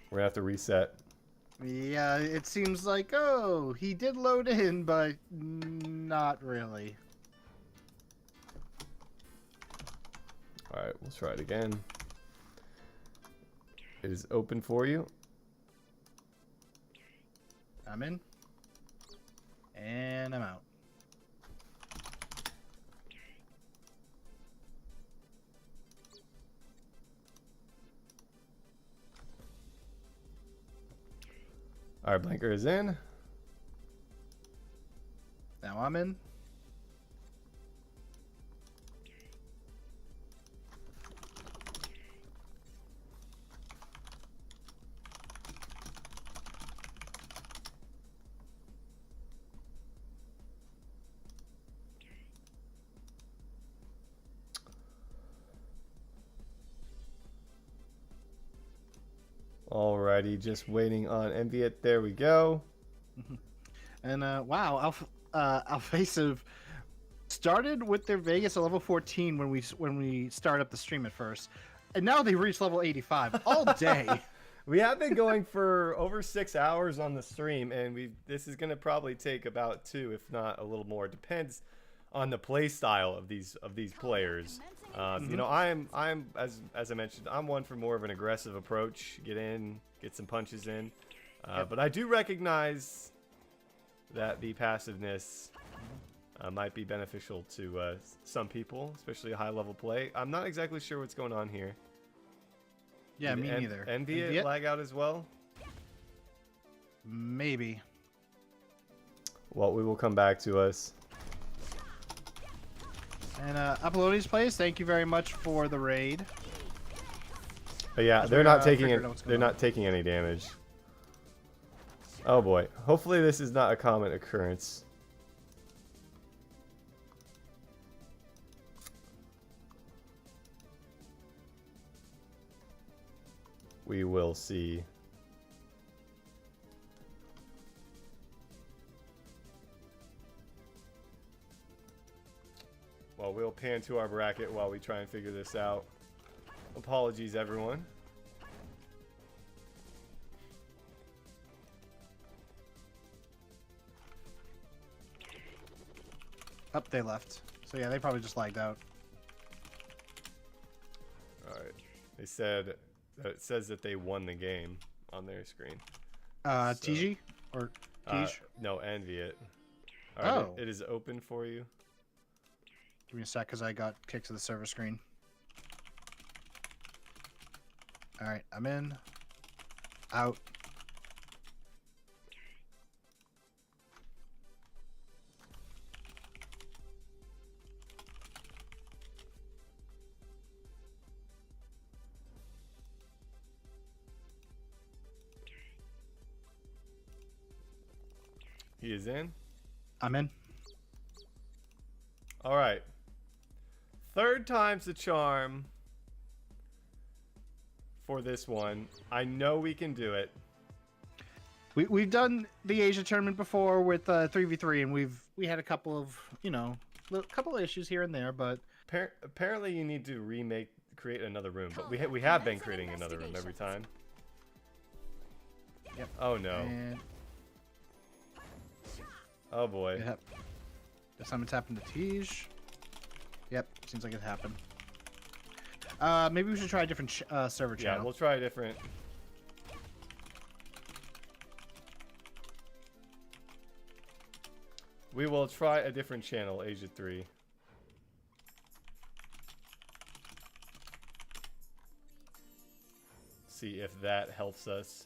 We're gonna have to reset. Yeah, it seems like, oh, he did load in, but not really. All right, we'll try it again. It is open for you. I'm in. And I'm out. All right, blanker is in. Now I'm in. Alrighty, just waiting on Enviet. There we go. And wow, Alphasive started with their Vegas at level 14 when we started up the stream at first, and now they've reached level 85 all day. We have been going for over 6 hours on the stream, and this is gonna probably take about 2, if not a little more. It depends on the play style of these players. You know, I'm as I mentioned, I'm one for more of an aggressive approach. Get in, get some punches in. But I do recognize that the passiveness might be beneficial to some people, especially a high-level play. I'm not exactly sure what's going on here. Yeah, Did me neither. Enviet lag out as well? Maybe. Well, we will come back to us. And Apollonius plays, thank you very much for the raid. But yeah, As they're we, not taking figured it. out what's They're going on. not taking any damage. Oh boy. Hopefully this is not a common occurrence. We will see. Well, we'll pan to our bracket while we try and figure this out. Apologies, everyone. Up, they left. So yeah, they probably just lagged out. Alright. They said that it says that they won the game on their screen. TG? Or Tej? No, Enviet. Alright, Oh. it is open for you. Give me a sec, because I got kicked to the server screen. Alright, I'm in. Out. He is in. I'm in. All right. Third time's the charm for this one. I know we can do it. We've done the Asia tournament before with 3v3, and we had a couple of, you know, couple of issues here and there, but Apparently you need to create another room, but we have been creating another room every time. Yep. Oh no. And Oh boy. yep. This time it's happened to Tej. Yep, seems like it happened. Maybe we should try a different server Yeah, channel. we'll try a different. We will try a different channel, Asia 3. See if that helps us.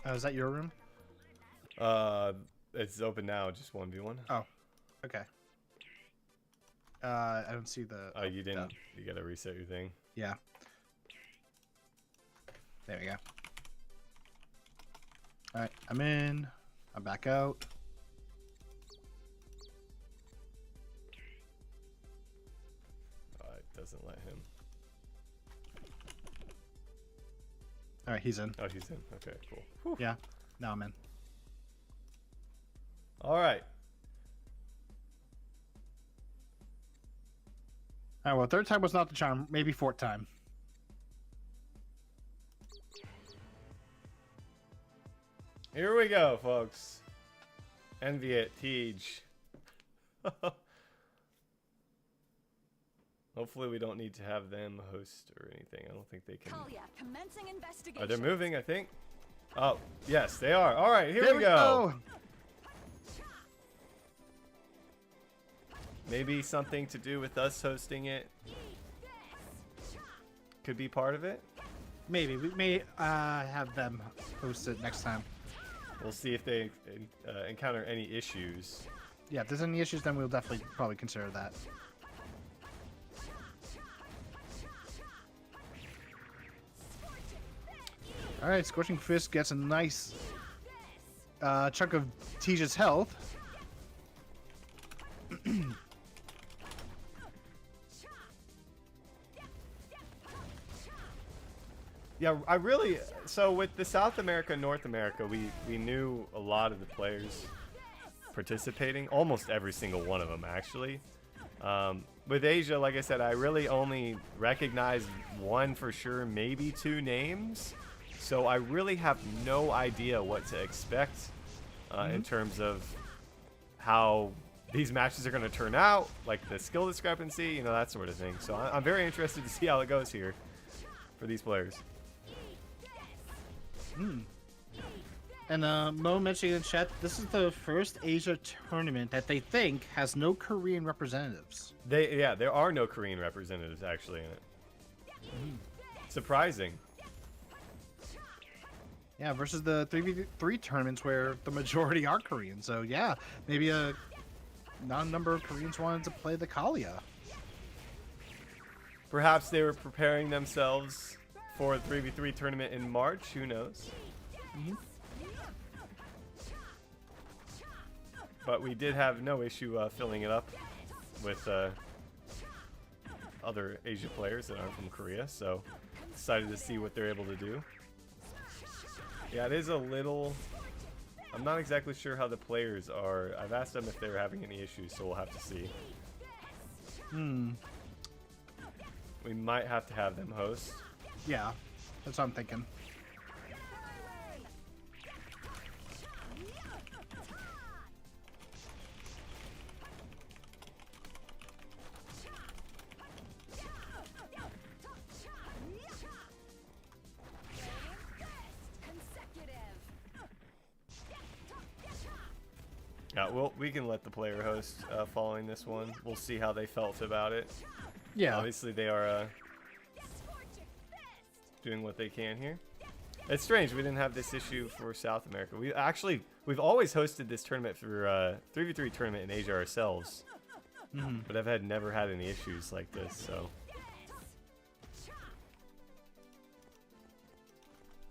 Is that your room? It's open now, just 1v1. Oh, okay. I don't see the. Oh, you didn't. yeah. You gotta reset your thing. Yeah. There we go. All right, I'm in. I'm back out. It doesn't let him. All right, he's in. Oh, he's in. Okay, cool. Whew. Yeah, now I'm in. All right. All right, well, third time was not the charm. Maybe fourth time. Here we go, folks. Envy it, Tej. Hopefully we don't need to have them host or anything. I don't think they can. Kallia, commencing investigation. Are they moving, I think? Oh, yes, they are. All right, here There we go. Maybe something to do with us hosting it. Could be part of it. Maybe we may have them host it next time. We'll see if they encounter any issues. Yeah, if there's any issues, then we'll definitely probably consider that. All right, Scorching Fist gets a nice chunk of Tej's health. Yeah, so with the South America, North America, we knew a lot of the players participating, almost every single one of them actually. With Asia, like I said, I really only recognize one for sure, maybe two names. So I really have no idea what to expect in terms of how these matches are going to turn out, like the skill discrepancy, you know, that sort of thing. So I'm very interested to see how it goes here for these players. And Mo mentioning in chat, this is the first Asia tournament that they think has no Korean representatives. There are no Korean representatives actually in it. Surprising. Yeah, versus the 3v3 tournaments where the majority are Korean. So yeah, maybe a number of Koreans wanted to play the Kallia. Perhaps they were preparing themselves for a 3v3 tournament in March. Who knows? But we did have no issue filling it up with other Asia players that aren't from Korea. So excited to see what they're able to do. Yeah, it is a little... I'm not exactly sure how the players are. I've asked them if they're having any issues, so we'll have to see. We might have to have them host. Yeah, that's what I'm thinking. Yeah, well, we can let the player host following this one. We'll see how they felt about it. Yeah. Obviously, they are doing what they can here. It's strange we didn't have this issue for South America. We've always hosted this tournament for 3v3 tournament in Asia ourselves, but I've never had any issues like this. So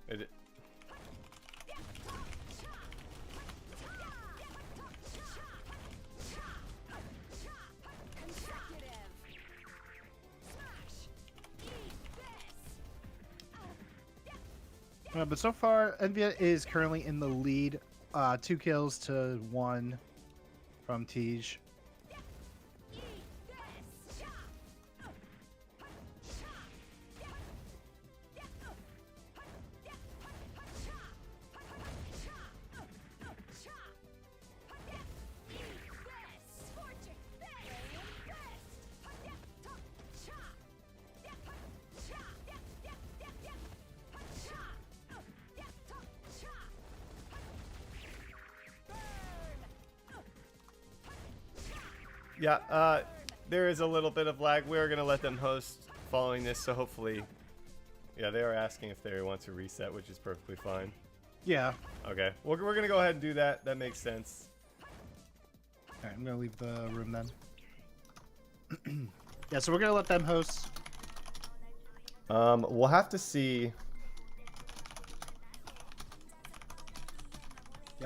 it. But so far, Envia is currently in the lead, 2 kills to 1 from Tej. Yeah, there is a little bit of lag. We're going to let them host following this, so hopefully... Yeah, they are asking if they want to reset, which is perfectly fine. Yeah. Okay, we're going to go ahead and do that. That makes sense. Alright, I'm going to leave the room then. Yeah, so we're going to let them host. We'll have to see...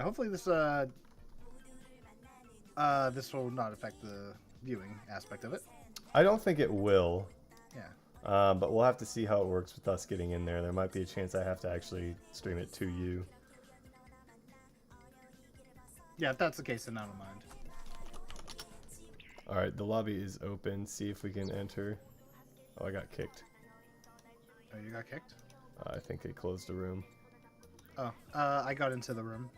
Yeah, hopefully this this will not affect the viewing aspect of it. I don't think it will. Yeah. But we'll have to see how it works with us getting in there. There might be a chance I have to actually stream it to you. Yeah, if that's the case, then I don't mind. All right, the lobby is open. See if we can enter. Oh, I got kicked. Oh, you got kicked? I think it closed the room. Oh, I got into the room.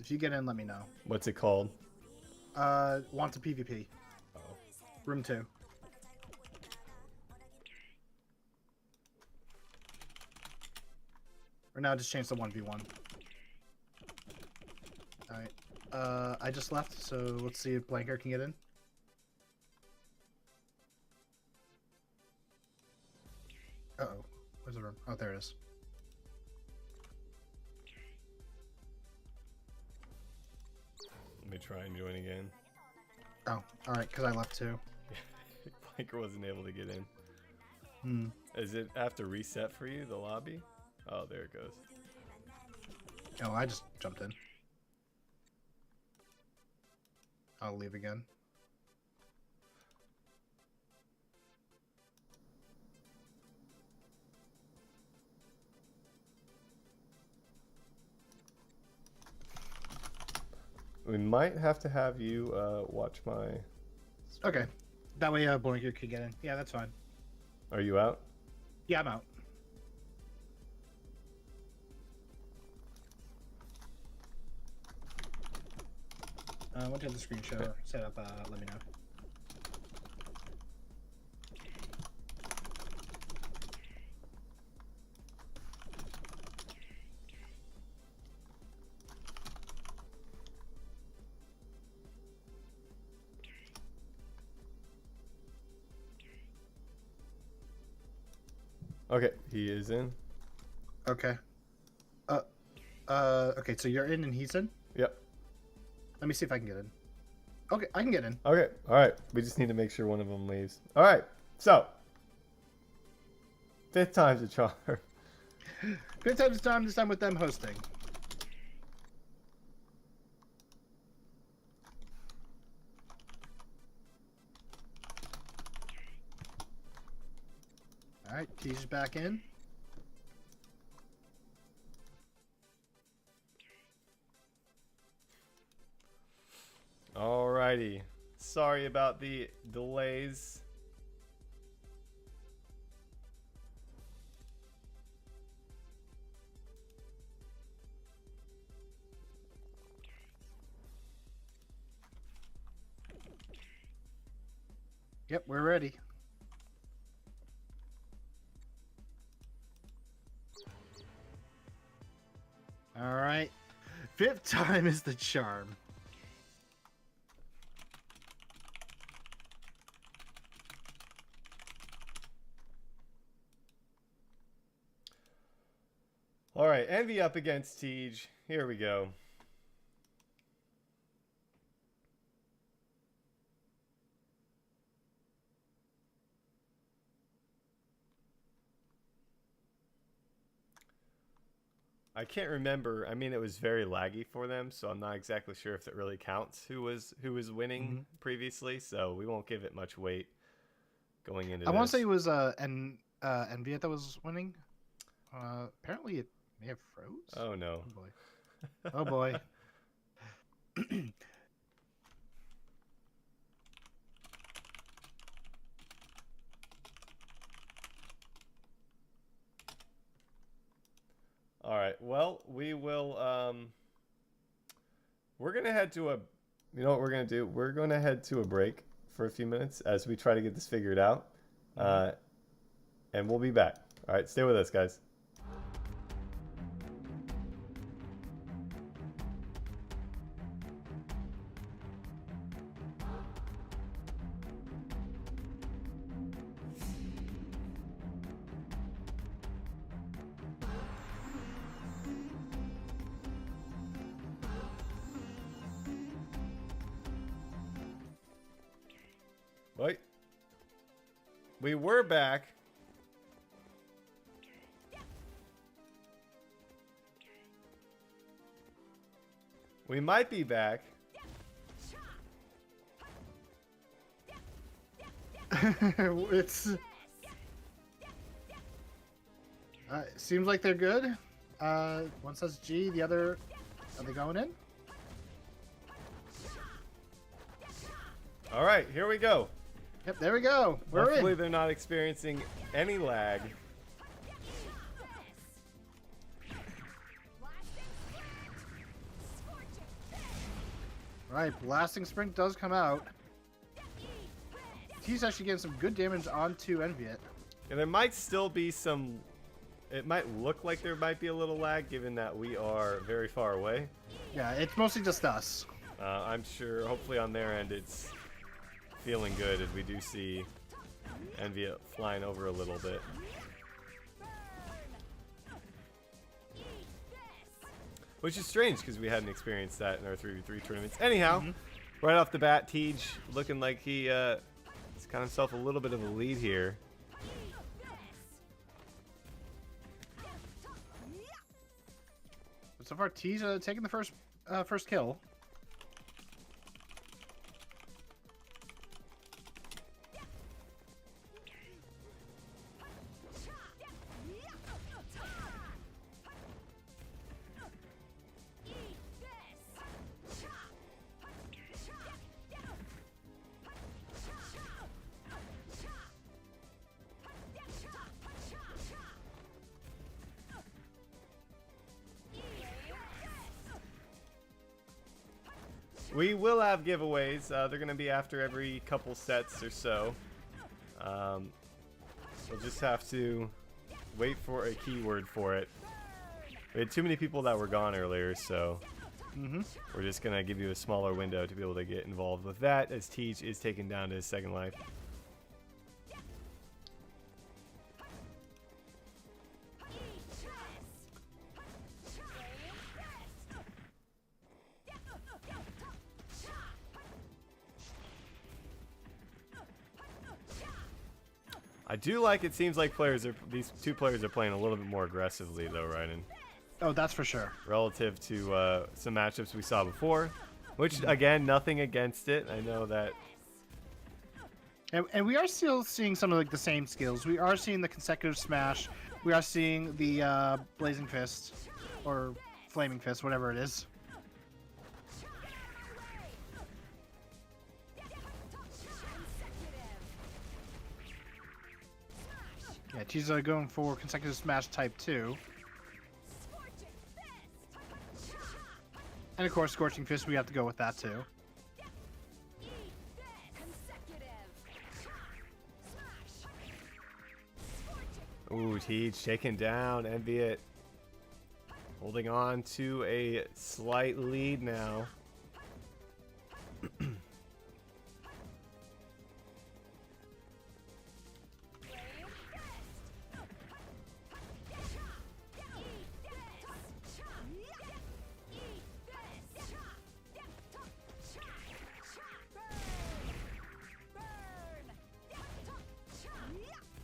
If you get in, let me know. What's it called? Want to PvP. Oh. Room 2. Or now just change to 1v1. Alright. I just left, so let's see if Blanker can get in. Uh-oh. Where's the room? Oh, there it is. Let me try and join again. Oh, alright, because I left too. Blanker wasn't able to get in. Hmm. Is it have to reset for you, the lobby? Oh, there it goes. Oh, I just jumped in. I'll leave again. We might have to have you watch my... Okay. That way Blanker could get in. Yeah, that's fine. Are you out? Yeah, I'm out. Once you have the screen share set up, let me know. Okay, he is in. Okay. Okay, so you're in and he's in? Yep. Let me see if I can get in. Okay, I can get in. Okay, alright. We just need to make sure one of them leaves. Alright, so. 5th time's a charm. Good time this time with them hosting. Alright, T's back in. Alrighty. Sorry about the delays. Yep, we're ready. Alright. 5th time is the charm. Alright, Envy up against Tej. Here we go. I can't remember. I mean, it was very laggy for them, so I'm not exactly sure if it really counts who was winning previously. So we won't give it much weight going into. I want to say it was Envy that was winning. Apparently it may have froze. Oh no! Oh boy! Oh boy! All right. Well, we will. We're gonna head to a. You know what we're gonna do? We're gonna head to a break for a few minutes as we try to get this figured out, and we'll be back. All right. Stay with us, guys. Wait. We were back. We might be back. It's seems like they're good. One says G, the other, are they going in? All right, here we go. Yep, there we go. We're Hopefully in. they're not experiencing any lag. Right, Blasting Sprint does come out. He's actually getting some good damage onto Enviet. And there might still be some... It might look like there might be a little lag, given that we are very far away. Yeah, it's mostly just us. I'm sure, hopefully on their end, it's feeling good as we do see Envy flying over a little bit. Which is strange, because we hadn't experienced that in our 3v3 tournaments. Anyhow, right off the bat, Tej looking like he's got himself a little bit of a lead here. So far, T's taking the first kill. We will have giveaways. They're going to be after every couple sets or so. We'll just have to wait for a keyword for it. We had too many people that were gone earlier, so we're just going to give you a smaller window to be able to get involved with that, as Tej is taken down to his second life. I do like, it seems like these two players are playing a little bit more aggressively though, Ryden. Oh, that's for sure. Relative to some matchups we saw before. Which, again, nothing against it. I know that... And we are still seeing some of like the same skills. We are seeing the consecutive smash. We are seeing the Blazing Fist. Or Flaming Fist, whatever it is. Yeah, she's going for consecutive smash type 2. And of course, Scorching Fist, we have to go with that too. Ooh, Tej taken down. Enviet holding on to a slight lead now.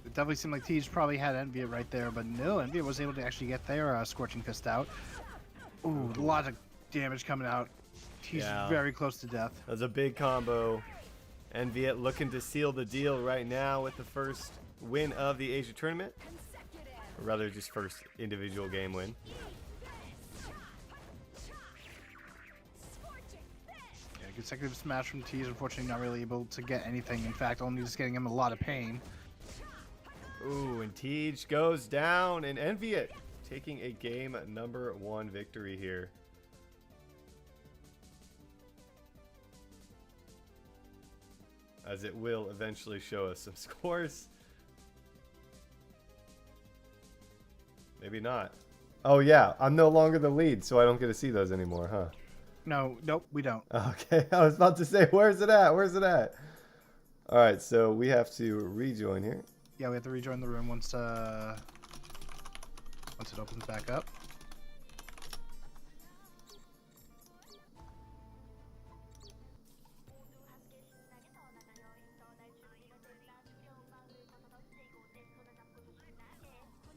It definitely seemed like Tej probably had Enviet right there, but no, Enviet was able to actually get their Scorching Fist out. Ooh, a lot of damage coming out. He's very close to death. That was a big combo. Enviet looking to seal the deal right now with the first win of the Asia tournament. Or rather, just first individual game win. Yeah, consecutive smash from Tej, unfortunately not really able to get anything. In fact, only just getting him a lot of pain. Ooh, and Tej goes down, and Enviet taking a game #1 victory here. As it will eventually show us some scores. Maybe not. Oh yeah, I'm no longer the lead, so I don't get to see those anymore, huh? No, nope, we don't. Okay, I was about to say, where's it at? Where's it at? All right, so we have to rejoin here. Yeah, we have to rejoin the room once it opens back up.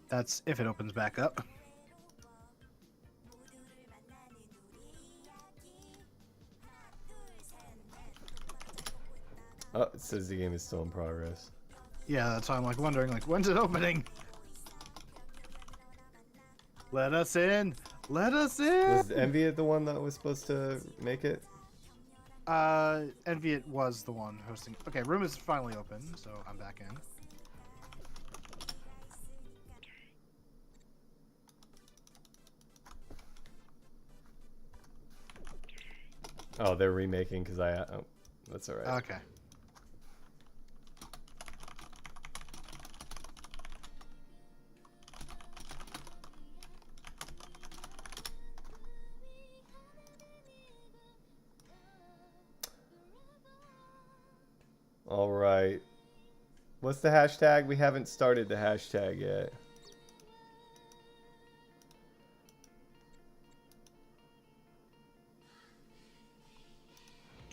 That's if it opens back up. says the game is still in progress. Yeah, that's why I'm like wondering, like, when's it opening? Let us in! Let us in! Was Envy the one that was supposed to make it? Enviat was the one hosting. Okay, room is finally open, so I'm back in. Oh, they're remaking because I. Oh, that's all right. Okay. All right. What's the hashtag? We haven't started the hashtag yet.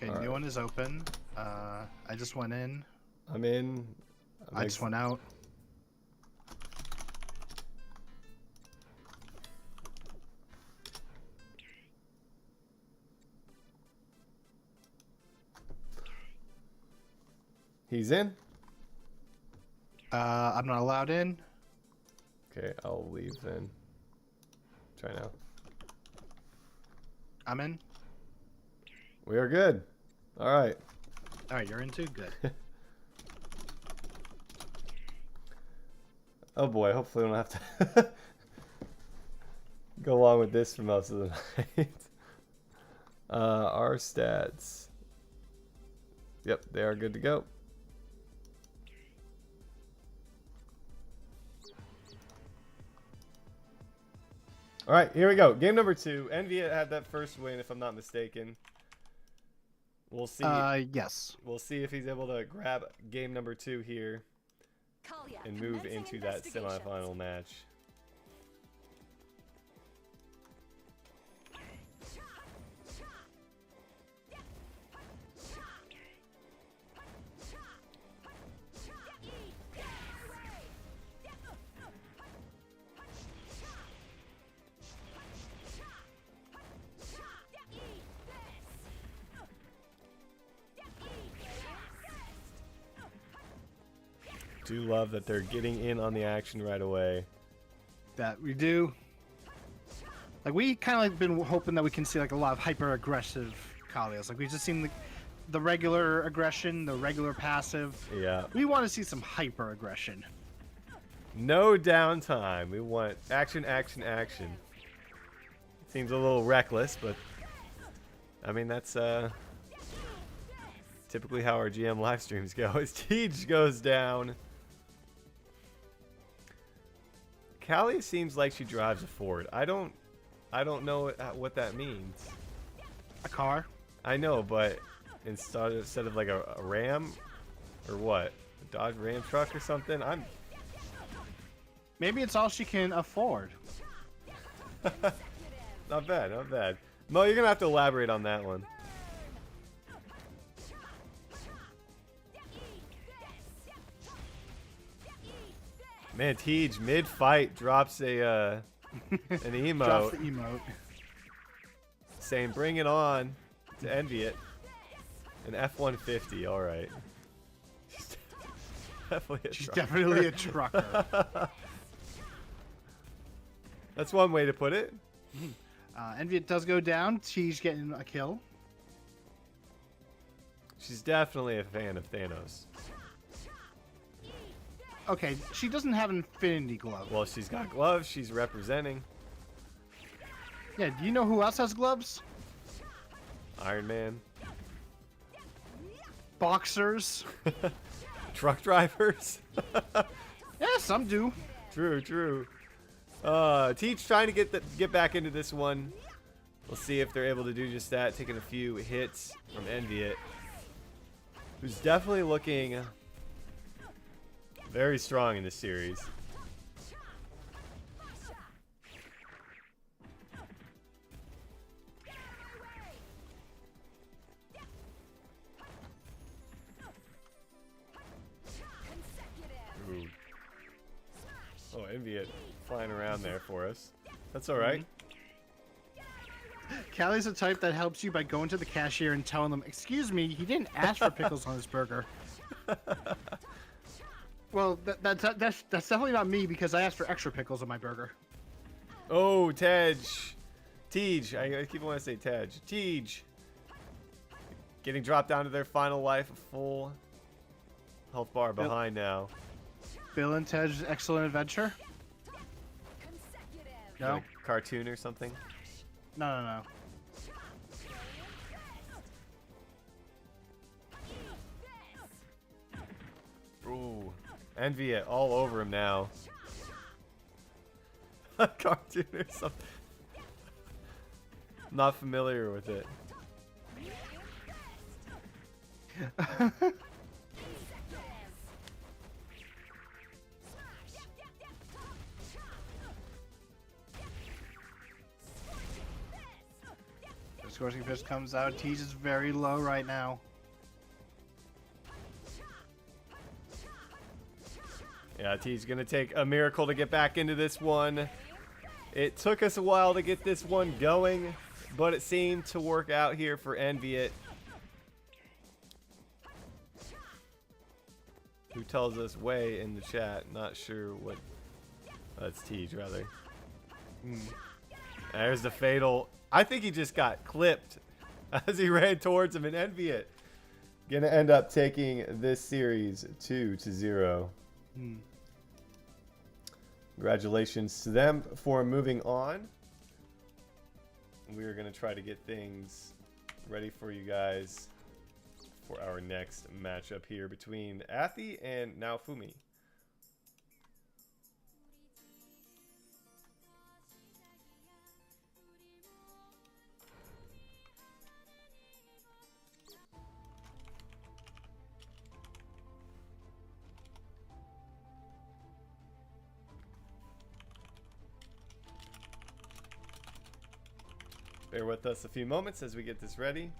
Okay, new one is open. I just went in. I'm in. I just went out. He's in. I'm not allowed in. Okay, I'll leave then. Try now. I'm in. We are good. All right. All right, you're in too. Good. Oh boy, hopefully we don't have to go along with this for most of the night. Our stats. Yep, they are good to go. All right, here we go. Game number 2. Envy had that first win, if I'm not mistaken. We'll see. Yes. We'll see if he's able to grab game number 2 here Kallia, and move commencing into that investigations. semifinal match. Do love that they're getting in on the action right away. That we do. Like, we kind of like been hoping that we can see like a lot of hyper aggressive Kallias. Like, we've just seen the regular aggression, the regular passive. Yeah. We want to see some hyper aggression. No downtime. We want action, action, action. Seems a little reckless, but I mean that's typically how our GM live streams go. As Tej goes down. Kallia seems like she drives a Ford. I don't know what that means. A car. I know, but instead of like a Ram or what? A Dodge Ram truck or something? Maybe it's all she can afford. Not bad, not bad. Mo, you're gonna have to elaborate on that one. Man, Tej mid-fight drops a an emote, Drops the emote. saying "Bring it on" to envy it. An F-150, all right. She's definitely a trucker. She's definitely a trucker. That's one way to put it. Enviat does go down. She's getting a kill. She's definitely a fan of Thanos. Okay, she doesn't have an Infinity Glove. Well, she's got gloves. She's representing. Yeah, do you know who else has gloves? Iron Man. Boxers. Truck drivers. Yeah, some do. True, true. Teach trying to get back into this one. We'll see if they're able to do just that. Taking a few hits from Enviat, who's definitely looking very strong in this series. Ooh. Oh, Enviat flying around there for us. That's all right. Callie's the type that helps you by going to the cashier and telling them, "Excuse me, he didn't ask for pickles on his burger." Well, that's definitely not me because I asked for extra pickles on my burger. Oh, Tej. I keep wanting to say Tej. Tej. Getting dropped down to their final life, a full health bar behind now. Bill and Ted's Excellent Adventure? Consecutive. No. Like a cartoon or something. No. Ooh. Envy it all over him now. A cartoon or something. Not familiar with it. The Scorching Fist comes out. Tej is very low right now. Yeah, T's gonna take a miracle to get back into this one. It took us a while to get this one going, but it seemed to work out here for Enviet. Who tells us way in the chat, not sure what... That's Tej, rather. There's the fatal. I think he just got clipped as he ran towards him, and Enviet gonna end up taking this series 2-0. Congratulations to them for moving on. We are going to try to get things ready for you guys for our next matchup here between Athi and Naofumi. Bear with us a few moments as we get this ready.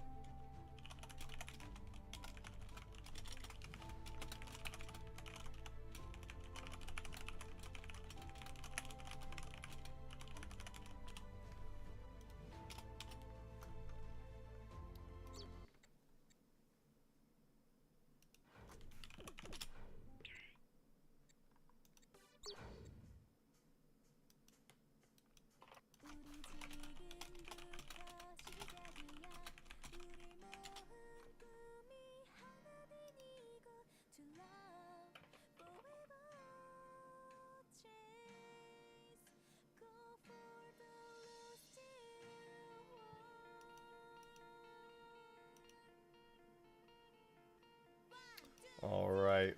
All right.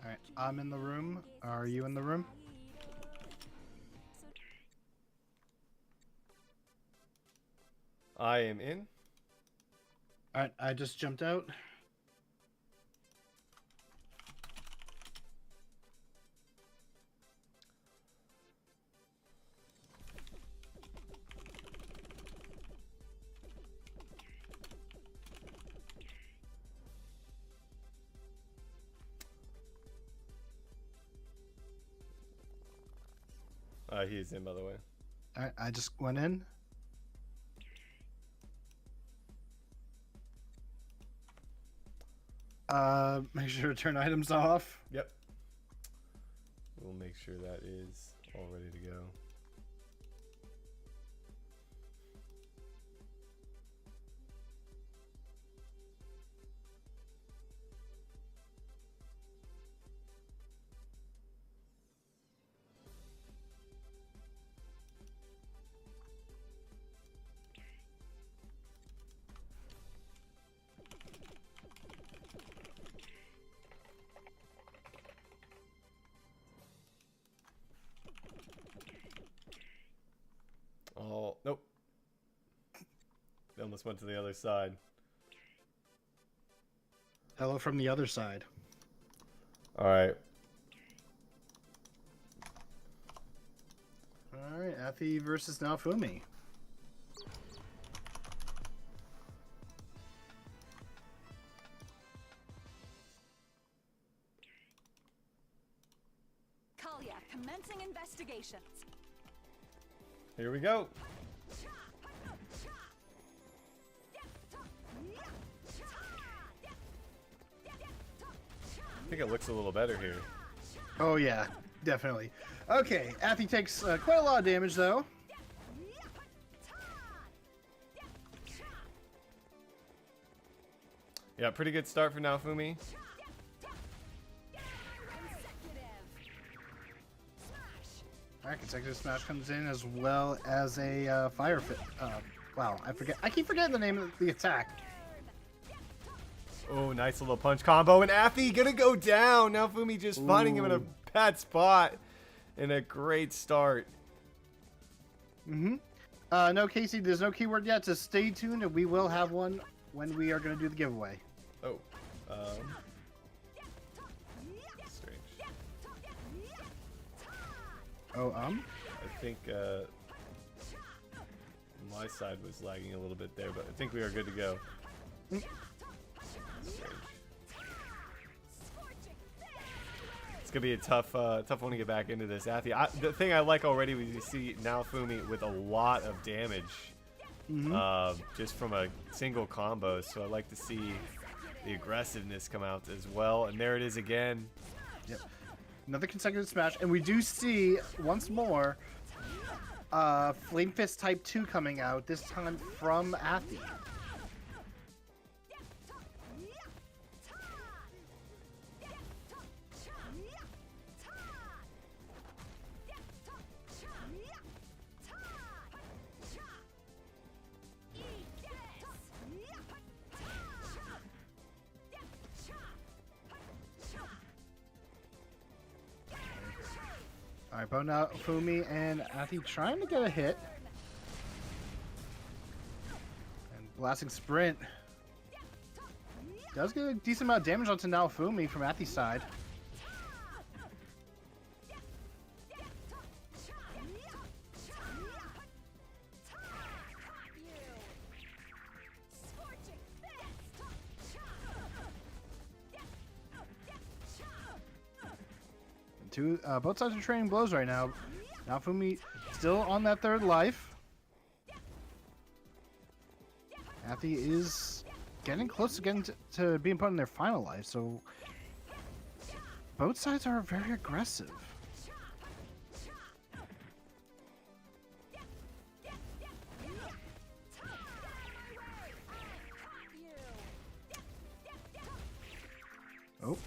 All right, I'm in the room. Are you in the room? I am in. All right, I just jumped out. He's in, by the way. All right, I just went in. Make sure to turn items off. Yep. We'll make sure that is all ready to go. Oh, nope. They almost went to the other side. Hello from the other side. All right. All right, Athi versus Naofumi. Kallia commencing investigations. Here we go. think it looks a little better here. Oh yeah, definitely. Okay, Athi takes quite a lot of damage though. Yeah, pretty good start for Naofumi. Alright, consecutive smash comes in as well as a fire fit. Wow, I keep forgetting the name of the attack. Oh, nice little punch combo. And Athi gonna go down. Naofumi just finding him in a bad spot. And a great start. No, Casey, there's no keyword yet, so stay tuned and we will have one when we are going to do the giveaway. Oh. Strange. Oh, I think my side was lagging a little bit there, but I think we are good to go. Strange. It's gonna be a tough one to get back into this. Athi, the thing I like already was you see Naofumi with a lot of damage, just from a single combo. So I like to see the aggressiveness come out as well. And there it is again. Yep. Another consecutive smash, and we do see once more Flame Fist Type 2 coming out. This time from Athi. Alright, Naofumi and Athi trying to get a hit. And blasting sprint. Does get a decent amount of damage onto Naofumi from Athi's side. Both sides are trading blows right now. Naofumi still on that third life. Athi is getting close to getting to being put in their final life, so both sides are very aggressive. Oh,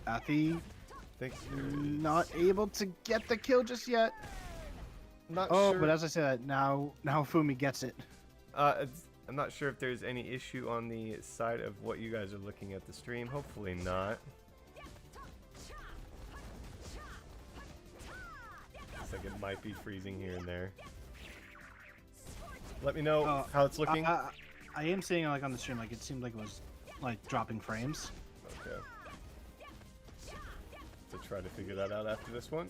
Athi not able to get the kill just yet. Not sure. sure. But as I said, now Fumi gets it. I'm not sure if there's any issue on the side of what you guys are looking at the stream. Hopefully not. Looks like it might be freezing here and there. Let me know how it's looking. I am seeing like on the stream, like it seemed like it was like dropping frames. Okay. To try to figure that out after this one.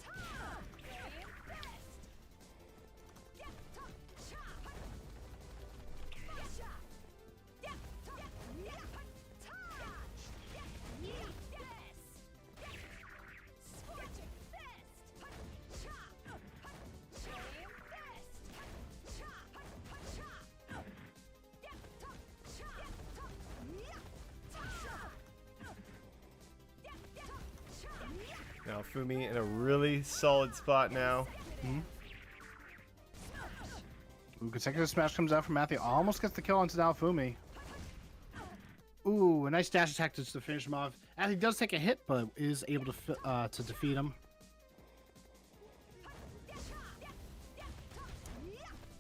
Naofumi in a really solid spot now. Ooh, consecutive smash comes out from Matthew. Almost gets the kill onto Naofumi. Ooh, a nice dash attack to finish him off. Matthew does take a hit, but is able to defeat him.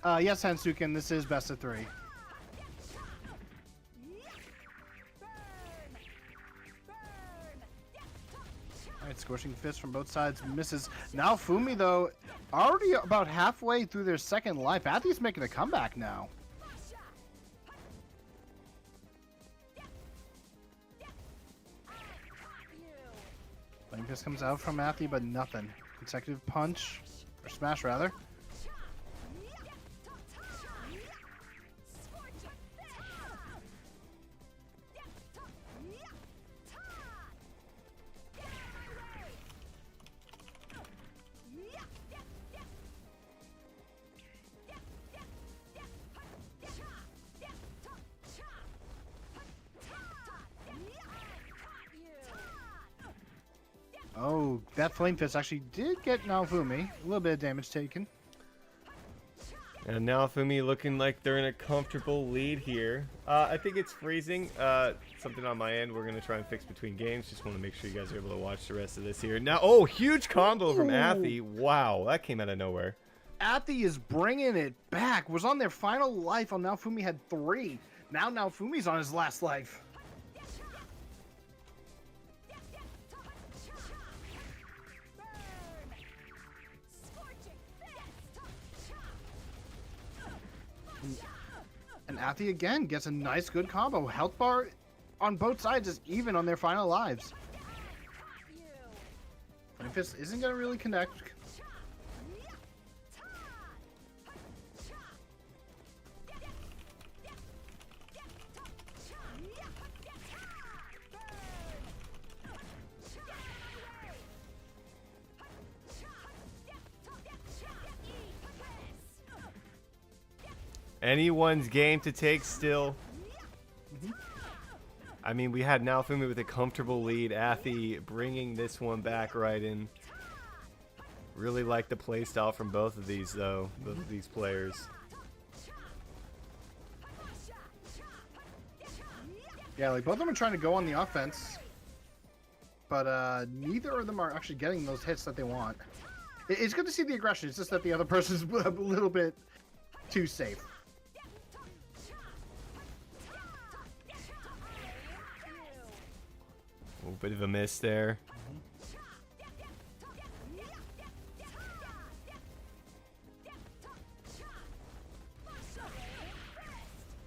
Yes, Hansuken, this is best of 3. Alright, scorching fist from both sides misses. Now Fumi, though, already about halfway through their second life. Athi's making a comeback now. Flame fist comes out from Athi, but nothing. Consecutive punch, or smash rather. that Flame Fist actually did get Naofumi. A little bit of damage taken. And now Fumi looking like they're in a comfortable lead here. I think it's freezing. Something on my end we're going to try and fix between games. Just want to make sure you guys are able to watch the rest of this here. Now, oh, huge combo from Athy. Wow, that came out of nowhere. Athy is bringing it back. Was on their final life. On Naofumi had 3. Now Naofumi's on his last life. And Athy again gets a nice good combo. Health bar on both sides is even on their final lives. Flame Fist isn't going to really connect. Anyone's game to take still. I mean, we had Naofumi with a comfortable lead. Athy bringing this one back right in. Really like the playstyle from both of these, though. Both of these players. Yeah, like both of them are trying to go on the offense. But neither of them are actually getting those hits that they want. It's good to see the aggression. It's just that the other person's a little bit too safe. A bit of a miss there.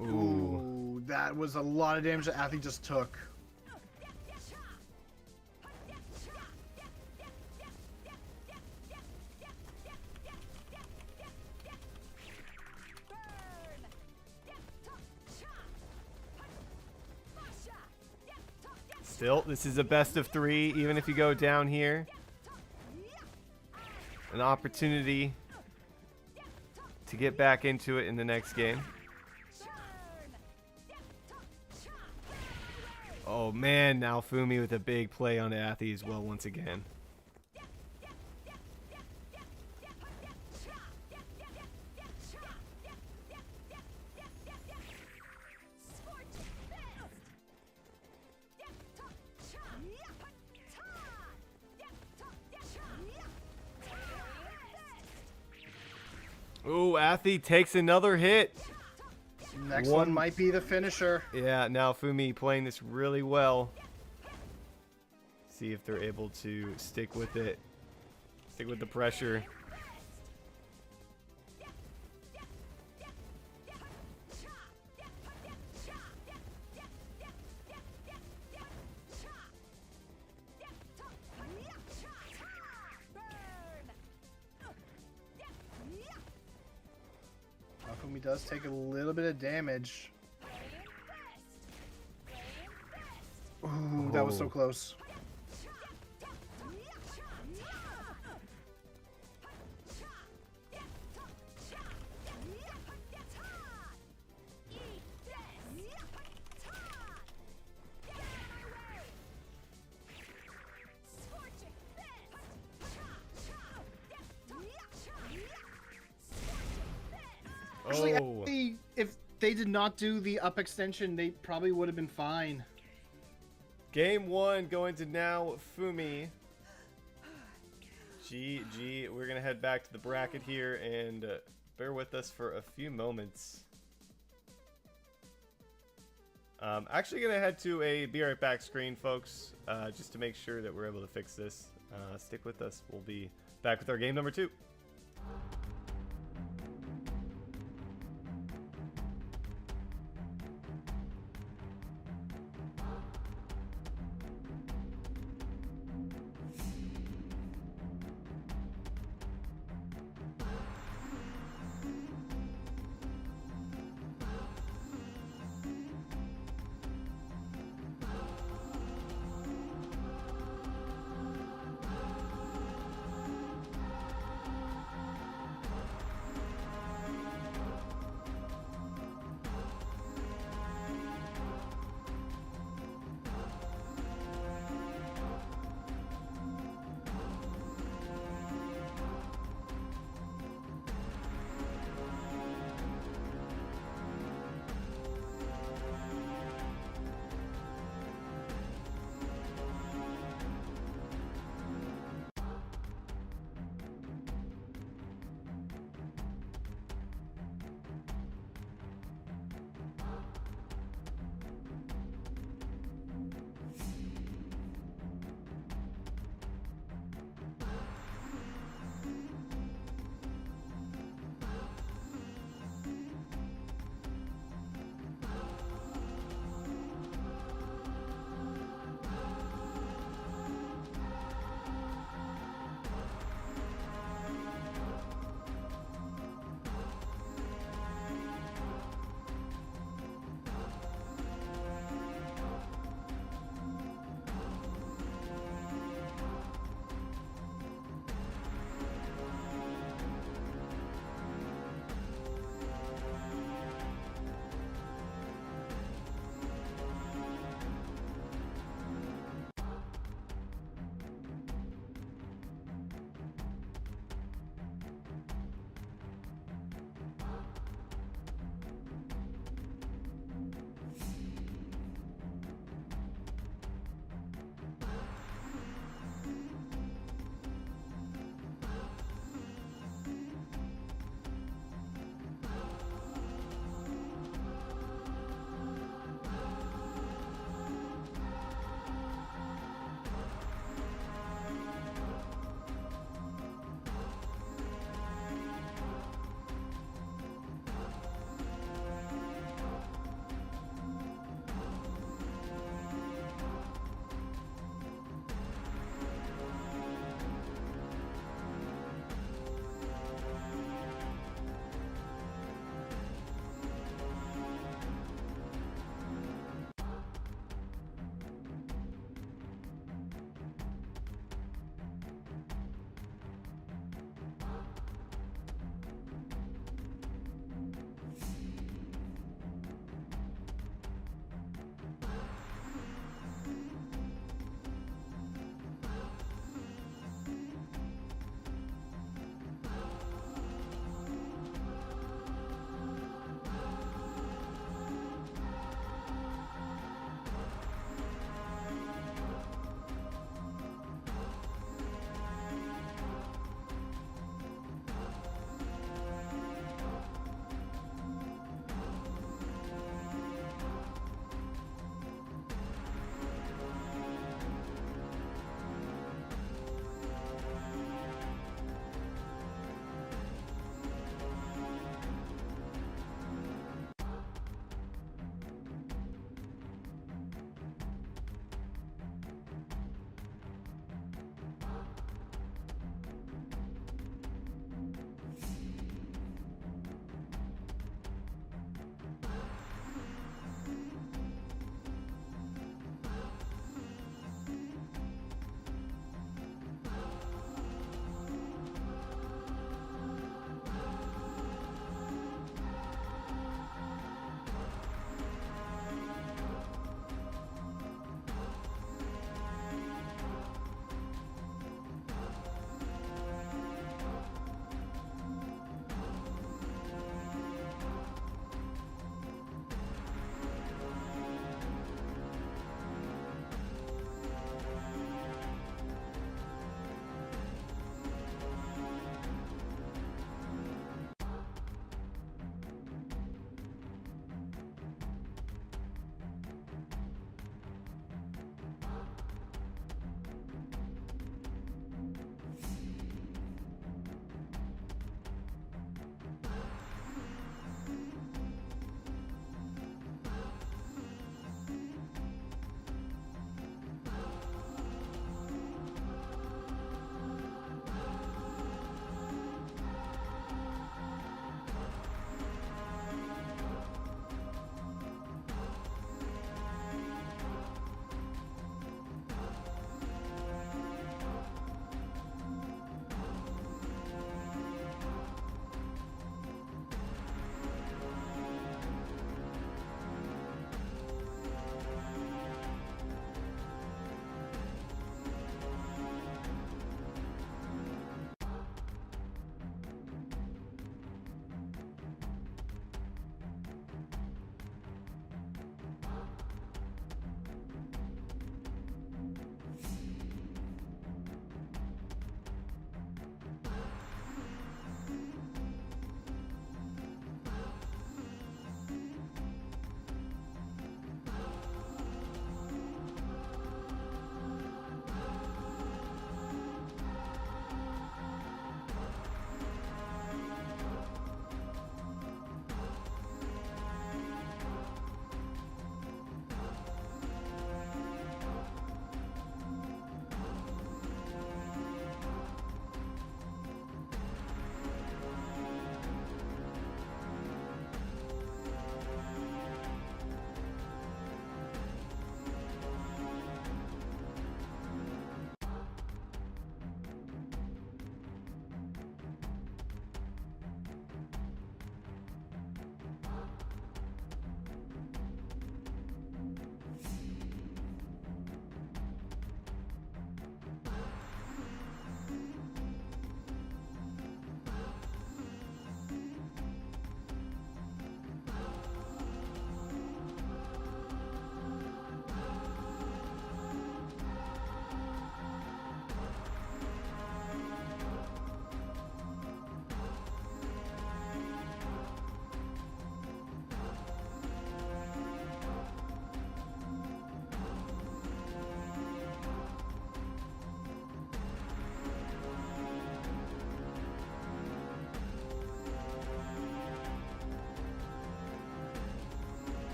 Ooh, that was a lot of damage that Athy just took. Still, this is a best of 3, even if you go down here. An opportunity to get back into it in the next game. Oh man, now Fumi with a big play on Athy as well once again. Ooh, Athy takes another hit. Next one might be the finisher. Yeah, now Fumi playing this really well. See if they're able to stick with it. Stick with the pressure. Naofumi does take a little bit of damage. Ooh, that was so close. Actually, Oh. if they did not do the up extension, they probably would have been fine. Game 1 going to now Fumi. GG. We're going to head back to the bracket here and bear with us for a few moments. Actually going to head to a be right back screen, folks, just to make sure that we're able to fix this. Stick with us. We'll be back with our game number 2.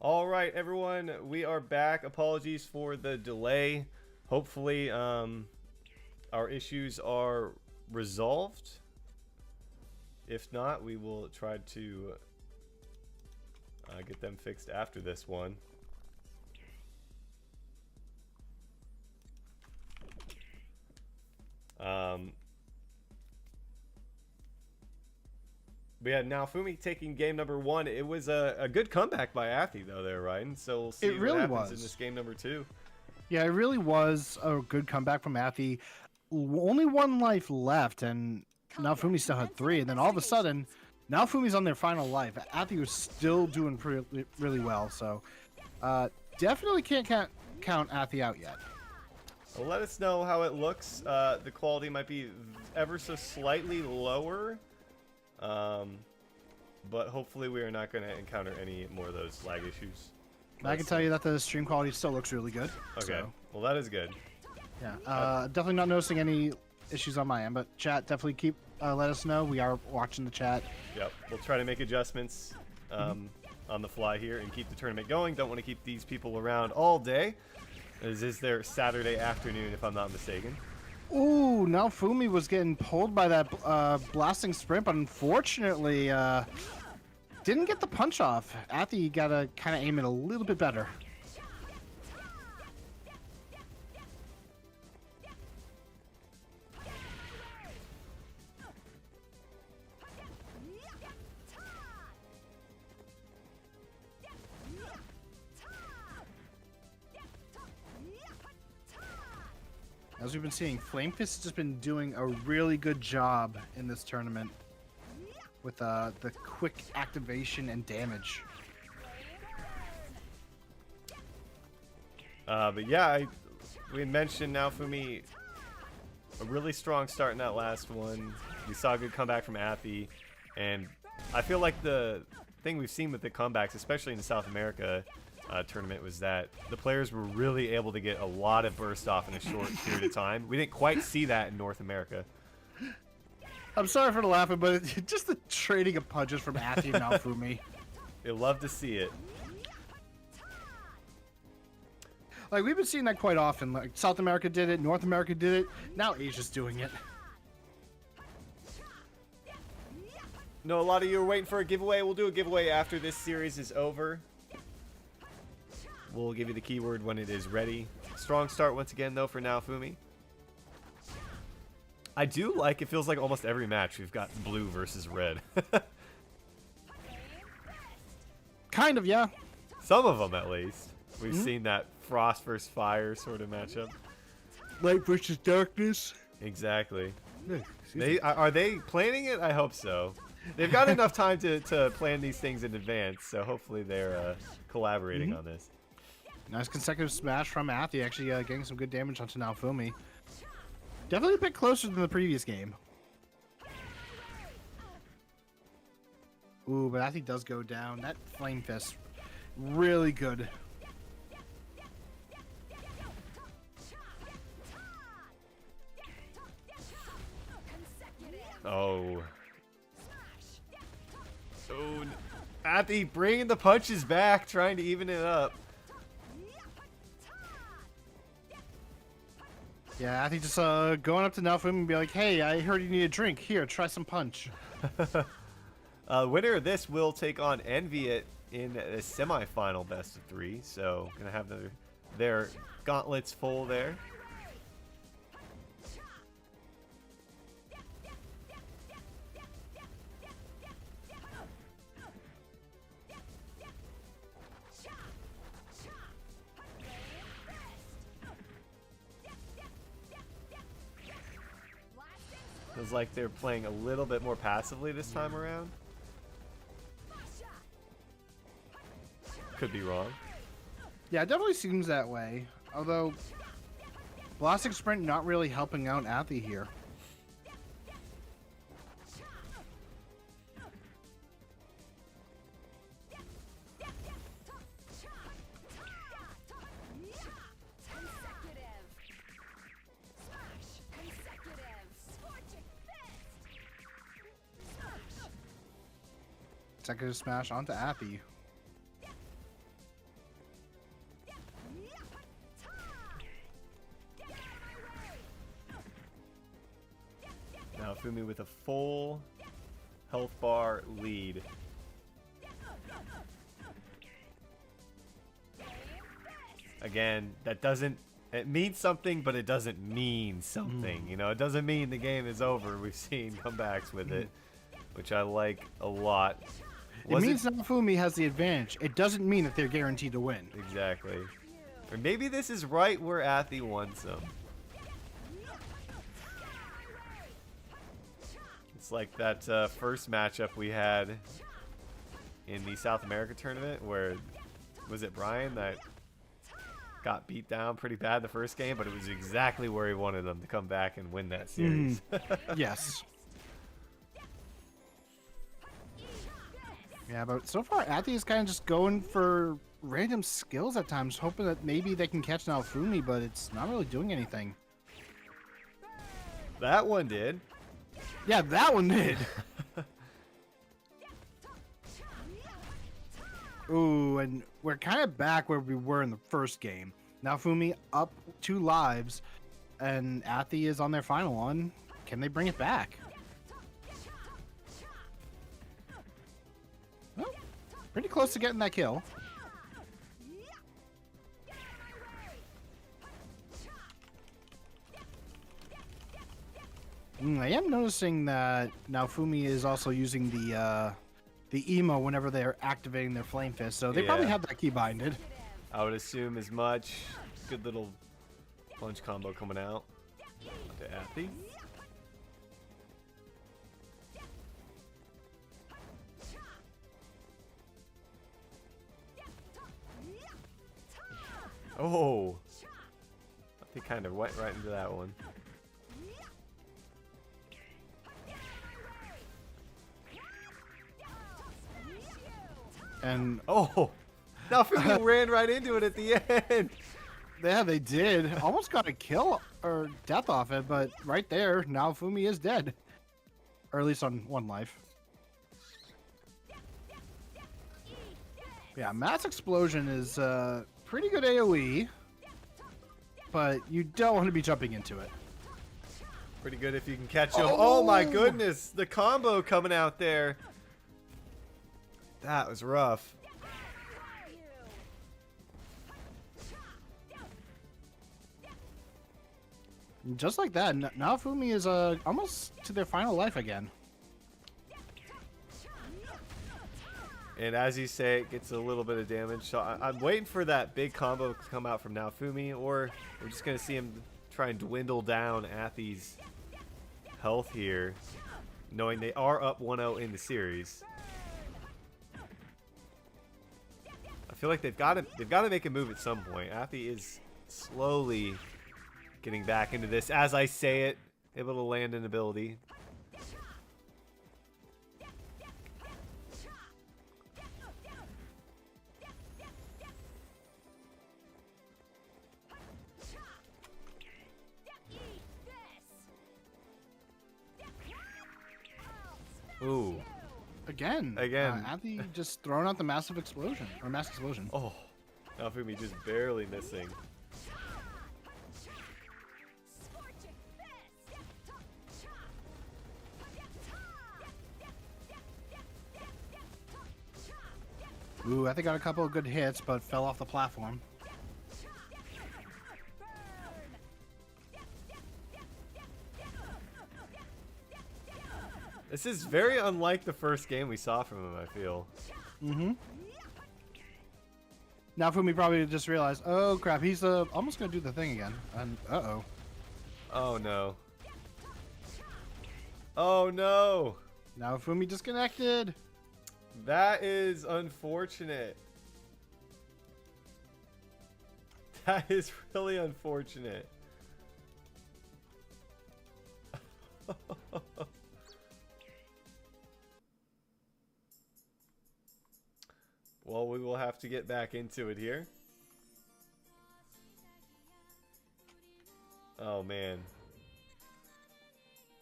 All right, everyone, we are back. Apologies for the delay. Hopefully, our issues are resolved. If not, we will try to get them fixed after this one. We had Naofumi taking game number 1. It was a good comeback by Athi, though, there, Ryan. So we'll see It really what happens was. in this game number 2. Yeah, it really was a good comeback from Athi. Only one life left, and Naofumi still had 3. And then all of a sudden, Naofumi's on their final life. Athi was still doing really well. So definitely can't count Athi out yet. Well, let us know how it looks. The quality might be ever so slightly lower. But hopefully we are not going to encounter any more of those lag issues. I can tell you that the stream quality still looks really good. Okay, So, well that is good. yeah, definitely not noticing any issues on my end, but chat, definitely keep let us know. We are watching the chat. Yep, we'll try to make adjustments on the fly here and keep the tournament going. Don't want to keep these people around all day. This is their Saturday afternoon, if I'm not mistaken. Ooh, Naofumi was getting pulled by that blasting sprint, but unfortunately didn't get the punch off. Athi got to kind of aim it a little bit better. As we've been seeing, Flamefist has just been doing a really good job in this tournament with the quick activation and damage. But yeah, we mentioned Naofumi, a really strong start in that last one. We saw a good comeback from Athi, and I feel like the thing we've seen with the comebacks, especially in the South America tournament, was that the players were really able to get a lot of burst off in a short period of time. We didn't quite see that in North America. I'm sorry for the laughing, but just the trading of punches from Athi and Naofumi. You'll love to see it. Like, we've been seeing that quite often. Like, South America did it, North America did it, now Asia's doing it. No, a lot of you are waiting for a giveaway. We'll do a giveaway after this series is over. We'll give you the keyword when it is ready. Strong start once again, though, for Naofumi. I do like, it feels like almost every match we've got blue versus red. Kind of, yeah. Some of them, at least. We've seen that frost versus fire sort of matchup. Light versus darkness. Exactly. Are they planning it? I hope so. They've got enough time to plan these things in advance, so hopefully they're collaborating on this. Nice consecutive smash from Athi, actually getting some good damage onto Naofumi. Definitely a bit closer than the previous game. Ooh, but Athi does go down. That Flame Fist, really good. Oh. Oh, Athi bringing the punches back, trying to even it up. Yeah, Athi just going up to Naofumi and be like, hey, I heard you need a drink. Here, try some punch. Winner of this will take on Envy in a semi-final best of 3. So gonna have their gauntlets full there. Feels like they're playing a little bit more passively this time around. Could be wrong. Yeah, it definitely seems that way. Although, Blasting Sprint not really helping out Athi here. Consecutive smash onto Athi. Naofumi with a full health bar lead. Again, that doesn't... It means something, but it doesn't mean something. You know, it doesn't mean the game is over. We've seen comebacks with it, which I like a lot. It means Naofumi has the advantage. It doesn't mean that they're guaranteed to win. Exactly. Or maybe this is right where Athi wants them. It's like that first matchup we had in the South America tournament where, was it Brian that got beat down pretty bad the first game, but it was exactly where he wanted them to come back and win that series. Yes. Yeah, but so far, Athi is kind of just going for random skills at times, hoping that maybe they can catch Naofumi, but it's not really doing anything. That one did. Yeah, that one did. Ooh, and we're kind of back where we were in the first game. Naofumi up 2 lives, and Athi is on their final one. Can they bring it back? Well, pretty close to getting that kill. I am noticing that Naofumi is also using the emo whenever they're activating their flame fist, so they probably have that key binded. I would assume as much. Good little punch combo coming out to Athi. Oh, Athi kind of went right into that one. And oh, Naofumi ran right into it at the end. yeah, they did. Almost got a kill or death off it, but right there, Naofumi is dead. Or at least on 1 life. Yeah, Mass Explosion is pretty good AoE, but you don't want to be jumping into it. Pretty good if you can catch him. Oh my goodness, the combo coming out there. That was rough. Just like that, Naofumi is almost to their final life again. And as you say, it gets a little bit of damage. So I'm waiting for that big combo to come out from Naofumi, or we're just going to see him try and dwindle down Athi's health here, knowing they are up 1-0 in the series. I feel like they've got to make a move at some point. Athi is slowly getting back into this. As I say it, able to land an ability. Ooh. Again. Athi just throwing out the massive explosion. Or mass explosion. Oh. Naofumi just barely missing. Ooh, Athi got a couple of good hits, but fell off the platform. This is very unlike the first game we saw from him, I feel. Mm-hmm. Naofumi probably just realized, oh crap, he's almost gonna do the thing again. And uh-oh. Oh no. Oh no! Naofumi disconnected. That is unfortunate. That is really unfortunate. Well, we will have to get back into it here. Oh man.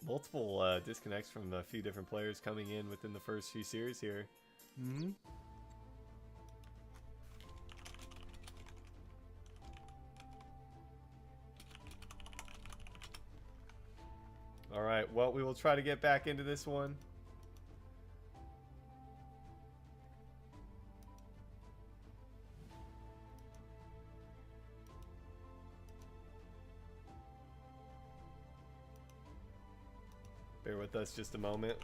Multiple disconnects from a few different players coming in within the first few series here. Mm-hmm. All right, well, we will try to get back into this one. Bear with us just a moment.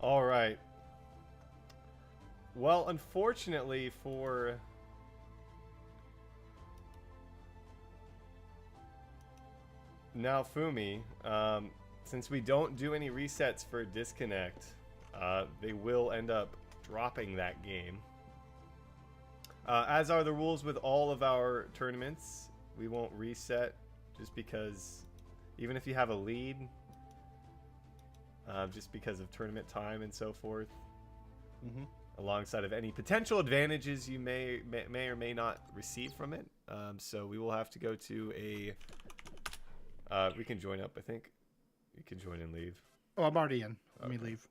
All right. Well, unfortunately for Naofumi, since we don't do any resets for disconnect, they will end up dropping that game. As are the rules with all of our tournaments, we won't reset just because even if you have a lead, just because of tournament time and so forth, alongside of any potential advantages you may or may not receive from it. So we will have to go to a... we can join up, I think. You can join and leave. Oh, I'm already in. Let me Okay. leave.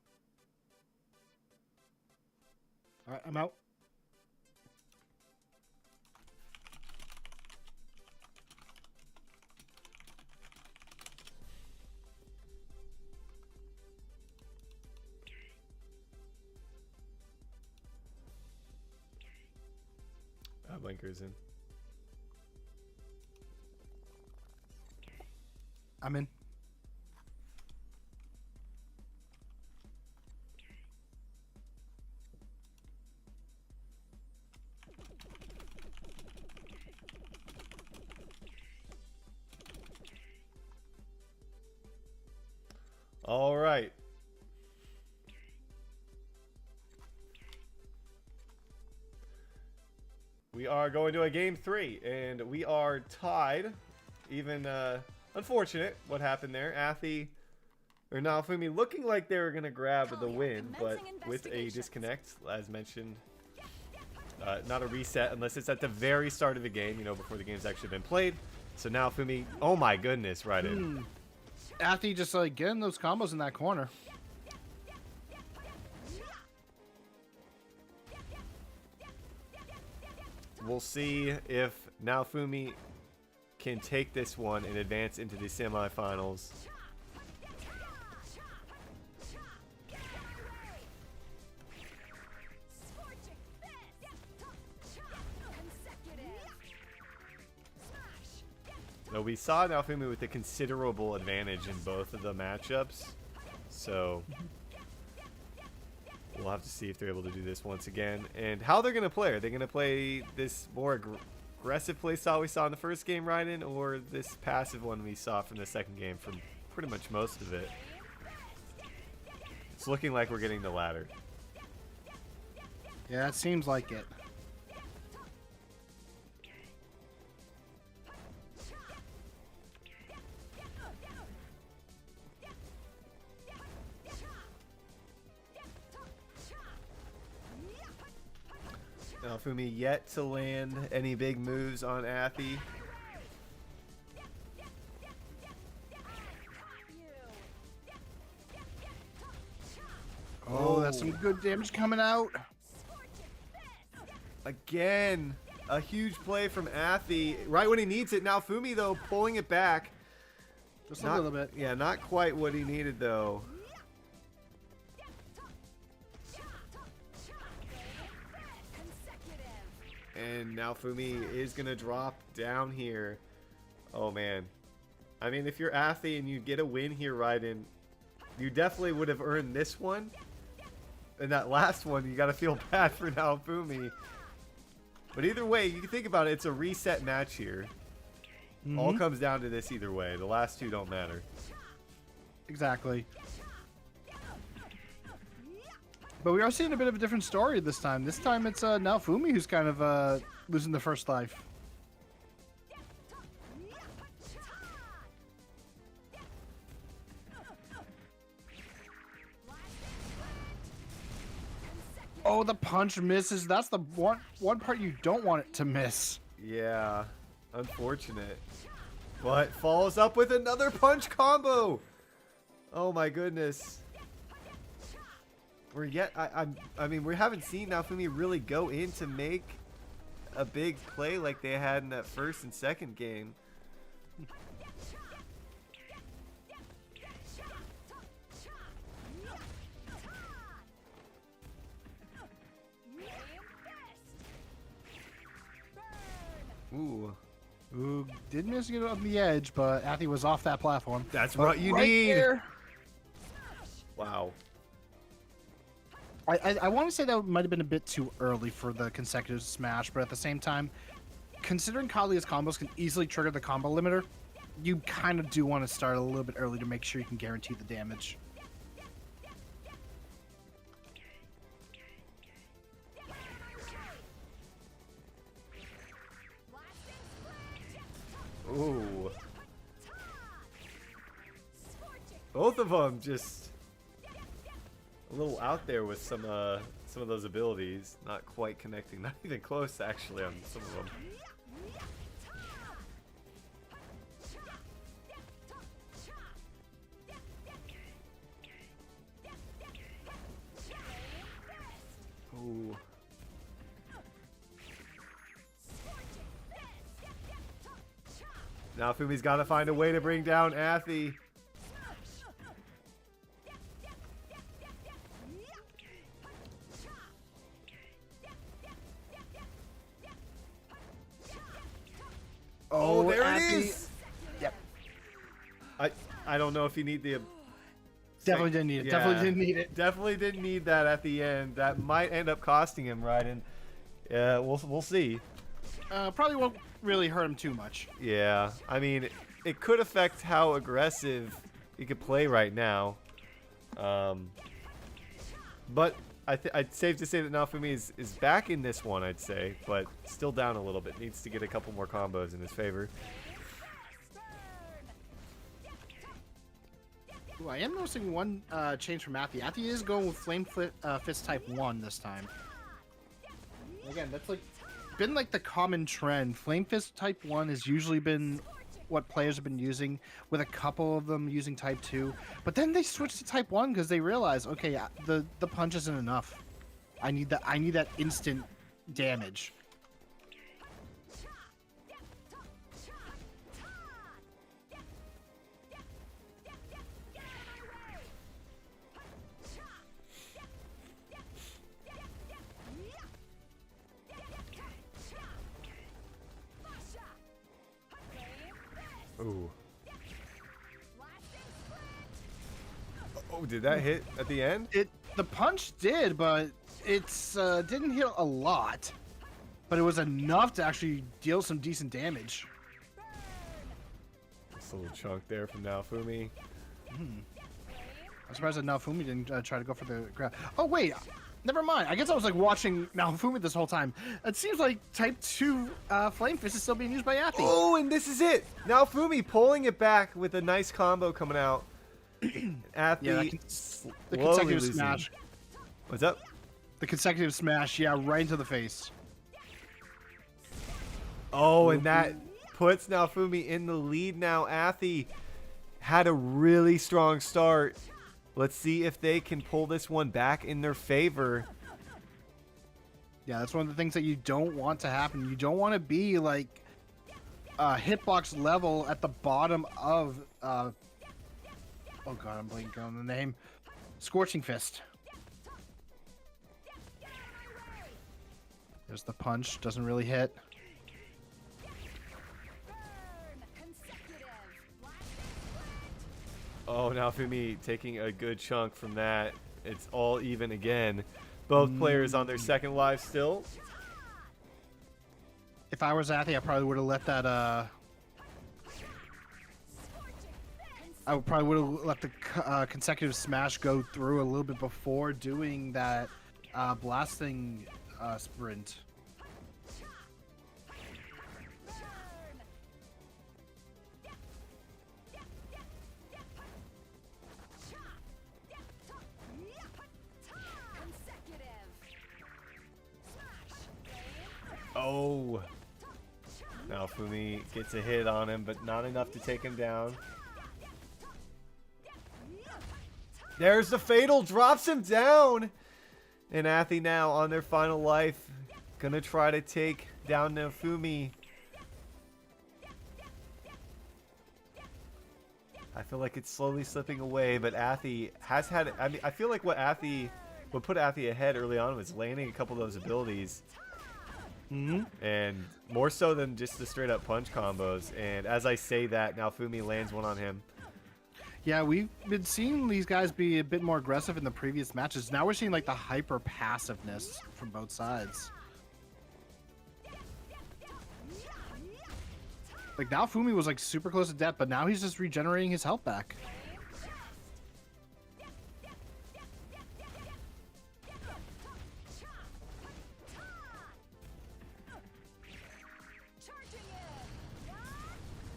All right, I'm out. Blinker's in. I'm in. All right. We are going to a game 3, and we are tied. Even unfortunate what happened there. Naofumi looking like they were gonna grab the win, but with a disconnect, as mentioned. Not a reset unless it's at the very start of the game, you know, before the game's actually been played. So Naofumi, oh my goodness, right in. Athy just like getting those combos in that corner. We'll see if Naofumi can take this one and advance into the semifinals. Now we saw Naofumi with a considerable advantage in both of the matchups, so we'll have to see if they're able to do this once again. And how they're going to play. Are they going to play this more aggressive play style we saw in the first game, Raiden, or this passive one we saw from the second game from pretty much most of it? It's looking like we're getting the latter. Yeah, it seems like it. Naofumi yet to land any big moves on Athy. Oh, that's some good damage coming out. Again, a huge play from Athy. Right when he needs it. Naofumi, though, pulling it back. Just a little bit. Yeah, not quite what he needed, though. And now Fumi is going to drop down here. Oh, man. I mean, if you're Athi and you get a win here, Raiden, you definitely would have earned this one. And that last one, you got to feel bad for now Fumi. But either way, you can think about it. It's a reset match here. All comes down to this either way. The last two don't matter. Exactly. But we are seeing a bit of a different story this time. This time it's now Fumi who's kind of losing the first life. Oh, the punch misses. That's the one part you don't want it to miss. Yeah, unfortunate. But follows up with another punch combo. Oh my goodness. I mean, we haven't seen Naofumi really go in to make a big play like they had in that first and second game. Ooh. Ooh, did miss to get on the edge, but Athi was off that platform. That's But what you right need. there- Wow. I want to say that might have been a bit too early for the consecutive smash, but at the same time, considering Kallia's combos can easily trigger the combo limiter, you kind of do want to start a little bit early to make sure you can guarantee the damage. Ooh. Both of them just a little out there with some of those abilities. Not quite connecting. Not even close, actually, on some of them. Ooh. Now Fumi's got to find a way to bring down Athi. Oh, there it Athi- is. Yep. I don't know if you need the Definitely didn't need it. Yeah, Definitely didn't need it. Definitely didn't need that at the end. That might end up costing him, Raiden. Yeah, we'll see. Probably won't really hurt him too much. Yeah, I mean, it could affect how aggressive he could play right now. But I'd safe to say that Naofumi is back in this one, I'd say, but still down a little bit. Needs to get a couple more combos in his favor. Ooh, I am noticing one change from Athi. Athi is going with Flame Fist type 1 this time. Again, that's been like the common trend. Flame Fist type 1 has usually been what players have been using, with a couple of them using type 2. But then they switched to type 1 because they realized, okay, the punch isn't enough. I need that instant damage. Ooh. Oh, did that hit at the end? The punch did, but it's didn't hit a lot. But it was enough to actually deal some decent damage. Just a little chunk there from Naofumi. I'm surprised that Naofumi didn't try to go for the grab. Oh wait, never mind. I guess I was like watching Naofumi this whole time. It seems like type 2 Flame Fist is still being used by Athi. Oh, and this is it. Naofumi pulling it back with a nice combo coming out. Athi Yeah, the slowly consecutive losing. smash. What's up? The consecutive smash, yeah, right into the face. Oh, and that puts Naofumi in the lead now. Athi had a really strong start. Let's see if they can pull this one back in their favor. Yeah, that's one of the things that you don't want to happen. You don't want to be like hitbox level at the bottom of oh god, I'm blanking on the name. Scorching Fist. There's the punch. Doesn't really hit. Burn. Consecutive. Oh, now Fumi taking a good chunk from that. It's all even again. Both players on their second life still. If I was Athy, I probably would have let that. I would probably would have let the consecutive smash go through a little bit before doing that blasting sprint. Oh. Now Fumi gets a hit on him, but not enough to take him down. There's the fatal, drops him down. And Athy now on their final life, gonna try to take down Nofumi. I feel like it's slowly slipping away, but Athy has had. I mean, I feel like what put Athy ahead early on was landing a couple of those abilities. And more so than just the straight up punch combos. And as I say that, now Fumi lands one on him. Yeah, we've been seeing these guys be a bit more aggressive in the previous matches. Now we're seeing like the hyper passiveness from both sides. Like now Fumi was like super close to death, but now he's just regenerating his health back.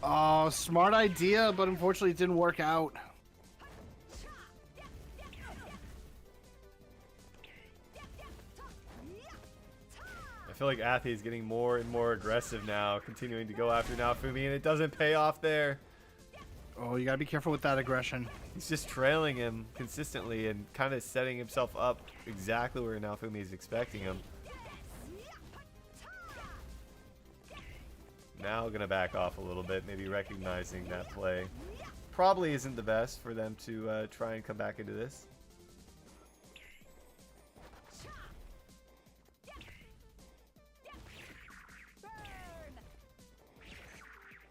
Oh, smart idea, but unfortunately it didn't work out. I feel like Athy is getting more and more aggressive now, continuing to go after Naofumi, and it doesn't pay off there. Oh, you gotta be careful with that aggression. He's just trailing him consistently and kind of setting himself up exactly where Naofumi is expecting him. Now gonna back off a little bit, maybe recognizing that play probably isn't the best for them to try and come back into this.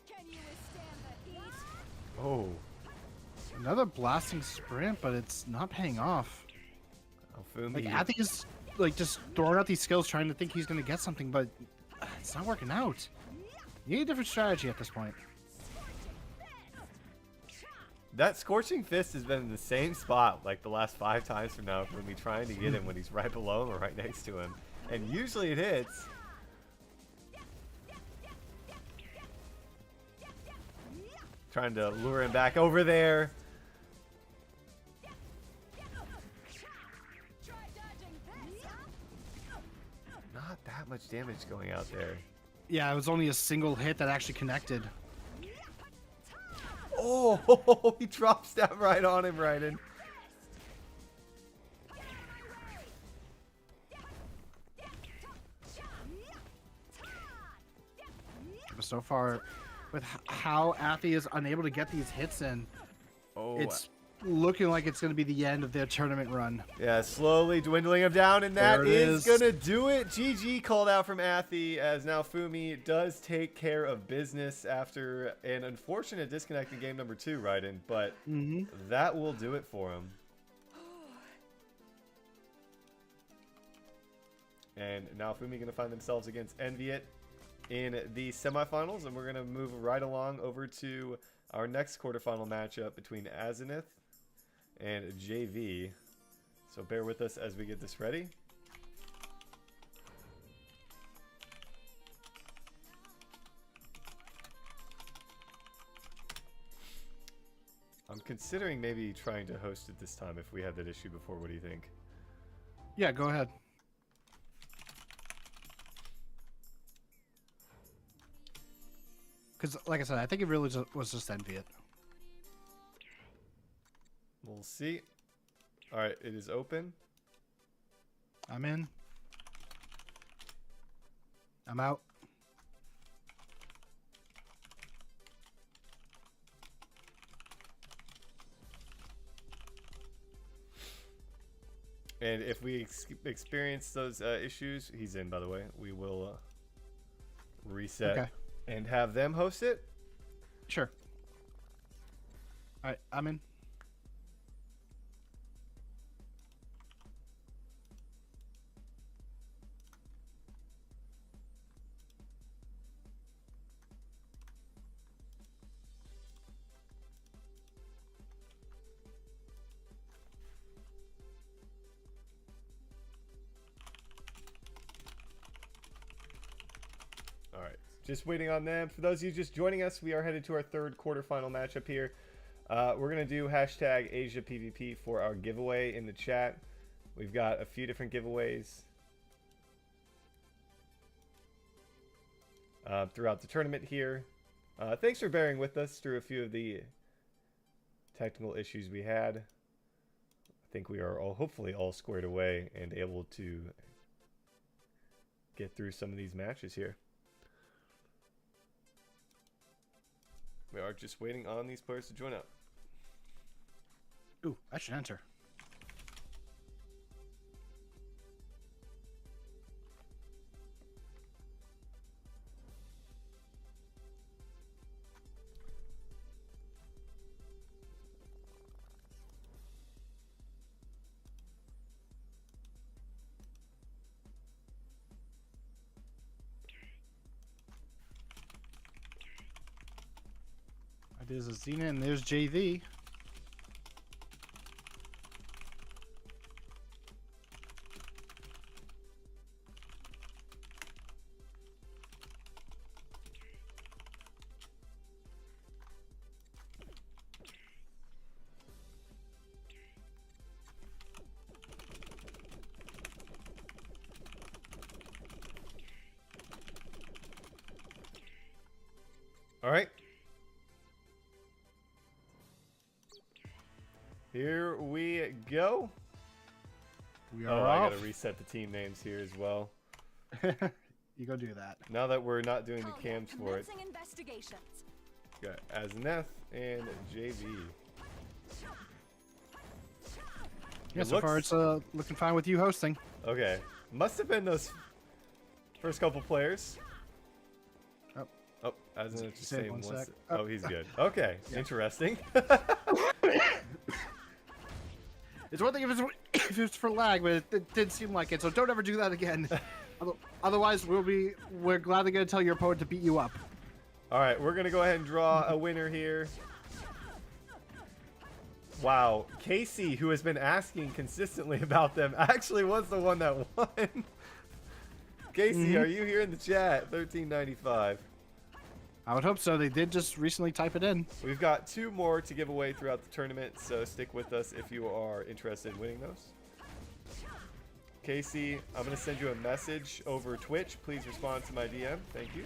Can you withstand the heat? Oh, Another blasting sprint, but it's not paying off. Naofumi. Like Athy is like just throwing out these skills, trying to think he's gonna get something, but it's not working out. You need a different strategy at this point. That Scorching Fist has been in the same spot like the last 5 times from now when we trying to get him when he's right below him or right next to him. And usually it hits. Trying to lure him back over there. Not that much damage going out there. Yeah, it was only a single hit that actually connected. Oh, he drops down right on him, Raiden. But so far, with how Athy is unable to get these hits in, Oh, it's looking like it's going to be the end of their tournament run. yeah, slowly dwindling him down, and that There it is is. gonna do it. GG called out from Athy, as now Fumi does take care of business after an unfortunate disconnect in game number 2, Raiden, but that will do it for him. And now Fumi gonna find themselves against Enviet in the semifinals, and we're gonna move right along over to our next quarterfinal matchup between Azenith and JV. So bear with us as we get this ready. I'm considering maybe trying to host it this time if we had that issue before. What do you think? Yeah, go ahead. Because, like I said, I think it really was just Enviet. We'll see. All right, it is open. I'm in. I'm out. And if we experience those issues, he's in, by the way. We will reset and have them host it. Sure. All right, I'm in. All right, just waiting on them. For those of you just joining us, we are headed to our third quarterfinal matchup here. We're going to do hashtag Asia PvP for our giveaway in the chat. We've got a few different giveaways throughout the tournament here. Thanks for bearing with us through a few of the technical issues we had. I think we are all hopefully all squared away and able to get through some of these matches here. We are just waiting on these players to join up. Ooh, I should enter. There's Azina and there's JV. All right. Here we go. We are I off. gotta reset the team names here as well. You go do that. Now that we're not doing the cams for it. Commencing investigations. Got Azneth and JV. Yeah, It so far looks- it's looking fine with you hosting. Okay. Must have been those first couple players. Oh. Oh, Azneth just Save saying one one sec. sec. Oh, he's good. Okay, interesting. It's one thing if it's for lag, but it did seem like it. So don't ever do that again. Otherwise, we're gladly gonna tell your opponent to beat you up. All right, we're gonna go ahead and draw a winner here. Wow, Casey, who has been asking consistently about them, actually was the one that won. Casey, are you here in the chat? 1395. I would hope so. They did just recently type it in. We've got 2 more to give away throughout the tournament, so stick with us if you are interested in winning those. Casey, I'm going to send you a message over Twitch. Please respond to my DM. Thank you.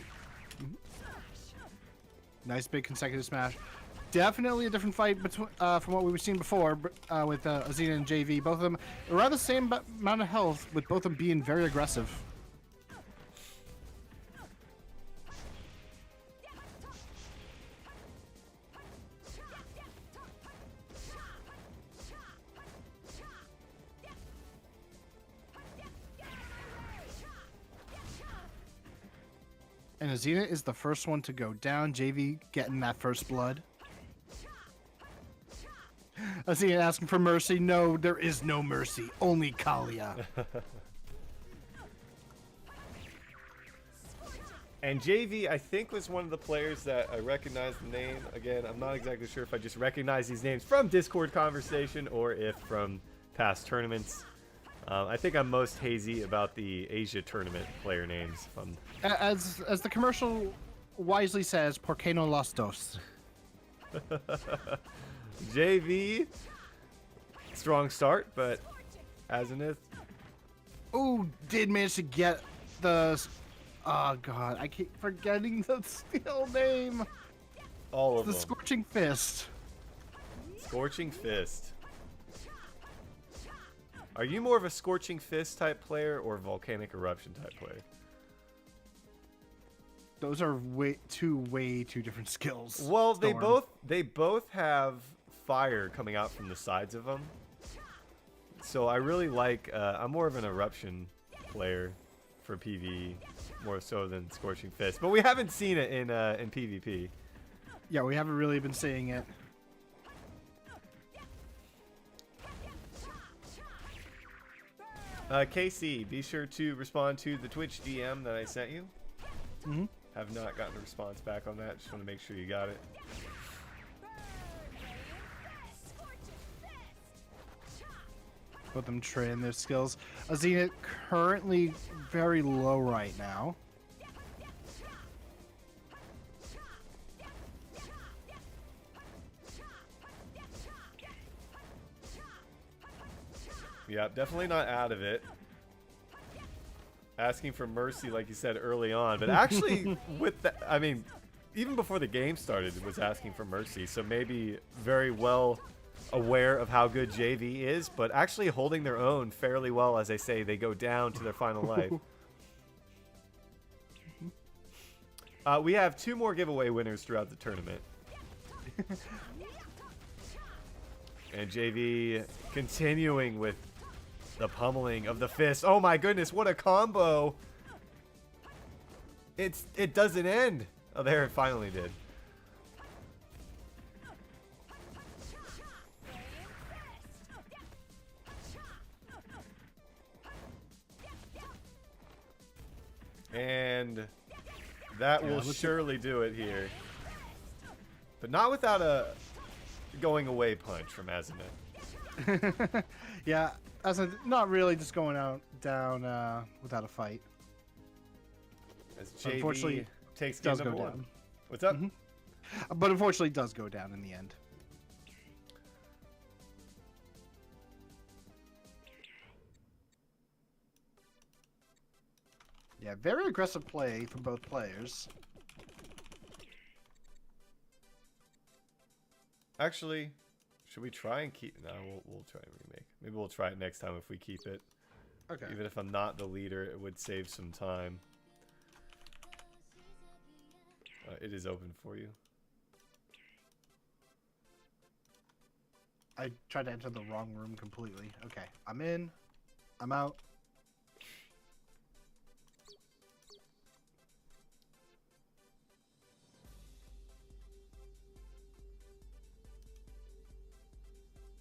Nice big consecutive smash. Definitely a different fight between from what we were seeing before with Azina and JV. Both of them around the same amount of health, with both of them being very aggressive. And Azina is the first one to go down. JV getting that first blood. Azina asking for mercy. No, there is no mercy. Only Kallia. And JV, I think, was one of the players that I recognized the name. Again, I'm not exactly sure if I just recognize these names from Discord conversation or if from past tournaments. I think I'm most hazy about the Asia tournament player names. As the commercial wisely says, "Por qué no los dos?" JV, strong start, but Azenith. Ooh, did manage to get the... Oh god, I keep forgetting the skill name. All of The them. Scorching Fist. Scorching Fist. Are you more of a Scorching Fist type player or Volcanic Eruption type player? Those are way too different skills. Well, Storm. they both have fire coming out from the sides of them. So I really like, I'm more of an Eruption player for PvE, more so than Scorching Fist. But we haven't seen it in PvP. Yeah, we haven't really been seeing it. KC, be sure to respond to the Twitch DM that I sent you. Mm-hmm. Have not gotten a response back on that. Just want to make sure you got it. Let them train their skills. Zenith currently very low right now. Yeah, definitely not out of it. Asking for mercy, like you said early on, but actually, with that, I mean, even before the game started, was asking for mercy. So maybe very well aware of how good JV is, but actually holding their own fairly well. As I say, they go down to their final life. We have 2 more giveaway winners throughout the tournament. And JV continuing with the pummeling of the fist. Oh my goodness, what a combo! It doesn't end. Oh, there it finally did. And that will surely do it here. But not without a going away punch from Azimuth. Yeah, as not really just going down without a fight. As JV Unfortunately, takes game does go number 1. down. What's up? But unfortunately, does go down in the end. Yeah, very aggressive play from both players. Actually, should we try and keep? No, we'll try and remake. Maybe we'll try it next time if we keep it. Okay. Even if I'm not the leader, it would save some time. It is open for you. I tried to enter the wrong room completely. Okay, I'm in. I'm out.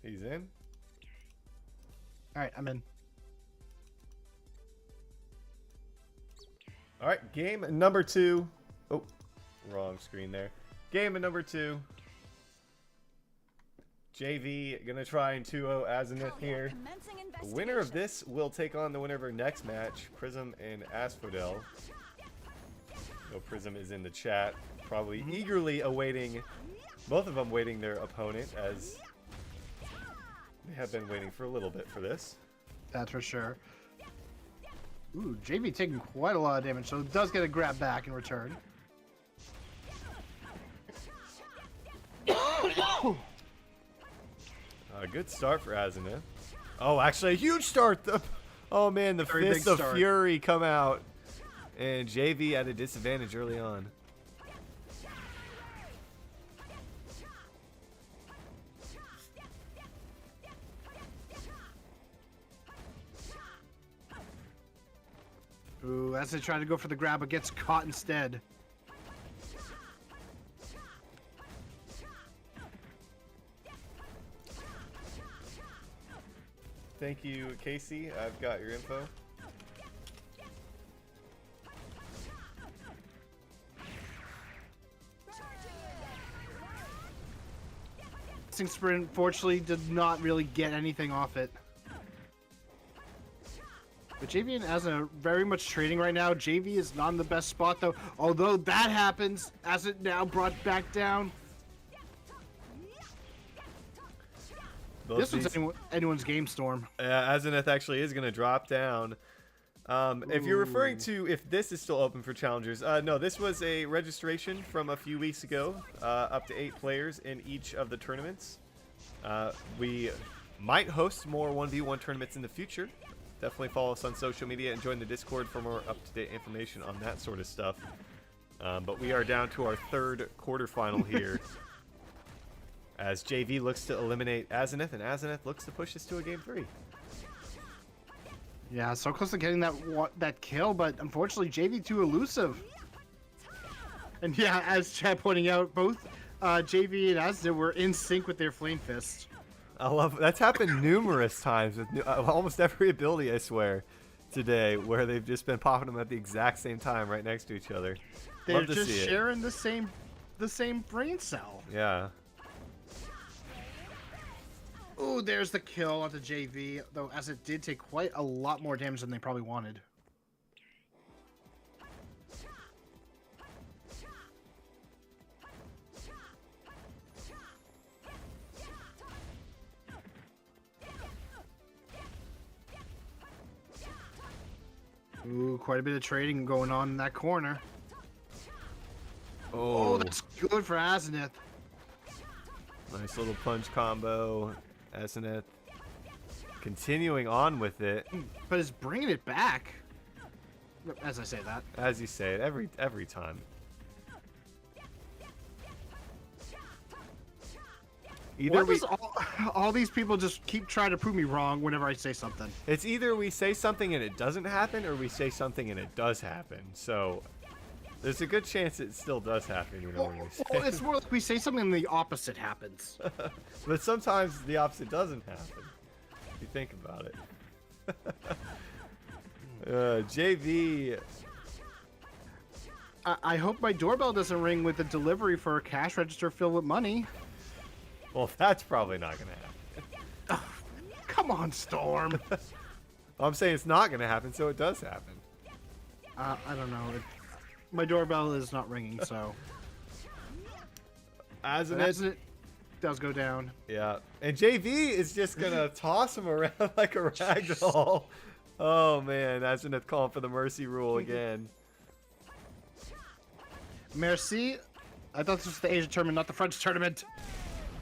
He's in. All right, I'm in. All right, game number 2. Oh, wrong screen there. Game number 2. JV gonna try and 2-0 Azimuth here. The winner of this will take on the winner of our next match, Prism and Asphodel. No, Prism is in the chat, probably eagerly awaiting, both of them waiting their opponent, as they have been waiting for a little bit for this. That's for sure. Ooh, JV taking quite a lot of damage, so it does get a grab back in return. A good start for Azimuth. Oh, actually a huge start. Oh man, the Very Fists big of start. Fury come out. And JV at a disadvantage early on. Ooh, as they try to go for the grab, but gets caught instead. Thank you, Casey. I've got your info. Sprint, fortunately, did not really get anything off it. But JV and Asna very much trading right now. JV is not in the best spot, though. Although that happens, as it now brought back down. This was anyone's game storm. Azimuth actually is going to drop down. If you're referring to if this is still open for challengers, no, this was a registration from a few weeks ago, up to 8 players in each of the tournaments. We might host more 1v1 tournaments in the future. Definitely follow us on social media and join the Discord for more up-to-date information on that sort of stuff. But we are down to our 3rd quarterfinal here. As JV looks to eliminate Azimuth, and Azimuth looks to push us to a game 3. Yeah, so close to getting that kill, but unfortunately JV too elusive. And yeah, as Chad pointing out, both JV and Asda were in sync with their flame fist. I love that's happened numerous times with almost every ability, I swear, today, where they've just been popping them at the exact same time right next to each other. They're Love to just see it. sharing the same brain cell. Yeah. Ooh, there's the kill onto JV, though as it did take quite a lot more damage than they probably wanted. Ooh, quite a bit of trading going on in that corner. Oh, that's good for Azenith. Nice little punch combo. Aseneth continuing on with it. But it's bringing it back. As I say that. As you say it, every time. Either Why does all these people just keep trying to prove me wrong whenever I say something? it's either we say something and it doesn't happen, or we say something and it does happen. So there's a good chance it still does happen, you know, when we say Well, it's more like we say something and the opposite happens. But sometimes the opposite doesn't happen, if you think about it. JV. I hope my doorbell doesn't ring with a delivery for a cash register filled with money. Well, that's probably not going to happen. Come on, Storm. I'm saying it's not going to happen, so it does happen. I don't know. My doorbell is not ringing, so. As it does go down. Yeah. And JV is just going to toss him around like a ragdoll. Oh, man. Azeneth calling for the mercy rule again. Merci. I thought this was the Asian tournament, not the French tournament.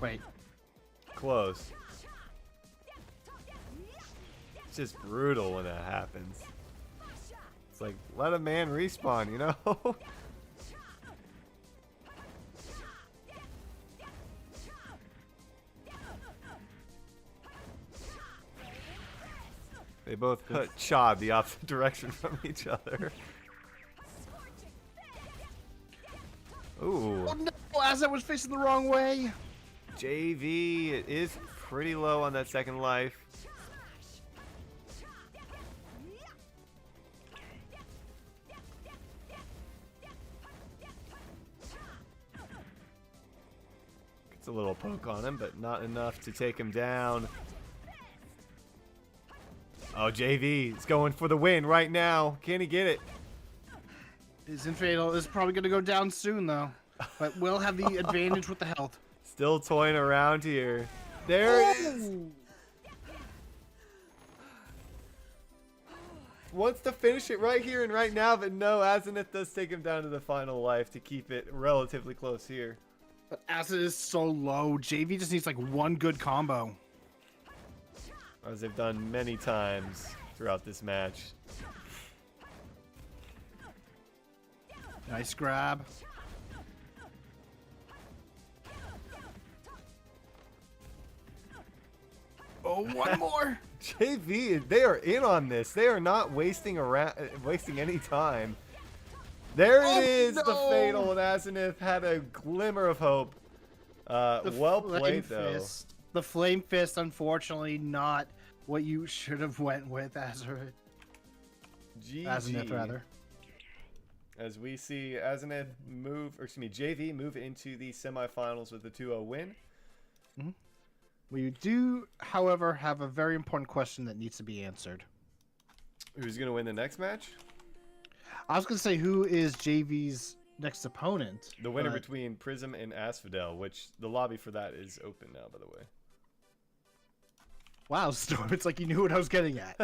Wait. Close. It's just brutal when that happens. It's like, let a man respawn, you know? They both put Chad the opposite direction from each other. Ooh. Oh no, Azet was facing the wrong way. JV is pretty low on that second life. Gets a little poke on him, but not enough to take him down. Oh, JV is going for the win right now. Can he get it? His Infatal is probably going to go down soon, though. But we'll have the advantage with the health. Still toying around here. There it is. Wants to finish it right here and right now, but no, Azeneth does take him down to the final life to keep it relatively close here. But Azet is so low. JV just needs like one good combo. As they've done many times throughout this match. Nice grab. Oh, one more. JV, they are in on this. They are not wasting any time. There it is, no. the fatal, and Azeneth had a glimmer of hope. Well played, though. The Flame Fist, unfortunately, not what you should have went with, Azeneth, rather. As we see Azeneth JV move into the semifinals with a 2-0 win. Mm-hmm. We do, however, have a very important question that needs to be answered. Who's going to win the next match? I was going to say, who is JV's next opponent? The winner between Prism and Asphodel, which the lobby for that is open now, by the way. Wow, Storm, it's like you knew what I was getting at.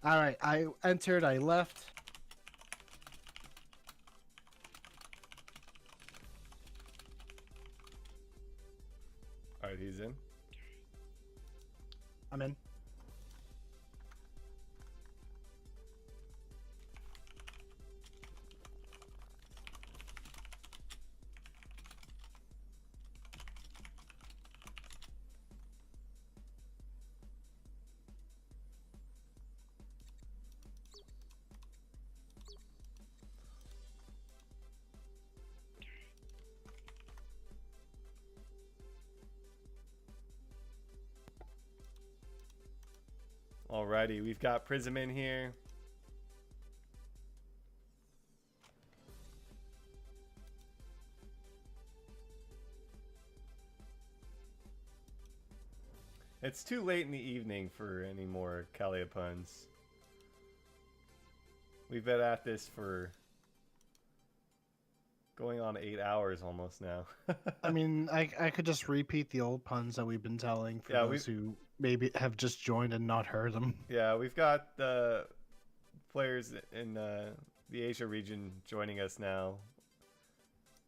All right, I entered, I left. All right, he's in. I'm in. Alrighty, we've got Prism in here. It's too late in the evening for any more Kallia puns. We've been at this for going on 8 hours almost now. I mean, I could just repeat the old puns that we've been telling for Yeah, those who maybe have just joined and not heard them. Yeah, we've got the players in the Asia region joining us now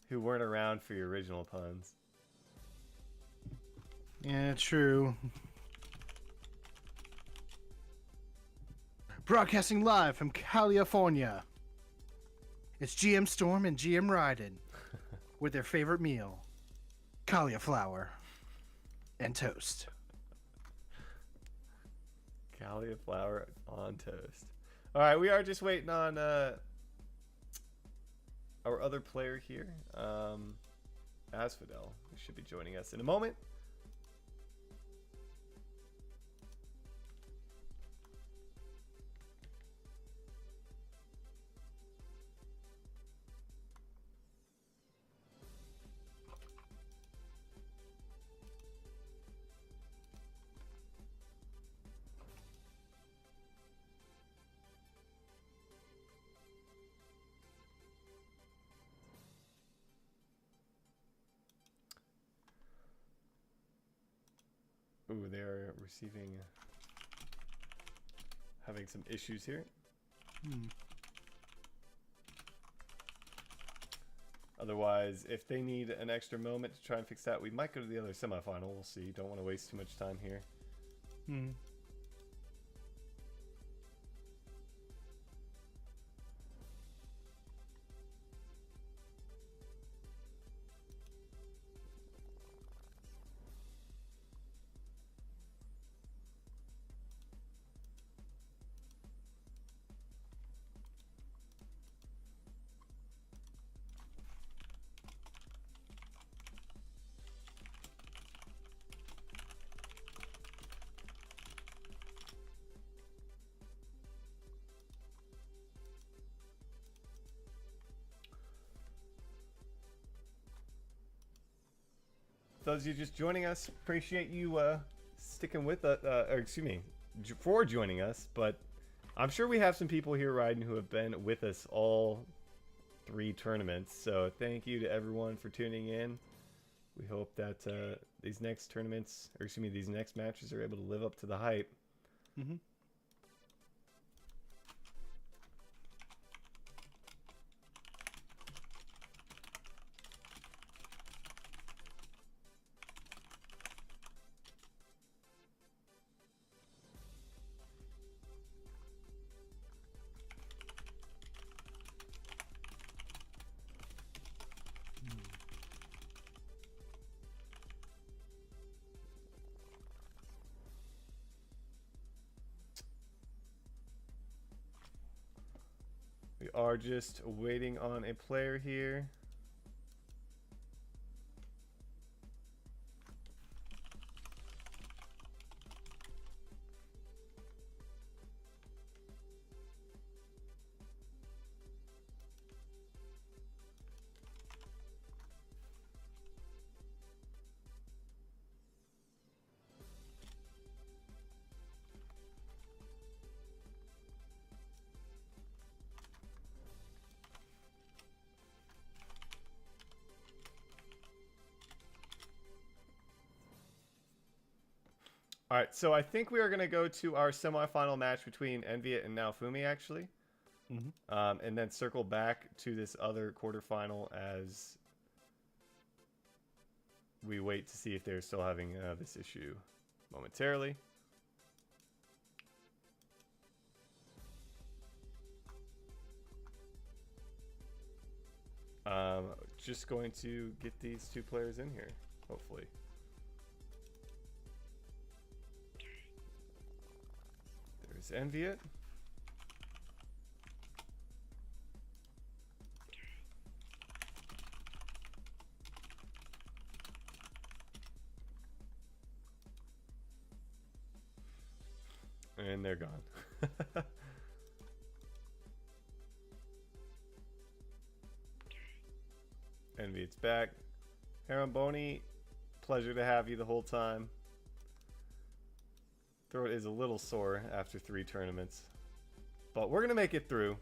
who weren't around for your original puns. Yeah, true. Broadcasting live from California. It's GM Storm and GM Ryden with their favorite meal, cauliflower and toast. Cauliflower on toast. All right, we are just waiting on our other player here, Asphodel, who should be joining us in a moment. Ooh, they're having some issues here. Otherwise, if they need an extra moment to try and fix that, we might go to the other semifinal. We'll see. Don't want to waste too much time here. Those of you just joining us, appreciate you sticking with us, or excuse me, for joining us. But I'm sure we have some people here riding who have been with us all 3 tournaments. So thank you to everyone for tuning in. We hope that these next tournaments, or excuse me, these next matches are able to live up to the hype. We are just waiting on a player here. All right, so I think we are going to go to our semifinal match between Enviat and Naofumi, actually. And then circle back to this other quarterfinal as we wait to see if they're still having this issue momentarily. Just going to get these 2 players in here, hopefully. There's Enviat. And they're gone. Envy, it's back. Haramboni, pleasure to have you the whole time. Throat is a little sore after 3 tournaments. But we're going to make it through.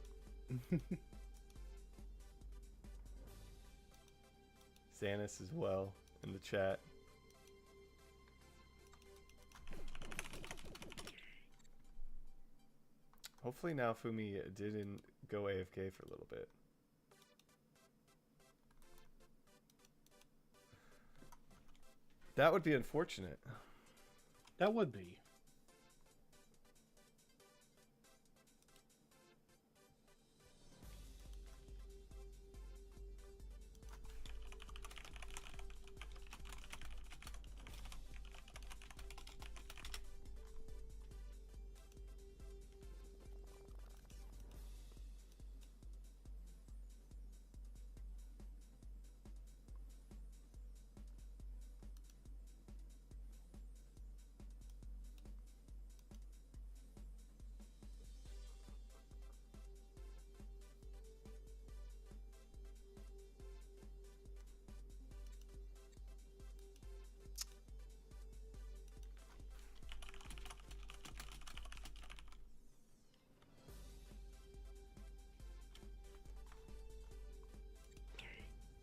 Xanis as well in the chat. Hopefully now Fumi didn't go AFK for a little bit. That would be unfortunate. That would be.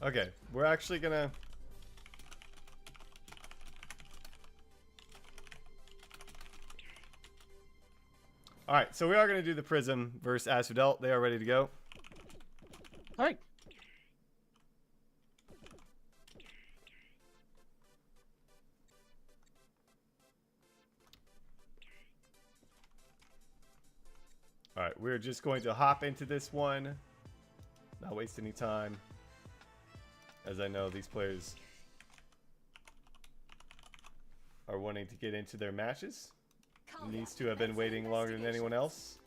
Okay, we're actually gonna... Alright, so we are gonna do the Prism versus Asphodel. They are ready to go. Alright. Alright, we're just going to hop into this one. Not waste any time. As I know these players are wanting to get into their matches. And these two have been waiting longer than anyone else.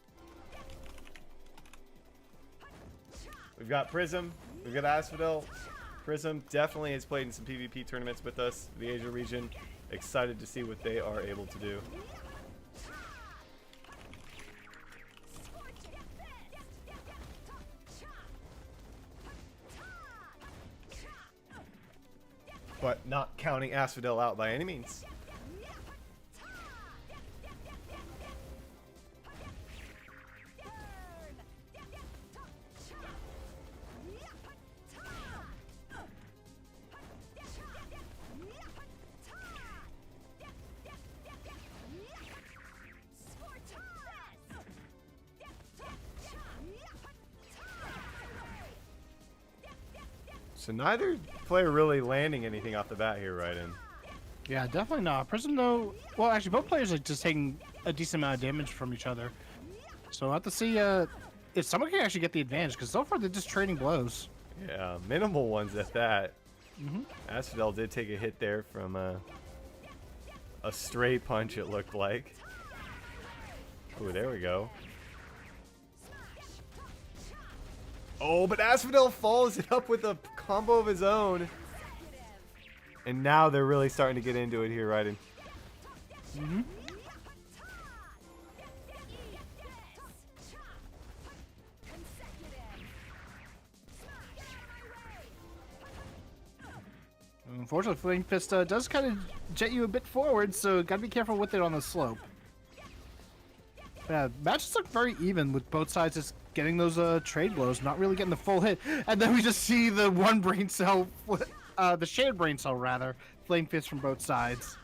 We've got Prism. We've got Asphodel. Prism definitely has played in some PvP tournaments with us, the Asia region. Excited to see what they are able to do. But not counting Asphodel out by any means. So neither player really landing anything off the bat here, right? Yeah, definitely not. Prism though, well actually both players are just taking a decent amount of damage from each other. So we'll have to see if someone can actually get the advantage, because so far they're just trading blows. Yeah, minimal ones at that. Asphodel did take a hit there from a stray punch, it looked like. Ooh, there we go. Oh, but Asphodel follows it up with a combo of his own. And now they're really starting to get into it here, Raiden. Unfortunately, Flame Fist does kind of jet you a bit forward, so gotta be careful with it on the slope. Yeah, matches look very even with both sides just getting those trade blows, not really getting the full hit. And then we just see the one brain cell, the shared brain cell rather, Flame Fist from both sides.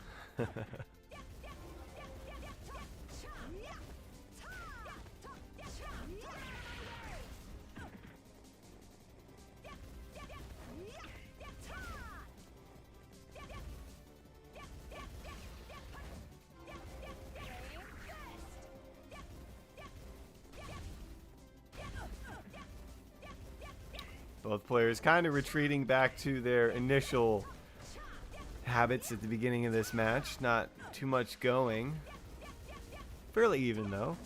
Both players kind of retreating back to their initial habits at the beginning of this match. Not too much going. Fairly even, though.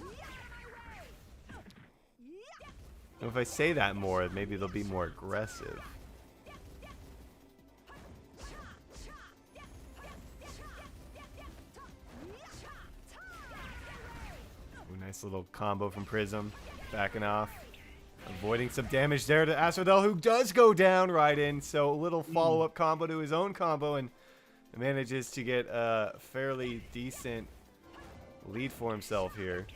And if I say that more, maybe they'll be more aggressive. Nice little combo from Prism. Backing off. Avoiding some damage there to Asphodel, who does go down right in. So a little follow-up combo to his own combo, and manages to get a fairly decent lead for himself here.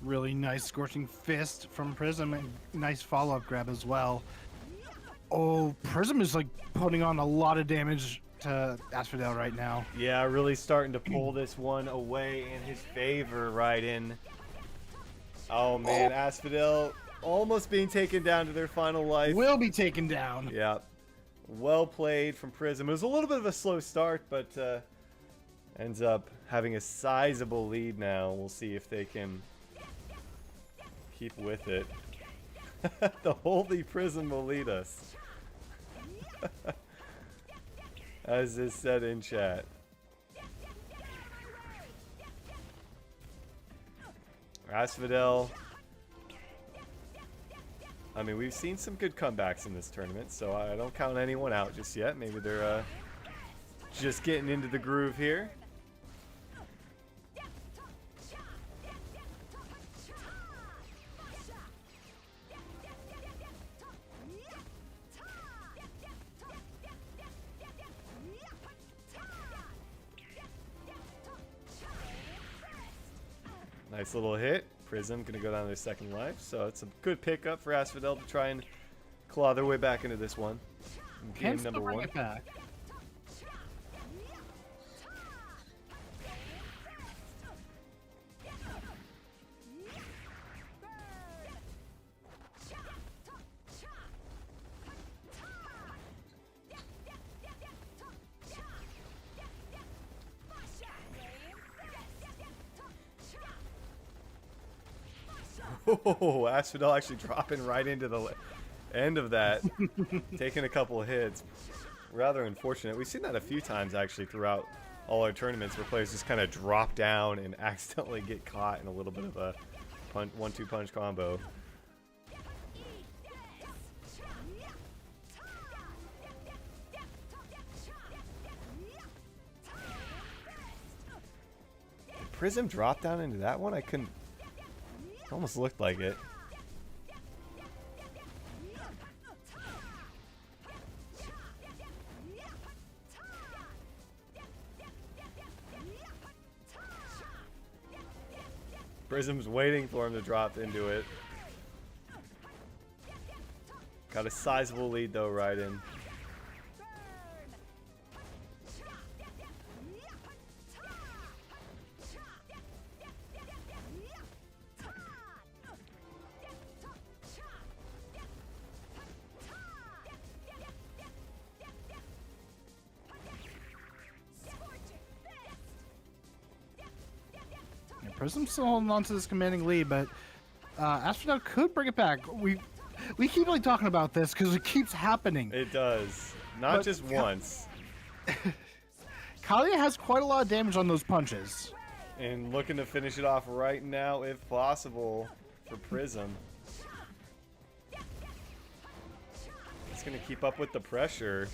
Really nice scorching fist from Prism, and nice follow-up grab as well. Oh, Prism is like putting on a lot of damage to Asphodel right now. Yeah, really starting to pull this one away in his favor right in. Oh man, Asphodel almost being taken down to their final life. Will be taken down. Yeah. Well played from Prism. It was a little bit of a slow start, but ends up having a sizable lead now. We'll see if they can keep with it. The Holy Prism will lead us. As is said in chat. Asphodel. I mean, we've seen some good comebacks in this tournament, so I don't count anyone out just yet. Maybe they're just getting into the groove here. Nice little hit. Prism gonna go down to their second life, so it's a good pickup for Asphodel to try and claw their way back into this one. Game number bring 1. it back. Oh, Asphodel actually dropping right into the end of that, taking a couple of hits. Rather unfortunate. We've seen that a few times actually throughout all our tournaments where players just kind of drop down and accidentally get caught in a little bit of a 1-2 punch combo. Did Prism drop down into that one? I couldn't. It almost looked like it. Prism's waiting for him to drop into it. Got a sizable lead though, right in. Prism's still holding on to this commanding lead, but Asphodel could bring it back. We keep like talking about this because it keeps happening. It does. Not But just once. Kallia has quite a lot of damage on those punches. And looking to finish it off right now, if possible, for Prism. It's going to keep up with the pressure.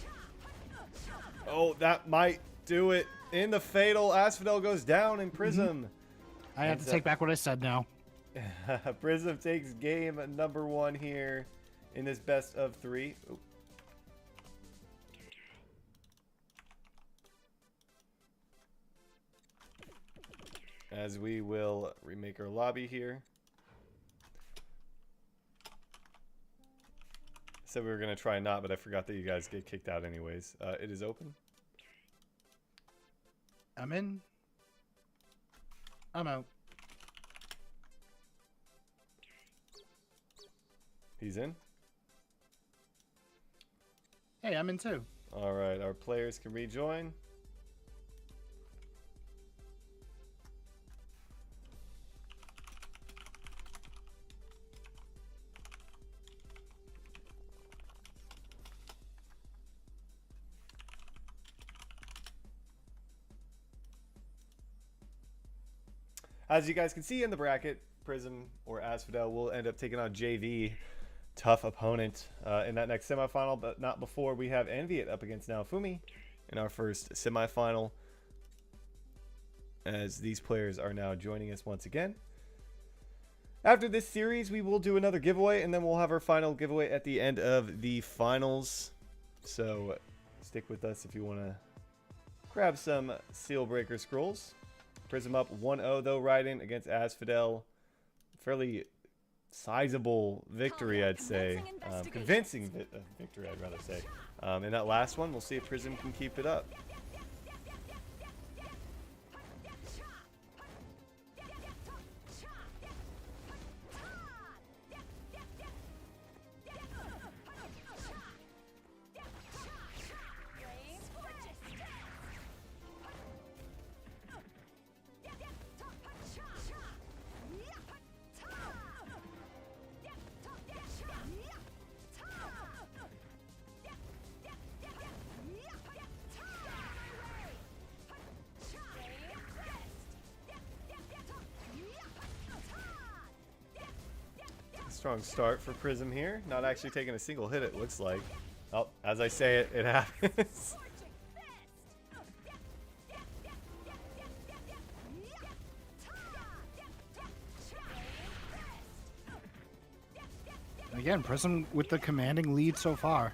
Oh, that might do it. In the fatal, Asphodel goes down in Prism. I have to take back what I said now. Prism takes game number 1 here in this best of 3. Oop. As we will remake our lobby here. Said we were going to try not, but I forgot that you guys get kicked out anyways. It is open. I'm in. I'm out. He's in. Hey, I'm in too. All right, our players can rejoin. as you guys can see in the bracket, Prism or Asphodel will end up taking on JV. Tough opponent in that next semifinal, but not before we have Enviat up against Naofumi in our first semifinal, as these players are now joining us once again. After this series, we will do another giveaway, and then we'll have our final giveaway at the end of the finals. So stick with us if you want to grab some Seal Breaker Scrolls. Prism up 1-0 though, riding against Asphodel. Fairly sizable victory, I'd say. Convincing victory, I'd rather say. In that last one, we'll see if Prism can keep it up. Strong start for Prism here. Not actually taking a single hit, it looks like. Oh, as I say it, it happens. Again, Prism with the commanding lead so far.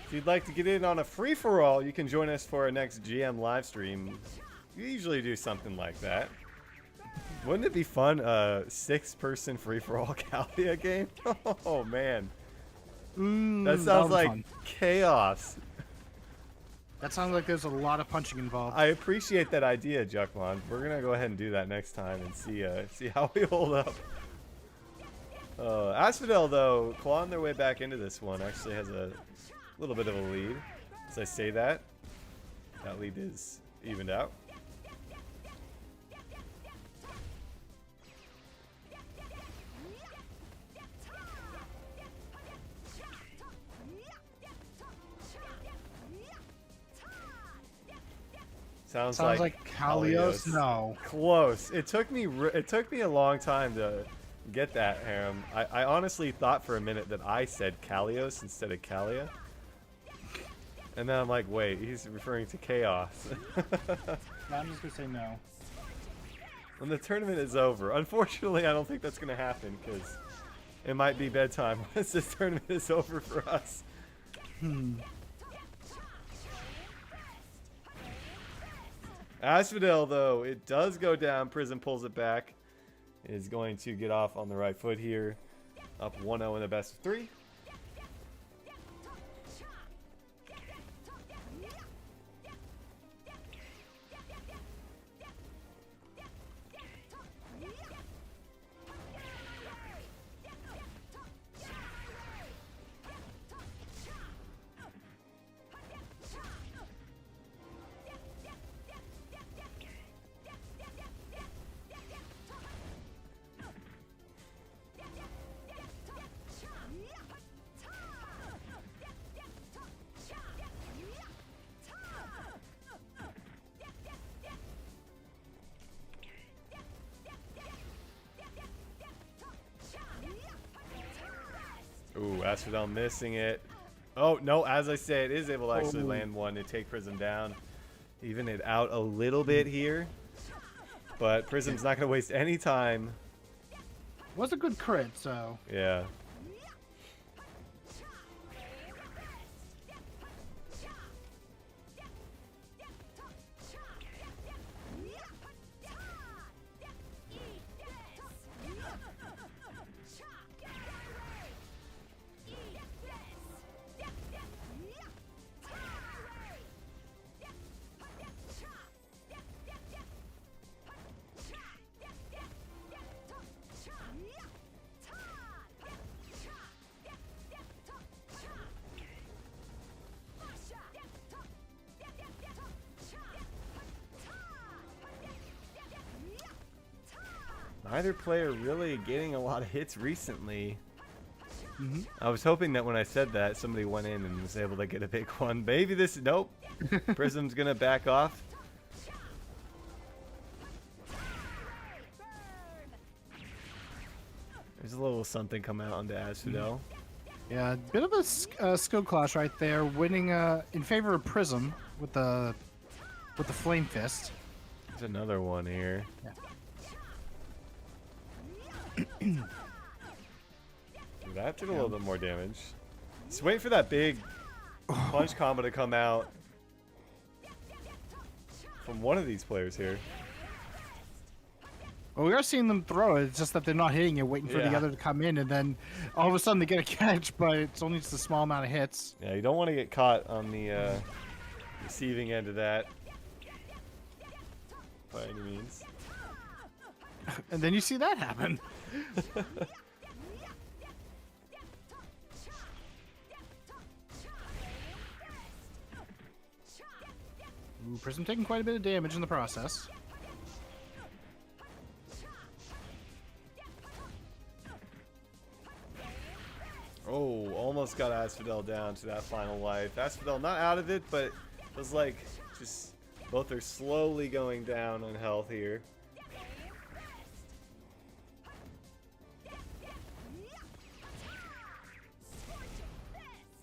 If you'd like to get in on a free-for-all, you can join us for our next GM live stream. We usually do something like that. Wouldn't it be fun, a 6-person free-for-all Kallia game? Oh, man. That sounds like fun. chaos. That sounds like there's a lot of punching involved. I appreciate that idea, Juckmon. We're going to go ahead and do that next time and see how we hold up. Asphodel, though, clawing their way back into this one, actually has a little bit of a lead. As I say that, that lead is evened out. Sounds like Kallios. No. Close. It took me a long time to get that, Harem. I honestly thought for a minute that I said Kallios instead of Kallia. And then I'm like, wait, he's referring to Chaos. I'm just gonna say no. When the tournament is over. Unfortunately, I don't think that's going to happen, because it might be bedtime once this tournament is over for us. Asphodel, though, it does go down. Prism pulls it back. Is going to get off on the right foot here. Up 1-0 in the best of 3. Ooh, Asphodel missing it. Oh, no, as I say, it is able to actually land one to take Prism down. Even it out a little bit here. But Prism's not going to waste any time. Was a good crit, so. Yeah. Neither player really getting a lot of hits recently. Mm-hmm. I was hoping that when I said that, somebody went in and was able to get a big one. Maybe this... Nope. Prism's going to back off. There's a little something coming out onto Asphodel. Yeah, bit of a skill clash right there, winning in favor of Prism with the Flame Fist. There's another one here. Yeah. That did a little bit more damage. Just waiting for that big punch combo to come out from one of these players here. Well, we are seeing them throw it. It's just that they're not hitting it, waiting for the Yeah. other to come in, and then all of a sudden they get a catch, but it's only just a small amount of hits. Yeah, you don't want to get caught on the receiving end of that by any means. And then you see that happen. Ooh, Prism taking quite a bit of damage in the process. Oh, almost got Asphodel down to that final life. Asphodel not out of it, but it was like just both are slowly going down on health here.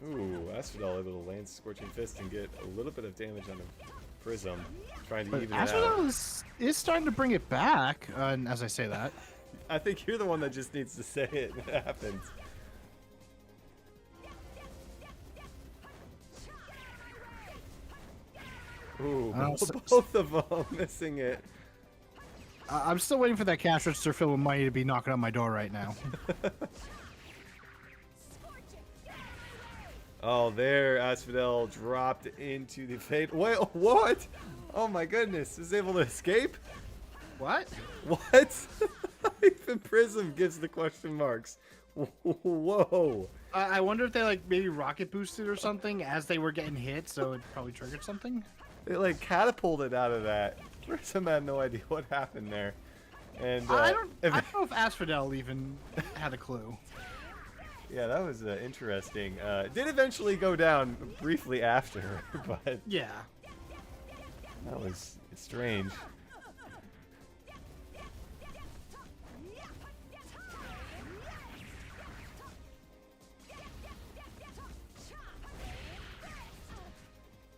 Ooh, Asphodel able to land Scorching Fist and get a little bit of damage on a Prism, trying to But even it out. Asphodel is starting to bring it back, and as I say that. I think you're the one that just needs to say it. It happens. Ooh, both of them missing it. I'm still waiting for that cash register filled with money to be knocking on my door right now. Oh, there, Asphodel dropped into the fate. Wait, what? Oh my goodness, is able to escape? What? What? Even Prism gives the question marks. Whoa. I wonder if they like maybe rocket boosted or something as they were getting hit, so it probably triggered something. It like catapulted out of that. Prism had no idea what happened there. And I don't know if Asphodel even had a clue. yeah, that was interesting. It did eventually go down briefly after, but Yeah. that was strange.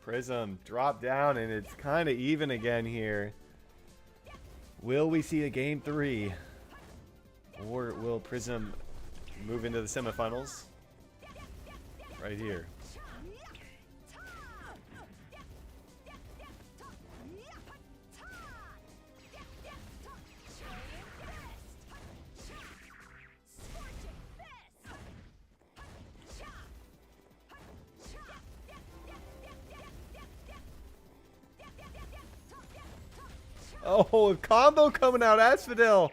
Prism dropped down, and it's kind of even again here. Will we see a game 3? Or will Prism move into the semifinals? Right here. Oh, a combo coming out, Asphodel.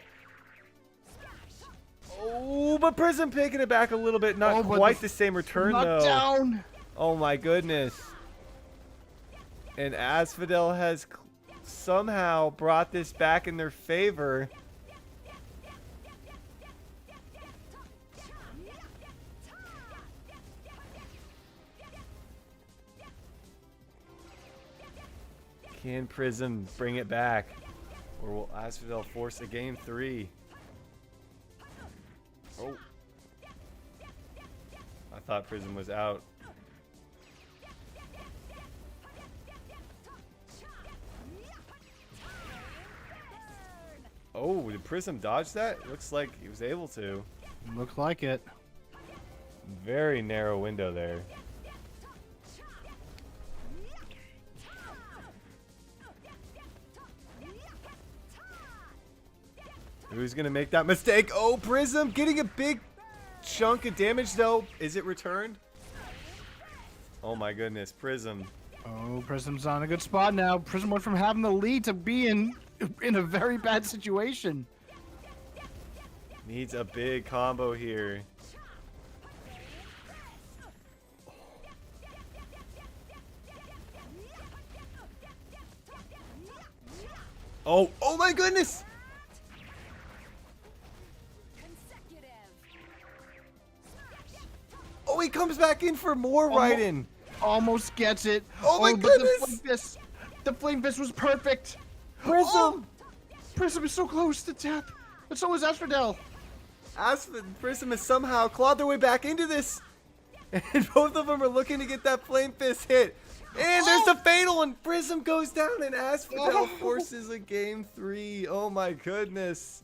Oh, but Prism picking it back a little bit. Not Oh, but quite the same return, though. Knockdown. Oh, my goodness. And Asphodel has somehow brought this back in their favor. Can Prism bring it back? Or will Asphodel force a game 3? Oh. I thought Prism was out. Oh, did Prism dodge that? Looks like he was able to. Looked like it. Very narrow window there. Who's gonna make that mistake? Oh, Prism getting a big chunk of damage though. Is it returned? Oh my goodness, Prism. Oh, Prism's on a good spot now. Prism went from having the lead to being in a very bad situation. Needs a big combo here. Oh my goodness! he comes back in for more Raiden. Almost gets it. Oh my but goodness! The flame fist was perfect. Prism! Oh, Prism is so close to death. But so is Asphodel. Prism has somehow clawed their way back into this. And both of them are looking to get that flame fist hit. And there's the fatal, and Prism goes down, and Asphodel forces a game 3. Oh my goodness.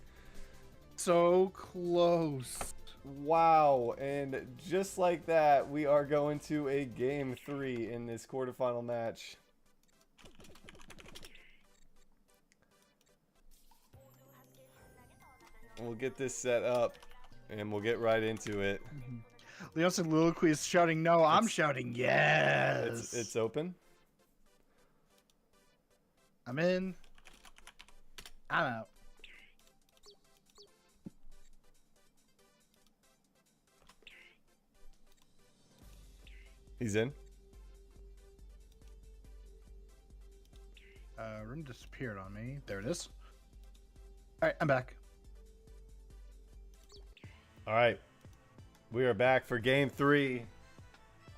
So close. Wow. And just like that, we are going to a game 3 in this quarterfinal match. We'll get this set up, and we'll get right into it. Leon Soliloquy is shouting no. I'm shouting yes. It's open. I'm in. I'm out. He's in. Room disappeared on me. There it is. All right, I'm back. All right. We are back for game 3.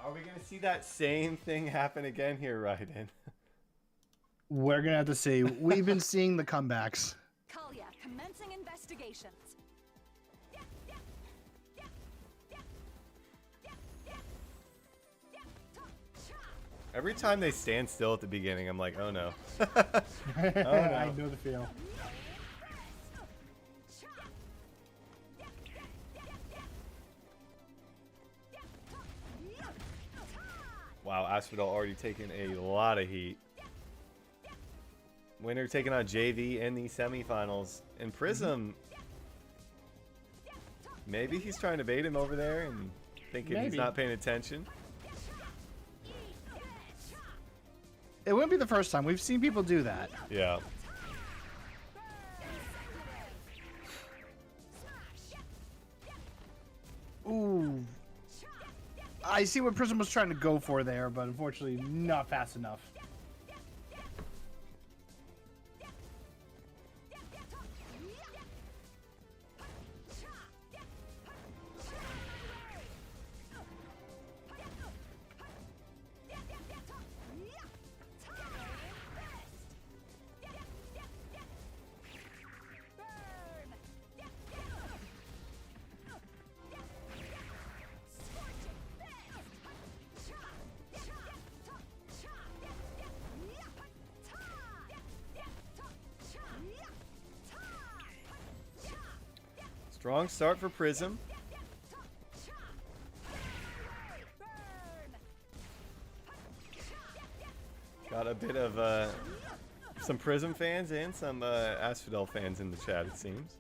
Are we going to see that same thing happen again here, Raiden? We're gonna have to see. We've been seeing the comebacks. Kallia commencing investigations. Every time they stand still at the beginning, I'm like, oh no. I know the feel. Wow, Asphodel already taking a lot of heat. Winner taking on JV in the semifinals. And Prism, maybe he's trying to bait him over there and thinking he's Maybe. not paying attention. It wouldn't be the first time. We've seen people do that. Yeah. Ooh. I see what Prism was trying to go for there, but unfortunately not fast enough. Strong start for Prism. Got a bit of some Prism fans and some Asphodel fans in the chat, it seems.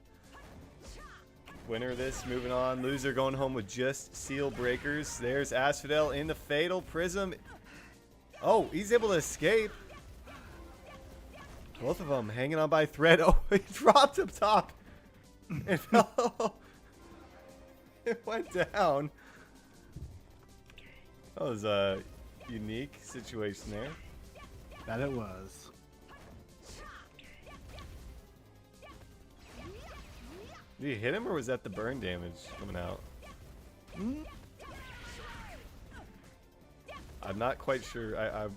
Winner of this, moving on. Loser going home with just Seal Breakers. There's Asphodel in the fatal. Prism. Oh, he's able to escape. Both of them hanging on by a thread. Oh, he dropped up top. It fell. It went down. That was a unique situation there. That it was. Did he hit him, or was that the burn damage coming out? I'm not quite sure. I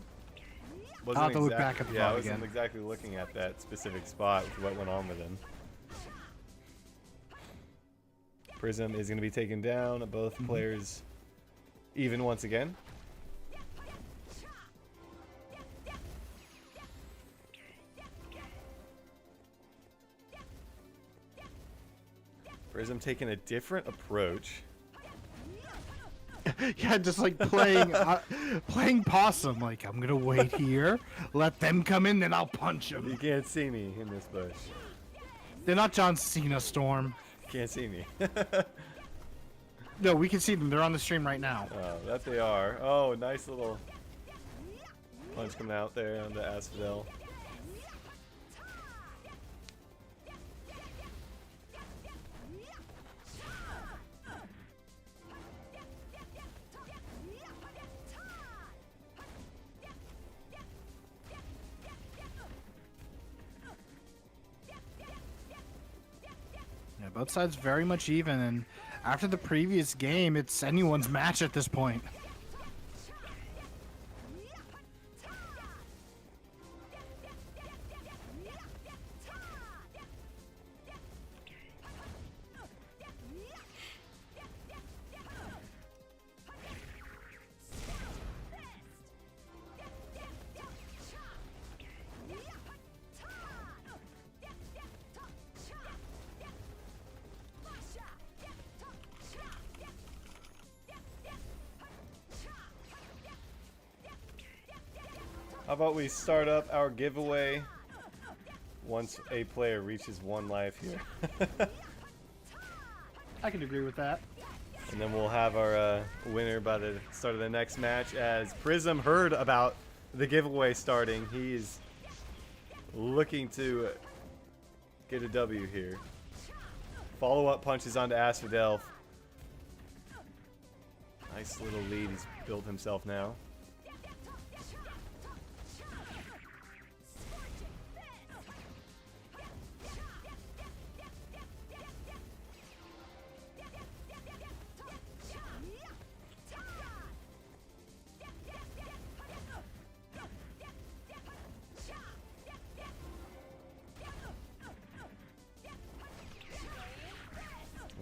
wasn't I'll have to look back at the yeah, I VOD wasn't again. exactly looking at that specific spot with what went on with him. Prism is going to be taken down. Both players even once again. Prism taking a different approach. Yeah, just like playing playing possum. Like, I'm gonna wait here, let them come in, then I'll punch You them. can't see me in this bush. They're not John Cena, Storm. Can't see me. No, we can see them. They're on the stream right now. Oh, that they are. Oh, nice little punch coming out there on the Asphodel. Yeah, both sides very much even, and After the previous game, it's anyone's match at this point. How about we start up our giveaway once a player reaches 1 life here. I can agree with that. And then we'll have our winner by the start of the next match. As Prism heard about the giveaway starting, he's looking to get a W here. Follow-up punches onto Asphodel. Nice little lead he's built himself now.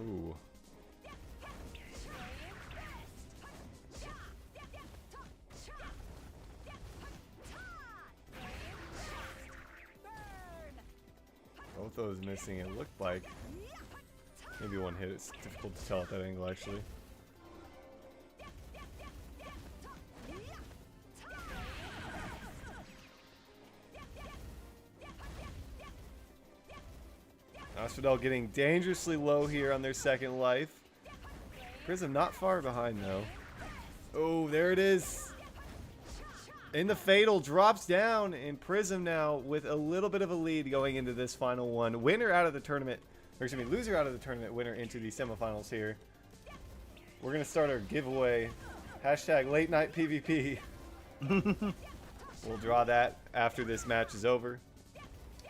Ooh. Both those missing, it looked like. Maybe one hit. It's difficult to tell at that angle, actually. Asphodel getting dangerously low here on their second life. Prism not far behind, though. Oh, there it is. In the fatal, drops down, and Prism now with a little bit of a lead going into this final one. Winner out of the tournament, or excuse me, loser out of the tournament, winner into the semifinals here. We're going to start our giveaway. Hashtag late night PvP. We'll draw that after this match is over.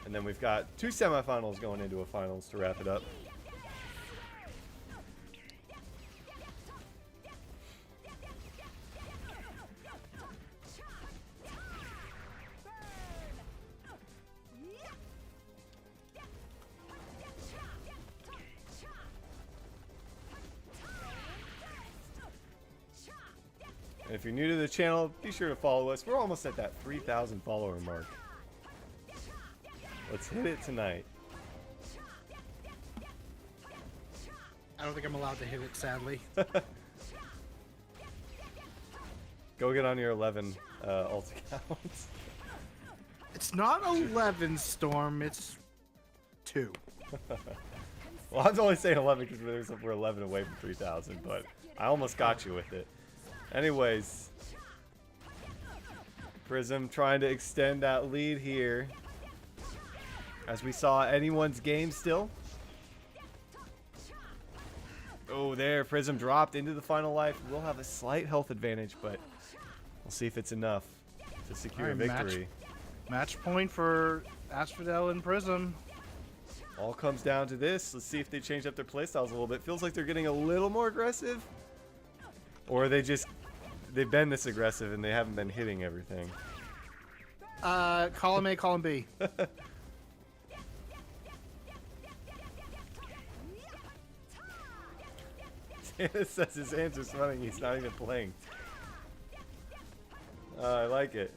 And then we've got 2 semifinals going into a finals to wrap it up. And if you're new to the channel, be sure to follow us. We're almost at that 3,000 follower mark. Let's hit it tonight. I don't think I'm allowed to hit it, sadly. Go get on your 11 ult accounts. It's not 11, Storm. It's 2. Well, I was only saying 11 because we're 11 away from 3,000, but I almost got you with it. Anyways, Prism trying to extend that lead here. As we saw anyone's game still. Oh, there, Prism dropped into the final life. We'll have a slight health advantage, but we'll see if it's enough to secure a victory. Match point for Asphodel and Prism. All comes down to this. Let's see if they change up their playstyles a little bit. Feels like they're getting a little more aggressive. Or they've been this aggressive and they haven't been hitting everything. Column A, column B. It says his hands are sweating. He's not even playing. I like it.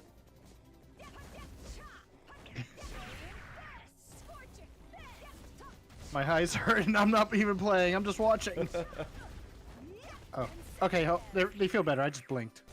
My eyes hurt and I'm not even playing. I'm just watching. Oh, okay. They feel better. I just blinked.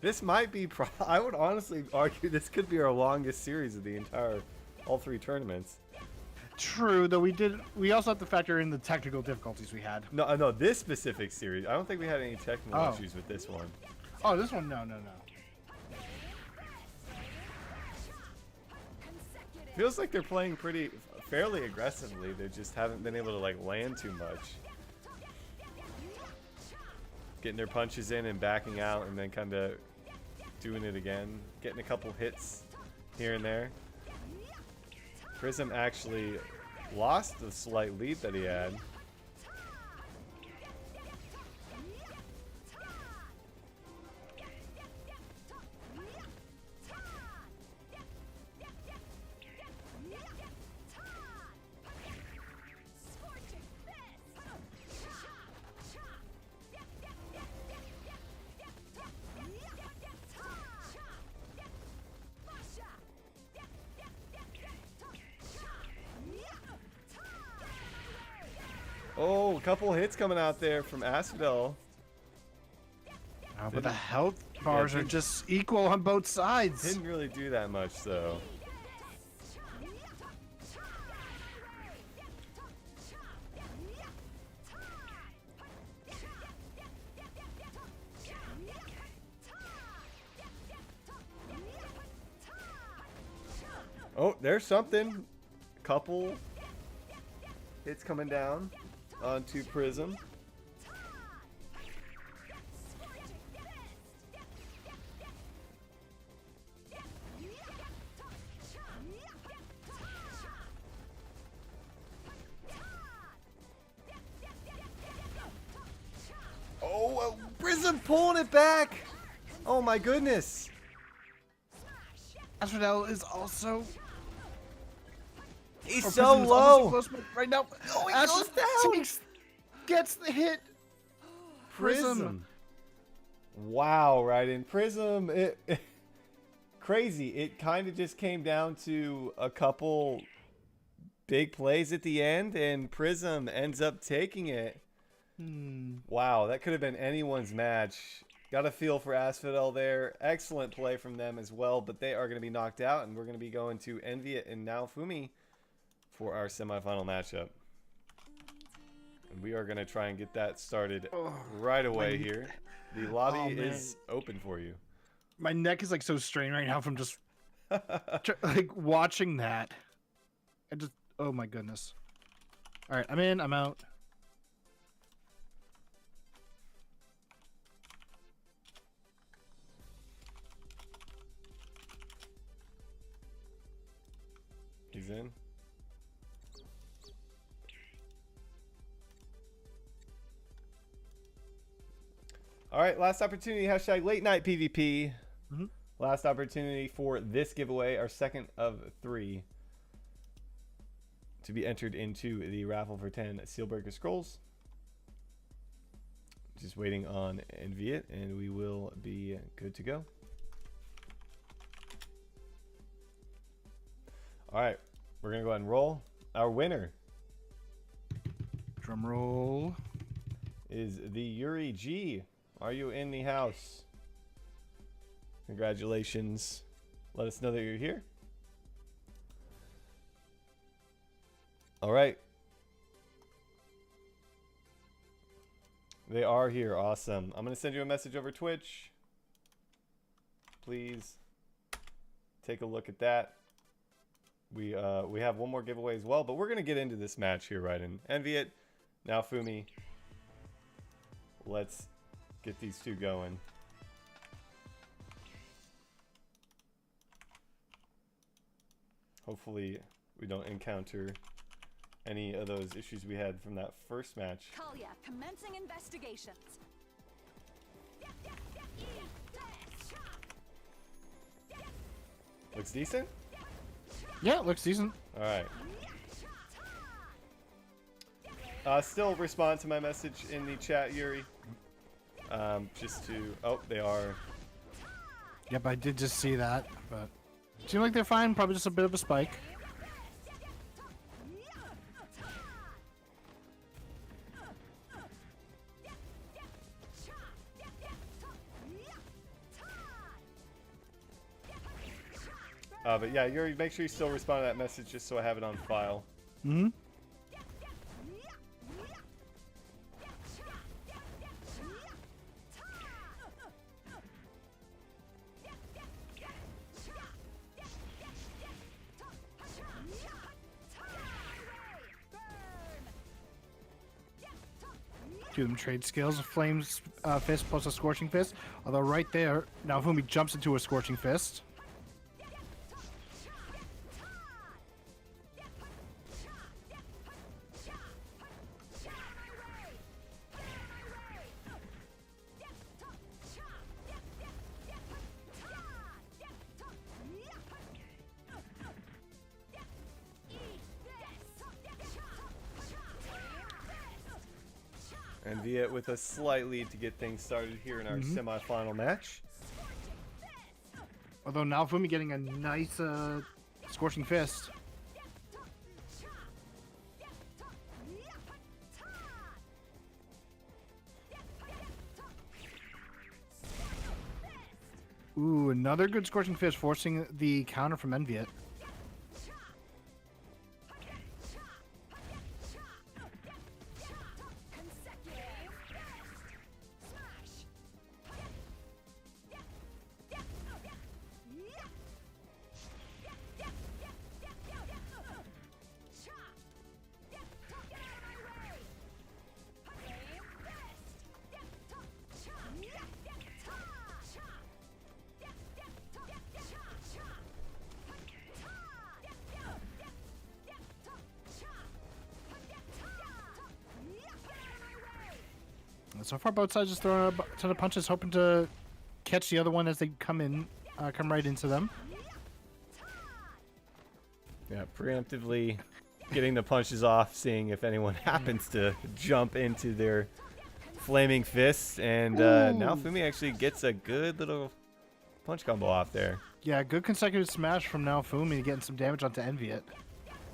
This might be, I would honestly argue this could be our longest series of the entire, all 3 tournaments. True, though we also have to factor in the technical difficulties we had. No, this specific series. I don't think we had any technical issues with this one. Oh, this one, no. Feels like they're playing fairly aggressively. They just haven't been able to like land too much. Getting their punches in and backing out and then kind of doing it again. Getting a couple hits here and there. Prism actually lost the slight lead that he had. Oh, a couple hits coming out there from Asphodel. But the health bars are just equal on both sides. Didn't really do that much though. Oh, there's something. Couple hits coming down onto Prism. Oh, Prism pulling it back. Oh my goodness. Asphodel is also. He's Oh, so Prism is low. almost close right now. Oh, he Asphodel goes down. gets the hit. Prism. Wow, right in Prism. Crazy. It kind of just came down to a couple big plays at the end, and Prism ends up taking it. Wow, that could have been anyone's match. Got a feel for Asphodel there. Excellent play from them as well, but they are going to be knocked out, and we're going to be going to Enviet and Naofumi for our semifinal matchup. And we are going to try and get that started right away here. The lobby is open for you. My neck is like so strained right now from just like watching that. I just, oh my goodness. All right, I'm in, I'm out. He's in. All right, last opportunity, hashtag late night PvP. Last opportunity for this giveaway, our second of 3, to be entered into the raffle for 10 Sealbreaker Scrolls. Just waiting on Enviet, and we will be good to go. All right, we're going to go ahead and roll. Our winner Drum roll. is the Yuri G. Are you in the house? Congratulations. Let us know that you're here. All right. They are here. Awesome. I'm going to send you a message over Twitch. Please take a look at that. We have one more giveaway as well, but we're going to get into this match here right in Enviet. Naofumi. Let's get these two going. Hopefully we don't encounter any of those issues we had from that first match. Kallia commencing investigations. Looks decent? Yeah, it looks decent. Alright. Still respond to my message in the chat, Yuri. Just to... Oh, they are... Yep, I did just see that, but seem like they're fine. Probably just a bit of a spike. But yeah, Yuri, make sure you still respond to that message just so I have it on file. Mm-hmm. few of them trade skills. A Flames Fist plus a Scorching Fist. Although right there, now Fumi jumps into a Scorching Fist. And Viet with a slight lead to get things started here in our semifinal match. Although now Fumi getting a nice Scorching Fist. Ooh, another good Scorching Fist, forcing the counter from Enviet. So far, both sides just throwing a ton of punches, hoping to catch the other one as they come in, come right into them. Yeah, preemptively getting the punches off, seeing if anyone happens to jump into their flaming fists. And now Fumi actually gets a good little punch combo off there. Yeah, good consecutive smash from now Fumi, getting some damage onto Enviet.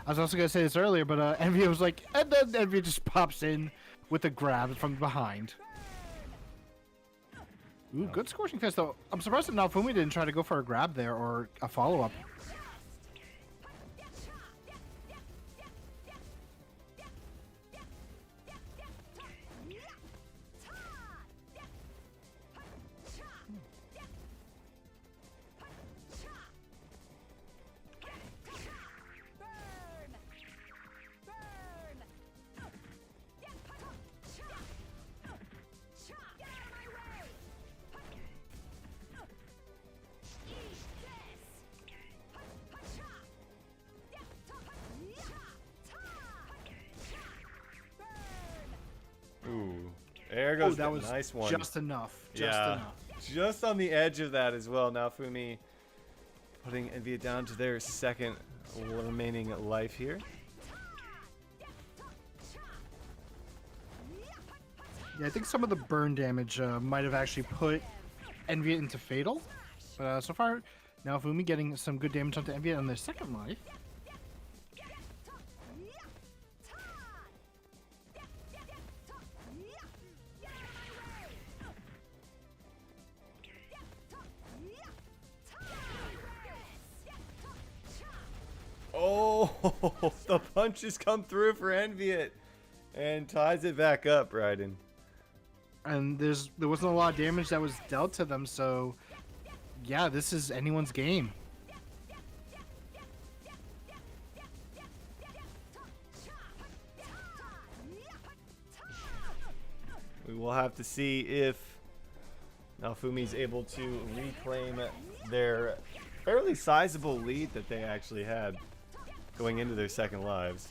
I was also going to say this earlier, but Enviet was like, and then Enviet just pops in with a grab from behind. Ooh, good Scorching Fist, though. I'm surprised that Naofumi didn't try to go for a grab there or a follow-up. Ooh, there goes that was nice one. Just enough. Just enough. Just on the edge of that as well. Now Fumi putting Envia down to their second remaining life here. Yeah, I think some of the burn damage might have actually put Enviet into Fatal. But so far, now Fumi getting some good damage onto Enviet on their second life. Oh, the punches come through for Enviet and ties it back up, Raiden. And there wasn't a lot of damage that was dealt to them, so yeah, this is anyone's game. We will have to see if Naofumi's able to reclaim their fairly sizable lead that they actually had going into their second lives.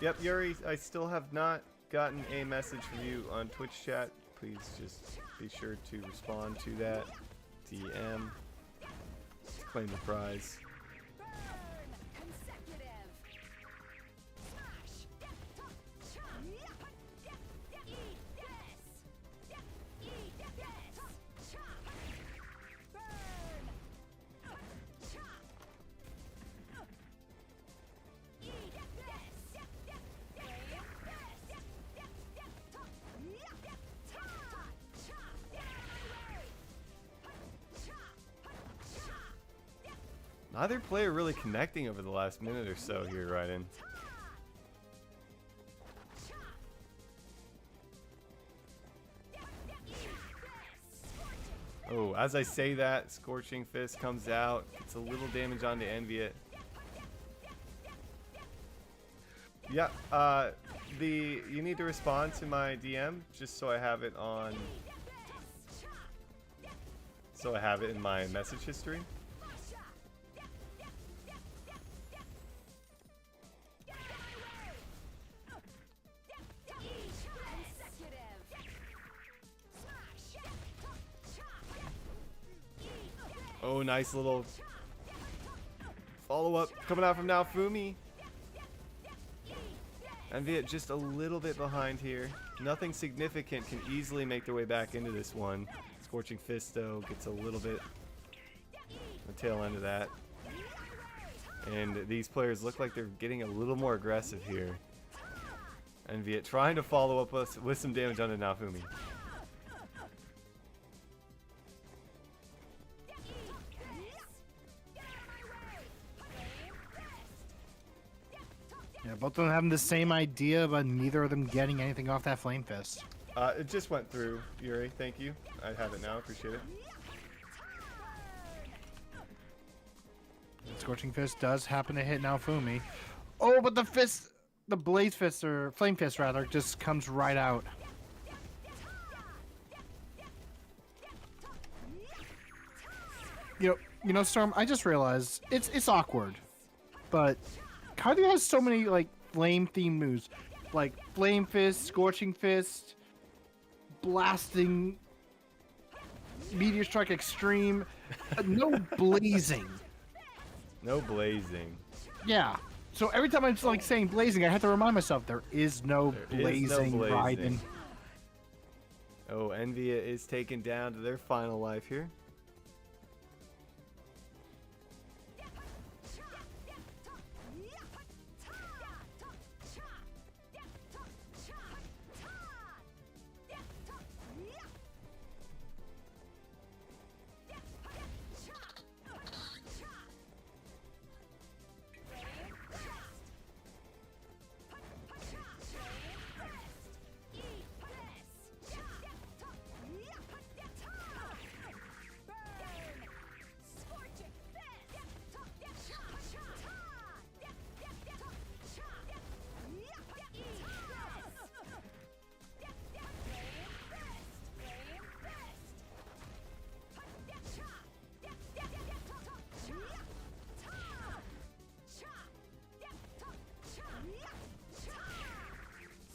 Yep, Yuri, I still have not gotten a message from you on Twitch chat. Please just be sure to respond to that. DM. Claim the prize. Neither player really connecting over the last minute or so here, Raiden. Oh, as I say that, Scorching Fist comes out. It's a little damage onto Enviet. Yeah, you need to respond to my DM just so I have it on. So I have it in my message history. Oh, nice little follow-up coming out from Naofumi. Enviet just a little bit behind here. Nothing significant can easily make their way back into this one. Scorching Fist, though, gets a little bit the tail end of that. And these players look like they're getting a little more aggressive here. Enviet trying to follow up with some damage onto Naofumi. Yeah, both of them having the same idea, but neither of them getting anything off that Flame Fist. It just went through, Yuri. Thank you. I have it now. Appreciate it. Scorching Fist does happen to hit Naofumi. Oh, but the fist, the Blaze Fist, or Flame Fist rather, just comes right out. You know, Storm, I just realized it's awkward, but Kallia has so many like flame themed moves, like Flame Fist, Scorching Fist, Blasting, Meteor Strike Extreme, no blazing. No blazing. Yeah. So every time I'm like saying blazing, I have to remind myself there is no blazing, Raiden. Oh, Envia is taken down to their final life here.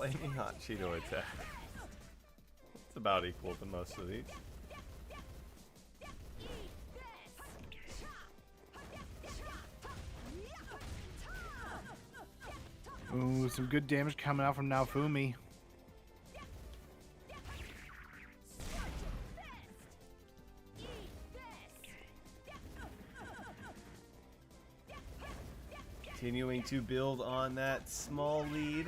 Flaming Hot Cheeto attack. It's about equal to most of these. Ooh, some good damage coming out from Naofumi. Continuing to build on that small lead.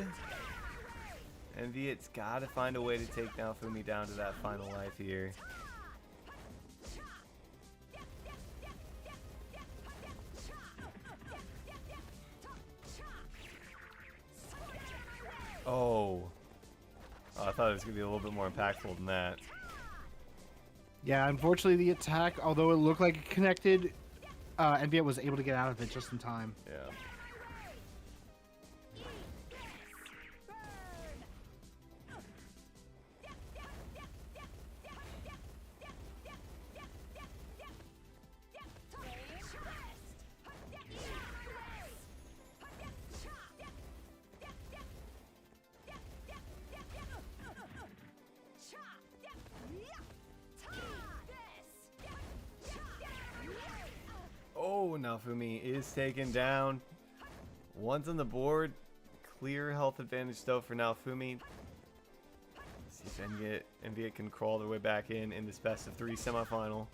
Enviet's got to find a way to take Naofumi down to that final life here. Oh. I thought it was going to be a little bit more impactful than that. Yeah, unfortunately the attack, although it looked like it connected, Enviet was able to get out of it just in time. Yeah. Oh, Naofumi is taken down. One's on the board. Clear health advantage though for Naofumi. See if Enviet can crawl their way back in this best of 3 semifinal.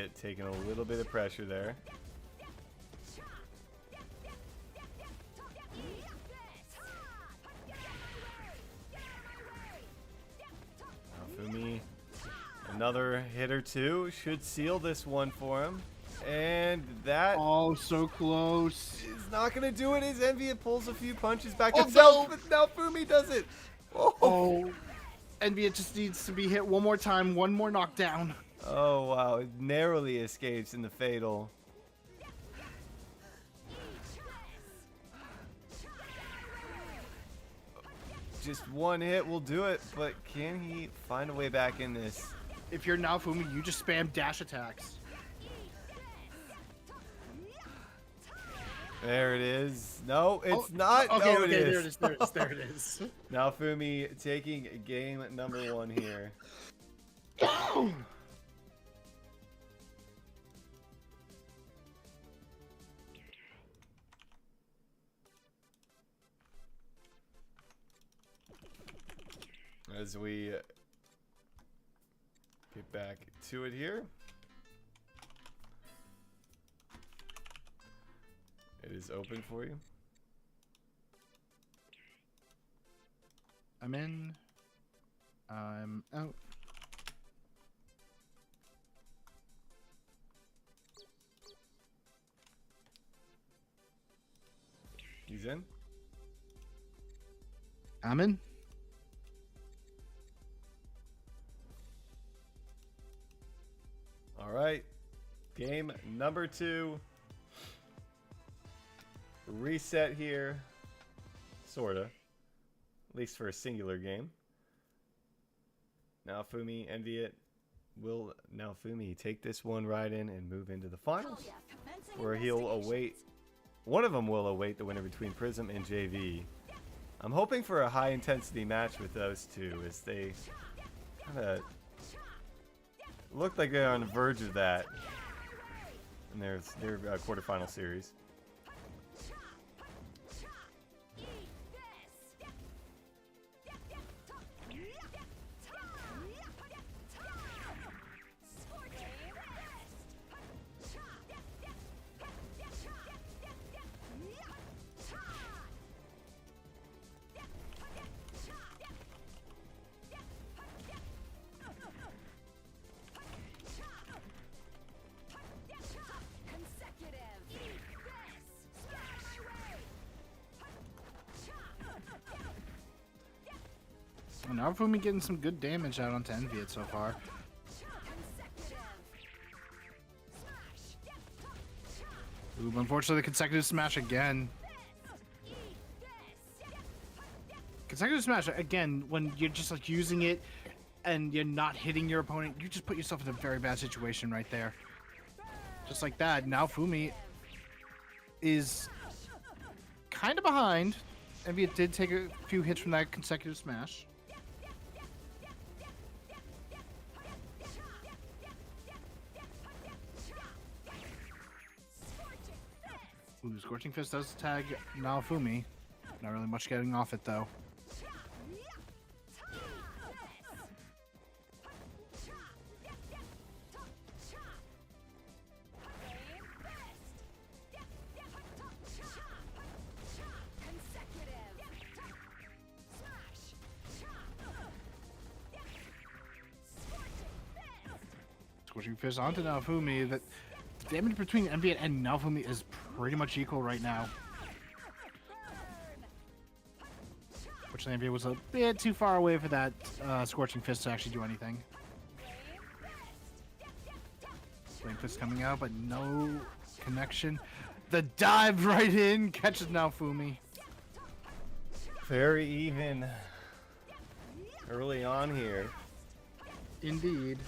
Enviat taking a little bit of pressure there. Fumi, another hit or two should seal this one for him. And that Oh, so close. is not going to do it as Enviat pulls a few punches back Oh, himself, no. but now Fumi does it. Oh, Envy just needs to be hit one more time, one more knockdown. Oh, wow. It narrowly escapes in the fatal. Just one hit will do it, but can he find a way back in this? If you're Naofumi, you just spam dash attacks. There it is. No, it's not. Okay, No, okay, it there is. it is, there it is, there it is. Now Fumi taking game number 1 here. As we get back to it here. It is open for you. I'm in. I'm out. He's in. I'm in. All right. Game number 2. Reset here. Sorta. At least for a singular game. Now Fumi, Enviat. Will now Fumi take this one right in and move into the finals? Kallia commencing Where he'll investigation. await. One of them will await the winner between Prism and JV. I'm hoping for a high intensity match with those two as they kind of look like they're on the verge of that in their quarterfinal series. Well, Naofumi getting some good damage out onto Enviat so far. Ooh, but unfortunately, the consecutive smash again. Consecutive smash again, when you're just like using it and you're not hitting your opponent, you just put yourself in a very bad situation right there. Just like that. Now Fumi is kind of behind. Enviat did take a few hits from that consecutive smash. Ooh, Scorching Fist does tag Naofumi. Not really much getting off it though. Scorching Fist onto Naofumi. That the damage between Enviat and Naofumi is pretty much equal right now. Fortunately, Enviat was a bit too far away for that Scorching Fist to actually do anything. Flame Fist coming out, but no connection. The dive right in catches Naofumi. Very even early on here. Indeed.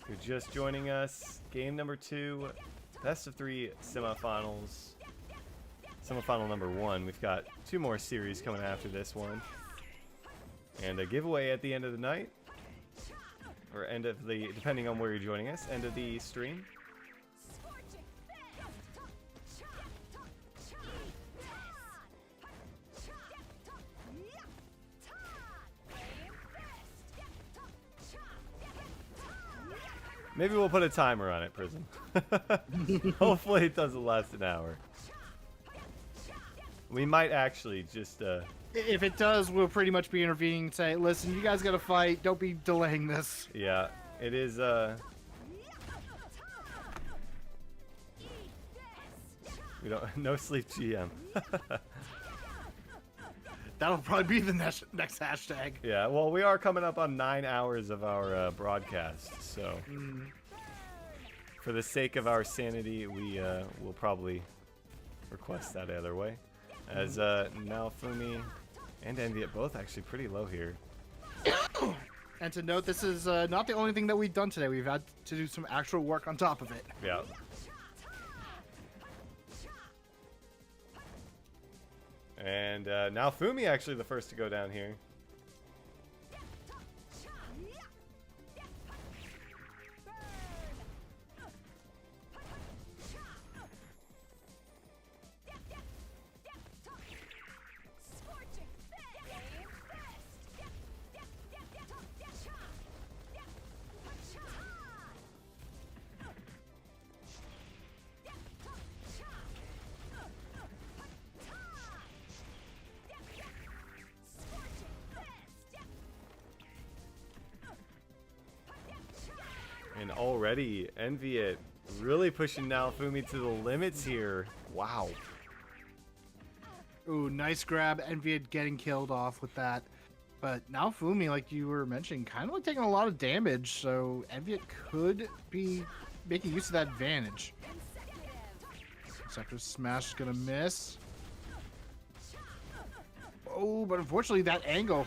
If you're just joining us, game number 2, best of 3 semifinals. Semifinal number 1. We've got 2 more series coming after this one. And a giveaway at the end of the night. Or end of the, depending on where you're joining us, end of the stream. Maybe we'll put a timer on it, Prism. Hopefully it doesn't last an hour. We might actually just... If it does, we'll pretty much be intervening and say, listen, you guys gotta fight. Don't be delaying this. Yeah, it is... We don't... No sleep GM. That'll probably be the next hashtag. Yeah, well, we are coming up on 9 hours of our broadcast, so for the sake of our sanity, we will probably request that other way. As now Fumi and Envy both actually pretty low here. And to note, this is not the only thing that we've done today. We've had to do some actual work on top of it. Yeah. And now Fumi actually the first to go down here. And already, Envy really pushing now Fumi to the limits here. Wow. Ooh, nice grab. Envy getting killed off with that. But now Fumi, like you were mentioning, kind of like taking a lot of damage. So Envy could be making use of that advantage. Sector Smash is going to miss. Oh, but unfortunately that angle.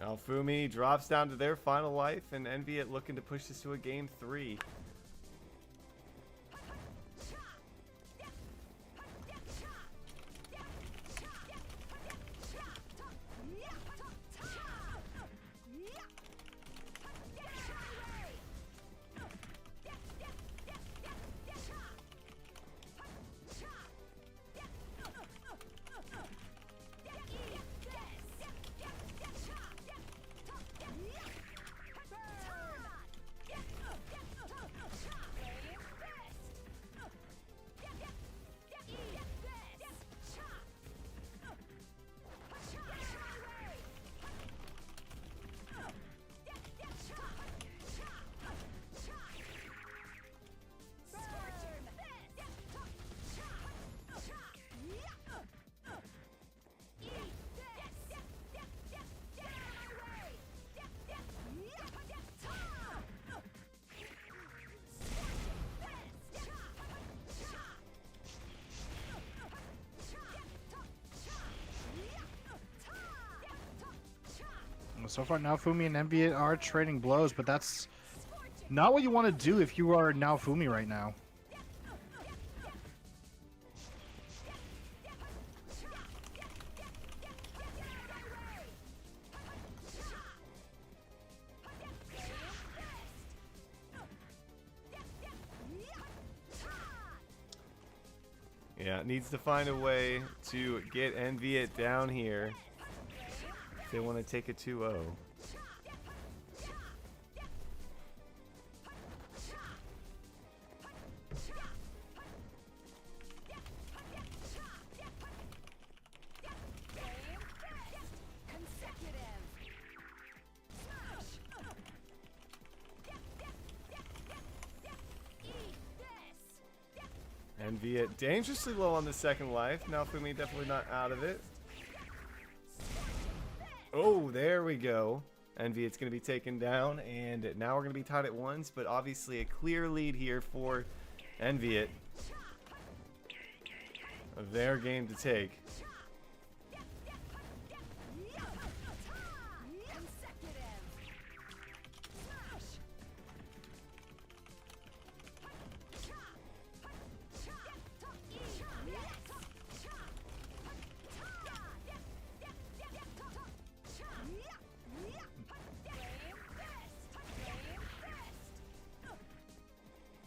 Now Fumi drops down to their final life, and Envy looking to push this to a game 3. So far, now Fumi and Envy are trading blows, but that's not what you want to do if you are now Fumi right now. Yeah, needs to find a way to get Envy down here. They want to take a 2-0. Envy dangerously low on the second life. Now Fumi definitely not out of it. Oh, there we go. Envy, it's going to be taken down, and now we're going to be tied at ones, but obviously a clear lead here for Envy. Their game to take.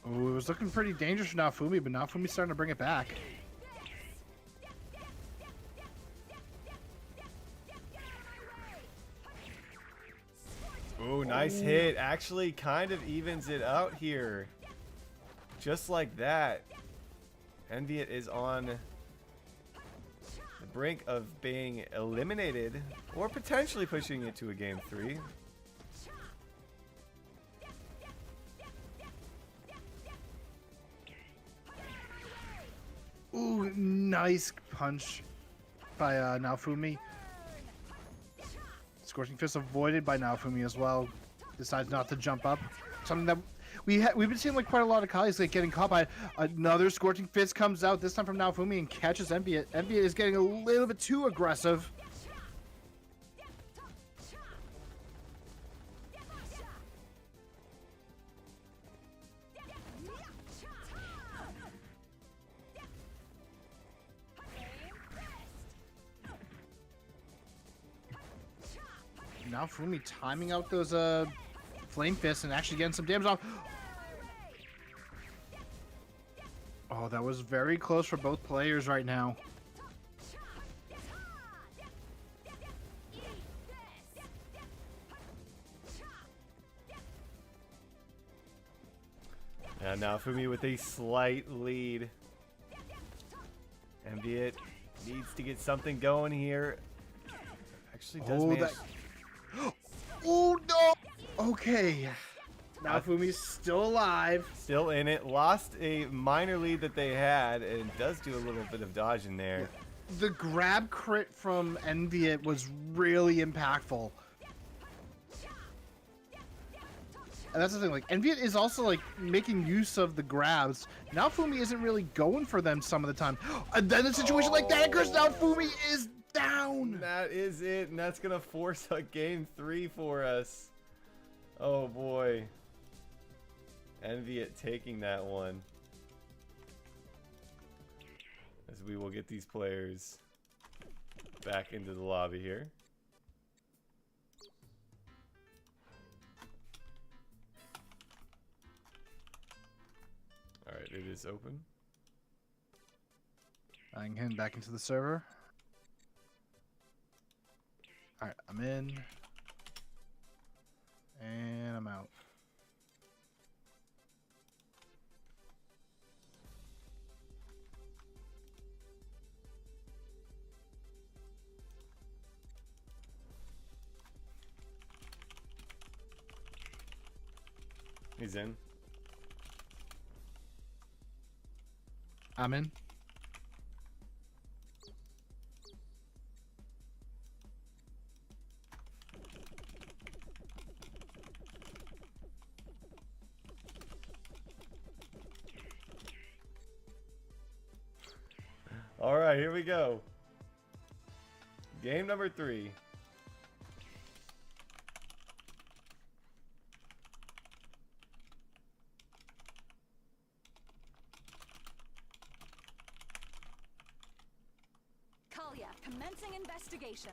Oh, it was looking pretty dangerous for Naofumi, but Naofumi's starting to bring it back. Oh, nice hit. Actually kind of evens it out here. Just like that. Envy is on the brink of being eliminated, or potentially pushing it to a game 3. Ooh, nice punch by Naofumi. Scorching Fist avoided by Naofumi as well. Decides not to jump up. Something that we've been seeing like quite a lot of Kallias like getting caught by. Another Scorching Fist comes out, this time from Naofumi, and catches Envy. Envy is getting a little bit too aggressive. Naofumi timing out those flame fists and actually getting some damage off. Oh, that was very close for both players right now. And now Fumi with a slight lead. Envy needs to get something going here. Actually does manage. Oh no! Okay. Naofumi's still alive. Still in it. Lost a minor lead that they had, and does do a little bit of dodge in there. The grab crit from Envy was really impactful. And that's the thing, like, Envy is also, like, making use of the grabs. Naofumi isn't really going for them some of the time. And then a situation like that occurs, Naofumi is down! That is it, and that's gonna force a game 3 for us. Oh boy. Envy taking that one. As we will get these players back into the lobby here. Alright, it is open. I can head back into the server. Alright, I'm in. And I'm out. He's in. I'm in. All right, here we go. Game number 3. Kallia, commencing investigations.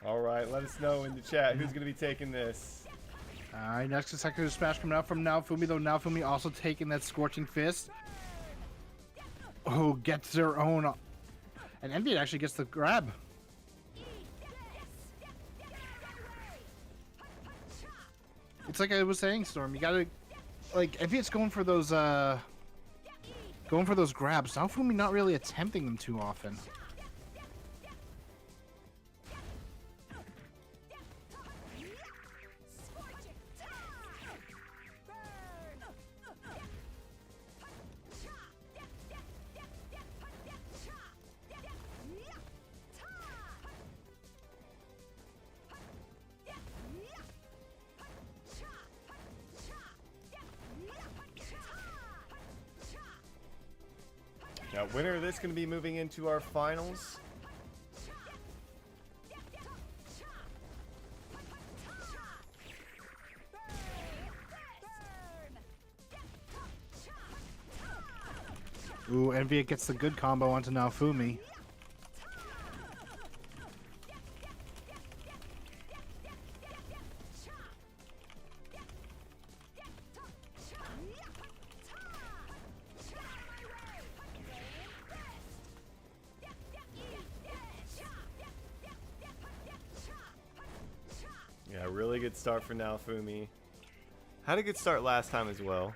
All right, let us know in the chat who's going to be taking this. Alright, next consecutive smash coming out from Naofumi, though Naofumi also taking that Scorching Fist. Oh, gets their own. And Envy actually gets the grab. It's like I was saying, Storm, you gotta... like if it's going for those grabs, Naofumi not really attempting them too often. Now, winner of this going to be moving into our finals. Ooh, Envy gets the good combo onto Naofumi. Yeah, really good start for Naofumi. Had a good start last time as well.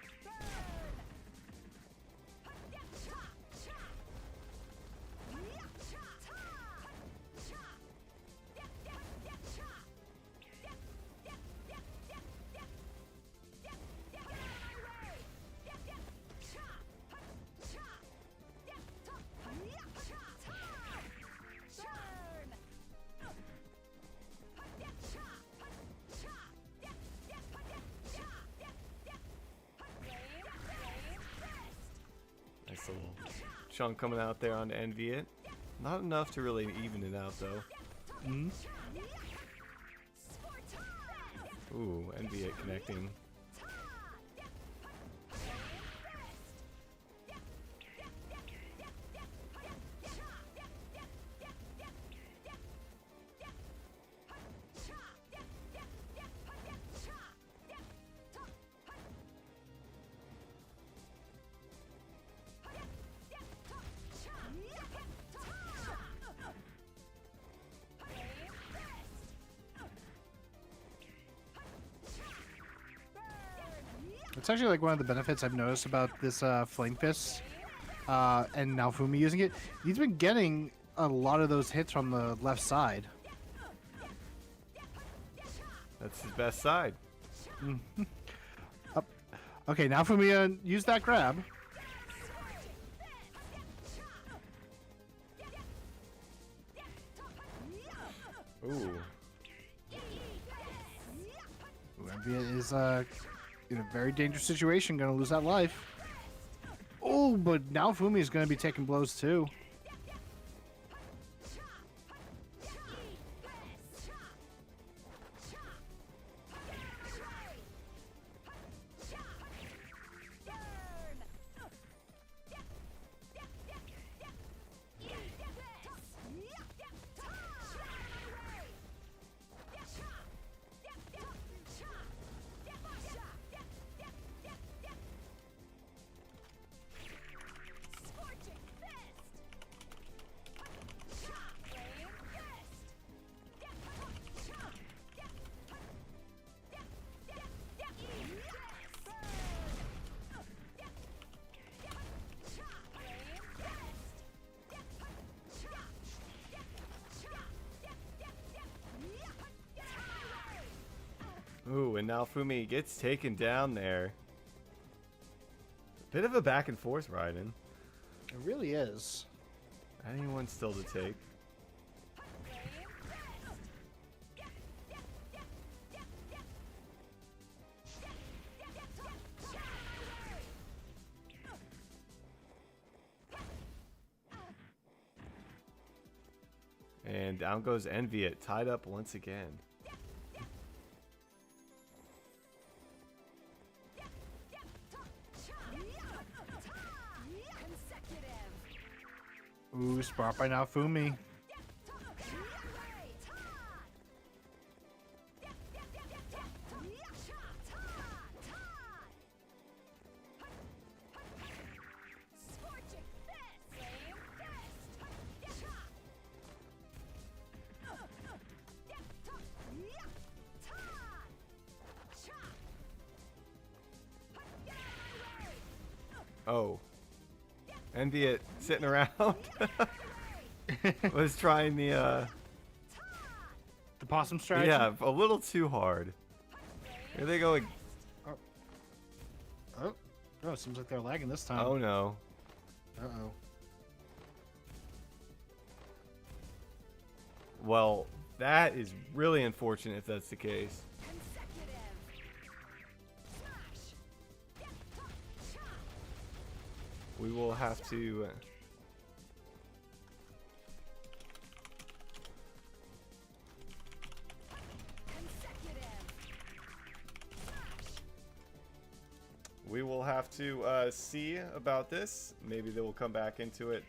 Nice little chunk coming out there on Envy It. Not enough to really even it out though. Mm-hmm. Ooh, Envy It connecting. It's actually like one of the benefits I've noticed about this Flame Fist and Naofumi using it. He's been getting a lot of those hits from the left side. That's his best side. Okay, Naofumi use that grab. Ooh. Envy is in a very dangerous situation, gonna lose that life. Oh, but Naofumi is gonna be taking blows too. Ooh, and now Fumi gets taken down there. Bit of a back and forth, Raiden. It really is. Anyone still to take? And down goes Envy It, tied up once again. Ooh, spot by Naofumi. Oh. Envy it sitting around. Was trying the possum strategy. yeah, a little too hard. Here they go. Oh, seems like they're lagging this time. Oh no. Uh-oh. Well, that is really unfortunate if that's the case. We will have to see about this. Maybe they will come back into it.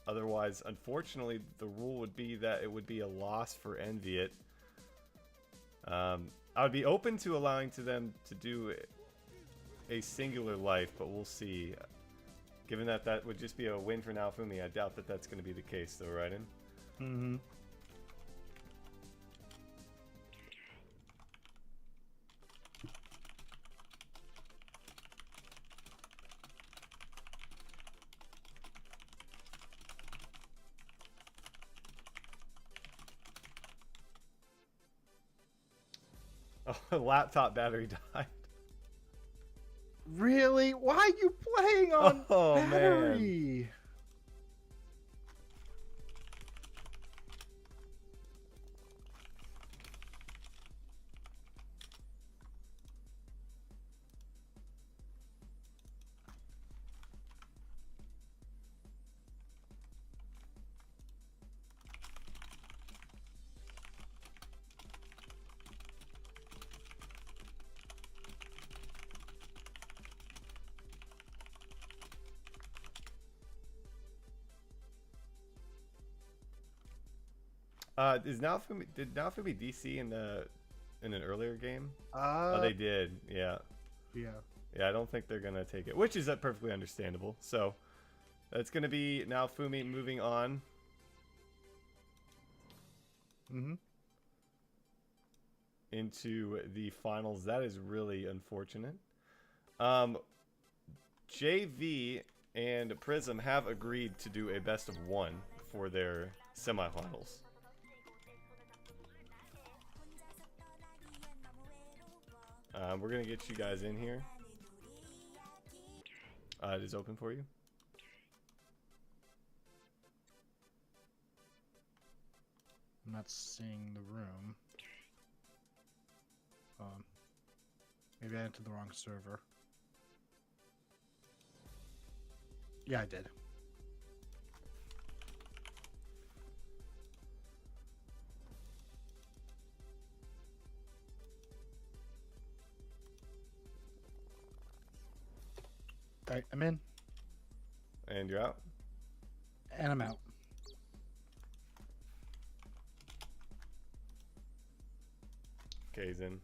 Otherwise, unfortunately, the rule would be that it would be a loss for Enviet. I would be open to allowing them to do a singular life, but we'll see. Given that that would just be a win for Naofumi, I doubt that that's going to be the case, though, right? Mm-hmm. Oh, laptop battery died. Really? Why are you playing on Man. battery? Did Naofumi DC in an earlier game? Oh, Oh, they did. Yeah. yeah. Yeah, I don't think they're gonna take it, which is perfectly understandable. So that's gonna be Naofumi moving on. Mm-hmm. Into the finals. That is really unfortunate. JV and Prism have agreed to do a best of one for their semifinals. We're gonna get you guys in here. It is open for you. I'm not seeing the room. Maybe I entered the wrong server. Yeah, I did. Alright, I'm in. And you're out. And I'm out. K's in.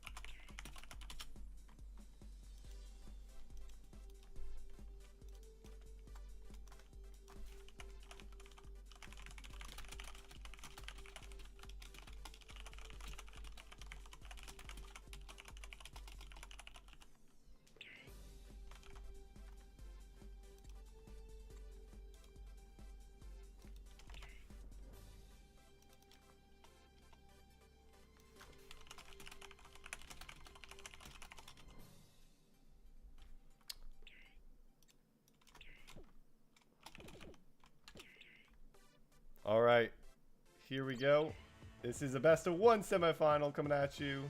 All right, here we go. This is a best of one semifinal coming at you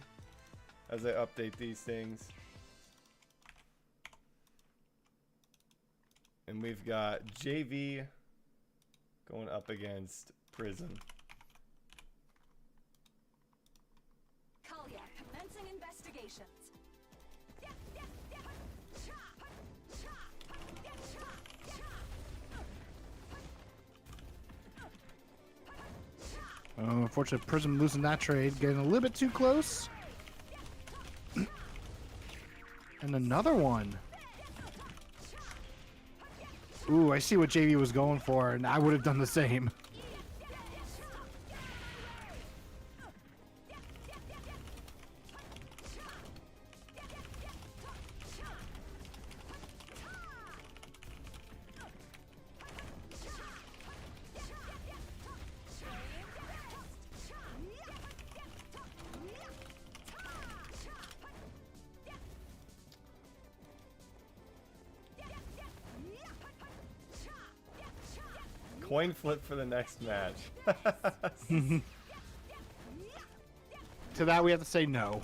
as I update these things. And we've got JV going up against Prism. Kallia commencing investigations. Unfortunately, Prism losing that trade, getting a little bit too close. And another one. Ooh, I see what JV was going for, and I would have done the same. Coin flip for the next match. To that we have to say no.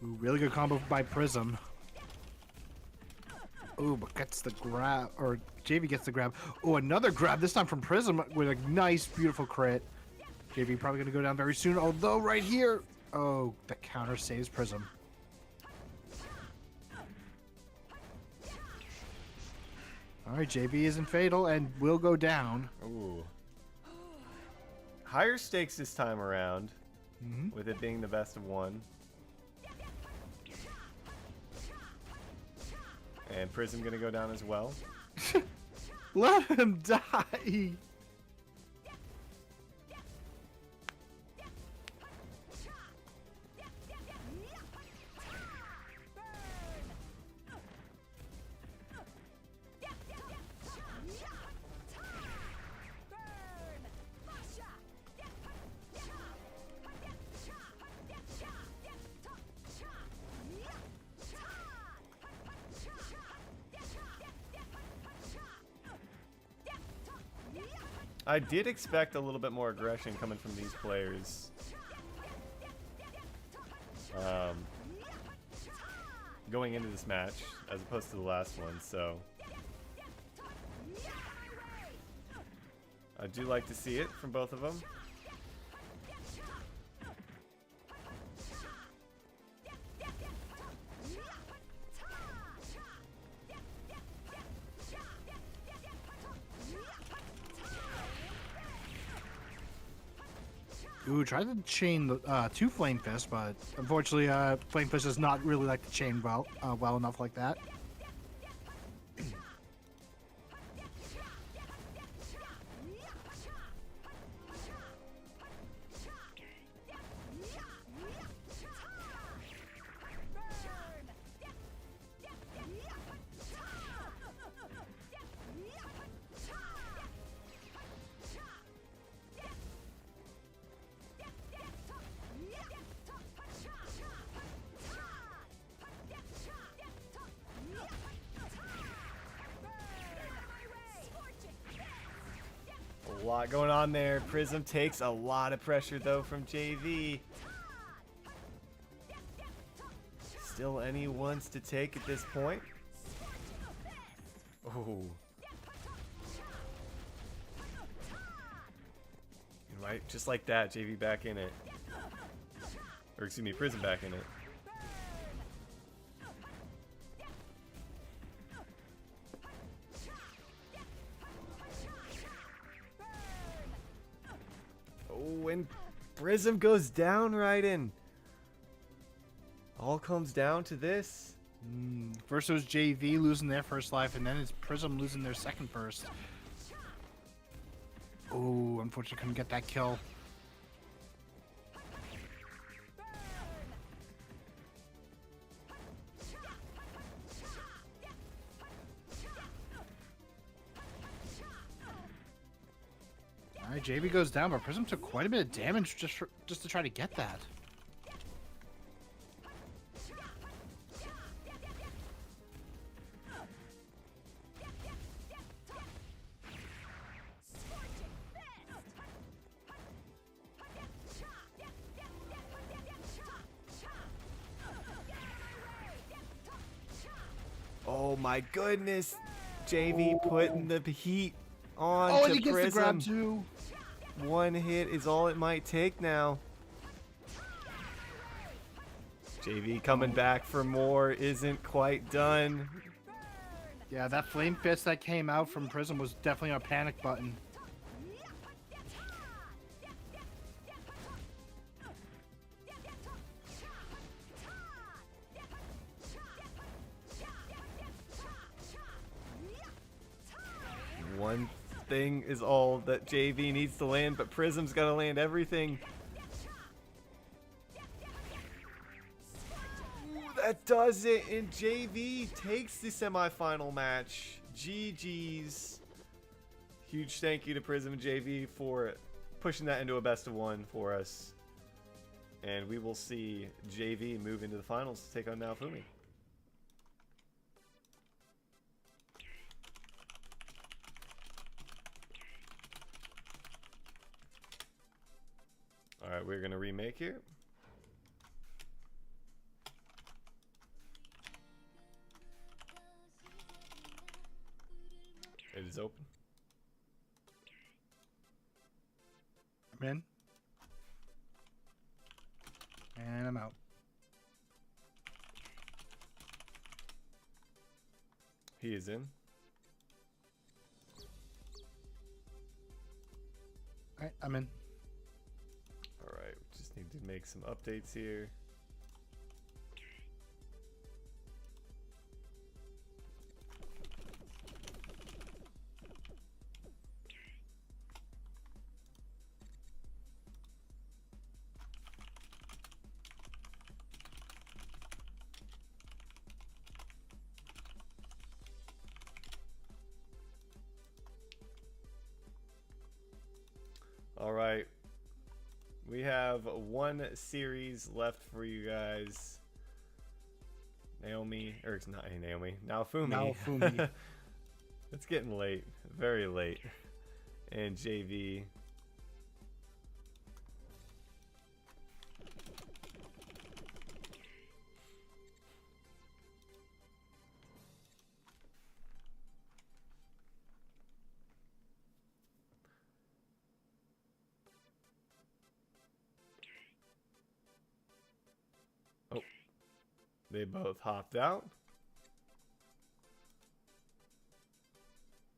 Ooh, really good combo by Prism. Ooh, but gets the grab, or JV gets the grab. Oh, another grab, this time from Prism with a nice, beautiful crit. JV probably gonna go down very soon, although right here, oh, the counter saves Prism. Alright, JV isn't fatal and will go down. Ooh. Higher stakes this time around, with it being the best of one. And Prism gonna go down as well. Let him die! I did expect a little bit more aggression coming from these players. Going into this match, as opposed to the last one, so... I do like to see it from both of them. Ooh, tried to chain the two Flame Fist, but unfortunately, Flame Fist does not really like to chain well enough like that. A lot going on there. Prism takes a lot of pressure though from JV. Still any ones to take at this point. Oh. Right, just like that, JV back in it. Or excuse me, Prism back in it. Oh, and Prism goes down right in. All comes down to this. First it was JV losing their first life, and then it's Prism losing their second first. Oh, unfortunately couldn't get that kill. Alright, JV goes down, but Prism took quite a bit of damage just to try to get that. Oh my goodness. JV putting the heat on Oh, to and he gets the Prism. grab too. One hit is all it might take now. JV coming back for more, isn't quite done. Yeah, that Flame Fist that came out from Prism was definitely a panic button. thing is all that JV needs to land, but Prism's got to land everything. Ooh, that does it, and JV takes the semifinal match. GG's. Huge thank you to Prism and JV for pushing that into a best of one for us. And we will see JV move into the finals to take on Naofumi. Alright, we're going to remake here. It is open. I'm in. And I'm out. He is in. Alright, I'm in. Alright, we just need to make some updates here. Alright, we have one series left for you guys. Naomi, or it's not Naomi, Naofumi. Naofumi. It's getting late, very late. And JV. Oh, they both hopped out.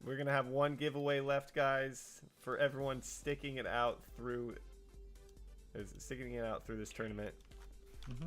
We're gonna have one giveaway left, guys, for everyone sticking it out through this tournament. Mm-hmm.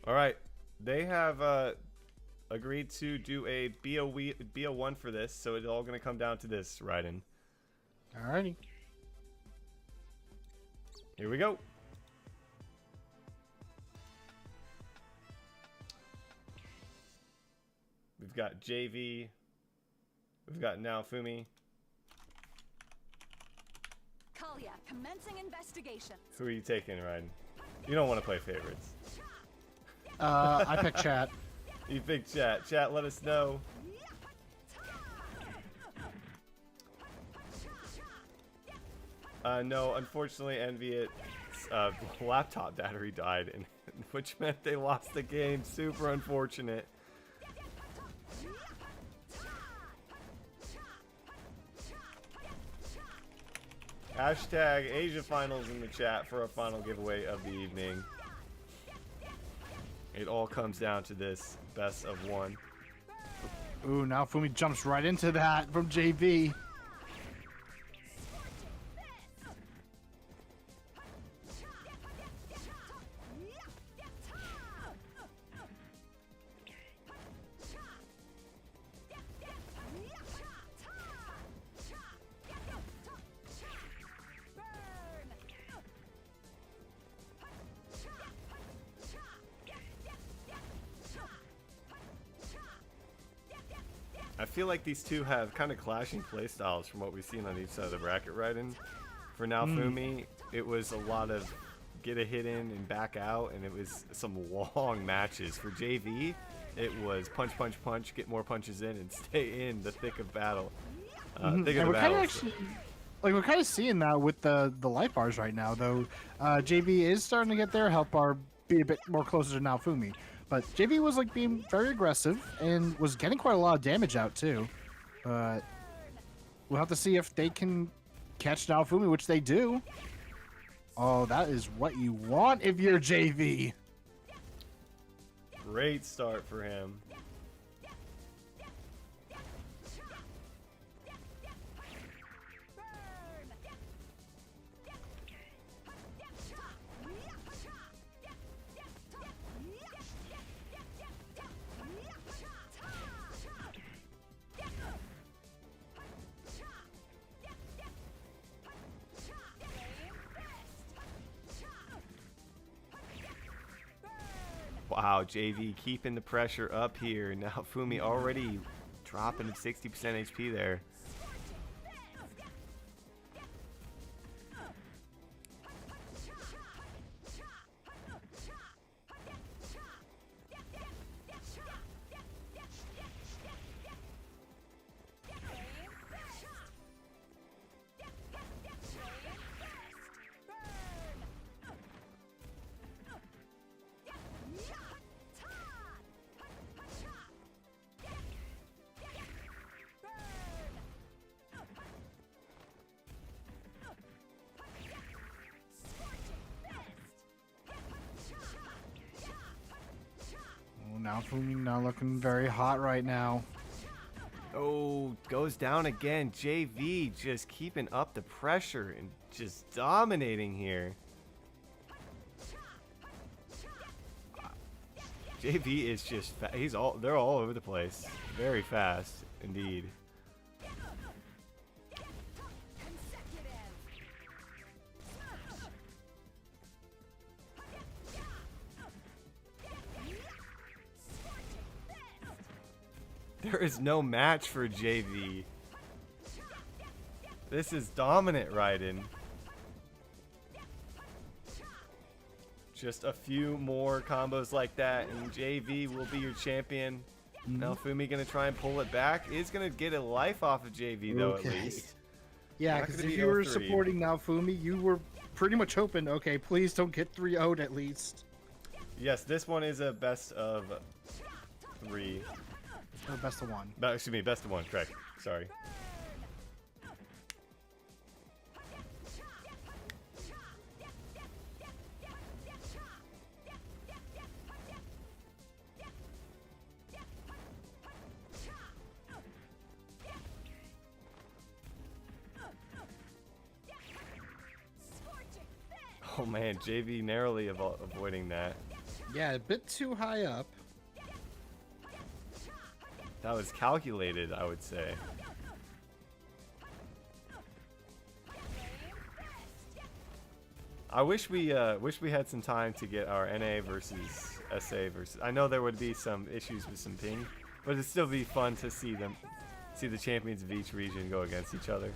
All right, they have agreed to do a BO1 for this, so it's all gonna come down to this, Raiden. Alrighty. Here we go. We've got JV. We've got Naofumi. Kallia, commencing investigation. Who are you taking, Raiden? You don't want to play favorites. I pick chat. You pick chat. Chat, let us know. No, unfortunately, Enviet's laptop battery died, and which meant they lost the game. Super unfortunate. Hashtag Asia Finals in the chat for a final giveaway of the evening. It all comes down to this best of one. Ooh, now Fumi jumps right into that from JV. I feel like these two have kind of clashing playstyles from what we've seen on each side of the bracket, Raiden. For Naofumi, it was a lot of get a hit in and back out, and it was some long matches. For JV, it was punch, punch, punch, get more punches in, and stay in the thick of battle. Thick of the battle. We're kind of seeing that with the life bars right now, though. JV is starting to get their health bar be a bit more closer to Naofumi. But JV was like being very aggressive and was getting quite a lot of damage out too. We'll have to see if they can catch Naofumi, which they do. Oh, that is what you want if you're JV. Great start for him. Wow, JV keeping the pressure up here. Now Fumi already dropping 60% HP there. Naofumi not looking very hot right now. Oh, goes down again. JV just keeping up the pressure and just dominating here. JV is just they're all over the place. Very fast indeed. There is no match for JV. This is dominant Raiden. Just a few more combos like that and JV will be your champion. Now Fumi gonna try and pull it back. Is gonna get a life off of JV though at least. Yeah, Not because gonna if be you were 0-3. supporting Naofumi, you were pretty much hoping, okay, please don't get 3-0'd at least. Yes, this one is a best of 3. Or best of 1. Excuse me, best of 1, correct. Sorry. Oh man, JV narrowly avoiding that. Yeah, a bit too high up. That was calculated, I would say. I wish we had some time to get our NA versus SA versus. I know there would be some issues with some ping, but it'd still be fun to see the champions of each region go against each other.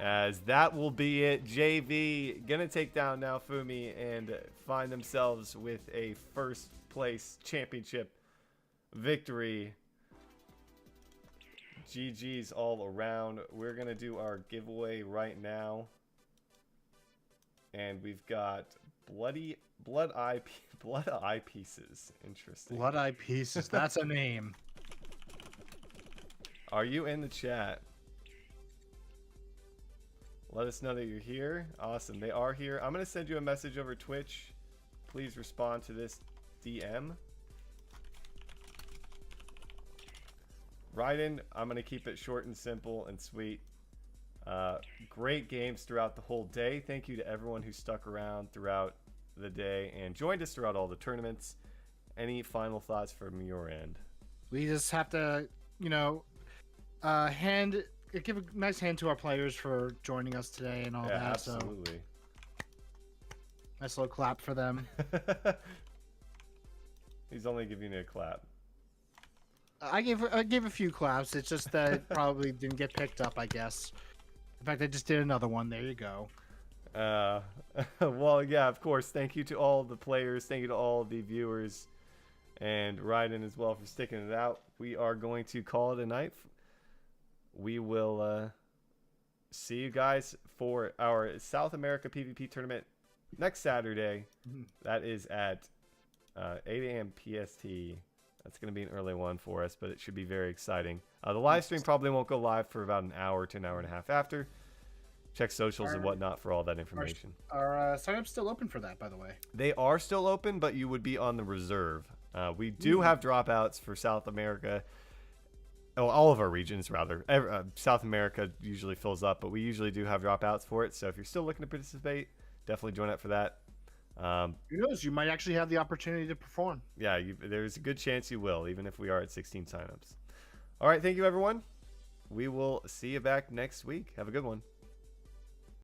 As that will be it. JV gonna take down Naofumi and find themselves with a first place championship victory. GG's all around. We're gonna do our giveaway right now, and we've got blood eye pieces. Interesting. Blood Eye Pieces, that's a name. Are you in the chat? Let us know that you're here. Awesome, they are here. I'm gonna send you a message over Twitch. Please respond to this DM. Raiden, I'm going to keep it short and simple and sweet. Great games throughout the whole day. Thank you to everyone who stuck around throughout the day and joined us throughout all the tournaments. Any final thoughts from your end? We just have to, you know, give a nice hand to our players for joining us today and all Yeah, that. absolutely. So, nice little clap for them. He's only giving you a clap. I gave a few claps. It's just that it probably didn't get picked up, I guess. In fact, I just did another one. There you go. Well, yeah, of course. Thank you to all the players. Thank you to all the viewers. And Raiden as well for sticking it out. We are going to call it a night. We will see you guys for our South America PvP tournament next Saturday. That is at 8 a.m. PST. That's going to be an early one for us, but it should be very exciting. The live stream probably won't go live for about an hour to an hour and a half after. Check socials and whatnot for all that information. Are signups still open for that, by the way? They are still open, but you would be on the reserve. We do have dropouts for South America. Oh, all of our regions, rather. South America usually fills up, but we usually do have dropouts for it. So if you're still looking to participate, definitely join up for that. Who knows? You might actually have the opportunity to perform. Yeah, there's a good chance you will, even if we are at 16 signups. All right, thank you, everyone. We will see you back next week. Have a good one.